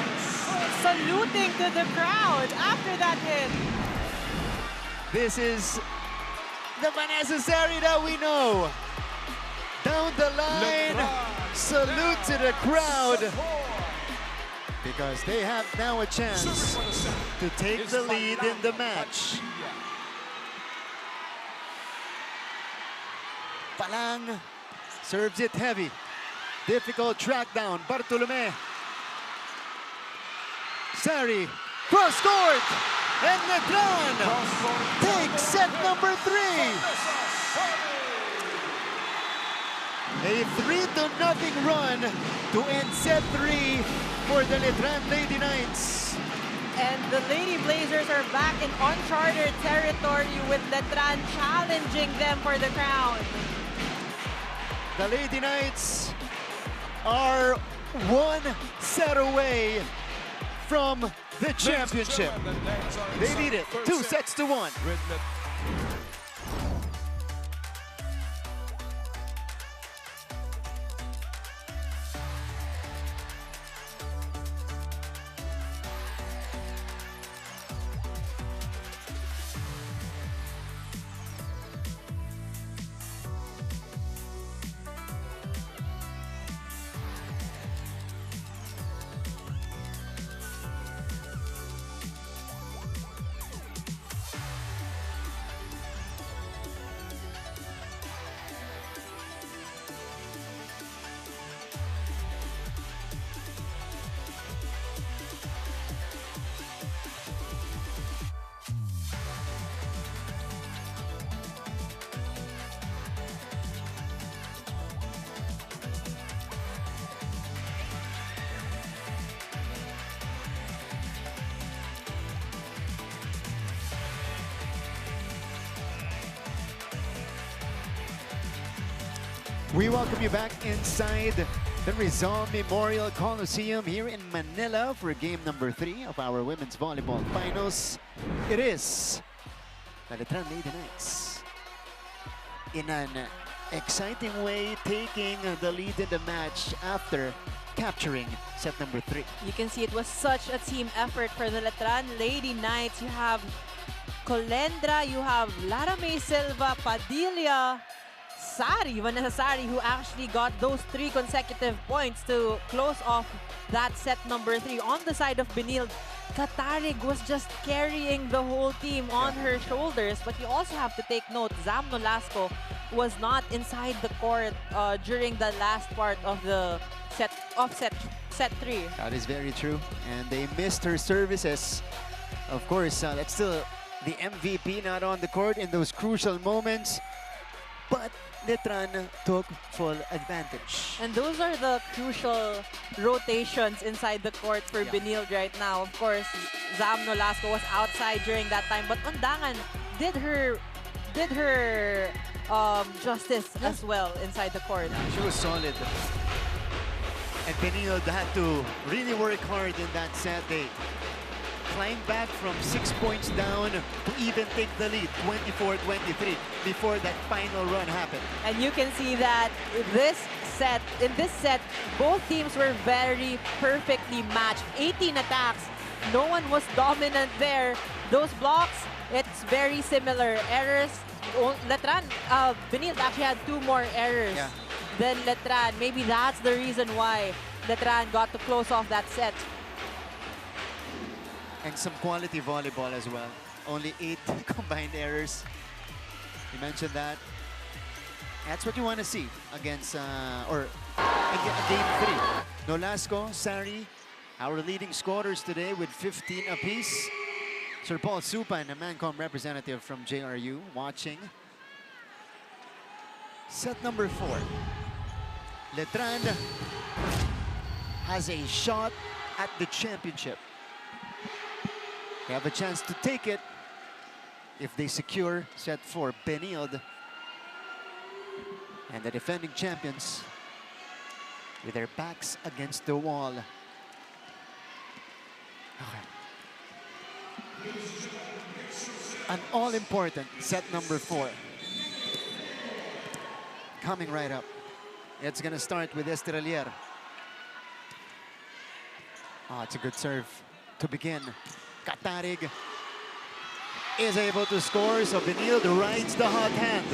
saluting to the crowd after that hit. This is the Vanessa Sari that we know. Down the line, salute to the crowd. Because they have now a chance to take the lead in the match. Palang serves it heavy. Difficult track down. Bartolome. Sari, cross court. And Letran takes set number 3. A 3-0 run to end set 3 for the Letran Lady Knights. And the Lady Blazers are back in uncharted territory with Letran challenging them for the crown. The Lady Knights are 1 set away from the championship. They lead it 2-1. We welcome you back inside the Rizal Memorial Coliseum here in Manila for game number 3 of our women's volleyball finals. It is the Letran Lady Knights in an exciting way taking the lead in the match after capturing set number 3. You can see it was such a team effort for the Letran Lady Knights. You have Colendra, you have Lara May Silva, Padilla, Vanessa Sari, who actually got those 3 consecutive points to close off that set number 3. On the side of Benil, Katarig was just carrying the whole team on her shoulders. But you also have to take note, Zam Nolasco was not inside the court during the last part of the set 3. That is very true. And they missed her services. Of course, that's still the MVP not on the court in those crucial moments. But Letran took full advantage. And those are the crucial rotations inside the court for Benil right now. Of course, Zam Nolasco was outside during that time, but Undangan did her justice as well inside the court. She was solid. And Benil had to really work hard in that set. They climbed back from 6 points down to even take the lead, 24-23, before that final run happened. And you can see that in this set, both teams were very perfectly matched. 18 attacks, no one was dominant there. Those blocks, it's very similar. Errors, Benil actually had 2 more errors than Letran. Maybe that's the reason why Letran got to close off that set. And some quality volleyball as well. Only 8 combined errors. You mentioned that. That's what you want to see against, or game 3. Nolasco, Sari, our leading scorers today with 15 apiece. Sir Paul Supan, a Mancom representative from JRU, watching. Set number 4. Letran has a shot at the championship. They have a chance to take it if they secure set 4. Benilde and the defending champions with their backs against the wall. Okay. An all-important set number 4. Coming right up. It's gonna start with Estrelier. Oh, it's a good serve to begin. Katarig is able to score, so Benilde rides the hot hand.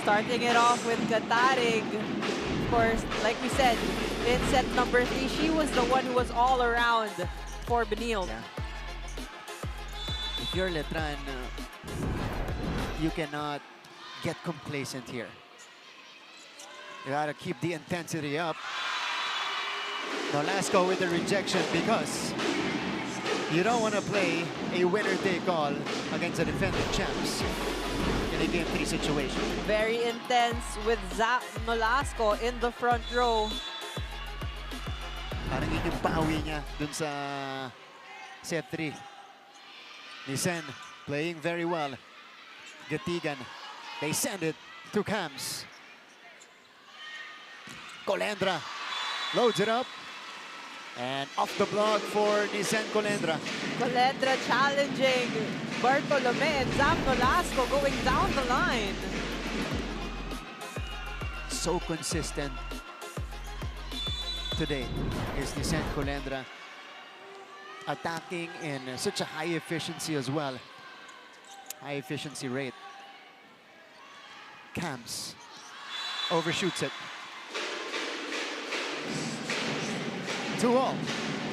Starting it off with Katarig. Of course, like we said, in set number 3, she was the one who was all around for Benilde. Yeah. If you're Letran, you cannot get complacent here. You gotta keep the intensity up. Nolasco with the rejection because You don't want to play a winner-take-all against the defending champs in a Game 3 situation. Very intense with Zach Nolasco in the front row. Parang yun yung pawi niya dun sa set 3. Nisen playing very well. Gatigan, they send it to Cams. Colendra loads it up. And off the block for Nisen Colendra. Colendra challenging Bartolome and Zam Nolasco going down the line. So consistent today is Nisen Colendra, attacking in such a high efficiency as well. High efficiency rate. Cams overshoots it. 2-all.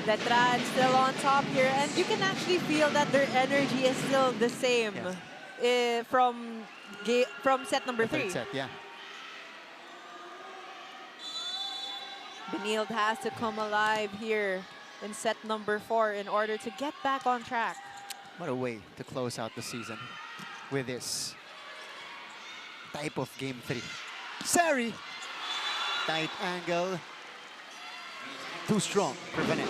Letran still on top here, and you can actually feel that their energy is still the same from set number 3. Set, yeah. Benilde has to come alive here in set number 4 in order to get back on track. What a way to close out the season with this type of Game 3. Sari, tight angle. Too strong for Vanet.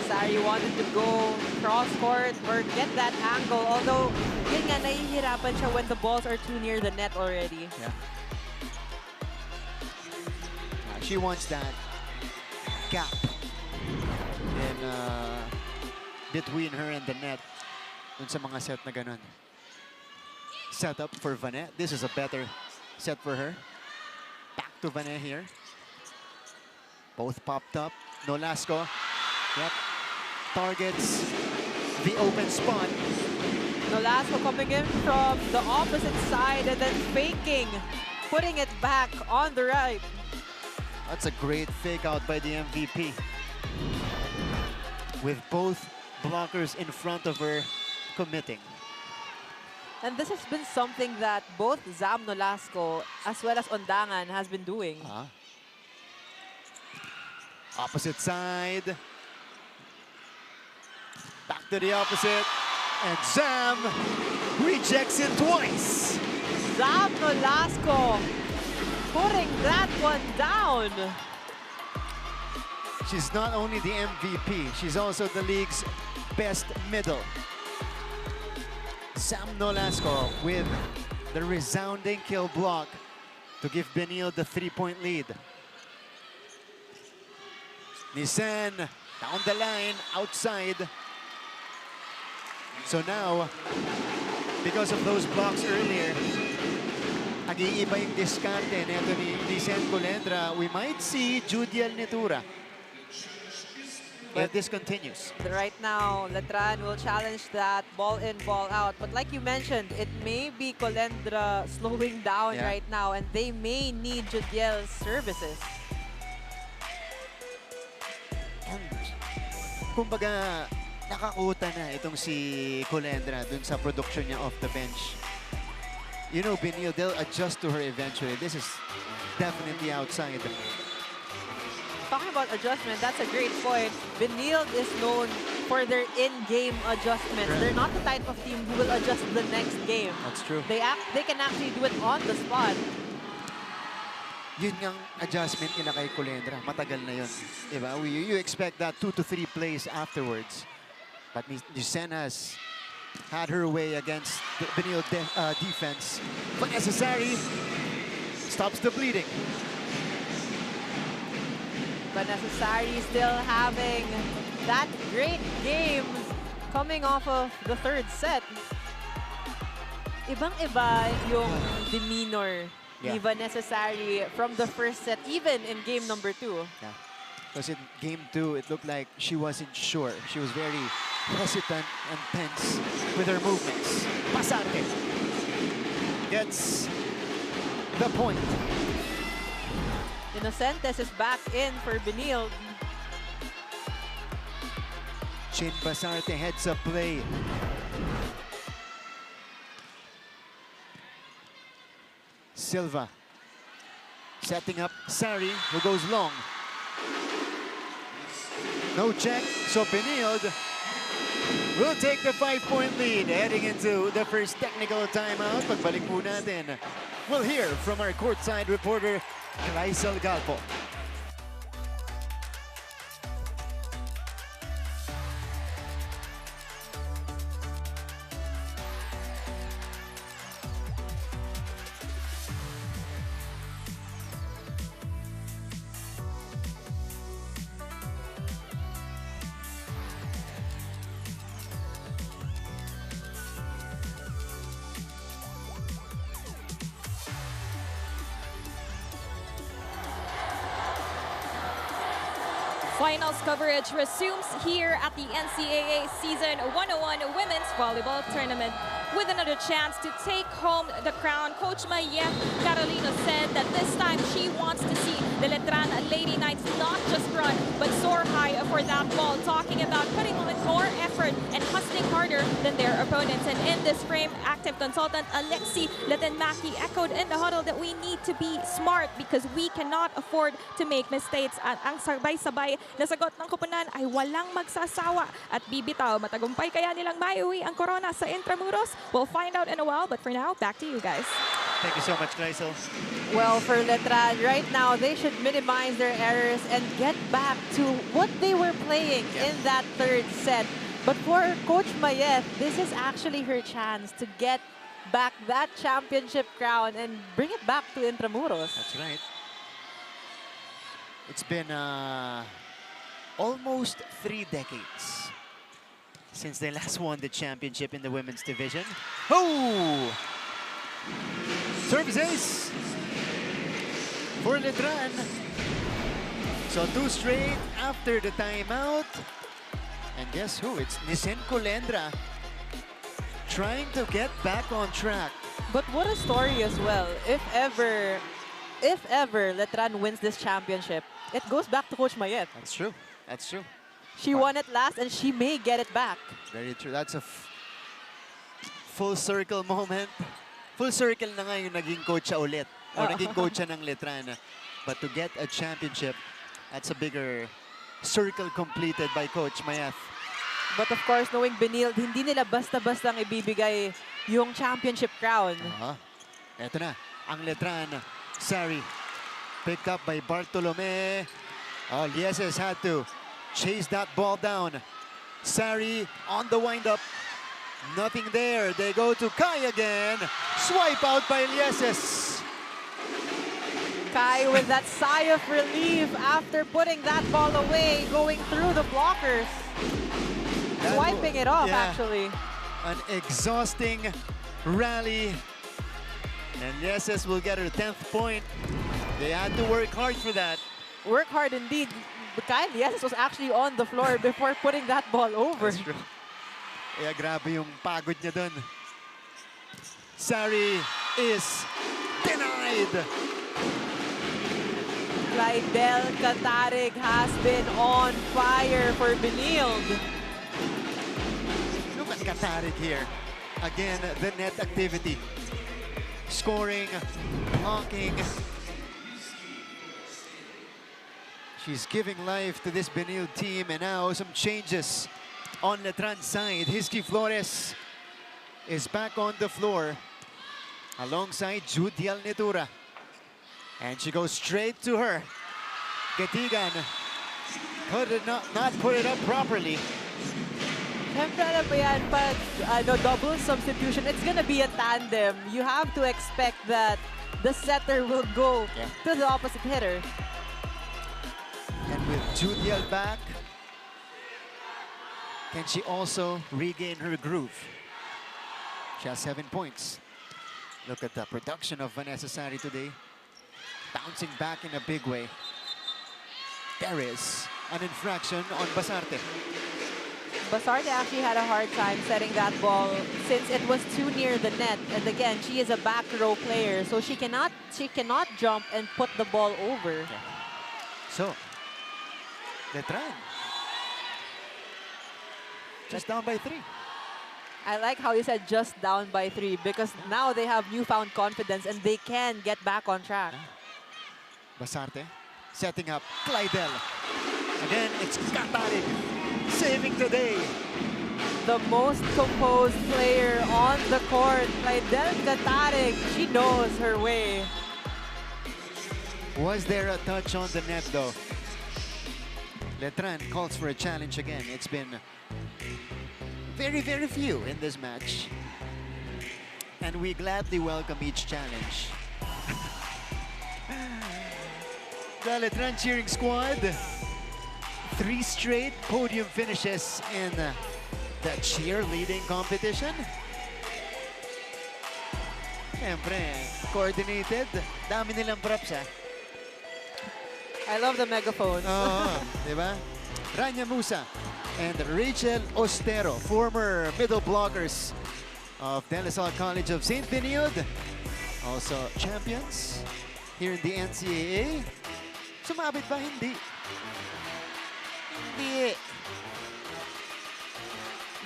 Sari wanted to go cross-court or get that angle, although yun nga, nahihirapan siya when the balls are too near the net already. Yeah. She wants that gap in, between her and the net dun sa mga set na ganun. Set up for Vanet. This is a better set for her. Back to Vanet here. Both popped up. Nolasco, yep, targets the open spot. Nolasco coming in from the opposite side and then faking, putting it back on the right. That's a great fake out by the MVP. With both blockers in front of her committing. And this has been something that both Zam Nolasco as well as Ondangan has been doing. Opposite side. Back to the opposite. And Zam rejects it twice. Zam Nolasco putting that one down. She's not only the MVP, she's also the league's best middle. Zam Nolasco with the resounding kill block to give Benilde the 3-point lead. Nisen down the line, outside. So now, because of those blocks earlier, nag-iiba yung diskarte neto ni Nisen Colendra. We might see Judiel Netura if this continues. Right now, Letran will challenge that ball in, ball out. But like you mentioned, it may be Colendra slowing down right now, and they may need Judiel's services. Kumbaga, nakakuta na itong si Colendra dun sa production niya off the bench. You know, Benilde, they'll adjust to her eventually. This is definitely outside. Talking about adjustment, that's a great point. Benilde is known for their in-game adjustments. Right. They're not the type of team who will adjust the next game. That's true. They can actually do it on the spot. Yun yung adjustment nila kay Colendra. Matagal na yun. Diba? You expect that 2 to 3 plays afterwards. But Nisen has had her way against the Benilde defense. But necessary stops the bleeding. But necessary still having that great game coming off of the third set. Ibang-iba yung demeanor ni Necessary from the first set, even in game number 2. Yeah. Because in game 2, it looked like she wasn't sure. She was very hesitant and tense with her movements. Pasarte gets the point. Inocentes is back in for Benilde. Chin Pasarte heads up play. Silva setting up Sari, who goes long. No check, so Benilde will take the 5-point lead heading into the first technical timeout. Pagbalik po natin, we'll hear from our courtside reporter, Chrysel Galpo. Finals coverage resumes here at the NCAA Season 101 Women's Volleyball Tournament. With another chance to take home the crown, Coach Mayet Carolino said that this time she wants to see the Letran Lady Knights not just run, but soar high for that ball, talking about putting on more effort and hustling harder than their opponents. And in this frame, active consultant Alexi Latenmaki echoed in the huddle that we need to be smart because we cannot afford to make mistakes. At ang sabay-sabay na sagot ng koponan ay walang magsasawa at bibitaw. Matagumpay kaya nilang maiuwi ang corona sa Intramuros? We'll find out in a while, but for now, back to you guys. Thank you so much, Chrysel. Well, for Letran, right now, they should minimize their errors and get back to what they were playing in that third set. But for Coach Mayet, this is actually her chance to get back that championship crown and bring it back to Intramuros. That's right. It's been almost 3 decades since they last won the championship in the women's division. Oh! Service ace for Letran. So 2 straight after the timeout. And guess who? It's Nisenko Lendra trying to get back on track. But what a story as well. If ever Letran wins this championship, it goes back to Coach Mayet. That's true. That's true. She won it last and she may get it back. Very true. That's a full circle moment. Full circle na nga yung naging coach siya ulit. O naging coach siya ng Letran. But to get a championship, that's a bigger circle completed by Coach Mayet. But of course, knowing Benilde, hindi nila basta-bastang ibibigay yung championship crown. Eto na, ang Letran. Sari, picked up by Bartolome. Oh, Lieses had to chase that ball down. Sari on the windup. Nothing there. They go to Kai again. Swipe out by Lieses. Kai with that sigh of relief after putting that ball away, going through the blockers. Swiping it off, actually. An exhausting rally. And Lieses will get her 10th point. They had to work hard for that. Work hard indeed. Kai Lieses was actually on the floor before putting that ball over. That's true. Kaya grabe yung pagod niya dun. Sari is denied. Lydel Katarig has been on fire for Benilde. Look at Katarig here. Again, the net activity. Scoring, blocking. She's giving life to this Benilde team, and now some changes on Letran's side. Hizky Flores is back on the floor alongside Judiel Netura. And she goes straight to her. Ketigan could not put it up properly. Siyempre, alam mo yan, pag double substitution, it's gonna be a tandem. You have to expect that the setter will go to the opposite hitter. And with Judiel back, can she also regain her groove? She has 7 points. Look at the production of Vanessa Sari today. Bouncing back in a big way. There is an infraction on Basarte. Basarte actually had a hard time setting that ball since it was too near the net. And again, she is a back row player, so she cannot jump and put the ball over. So, Letran just down by 3. I like how you said just down by 3 because now they have newfound confidence and they can get back on track. Basarte setting up Clydel. Again, it's Katarig saving the day. the most composed player on the court, Lydel Catarig. She knows her way. Was there a touch on the net though? Letran calls for a challenge again. It's been very, very few in this match. And we gladly welcome each challenge. The Letran cheering squad. 3 straight podium finishes in the cheerleading competition. Siyempre, coordinated. Dami nilang props, ah. I love the megaphone. Diba? Rania Musa and Rachel Ostero, former middle blockers of De La Salle College of St. Benilde. Also champions here in the NCAA. Sumabit ba? Hindi. Hindi.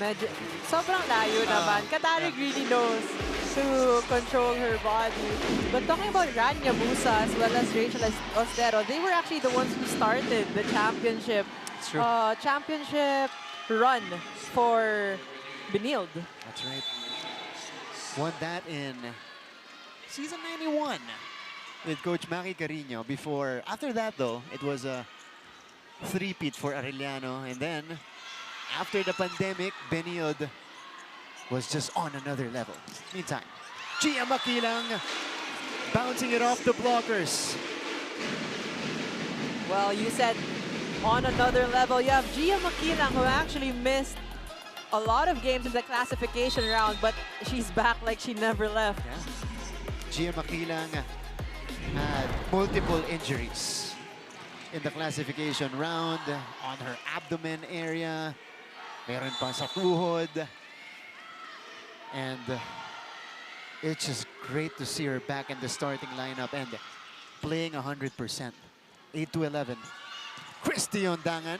Medyo, sobrang layo naman. Catarig really knows to control her body. But talking about Rania Musa as well as Rachel Ostero, they were actually the ones who started the championship run for Benilde. That's right. Won that in season 91 with Coach Maki Carino. After that though, it was a three-peat for Arellano. And then, after the pandemic, Benilde was just on another level. Meantime, Gia Makilang bouncing it off the blockers. Well, you said on another level. You have Gia Makilang, who actually missed a lot of games in the classification round, but she's back like she never left. Yeah. Gia Makilang had multiple injuries in the classification round, on her abdomen area, meron pa sa tuhod. And it's just great to see her back in the starting lineup and playing 100%. 8-11. Christy Ondangan.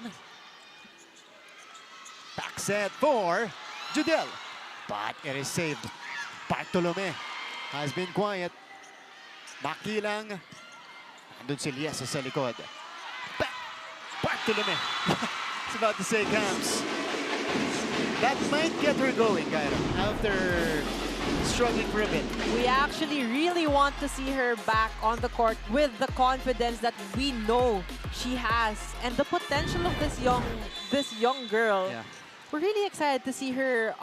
Back set for Judel. But it is saved. Bartolome has been quiet. Makilang. Andun si Liesa sa likod. Bartolome. It's about to say Camps. That might get her going, Kyra, after struggling for a bit. We actually really want to see her back on the court with the confidence that we know she has and the potential of this young girl. Yeah. We're really excited to see her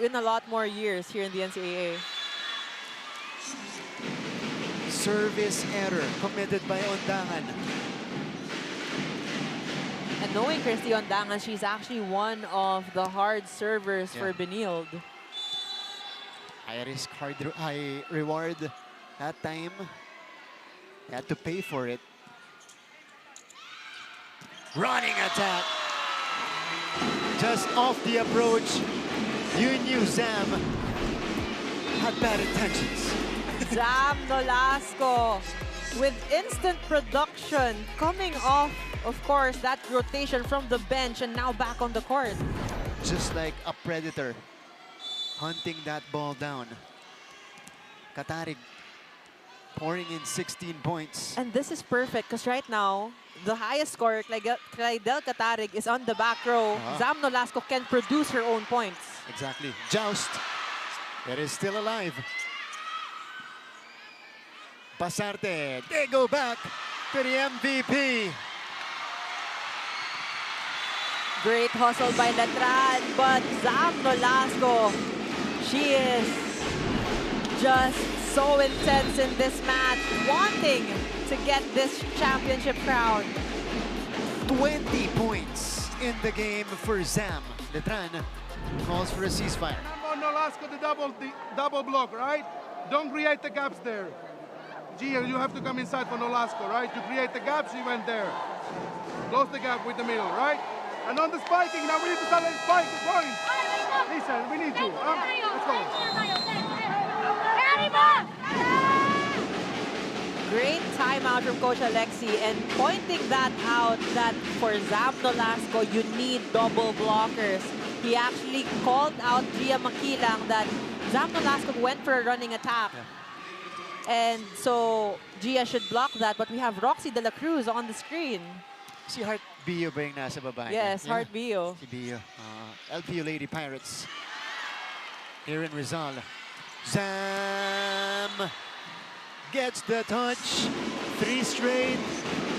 in a lot more years here in the NCAA. Service error committed by Ondangan. And knowing Christy Ondangan, she's actually one of the hard servers for Benilde. High risk, high reward. That time, they had to pay for it. Running attack. Just off the approach. You knew Zam had bad intentions. Zam Nolasco with instant production coming off, of course, that rotation from the bench and now back on the court. Just like a predator hunting that ball down. Catarig pouring in 16 points. And this is perfect because right now, the highest scorer, Lydel Catarig, is on the back row. Zam Nolasco can produce her own points. Exactly. Joust. It is still alive. Pasarte. They go back to the MVP. Great hustle by Letran, but Zam Nolasco, she is just so intense in this match, wanting to get this championship crown. 20 points in the game for Zam. Letran calls for a ceasefire. Number Nolasco, the double block, right? Don't create the gaps there. Gia, you have to come inside for Nolasco, right? To create the gaps, she went there. Close the gap with the middle, right? And on the spiking, now we need to start and spike the point. Lisa, we need you. Let's go. Great timeout from Coach Alexi and pointing that out that for Zam Nolasco, you need double blockers. He actually called out Gia Makilang that Zam Nolasco went for a running attack. And so Gia should block that, but we have Roxy De La Cruz on the screen. Si Heart Bio ba yung nasa baba? Yes, Heart Bio. Si Bio. LPU Lady Pirates here in Rizal. Zam gets the touch. 3 straight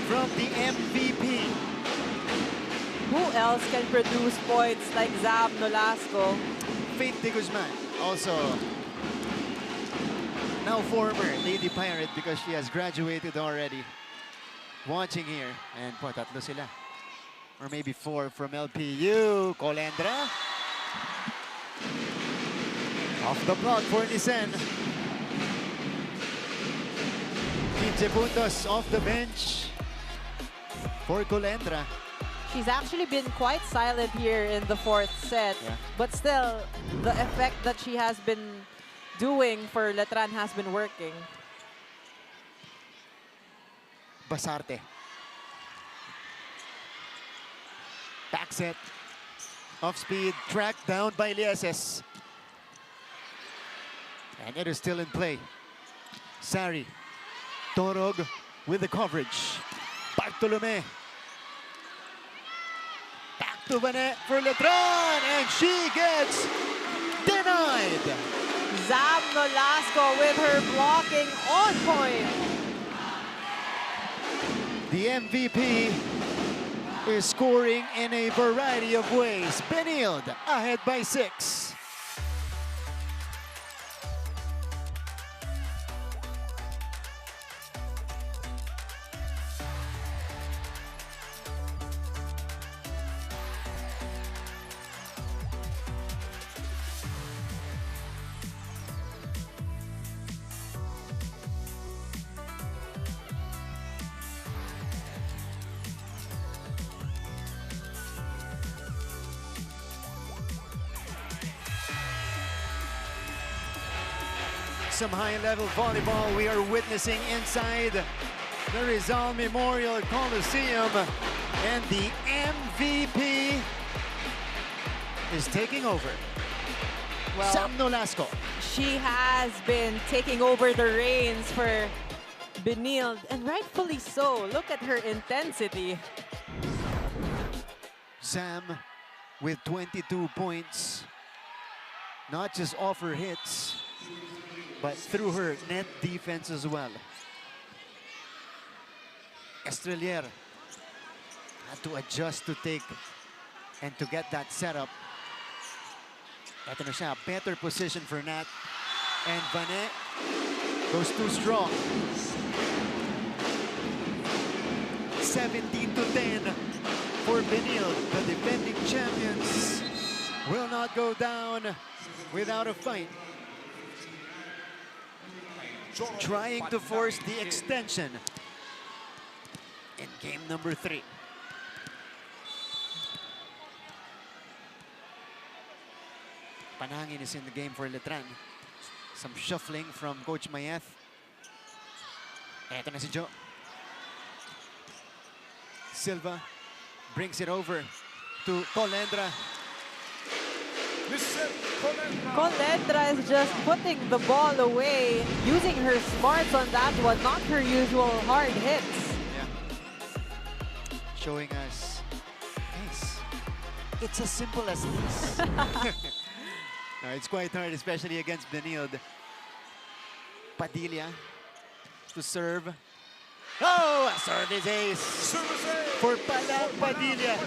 from the MVP. Who else can produce points like Zam Nolasco? Faith de Guzman, also now former Lady Pirate because she has graduated already. Watching here, and po, tatlo sila. Or maybe 4 from LPU. Colendra. Off the block for Nisen. 15 puntos off the bench for Colendra. She's actually been quite silent here in the 4th set. Yeah. But still, the effect that she has been doing for Letran has been working. Basarte. Back set. Off speed, tracked down by Lieses. And it is still in play. Sari. Torog with the coverage. Bartolome. Back to Vanet for Letran, and she gets denied. Zam Nolasco with her blocking on point. The MVP is scoring in a variety of ways. Benilde ahead by 6. Some high-level volleyball we are witnessing inside the Rizal Memorial Coliseum, and the MVP is taking over. Well, Sam Nolasco. She has been taking over the reins for Benilde, and rightfully so. Look at her intensity. Sam with 22 points, not just off her hits, but through her net defense as well. Estrelier had to adjust to take and to get that setup. Ito na siya, better position for Nat. And Vanet goes too strong. 17-10 for Benilde. The defending champions will not go down without a fight. Trying to force the extension in game number 3. Panangin is in the game for Letran. Some shuffling from Coach Mayeth. Eto na si Jo. Silva brings it over to Colendra. Colendra is just putting the ball away, using her smarts on that one, not her usual hard hits. Yeah. Showing us, guys, it's as simple as this. No, it's quite hard, especially against Benilde. Padilla to serve. Oh, a service ace for Padilla.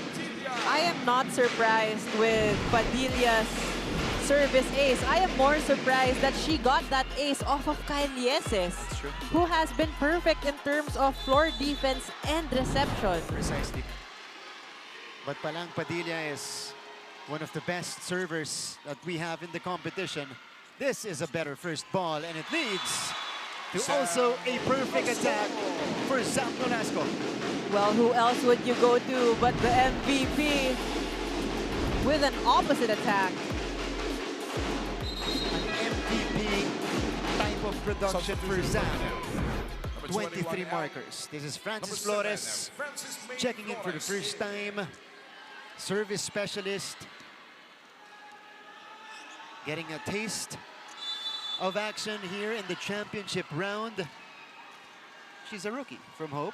I am not surprised with Padilla's service ace. I am more surprised that she got that ace off of Kyle Lieses, who has been perfect in terms of floor defense and reception. Precisely. But Palang Padilla is one of the best servers that we have in the competition. This is a better first ball, and it leads to also a perfect attack for Sam Nolasco. Well, who else would you go to but the MVP with an opposite attack? An MVP type of production for Sam. 23 markers. This is Francis Flores checking in for the first time. Service specialist. Getting a taste of action here in the championship round. She's a rookie from Hope.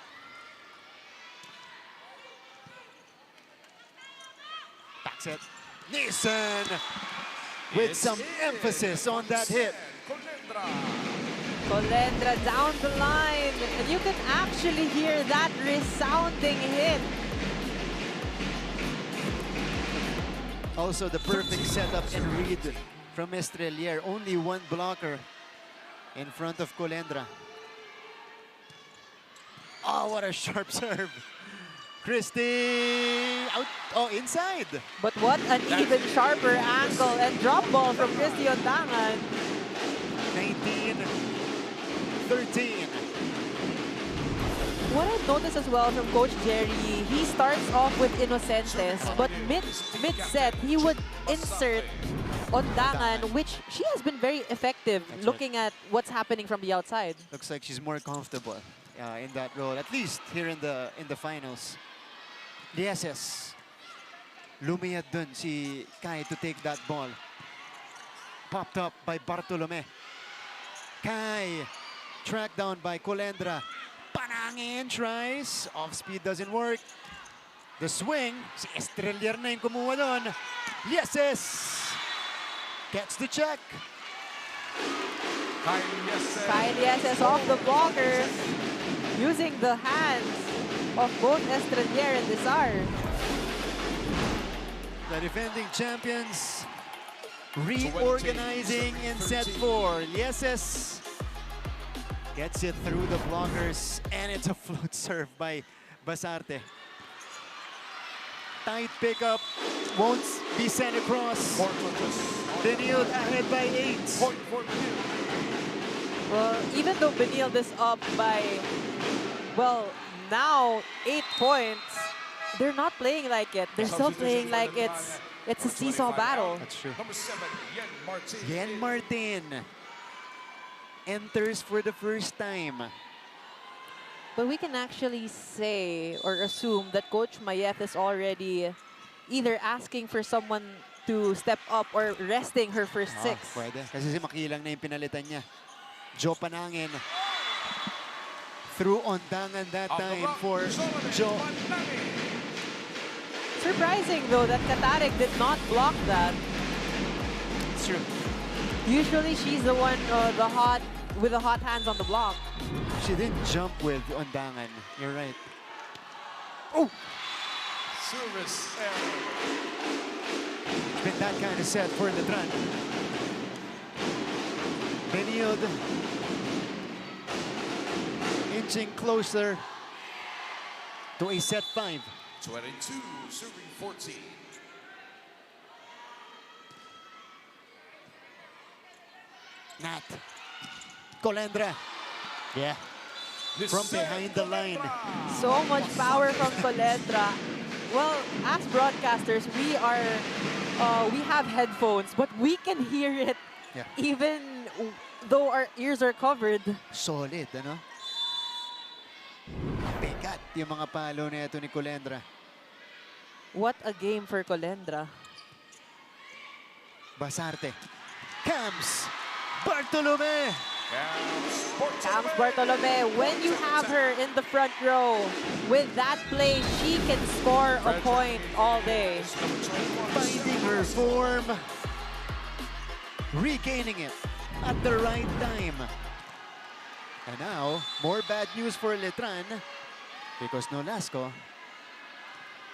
Back set. Nisan with some emphasis on that hit. Colendra down the line, and you can actually hear that resounding hit. Also the perfect setup and read from Estrelier. Only one blocker in front of Colendra. Oh, what a sharp serve. Christy out, oh, inside. But what an even sharper angle and drop ball from Christy Ondangan. 19-13. What I've noticed as well from Coach Jerry, he starts off with Inocentes, but mid-set, he would insert Ondangan, which she has been very effective looking at what's happening from the outside. Looks like she's more comfortable in that role, at least here in the finals. Lieses. Lumiyad dun si Kai to take that ball. Popped up by Bartolome. Kai, tracked down by Colendra. Panangin tries. Off speed doesn't work. The swing. Si Estrelier na yung kumuha doon. Lieses. Gets the check. Kyle Lieses off the blockers, using the hands of both Estrelier and Desar. The defending champions reorganizing in set 4. Lieses gets it through the blockers, and it's a float serve by Basarte. Tight pickup, won't be sent across. Benilde ahead by 8. Well, even though Benilde is up by, well, now 8 points, they're not playing like it. They're still playing like it's a seesaw battle. That's true. Yen Martin enters for the first time. But we can actually say or assume that Coach Mayet is already either asking for someone to step up or resting her first 6. Pwede. Kasi si Makilang na yung pinalitan niya. Joe Panangin. Through Ondangan that time for Joe. Surprising though that Katarik did not block that. It's true. Usually she's the one with the hot hands on the block. She didn't jump with Ondangan. You're right. Oh! Service It's been that kind of set for Letran. Benilde inching closer to a set 5. 22, serving 14. Nat. Colendra. Yeah. From behind the line. So much power from Colendra. Well, as broadcasters, we have headphones, but we can hear it even though our ears are covered. Solid, ano? Bigat yung mga palo na ito ni Colendra. What a game for Colendra. Basarte. Camps. Bartolome. Camps Bartolome, when you have her in the front row, with that play, she can score a point all day. Finding her form. Regaining it at the right time. And now, more bad news for Letran because Nolasco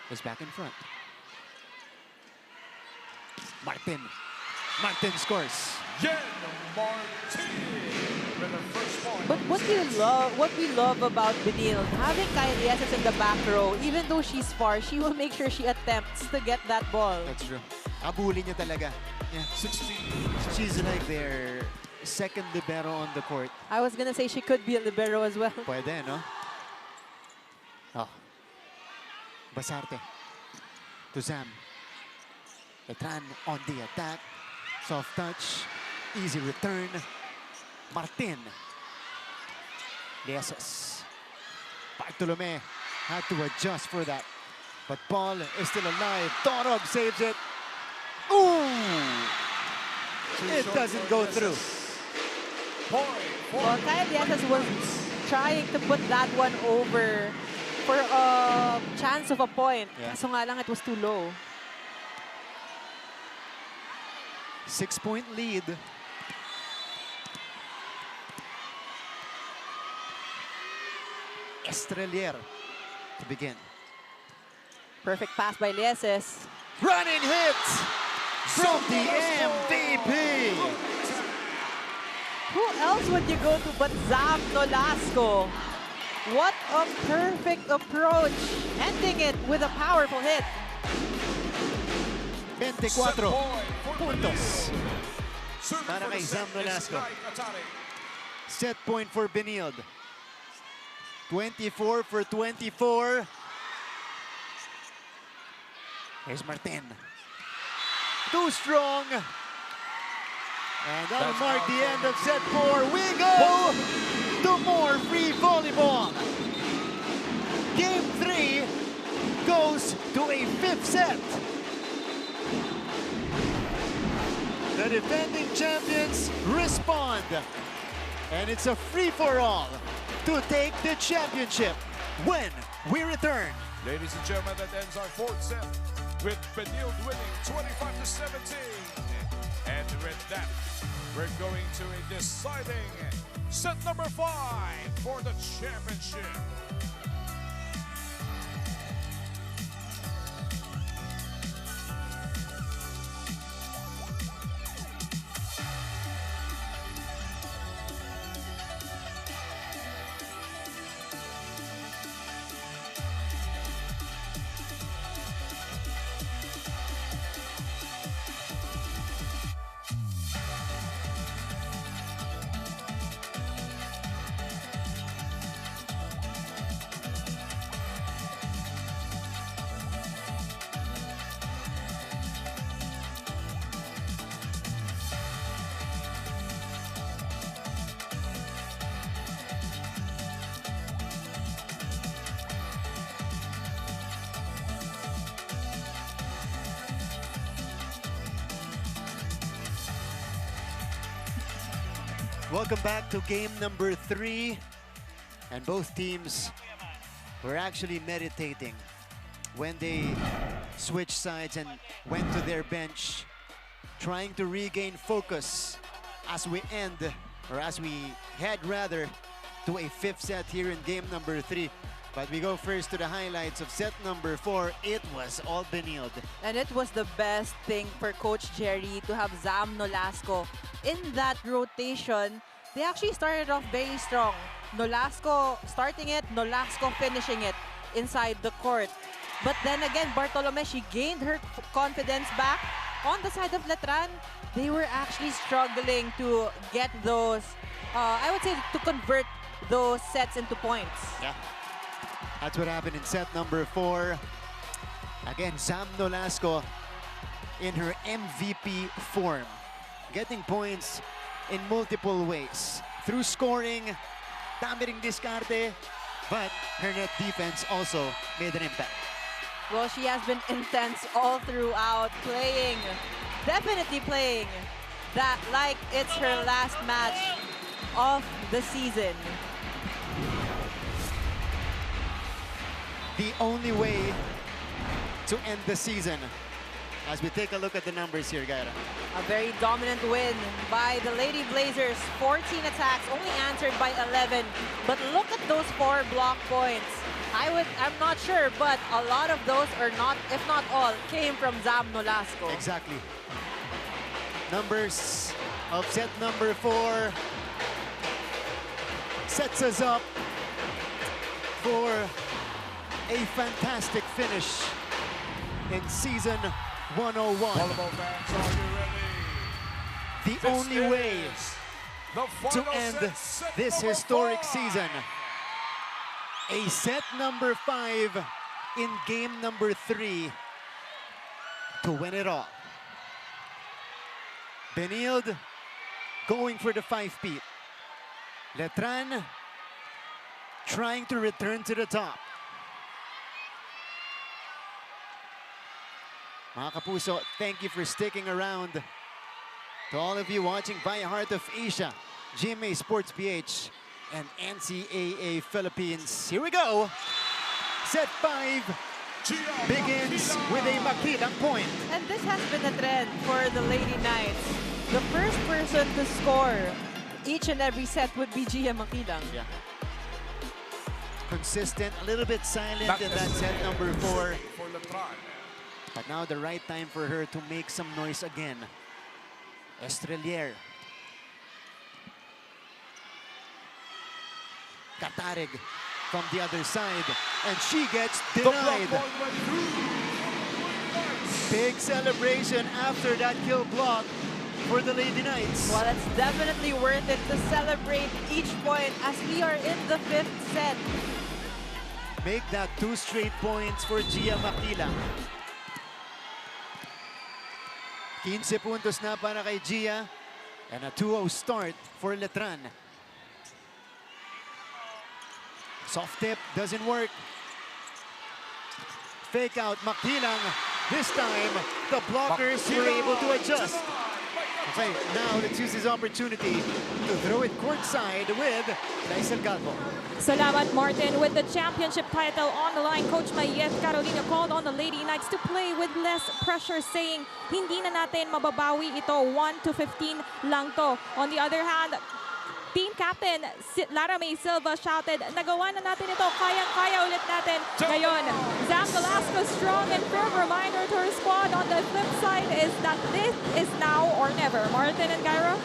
is back in front. Martin. Martin scores. Yen Martin with the first point. But what we love about Benilde, having Kyle Lieses in the back row, even though she's far, she will make sure she attempts to get that ball. That's true. Abuli niya talaga. Yeah. 16. She's like their second libero on the court. I was gonna say she could be a libero as well. Pwede, no? Oh. Basarte. To Zam. Letran on the attack. Soft touch. Easy return. Martin. Lieses. Bartolome had to adjust for that. But ball is still alive. Torog saves it. Ooh! It doesn't go through. Well, Kyle Lieses was trying to put that one over for a chance of a point. Yeah. Kaso nga lang, it was too low. 6-point lead. Estrelier to begin. Perfect pass by Lieses. Running hit from the MVP. Who else would you go to but Zam Nolasco? What a perfect approach. Ending it with a powerful hit. 24 puntos para kay Zam Nolasco. Set point for Benilde. 24 for 24. Here's Martin. Too strong. And that'll mark the end of set 4. We go to more free volleyball. Game 3 goes to a 5th set. The defending champions respond. And it's a free-for-all to take the championship when we return. Ladies and gentlemen, that ends our 4th set with Benilde winning 25-17. And with that, we're going to a deciding set number 5 for the championship. Welcome back to game number 3. And both teams were actually meditating when they switched sides and went to their bench, trying to regain focus as we head rather to a 5th set here in game number 3. But we go first to the highlights of set number 4. It was all Benilde. And it was the best thing for Coach Jerry to have Zam Nolasco in that rotation. They actually started off very strong. Nolasco starting it, Nolasco finishing it inside the court. But then again, Bartolome, she gained her confidence back. On the side of Letran, they were actually struggling to get those, I would say, to convert those sets into points. Yeah. That's what happened in set number 4. Again, Zam Nolasco in her MVP form, getting points in multiple ways. Through scoring, dami ring diskarte, but her net defense also made an impact. Well, she has been intense all throughout, playing, definitely playing that like it's her last match of the season. The only way to end the season, as we take a look at the numbers here, Gaira. A very dominant win by the Lady Blazers. 14 attacks, only answered by 11. But look at those 4 block points. I'm not sure, but a lot of those, or not, if not all, came from Zam Nolasco. Exactly. Numbers of set number 4 sets us up for a fantastic finish in season 101. Volleyball fans, are you ready? The only way to end this historic season. A set number 5 in game number 3 to win it all. Benilde going for the 5-peat. Letran trying to return to the top. Mga kapuso, thank you for sticking around. To all of you watching via Heart of Asia, GMA Sports PH, and NCAA Philippines. Here we go. Set 5 begins with a makilang point. And this has been a trend for the Lady Knights. The first person to score each and every set would be Gia Makilang. Yeah. Consistent, a little bit silent in that set number 4. But now the right time for her to make some noise again. Estrelier. Katarig from the other side, and she gets denied. Big celebration after that kill block for the Lady Knights. Well, it's definitely worth it to celebrate each point as we are in the 5th set. Make that 2 straight points for Gia Makilang. 15 puntos na para kay Gia, and a 2-0 start for Letran. Soft tip doesn't work. Fake out Makilang. This time, the blockers were able to adjust. Okay, now let's use this opportunity to throw it courtside with Laisel Calvo. Salamat, Martin. With the championship title on the line, Coach Mayet Carolina called on the Lady Knights to play with less pressure, saying, hindi na natin mababawi ito, 1-15 lang to. On the other hand, team captain Lara May Silva shouted, nagawa na natin ito, kayang-kaya ulit natin. Ngayon, Zam Velasco strong and firm reminder to her squad on the flip side is that this is now or never. Martin and Gyra?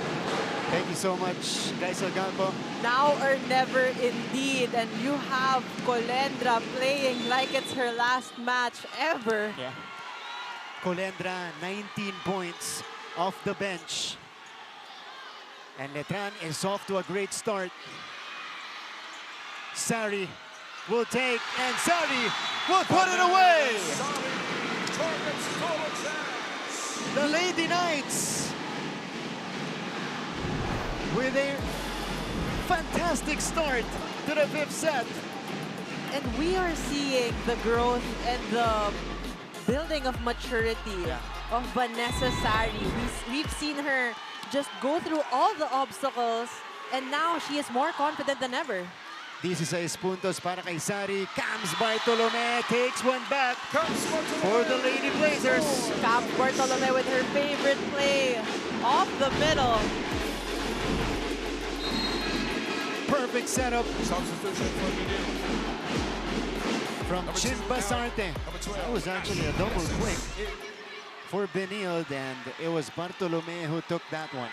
Thank you so much, Laisel Calvo. Now or never indeed, and you have Colendra playing like it's her last match ever. Yeah. Colendra, 19 points off the bench. And Letran is off to a great start. Sari will take, and Sari will put it away! The Lady Knights with a fantastic start to the 5th set. And we are seeing the growth and the building of maturity of Vanessa Sari. We've seen her just go through all the obstacles, and now she is more confident than ever. 16 puntos para kay Sari. Cams Bartolome takes one back for the Lady Blazers. Cams Bartolome with her favorite play off the middle. Perfect setup from Chin Basarte. That was actually a double quick for Benilde, and it was Bartolome who took that one.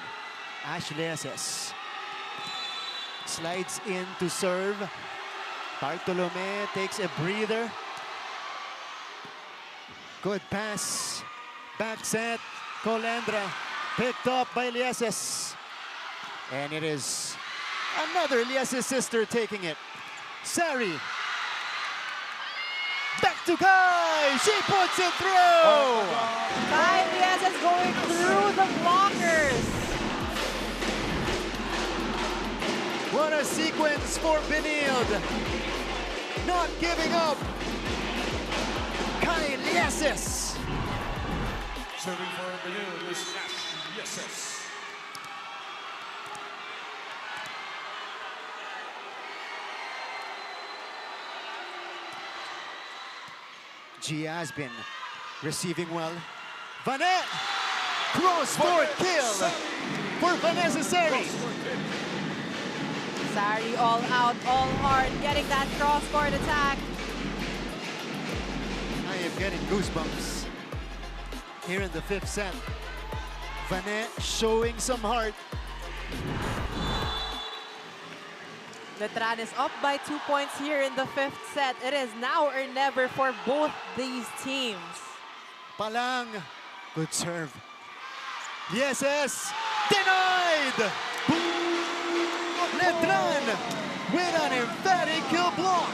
Ashley SS slides in to serve. Bartolome takes a breather. Good pass. Back set. Colendra picked up by Lieses. And it is another Lieses sister taking it. Sari. Back to Kai. She puts it through. Kai Lieses going through the blockers. What a sequence for Benilde. Not giving up. Kai Lieses. Serving for Benilde is Lieses. Gia has been receiving well. Vanet! Cross-court kill for Vanessa Sari. Sari all out, all hard, getting that cross-court attack. I am getting goosebumps here in the 5th set. Vanet showing some heart. Letran is up by 2 points here in the 5th set. It is now or never for both these teams. Palang, good serve. Lieses, denied! Letran with an emphatic kill block.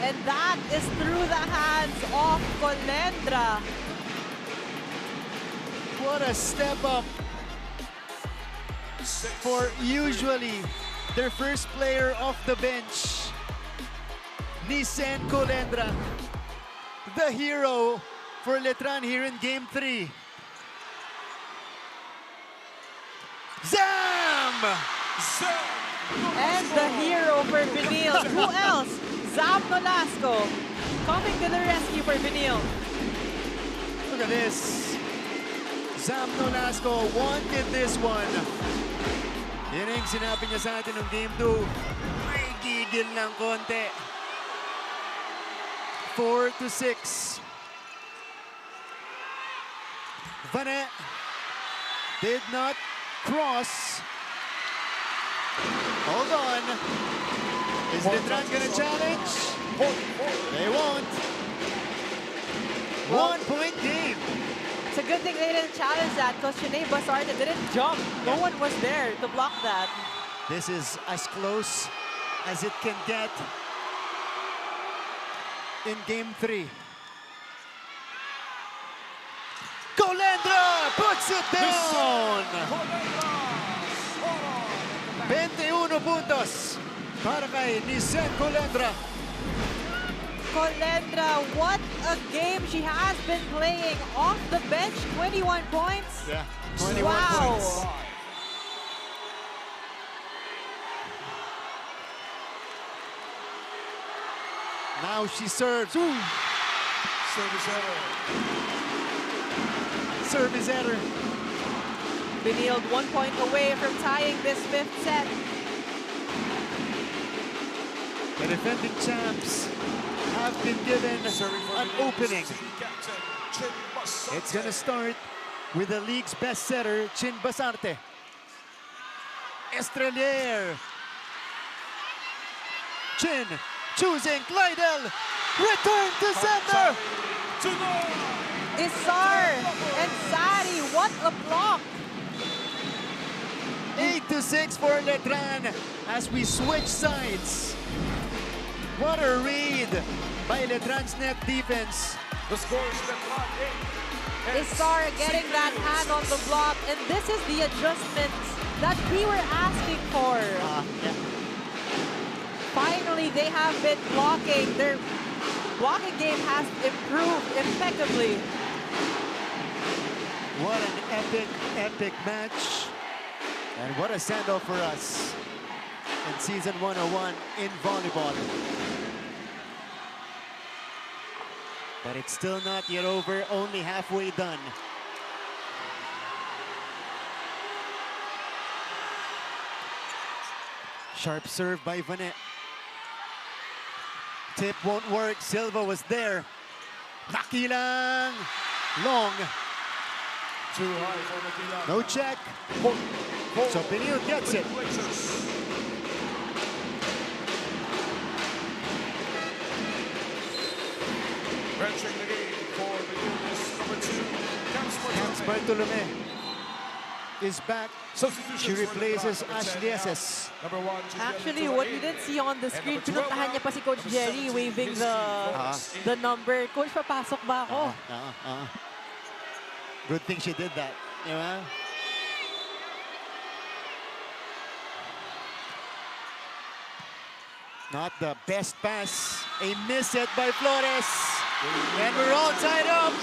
And that is through the hands of Colendra. What a step up for usually their first player off the bench, Nisen Colendra, the hero for Letran here in Game 3. Zam! And the hero for Benilde. Who else? Zam Velasco. coming to the rescue for Benil. Look at this. Sam Nolasco wanted this one. Yan ang sinabi niya sa atin ng Game 2. May gigil ng konti. 4-6. Vanet did not cross. Hold on. Is Letran gonna challenge? They won't. 1 point game. It's a good thing they didn't challenge that because Sinead Basarte didn't jump. No one was there to block that. This is as close as it can get in Game 3. Colendra puts it down! 21 puntos para kay Nissan Colendra. Colendra, what a game she has been playing. Off the bench, 21 points. Yeah, 21 wow. points. Now she serves. Ooh. Service error. Service error. Benil 1 point away from tying this 5th set. The defending champs have been given an opening. It's gonna start with the league's best setter, Chin Basarte. Estrelier. Chin choosing Glidel. Return to center. Isar and Sari, what a block. 8-6 for Letran as we switch sides. What a read by Letran's net defense. The score is Letran 8. Isar getting that hand on the block, and this is the adjustment that we were asking for. Finally, they have been blocking. Their blocking game has improved impeccably. What an epic, epic match. And what a send-off for us in Season 101 in volleyball. But it's still not yet over, only halfway done. Sharp serve by Vanet. Tip won't work, Silva was there. Makilang, long. Too high for Makilang. No check. So Benil gets it. Entering the game for Benil is number 2, Hans Bartolome is back. She replaces Ashley SS. Number 1, Actually, what we didn't see on the screen, pinuntahan niya pa si Coach Jerry waving the number. Coach, papasok ba ako? Good thing she did that. Diba? Not the best pass. A miss hit by Flores. And we're all tied up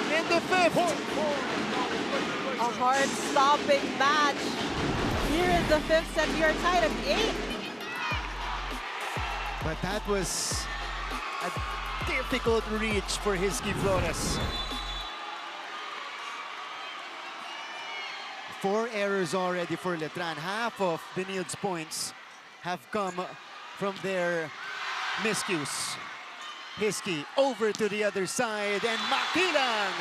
in the 5th. A hard-stopping match. Here in the 5th set, we are tied at 8. But that was a difficult reach for Hizky Flores. 4 errors already for Letran. Half of Benil's points have come from their miscues. Hizky over to the other side, and Makilang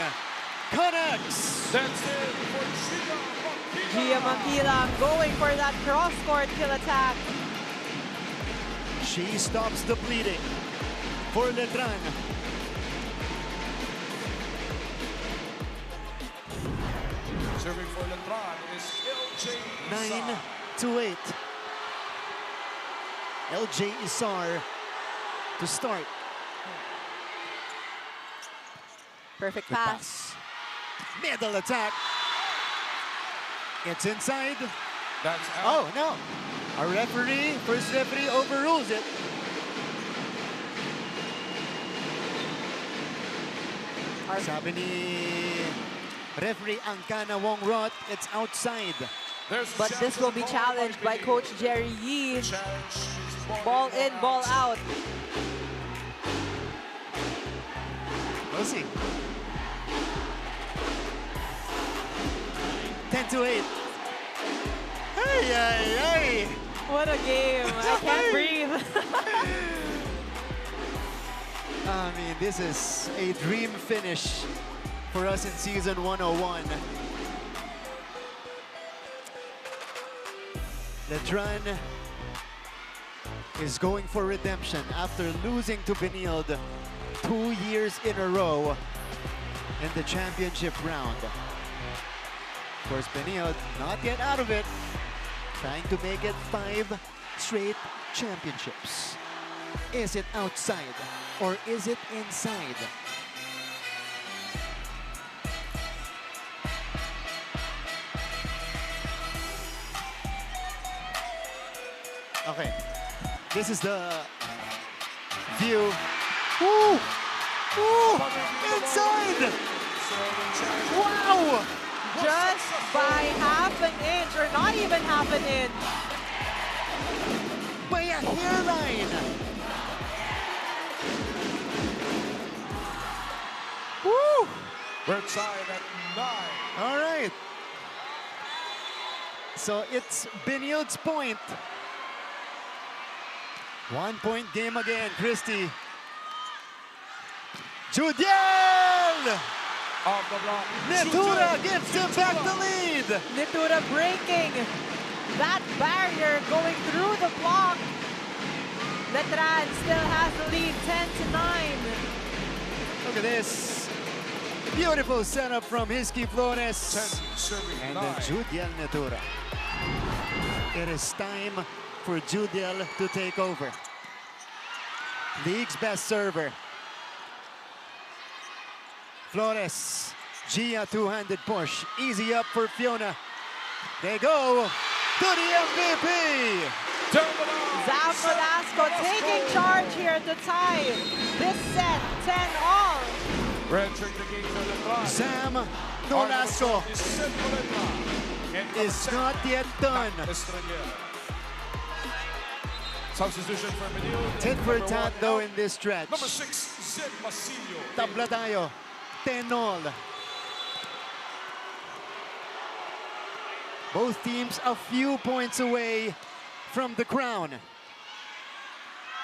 connects. That's it for Gia Makilang going for that cross-court kill attack. She stops the bleeding for Letran. Serving for Letran is LJ 9-8. LJ Isar to start. Perfect The pass. Middle attack. It's inside. That's Oh, no. A referee, first referee overrules it. Sabi ni referee Angkana Wongrot, it's outside. But this will be challenged by Coach Jerry Yee. Ball in, ball out. We'll see. 10-8. Hey, hey, hey. What a game. I can't breathe. I mean, this is a dream finish for us in season 101. Letran is going for redemption after losing to Benilde 2 years in a row in the championship round. Of course, Benilde not yet out of it, trying to make it 5 straight championships. Is it outside or is it inside? Okay, this is the view. Woo! Woo! Inside! Wow! Just by half an inch, or not even half an inch. By a hairline! Woo! We're tied at 9. All right. So it's Benilde's point. 1 point game again, Christy. Judiel! Off the block. Netura gives him back the lead. Netura breaking that barrier, going through the block. Letran still has the lead, 10-9. Look at this. Beautiful setup from Hiski Flores. And then Judiel Netura. It is time for Judiel to take over. League's best server. Flores, Gia two-handed push. Easy up for Fiona. They go to the MVP. Zam Nolasco taking charge here to tie this set, 10-all. Red trick the game for the try. Sam Nolasco is not yet done. Substitution for Benilde. Tit for tat though in this stretch. Number 6, Zed Masillo. Tabla tayo. 10-all. Both teams a few points away from the crown.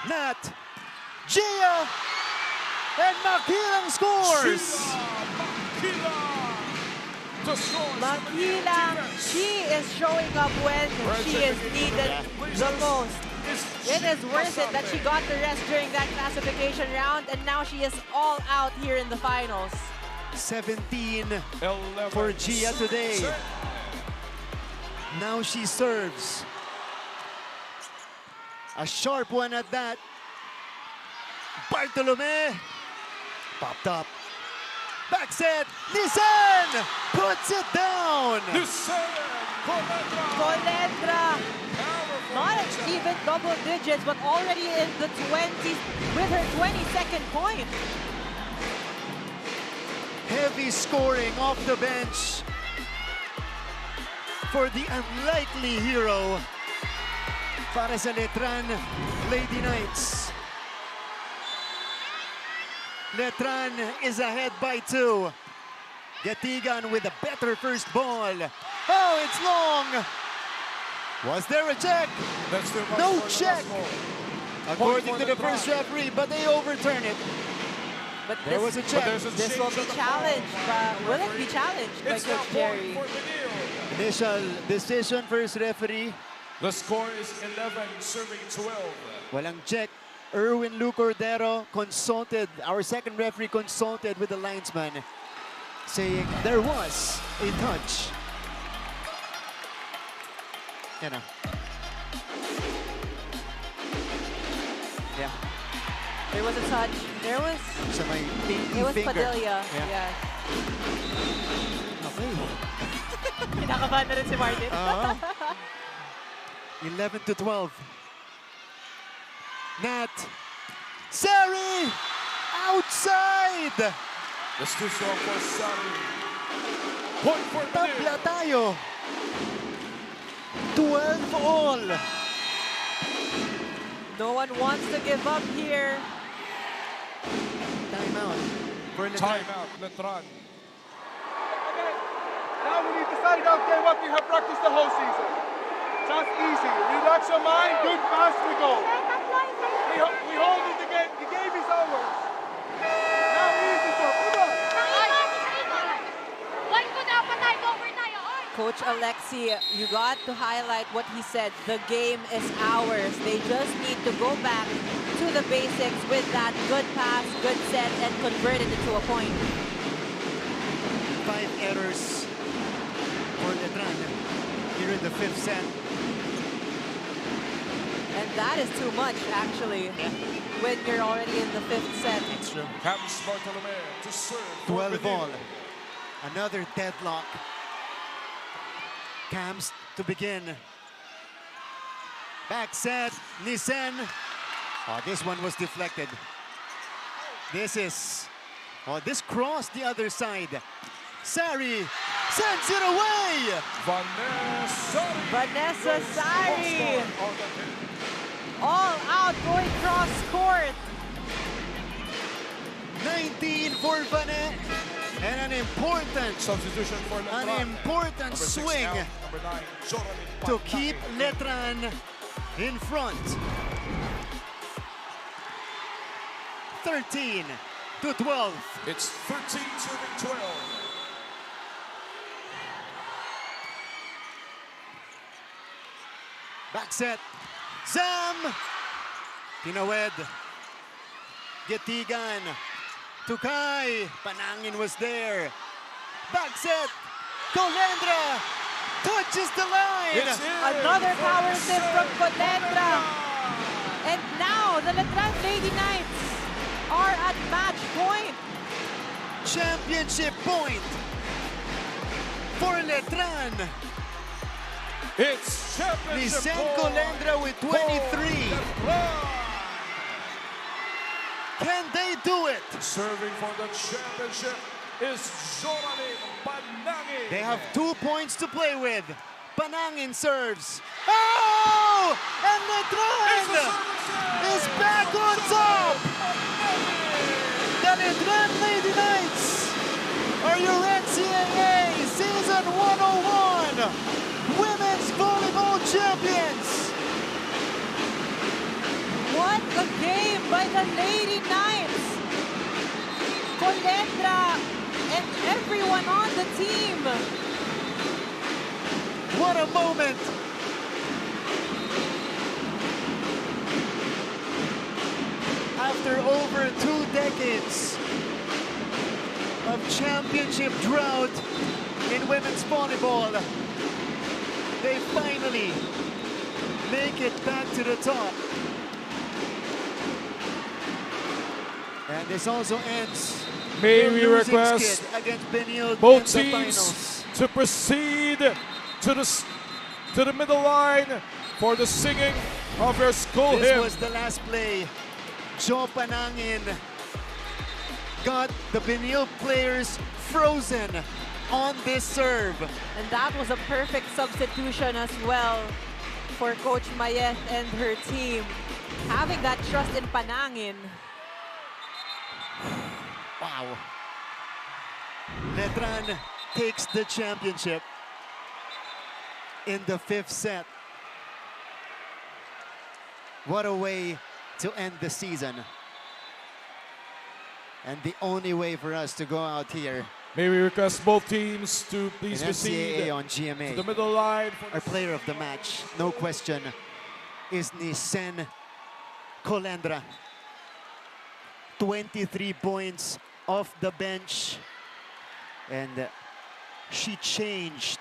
Nat, Gia, and Makilang scores! Makilang, she is showing up when she is needed the most. It is worth it that she got the rest during that classification round, and now she is all out here in the finals. 17 for Gia today. Now she serves. A sharp one at that. Bartolome popped up. Back set. Nissan puts it down. Colendra, not even double digits, but already in the 20s with her 22nd point. Heavy scoring off the bench for the unlikely hero para sa Letran Lady Knights. Letran is ahead by 2. Gatigan with a better first ball. Oh, it's long. Was there a check? That's too much no for check. According to the first referee, but they overturn it. But there was a check. This will be challenged. Will it be challenged by Coach Jerry? Initial decision, first referee. The score is 11, serving 12. Walang check. Erwin Lu Cordero consulted, our second referee consulted with the linesman, saying there was a touch. You know. Yeah. There was a touch. There was. So my It was finger. Padilla. Yeah. Okay. Kinakabahan na rin si Martin. 11-12. Nat. Sari! Outside! That's too strong for Sari. Point for Tabla tayo. 12-all. No one wants to give up here. Timeout. For Letran. Timeout, Letran. Okay, now we need to start out game what we have practiced the whole season. Just easy. Relax your mind. Good pass, we go. We hold it the game. The game is ours. Now easy job. Come on. Coach Alexi, you got to highlight what he said. The game is ours. They just need to go back to the basics with that good pass, good set, and convert it into a point. 5 errors for Letran here in the 5th set. And that is too much, actually, when you're already in the 5th set. That's true. Camps Bartolome to serve. 12 all. Another deadlock. Camps to begin. Back set, Nisen. Oh, this one was deflected. This is, oh, this crossed the other side. Sari sends it away. Vanessa Sari. All out going cross court. 19 for Vanessa. And an important substitution for Letran. An important swing to keep Letran in front. 13 to 12. It's 13 serving 12. Back set. Zam! Tinawed. Getigan. Tukay. Panangin was there. Back set. Colendra touches the line. Another power sip from Colendra. And now the Letran Lady Knights are at match point. Championship point for Letran. It's championship Nisen point. Colendra with 23. Can they do it? Serving for the championship is Jorani Panangin. They have 2 points to play with. Panangin serves. Oh! And Letran is back on top. The Letran Lady Knights are your NCAA Season 101 Women's Volleyball Champions. What a game by the Lady Knights. Colendra and everyone on the team. What a moment. After over 2 decades of championship drought in women's volleyball, they finally make it back to the top. And this also ends May their we losing request skid against Benilde both in the teams finals. to proceed to the middle line for the singing of their school This hymn. was the last play. Jo Panangin got the Benilde players frozen on this serve. And that was a perfect substitution as well for Coach Mayet and her team. Having that trust in Panangin. Wow. Letran takes the championship in the 5th set. What a way to end the season. And the only way for us to go out here. May we request both teams to please in proceed NCAA on GMA. to the middle line. Our player of the match, no question, is Nisen Colendra. 23 points off the bench. And she changed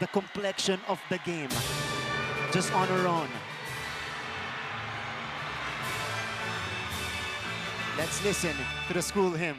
the complexion of the game just on her own. Let's listen to the school hymn.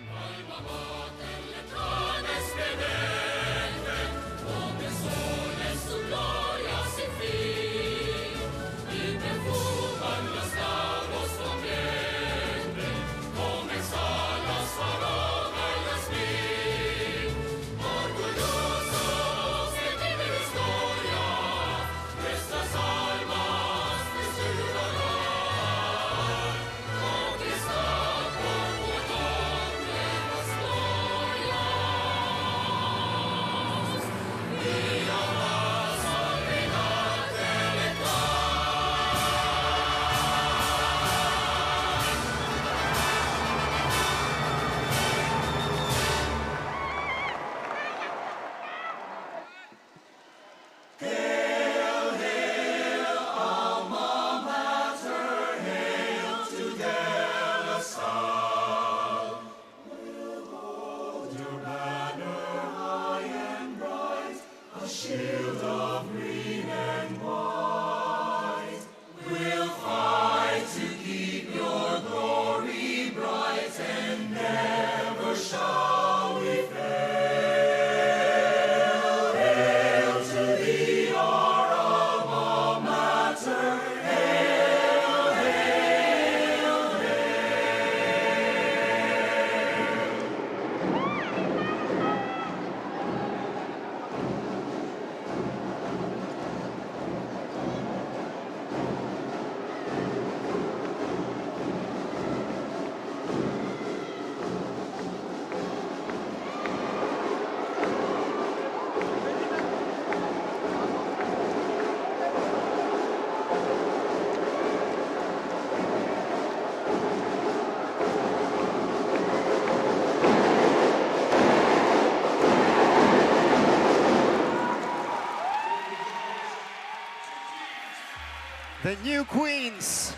the new queens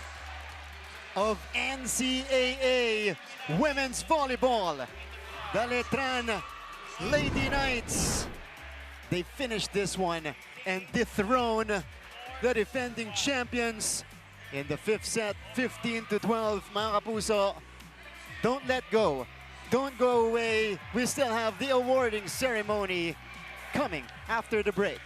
of NCAA Women's Volleyball, the Letran Lady Knights. They finished this one and dethrone the defending champions in the 5th set, 15-12. Mga kapuso, don't let go. Don't go away. We still have the awarding ceremony coming after the break.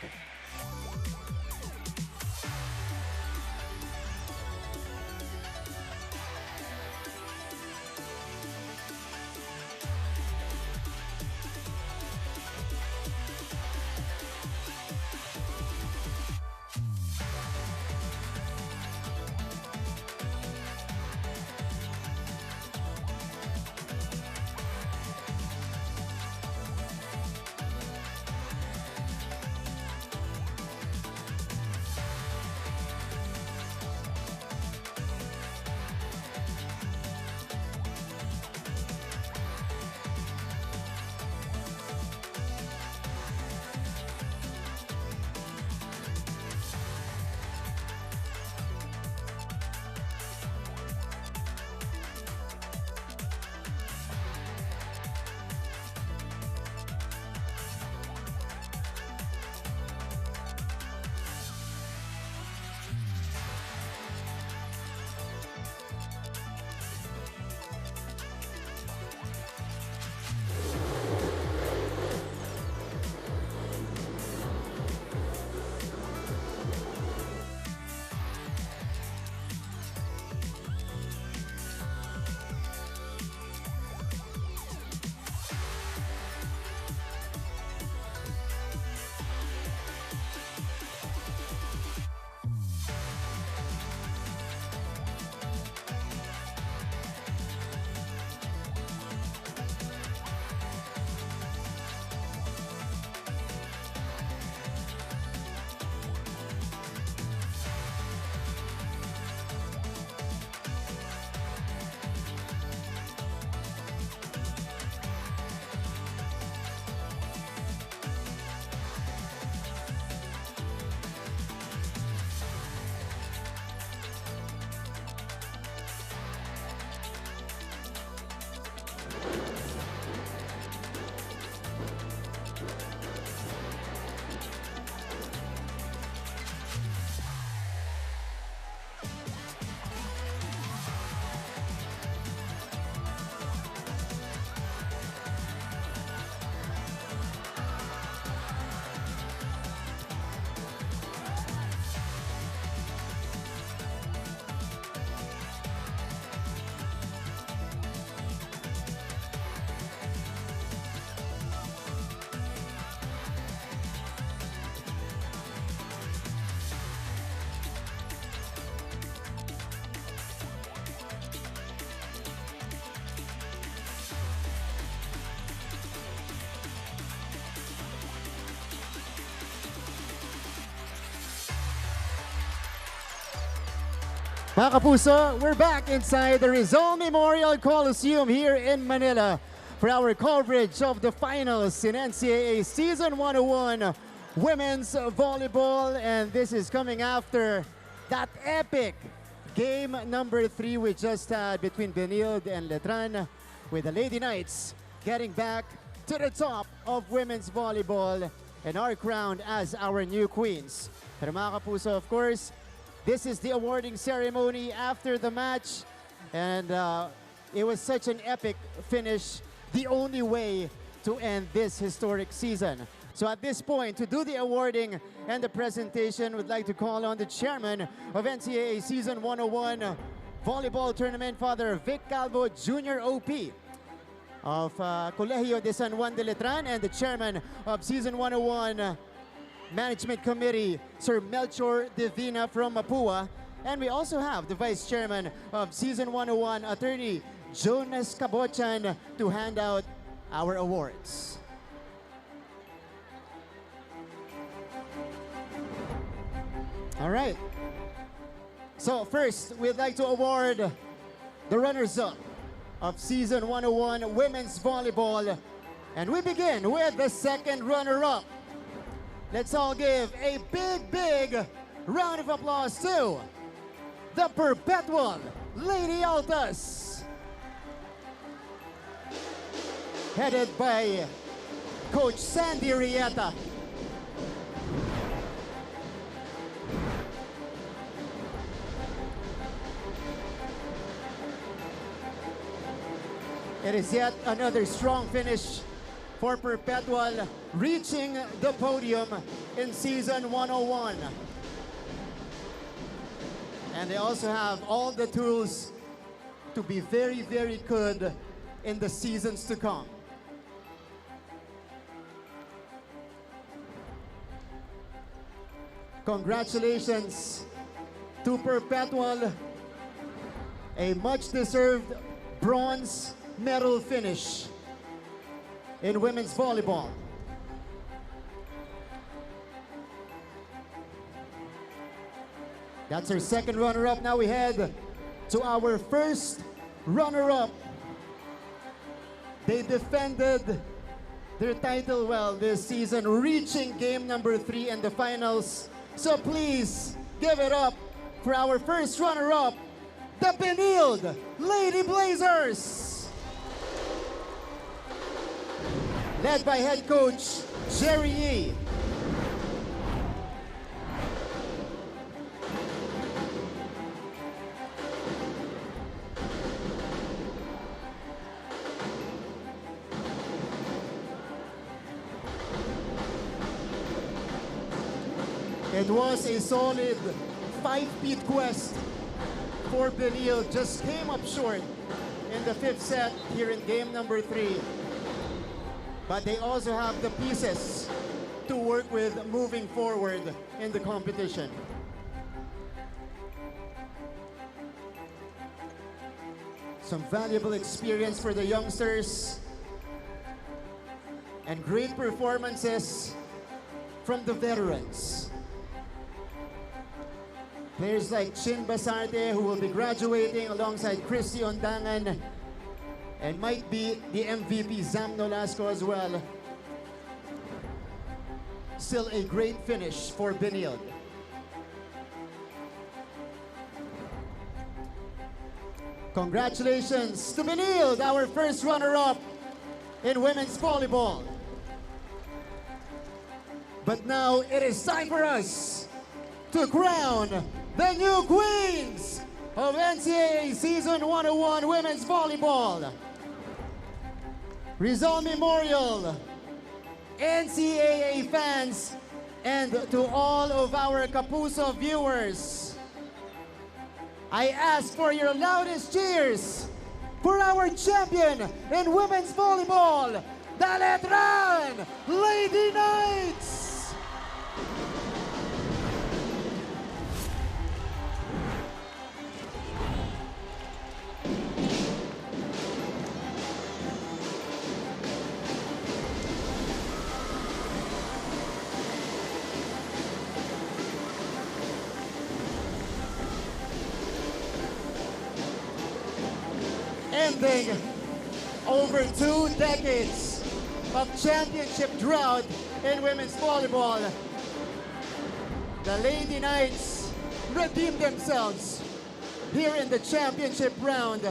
Mga kapuso, we're back inside the Rizal Memorial Coliseum here in Manila for our coverage of the finals in NCAA Season 101 Women's Volleyball. And this is coming after that epic game number 3 we just had between Benilde and Letran, with the Lady Knights getting back to the top of women's volleyball and are crowned as our new queens. Pero mga kapuso, of course, this is the awarding ceremony after the match, and it was such an epic finish, the only way to end this historic season. So at this point, to do the awarding and the presentation, we'd like to call on the chairman of NCAA Season 101 Volleyball Tournament, Father Vic Calvo Jr. OP of Colegio de San Juan de Letran, and the chairman of Season 101 Management Committee, Sir Melchor Divina from Mapua. And we also have the Vice Chairman of Season 101, Attorney Jonas Cabochan, to hand out our awards. All right. So first, we'd like to award the runners-up of Season 101 Women's Volleyball. And we begin with the second runner-up. Let's all give a big, big round of applause to the perpetual Lady Altas, headed by Coach Sandy Rieta. It is yet another strong finish for Perpetual, reaching the podium in Season 101. And they also have all the tools to be very, very good in the seasons to come. Congratulations to Perpetual, a much-deserved bronze medal finish in women's volleyball. That's our second runner-up. Now we head to our first runner-up. They defended their title well this season, reaching game number 3 in the finals. So please give it up for our first runner-up, the Benilde Lady Blazers, led by head coach Jerry Yee. It was a solid 5-peat quest for Benilde, just came up short in the 5th set here in game number 3. But they also have the pieces to work with moving forward in the competition. Some valuable experience for the youngsters and great performances from the veterans. Players like Chin Basarte, who will be graduating alongside Christy Ondangan, and might be the MVP Zam Nolasco as well. Still a great finish for Benilde. Congratulations to Benilde, our first runner-up in women's volleyball. But now it is time for us to crown the new queens of NCAA Season 101 Women's Volleyball. Rizal Memorial, NCAA fans, and to all of our Kapuso viewers, I ask for your loudest cheers for our champion in women's volleyball, the Letran Lady Knights! Ending over 2 decades of championship drought in women's volleyball, the Lady Knights redeemed themselves here in the championship round.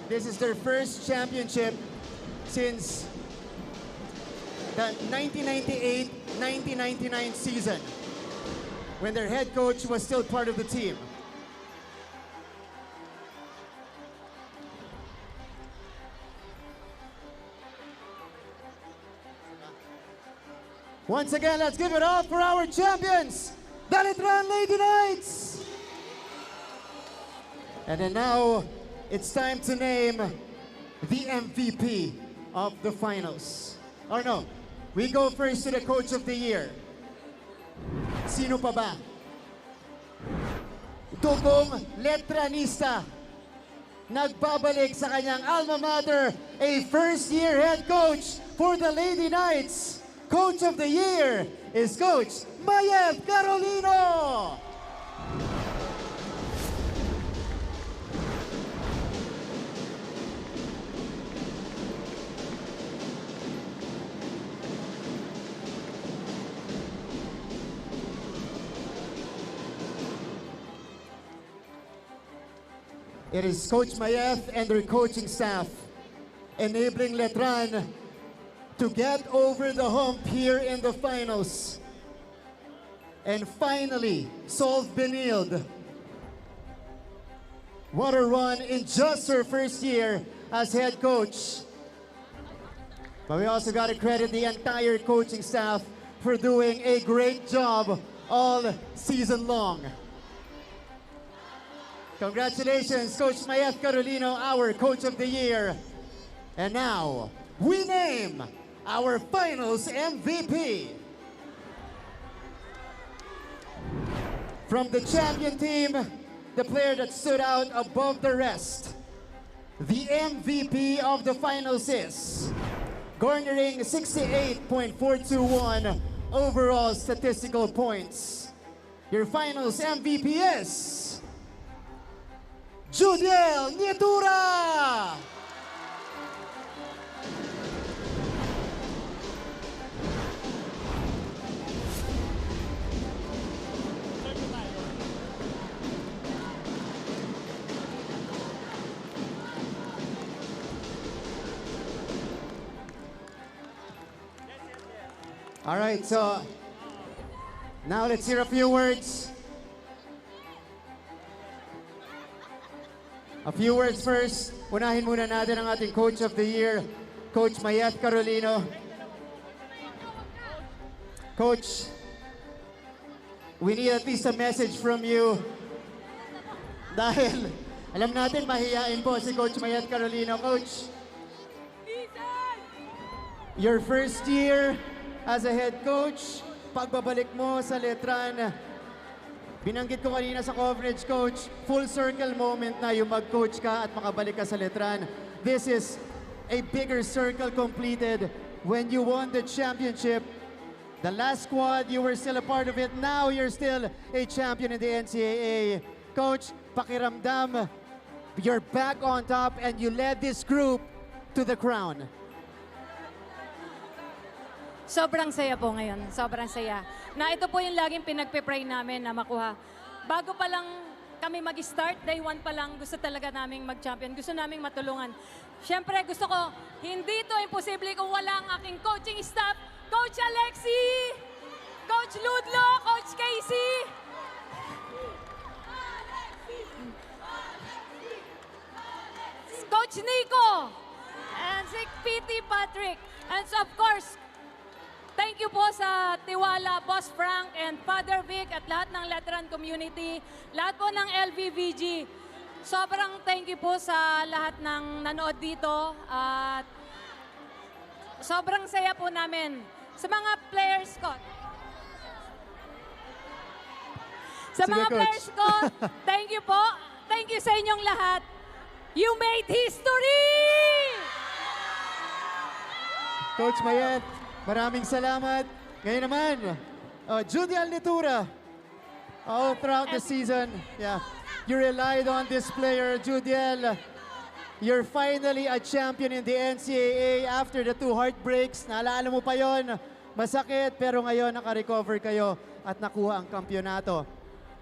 This is their first championship since the 1998-1999 season, when their head coach was still part of the team. Once again, let's give it up for our champions, the Letran Lady Knights! And then now, it's time to name the MVP of the finals. Or no, we go first to the Coach of the Year. Sino pa ba? Dugong Letranista, nagbabalik sa kanyang alma mater, a first-year head coach for the Lady Knights. Coach of the Year is Coach Mayev Carolino. It is Coach Mayeth and their coaching staff enabling Letran to get over the hump here in the finals and finally solve Benilde. What a run in just her first year as head coach. But we also got to credit the entire coaching staff for doing a great job all season long. Congratulations, Coach Mayeth Carolino, our Coach of the Year. And now, we name our Finals MVP. From the champion team, the player that stood out above the rest, the MVP of the Finals is garnering 68.421 overall statistical points. Your Finals MVP is Judiel Nietura! All right, so now let's hear a few words. A few words first. Unahin muna natin ang ating Coach of the Year, Coach Mayeth Carolino. Coach, we need at least a message from you. Dahil alam natin mahiyain po si Coach Mayeth Carolino. Coach, your first year as a head coach, pagbabalik mo sa Letran, binanggit ko kanina sa coverage, Coach, full circle moment na yung mag-coach ka at makabalik ka sa Letran. This is a bigger circle completed when you won the championship. The last squad, you were still a part of it. Now you're still a champion in the NCAA. Coach, pakiramdam, you're back on top and you led this group to the crown. Sobrang saya po ngayon. Sobrang saya. Na ito po yung laging pinagpe-pray namin na makuha. Bago pa lang kami mag-start, day one pa lang, gusto talaga naming mag-champion. Gusto naming matulungan. Siyempre, gusto ko, hindi ito imposible kung wala ang aking coaching staff. Coach Alexi! Coach Ludlo! Coach Casey! Coach Nico! And si PT Patrick. And so, of course, thank you po sa tiwala, Boss Frank and Father Vic at lahat ng Letran community, lahat po ng LVVG. Sobrang thank you po sa lahat ng nanood dito at sobrang saya po namin sa mga players ko. Sa Sige, mga Coach. players ko, thank you po. Thank you sa inyong lahat. You made history! Coach Mayeth, maraming salamat. Ngayon naman, Judiel Nietura. All throughout the season, you relied on this player, Judiel. You're finally a champion in the NCAA after the 2 heartbreaks. Naalala mo pa yon? Masakit, pero ngayon naka-recover kayo at nakuha ang kampyonato.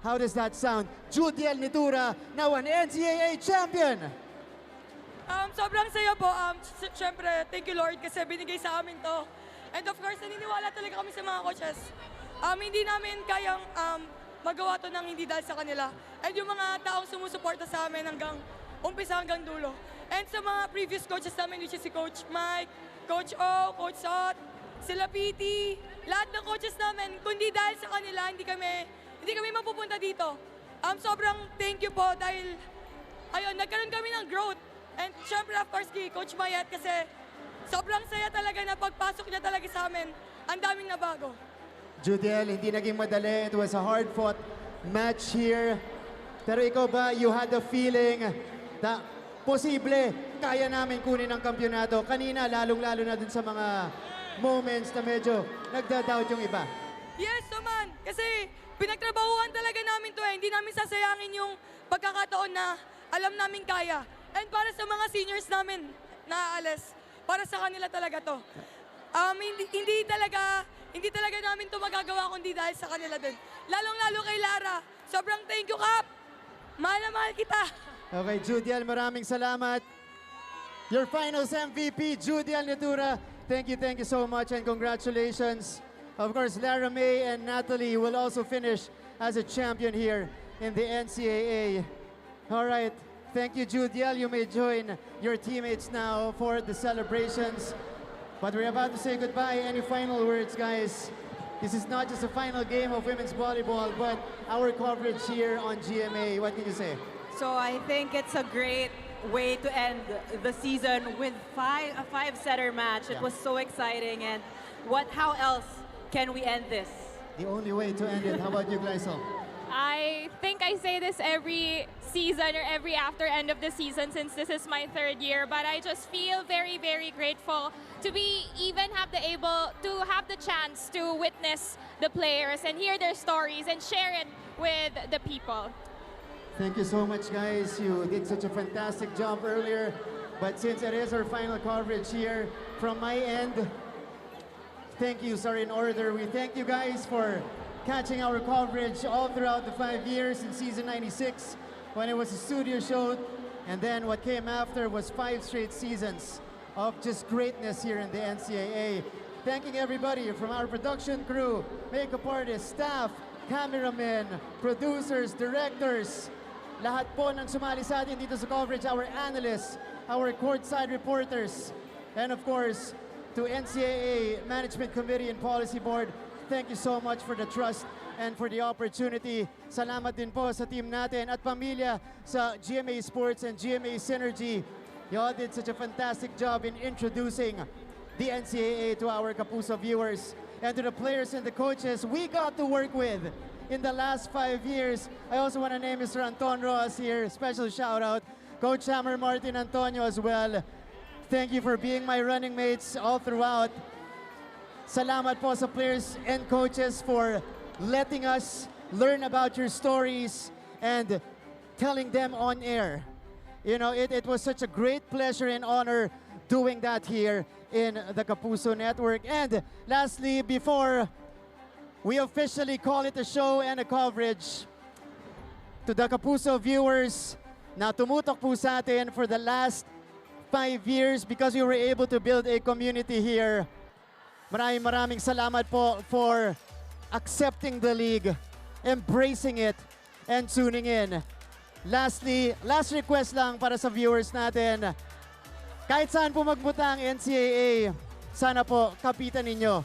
How does that sound? Judiel Nietura, now an NCAA champion. Sobrang saya po. Siyempre, thank you Lord kasi binigay sa amin to. And of course, naniniwala talaga kami sa mga coaches. Hindi namin kayang magawa to ng hindi dahil sa kanila. And yung mga taong sumusuporta sa amin hanggang umpisa hanggang dulo. And sa mga previous coaches namin, which is si Coach Mike, Coach O, Coach Sot, sila PT, lahat ng coaches namin, kundi dahil sa kanila, hindi kami mapupunta dito. Sobrang thank you po dahil ayun, nagkaroon kami ng growth. And syempre, of course, kay Coach Mayeth kasi sobrang saya talaga na pagpasok niya talaga sa amin. Ang daming nabago. Judiel, hindi naging madali. It was a hard-fought match here. Pero ikaw ba, you had the feeling na posible, kaya namin kunin ang kampyonato. Kanina, lalong-lalo na dun sa mga moments na medyo nagda-doubt yung iba. Yes naman, kasi pinagtrabahuan talaga namin to eh. Hindi namin sasayangin yung pagkakataon na alam namin kaya. And para sa mga seniors namin na aalis, para sa kanila talaga to. Hindi talaga namin to magagawa kundi dahil sa kanila din. Lalong-lalo kay Lara. Sobrang thank you, Kap! Mahal na mahal kita! Okay, Judiel, maraming salamat. Your finals MVP, Judiel Natura. Thank you so much, and congratulations. Of course, Lara May and Natalie will also finish as a champion here in the NCAA. All right, thank you, Judiel. You may join your teammates now for the celebrations. But we're about to say goodbye. Any final words, guys? This is not just a final game of women's volleyball, but our coverage here on GMA. What can you say? So I think it's a great way to end the season with a five-setter match. It Yeah. was so exciting, and how else can we end this? The only way to end it. How about you, Gleisel? I think I say this every season or every after end of the season since this is my third year, but I just feel very, very grateful to have the chance to witness the players and hear their stories and share it with the people. Thank you so much, guys. You did such a fantastic job earlier. But since it is our final coverage here, from my end, thank yous are in order. We thank you guys for catching our coverage all throughout the 5 years in season 96 when it was a studio show. And then what came after was 5 straight seasons of just greatness here in the NCAA. Thanking everybody from our production crew, makeup artists, staff, cameramen, producers, directors, lahat po ng sumali sa atin dito sa coverage, our analysts, our courtside reporters, and of course, to NCAA Management Committee and Policy Board, thank you so much for the trust and for the opportunity. Salamat din po sa team natin at pamilya sa GMA Sports and GMA Synergy. You all did such a fantastic job in introducing the NCAA to our Kapuso viewers and to the players and the coaches we got to work with in the last 5 years. I also want to name Mr. Anton Roas here. Special shout out. Coach Hammer Martin Antonio as well. Thank you for being my running mates all throughout. Salamat po sa players and coaches for letting us learn about your stories and telling them on air. You know, it was such a great pleasure and honor doing that here in the Kapuso Network. And lastly, before we officially call it a show and a coverage, to the Kapuso viewers na tumutok po sa atin for the last 5 years because we were able to build a community here. Maraming salamat po for accepting the league, embracing it, and tuning in. Lastly, last request lang para sa viewers natin. Kahit saan po magpunta ang NCAA, sana po kapitan ninyo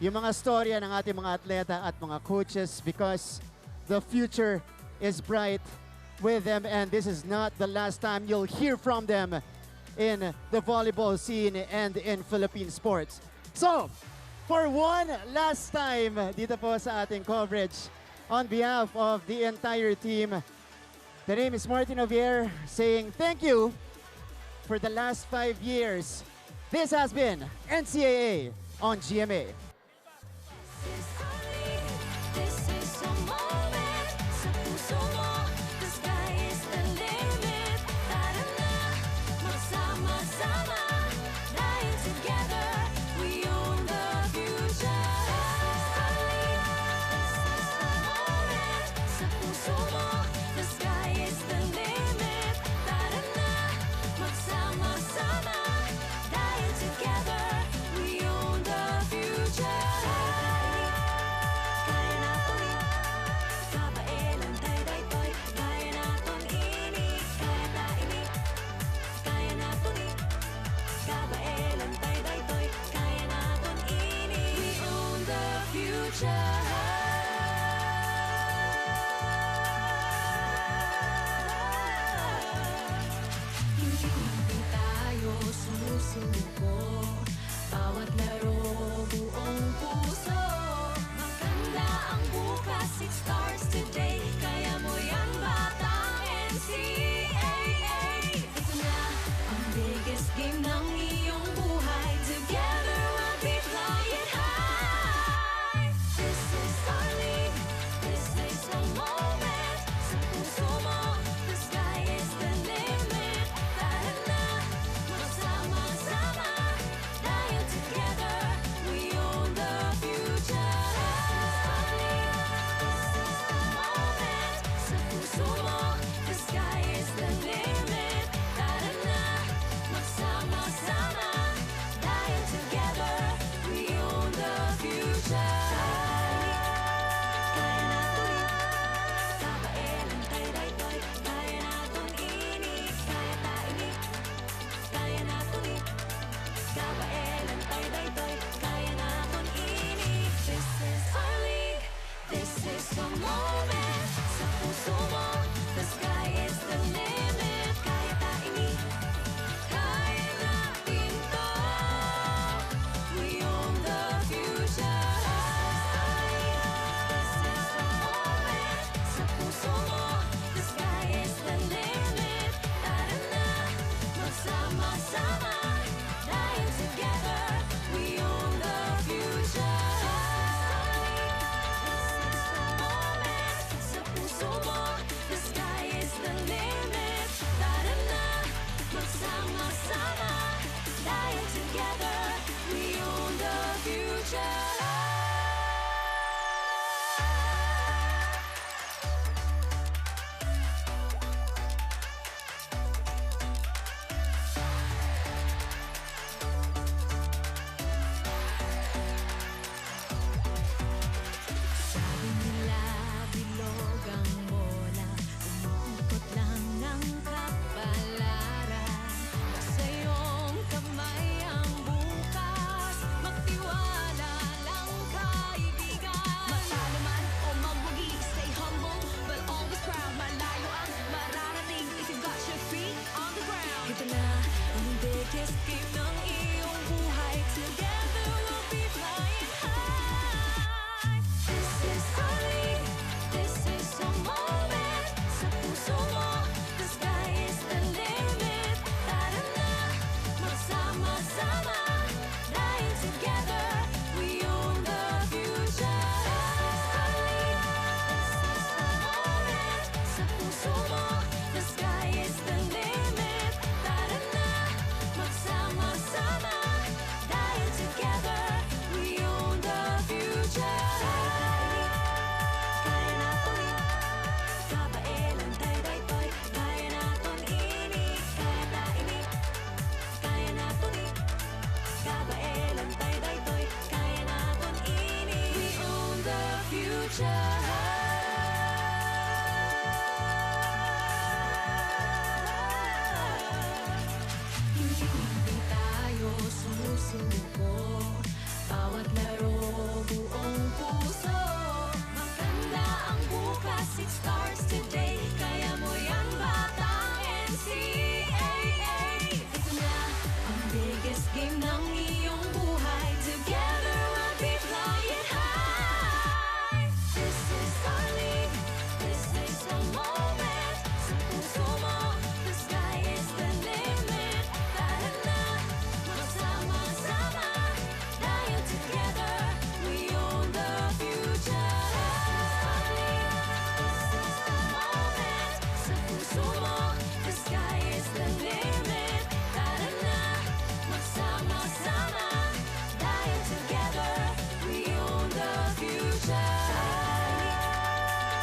yung mga storya ng ating mga atleta at mga coaches because the future is bright with them and this is not the last time you'll hear from them in the volleyball scene and in Philippine sports. So, for one last time dito po sa ating coverage, on behalf of the entire team, the name is Martin Javier saying thank you for the last 5 years. This has been NCAA on GMA. This is a moment sa puso mo. The sky is the limit. Tara na, magsama-sama. Dahil together, we own the future. This is a moment sa puso mo. The sky is the limit. Tara na, magsama-sama. Dahil together, we own the future. Hindi tayo sumusuko. Bawat laro buong puso. Maganda ang bukas, it starts today. Kaya mo yan batang NCAA. Ito na ang biggest game ng iyong buhay. Together we'll be flying high. This moment. Sa puso mo, the sky is the limit. Kaya tayo kaya natin to. We own the future. This is the moment. Sa puso mo, the sky is the limit. Tara na, magsama-sama. Dahil together, we own the future. This is the moment. Sa puso mo, the sky is the limit. Tara na, magsama-sama. Dahil together, we own the future. Sabi nila, bilog ang bola, umuukot lang ng kapalaran. Nasa iyong kamay ang bukas, magtiwala lang kaibigan. Matalo man o mabugi, stay humble but always proud. Malayo ang mararating if you've got your feet on the ground. Ito na ang biggest game ng iyong buhay. Together we'll be flying high. This is our league, this is our moment. Sa puso mo, the sky is the limit. Tara na, magsama-sama. Dahil together, we own the future. This is our league, this is our moment. Sa puso mo, the sky is the limit. Tara na, magsama-sama. Dahil together, we own the future. Kaya natin kabaelan tayo daytoy. Kaya natin inig, kaya tainig. Kaya natin kabaelan tayo daytoy. Kaya natin inig. We own the future. Hindi tayo sumusuko. Bawat laro, buong puso. Maganda ang bukas, it starts today. Kaya mo yan, batang NCAA. Ito na ang biggest game ng iyong buhay. Together we'll be flying high. This is our league, this is the moment. Sa puso mo, the sky is the limit. Tara na, magsama-sama. Dahil together, we own the future. This is the moment. Sa puso mo, the sky is the limit. Tara na, magsama-sama. Dahil together, we own the future.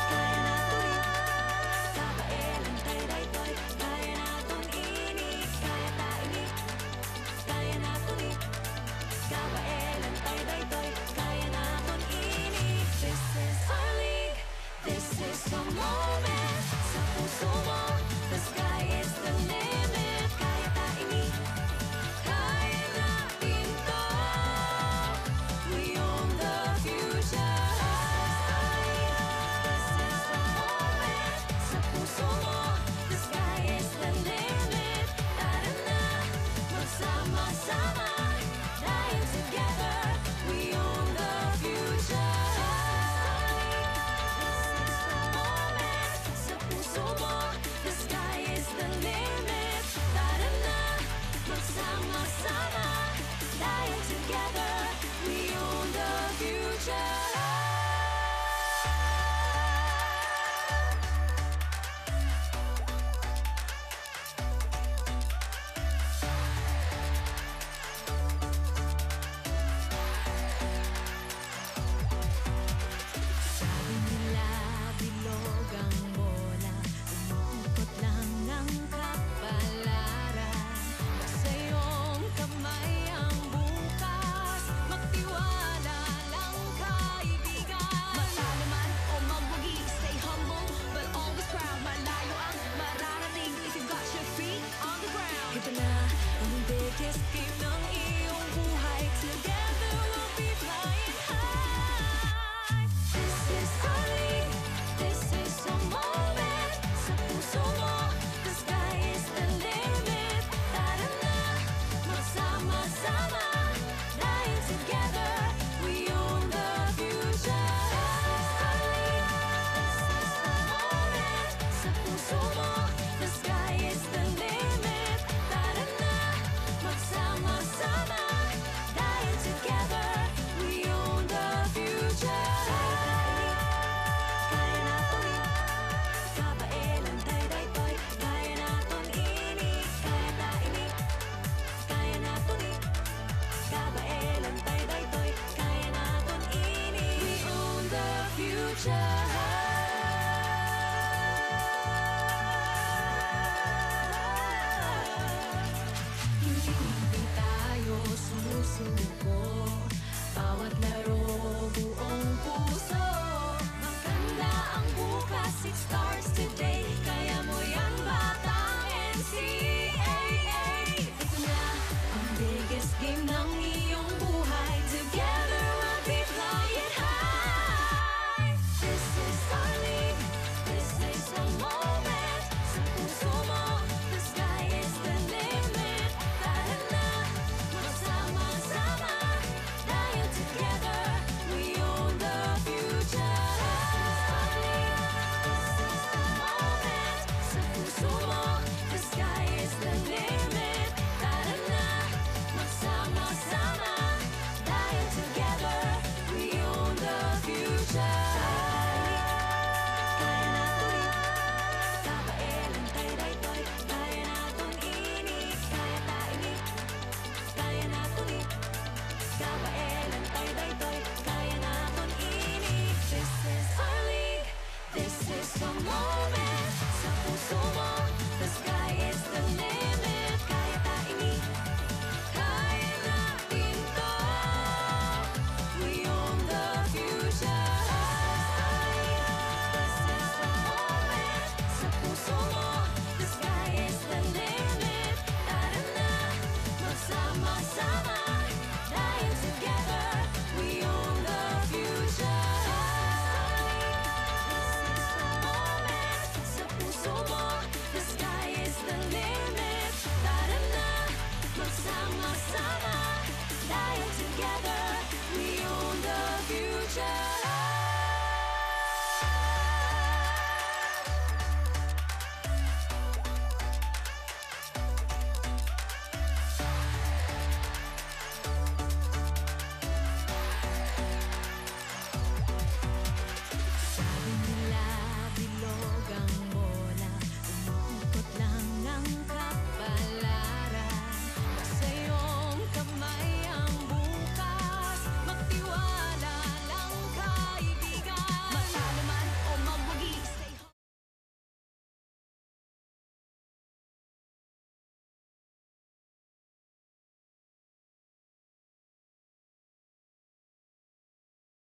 Kaya natin kabaelan tayo daytoy. Kaya natin inig, kaya tainig. Kaya natin kabaelan tayo daytoy. Kaya natin inig. This is our league, this is the moment. Sa puso mo, the sky is the limit. Kaya tainig, kaya natin to. We own the future. This is the moment. Sa puso mo, the sky is the limit. Tara na, magsama-sama. Dahil together, we own the future. This is the moment. Sa puso mo, Hindi tayo sumusuko. Bawat laro buong puso. Maganda ang bukas, it starts today. Kaya mo yan batang NCAA. Ito na ang biggest game ng iyong buhay. Together we'll be flying high. This is our league, this is the moment. Sa puso mo, the sky is the limit. Tara na, magsama-sama. Dahil together, we own the future. This is our league, this is the moment. Sa puso mo, the sky is the limit. Tara na, magsama-sama. Dahil together, we own the future. Kaya natin, kapaelan tayo daytoy. Kaya natin inig, kaya tainig. Kaya natin, kapaelan tayo daytoy. Kaya natin inig. This is our league, this is the moment. Sa puso mo, the sky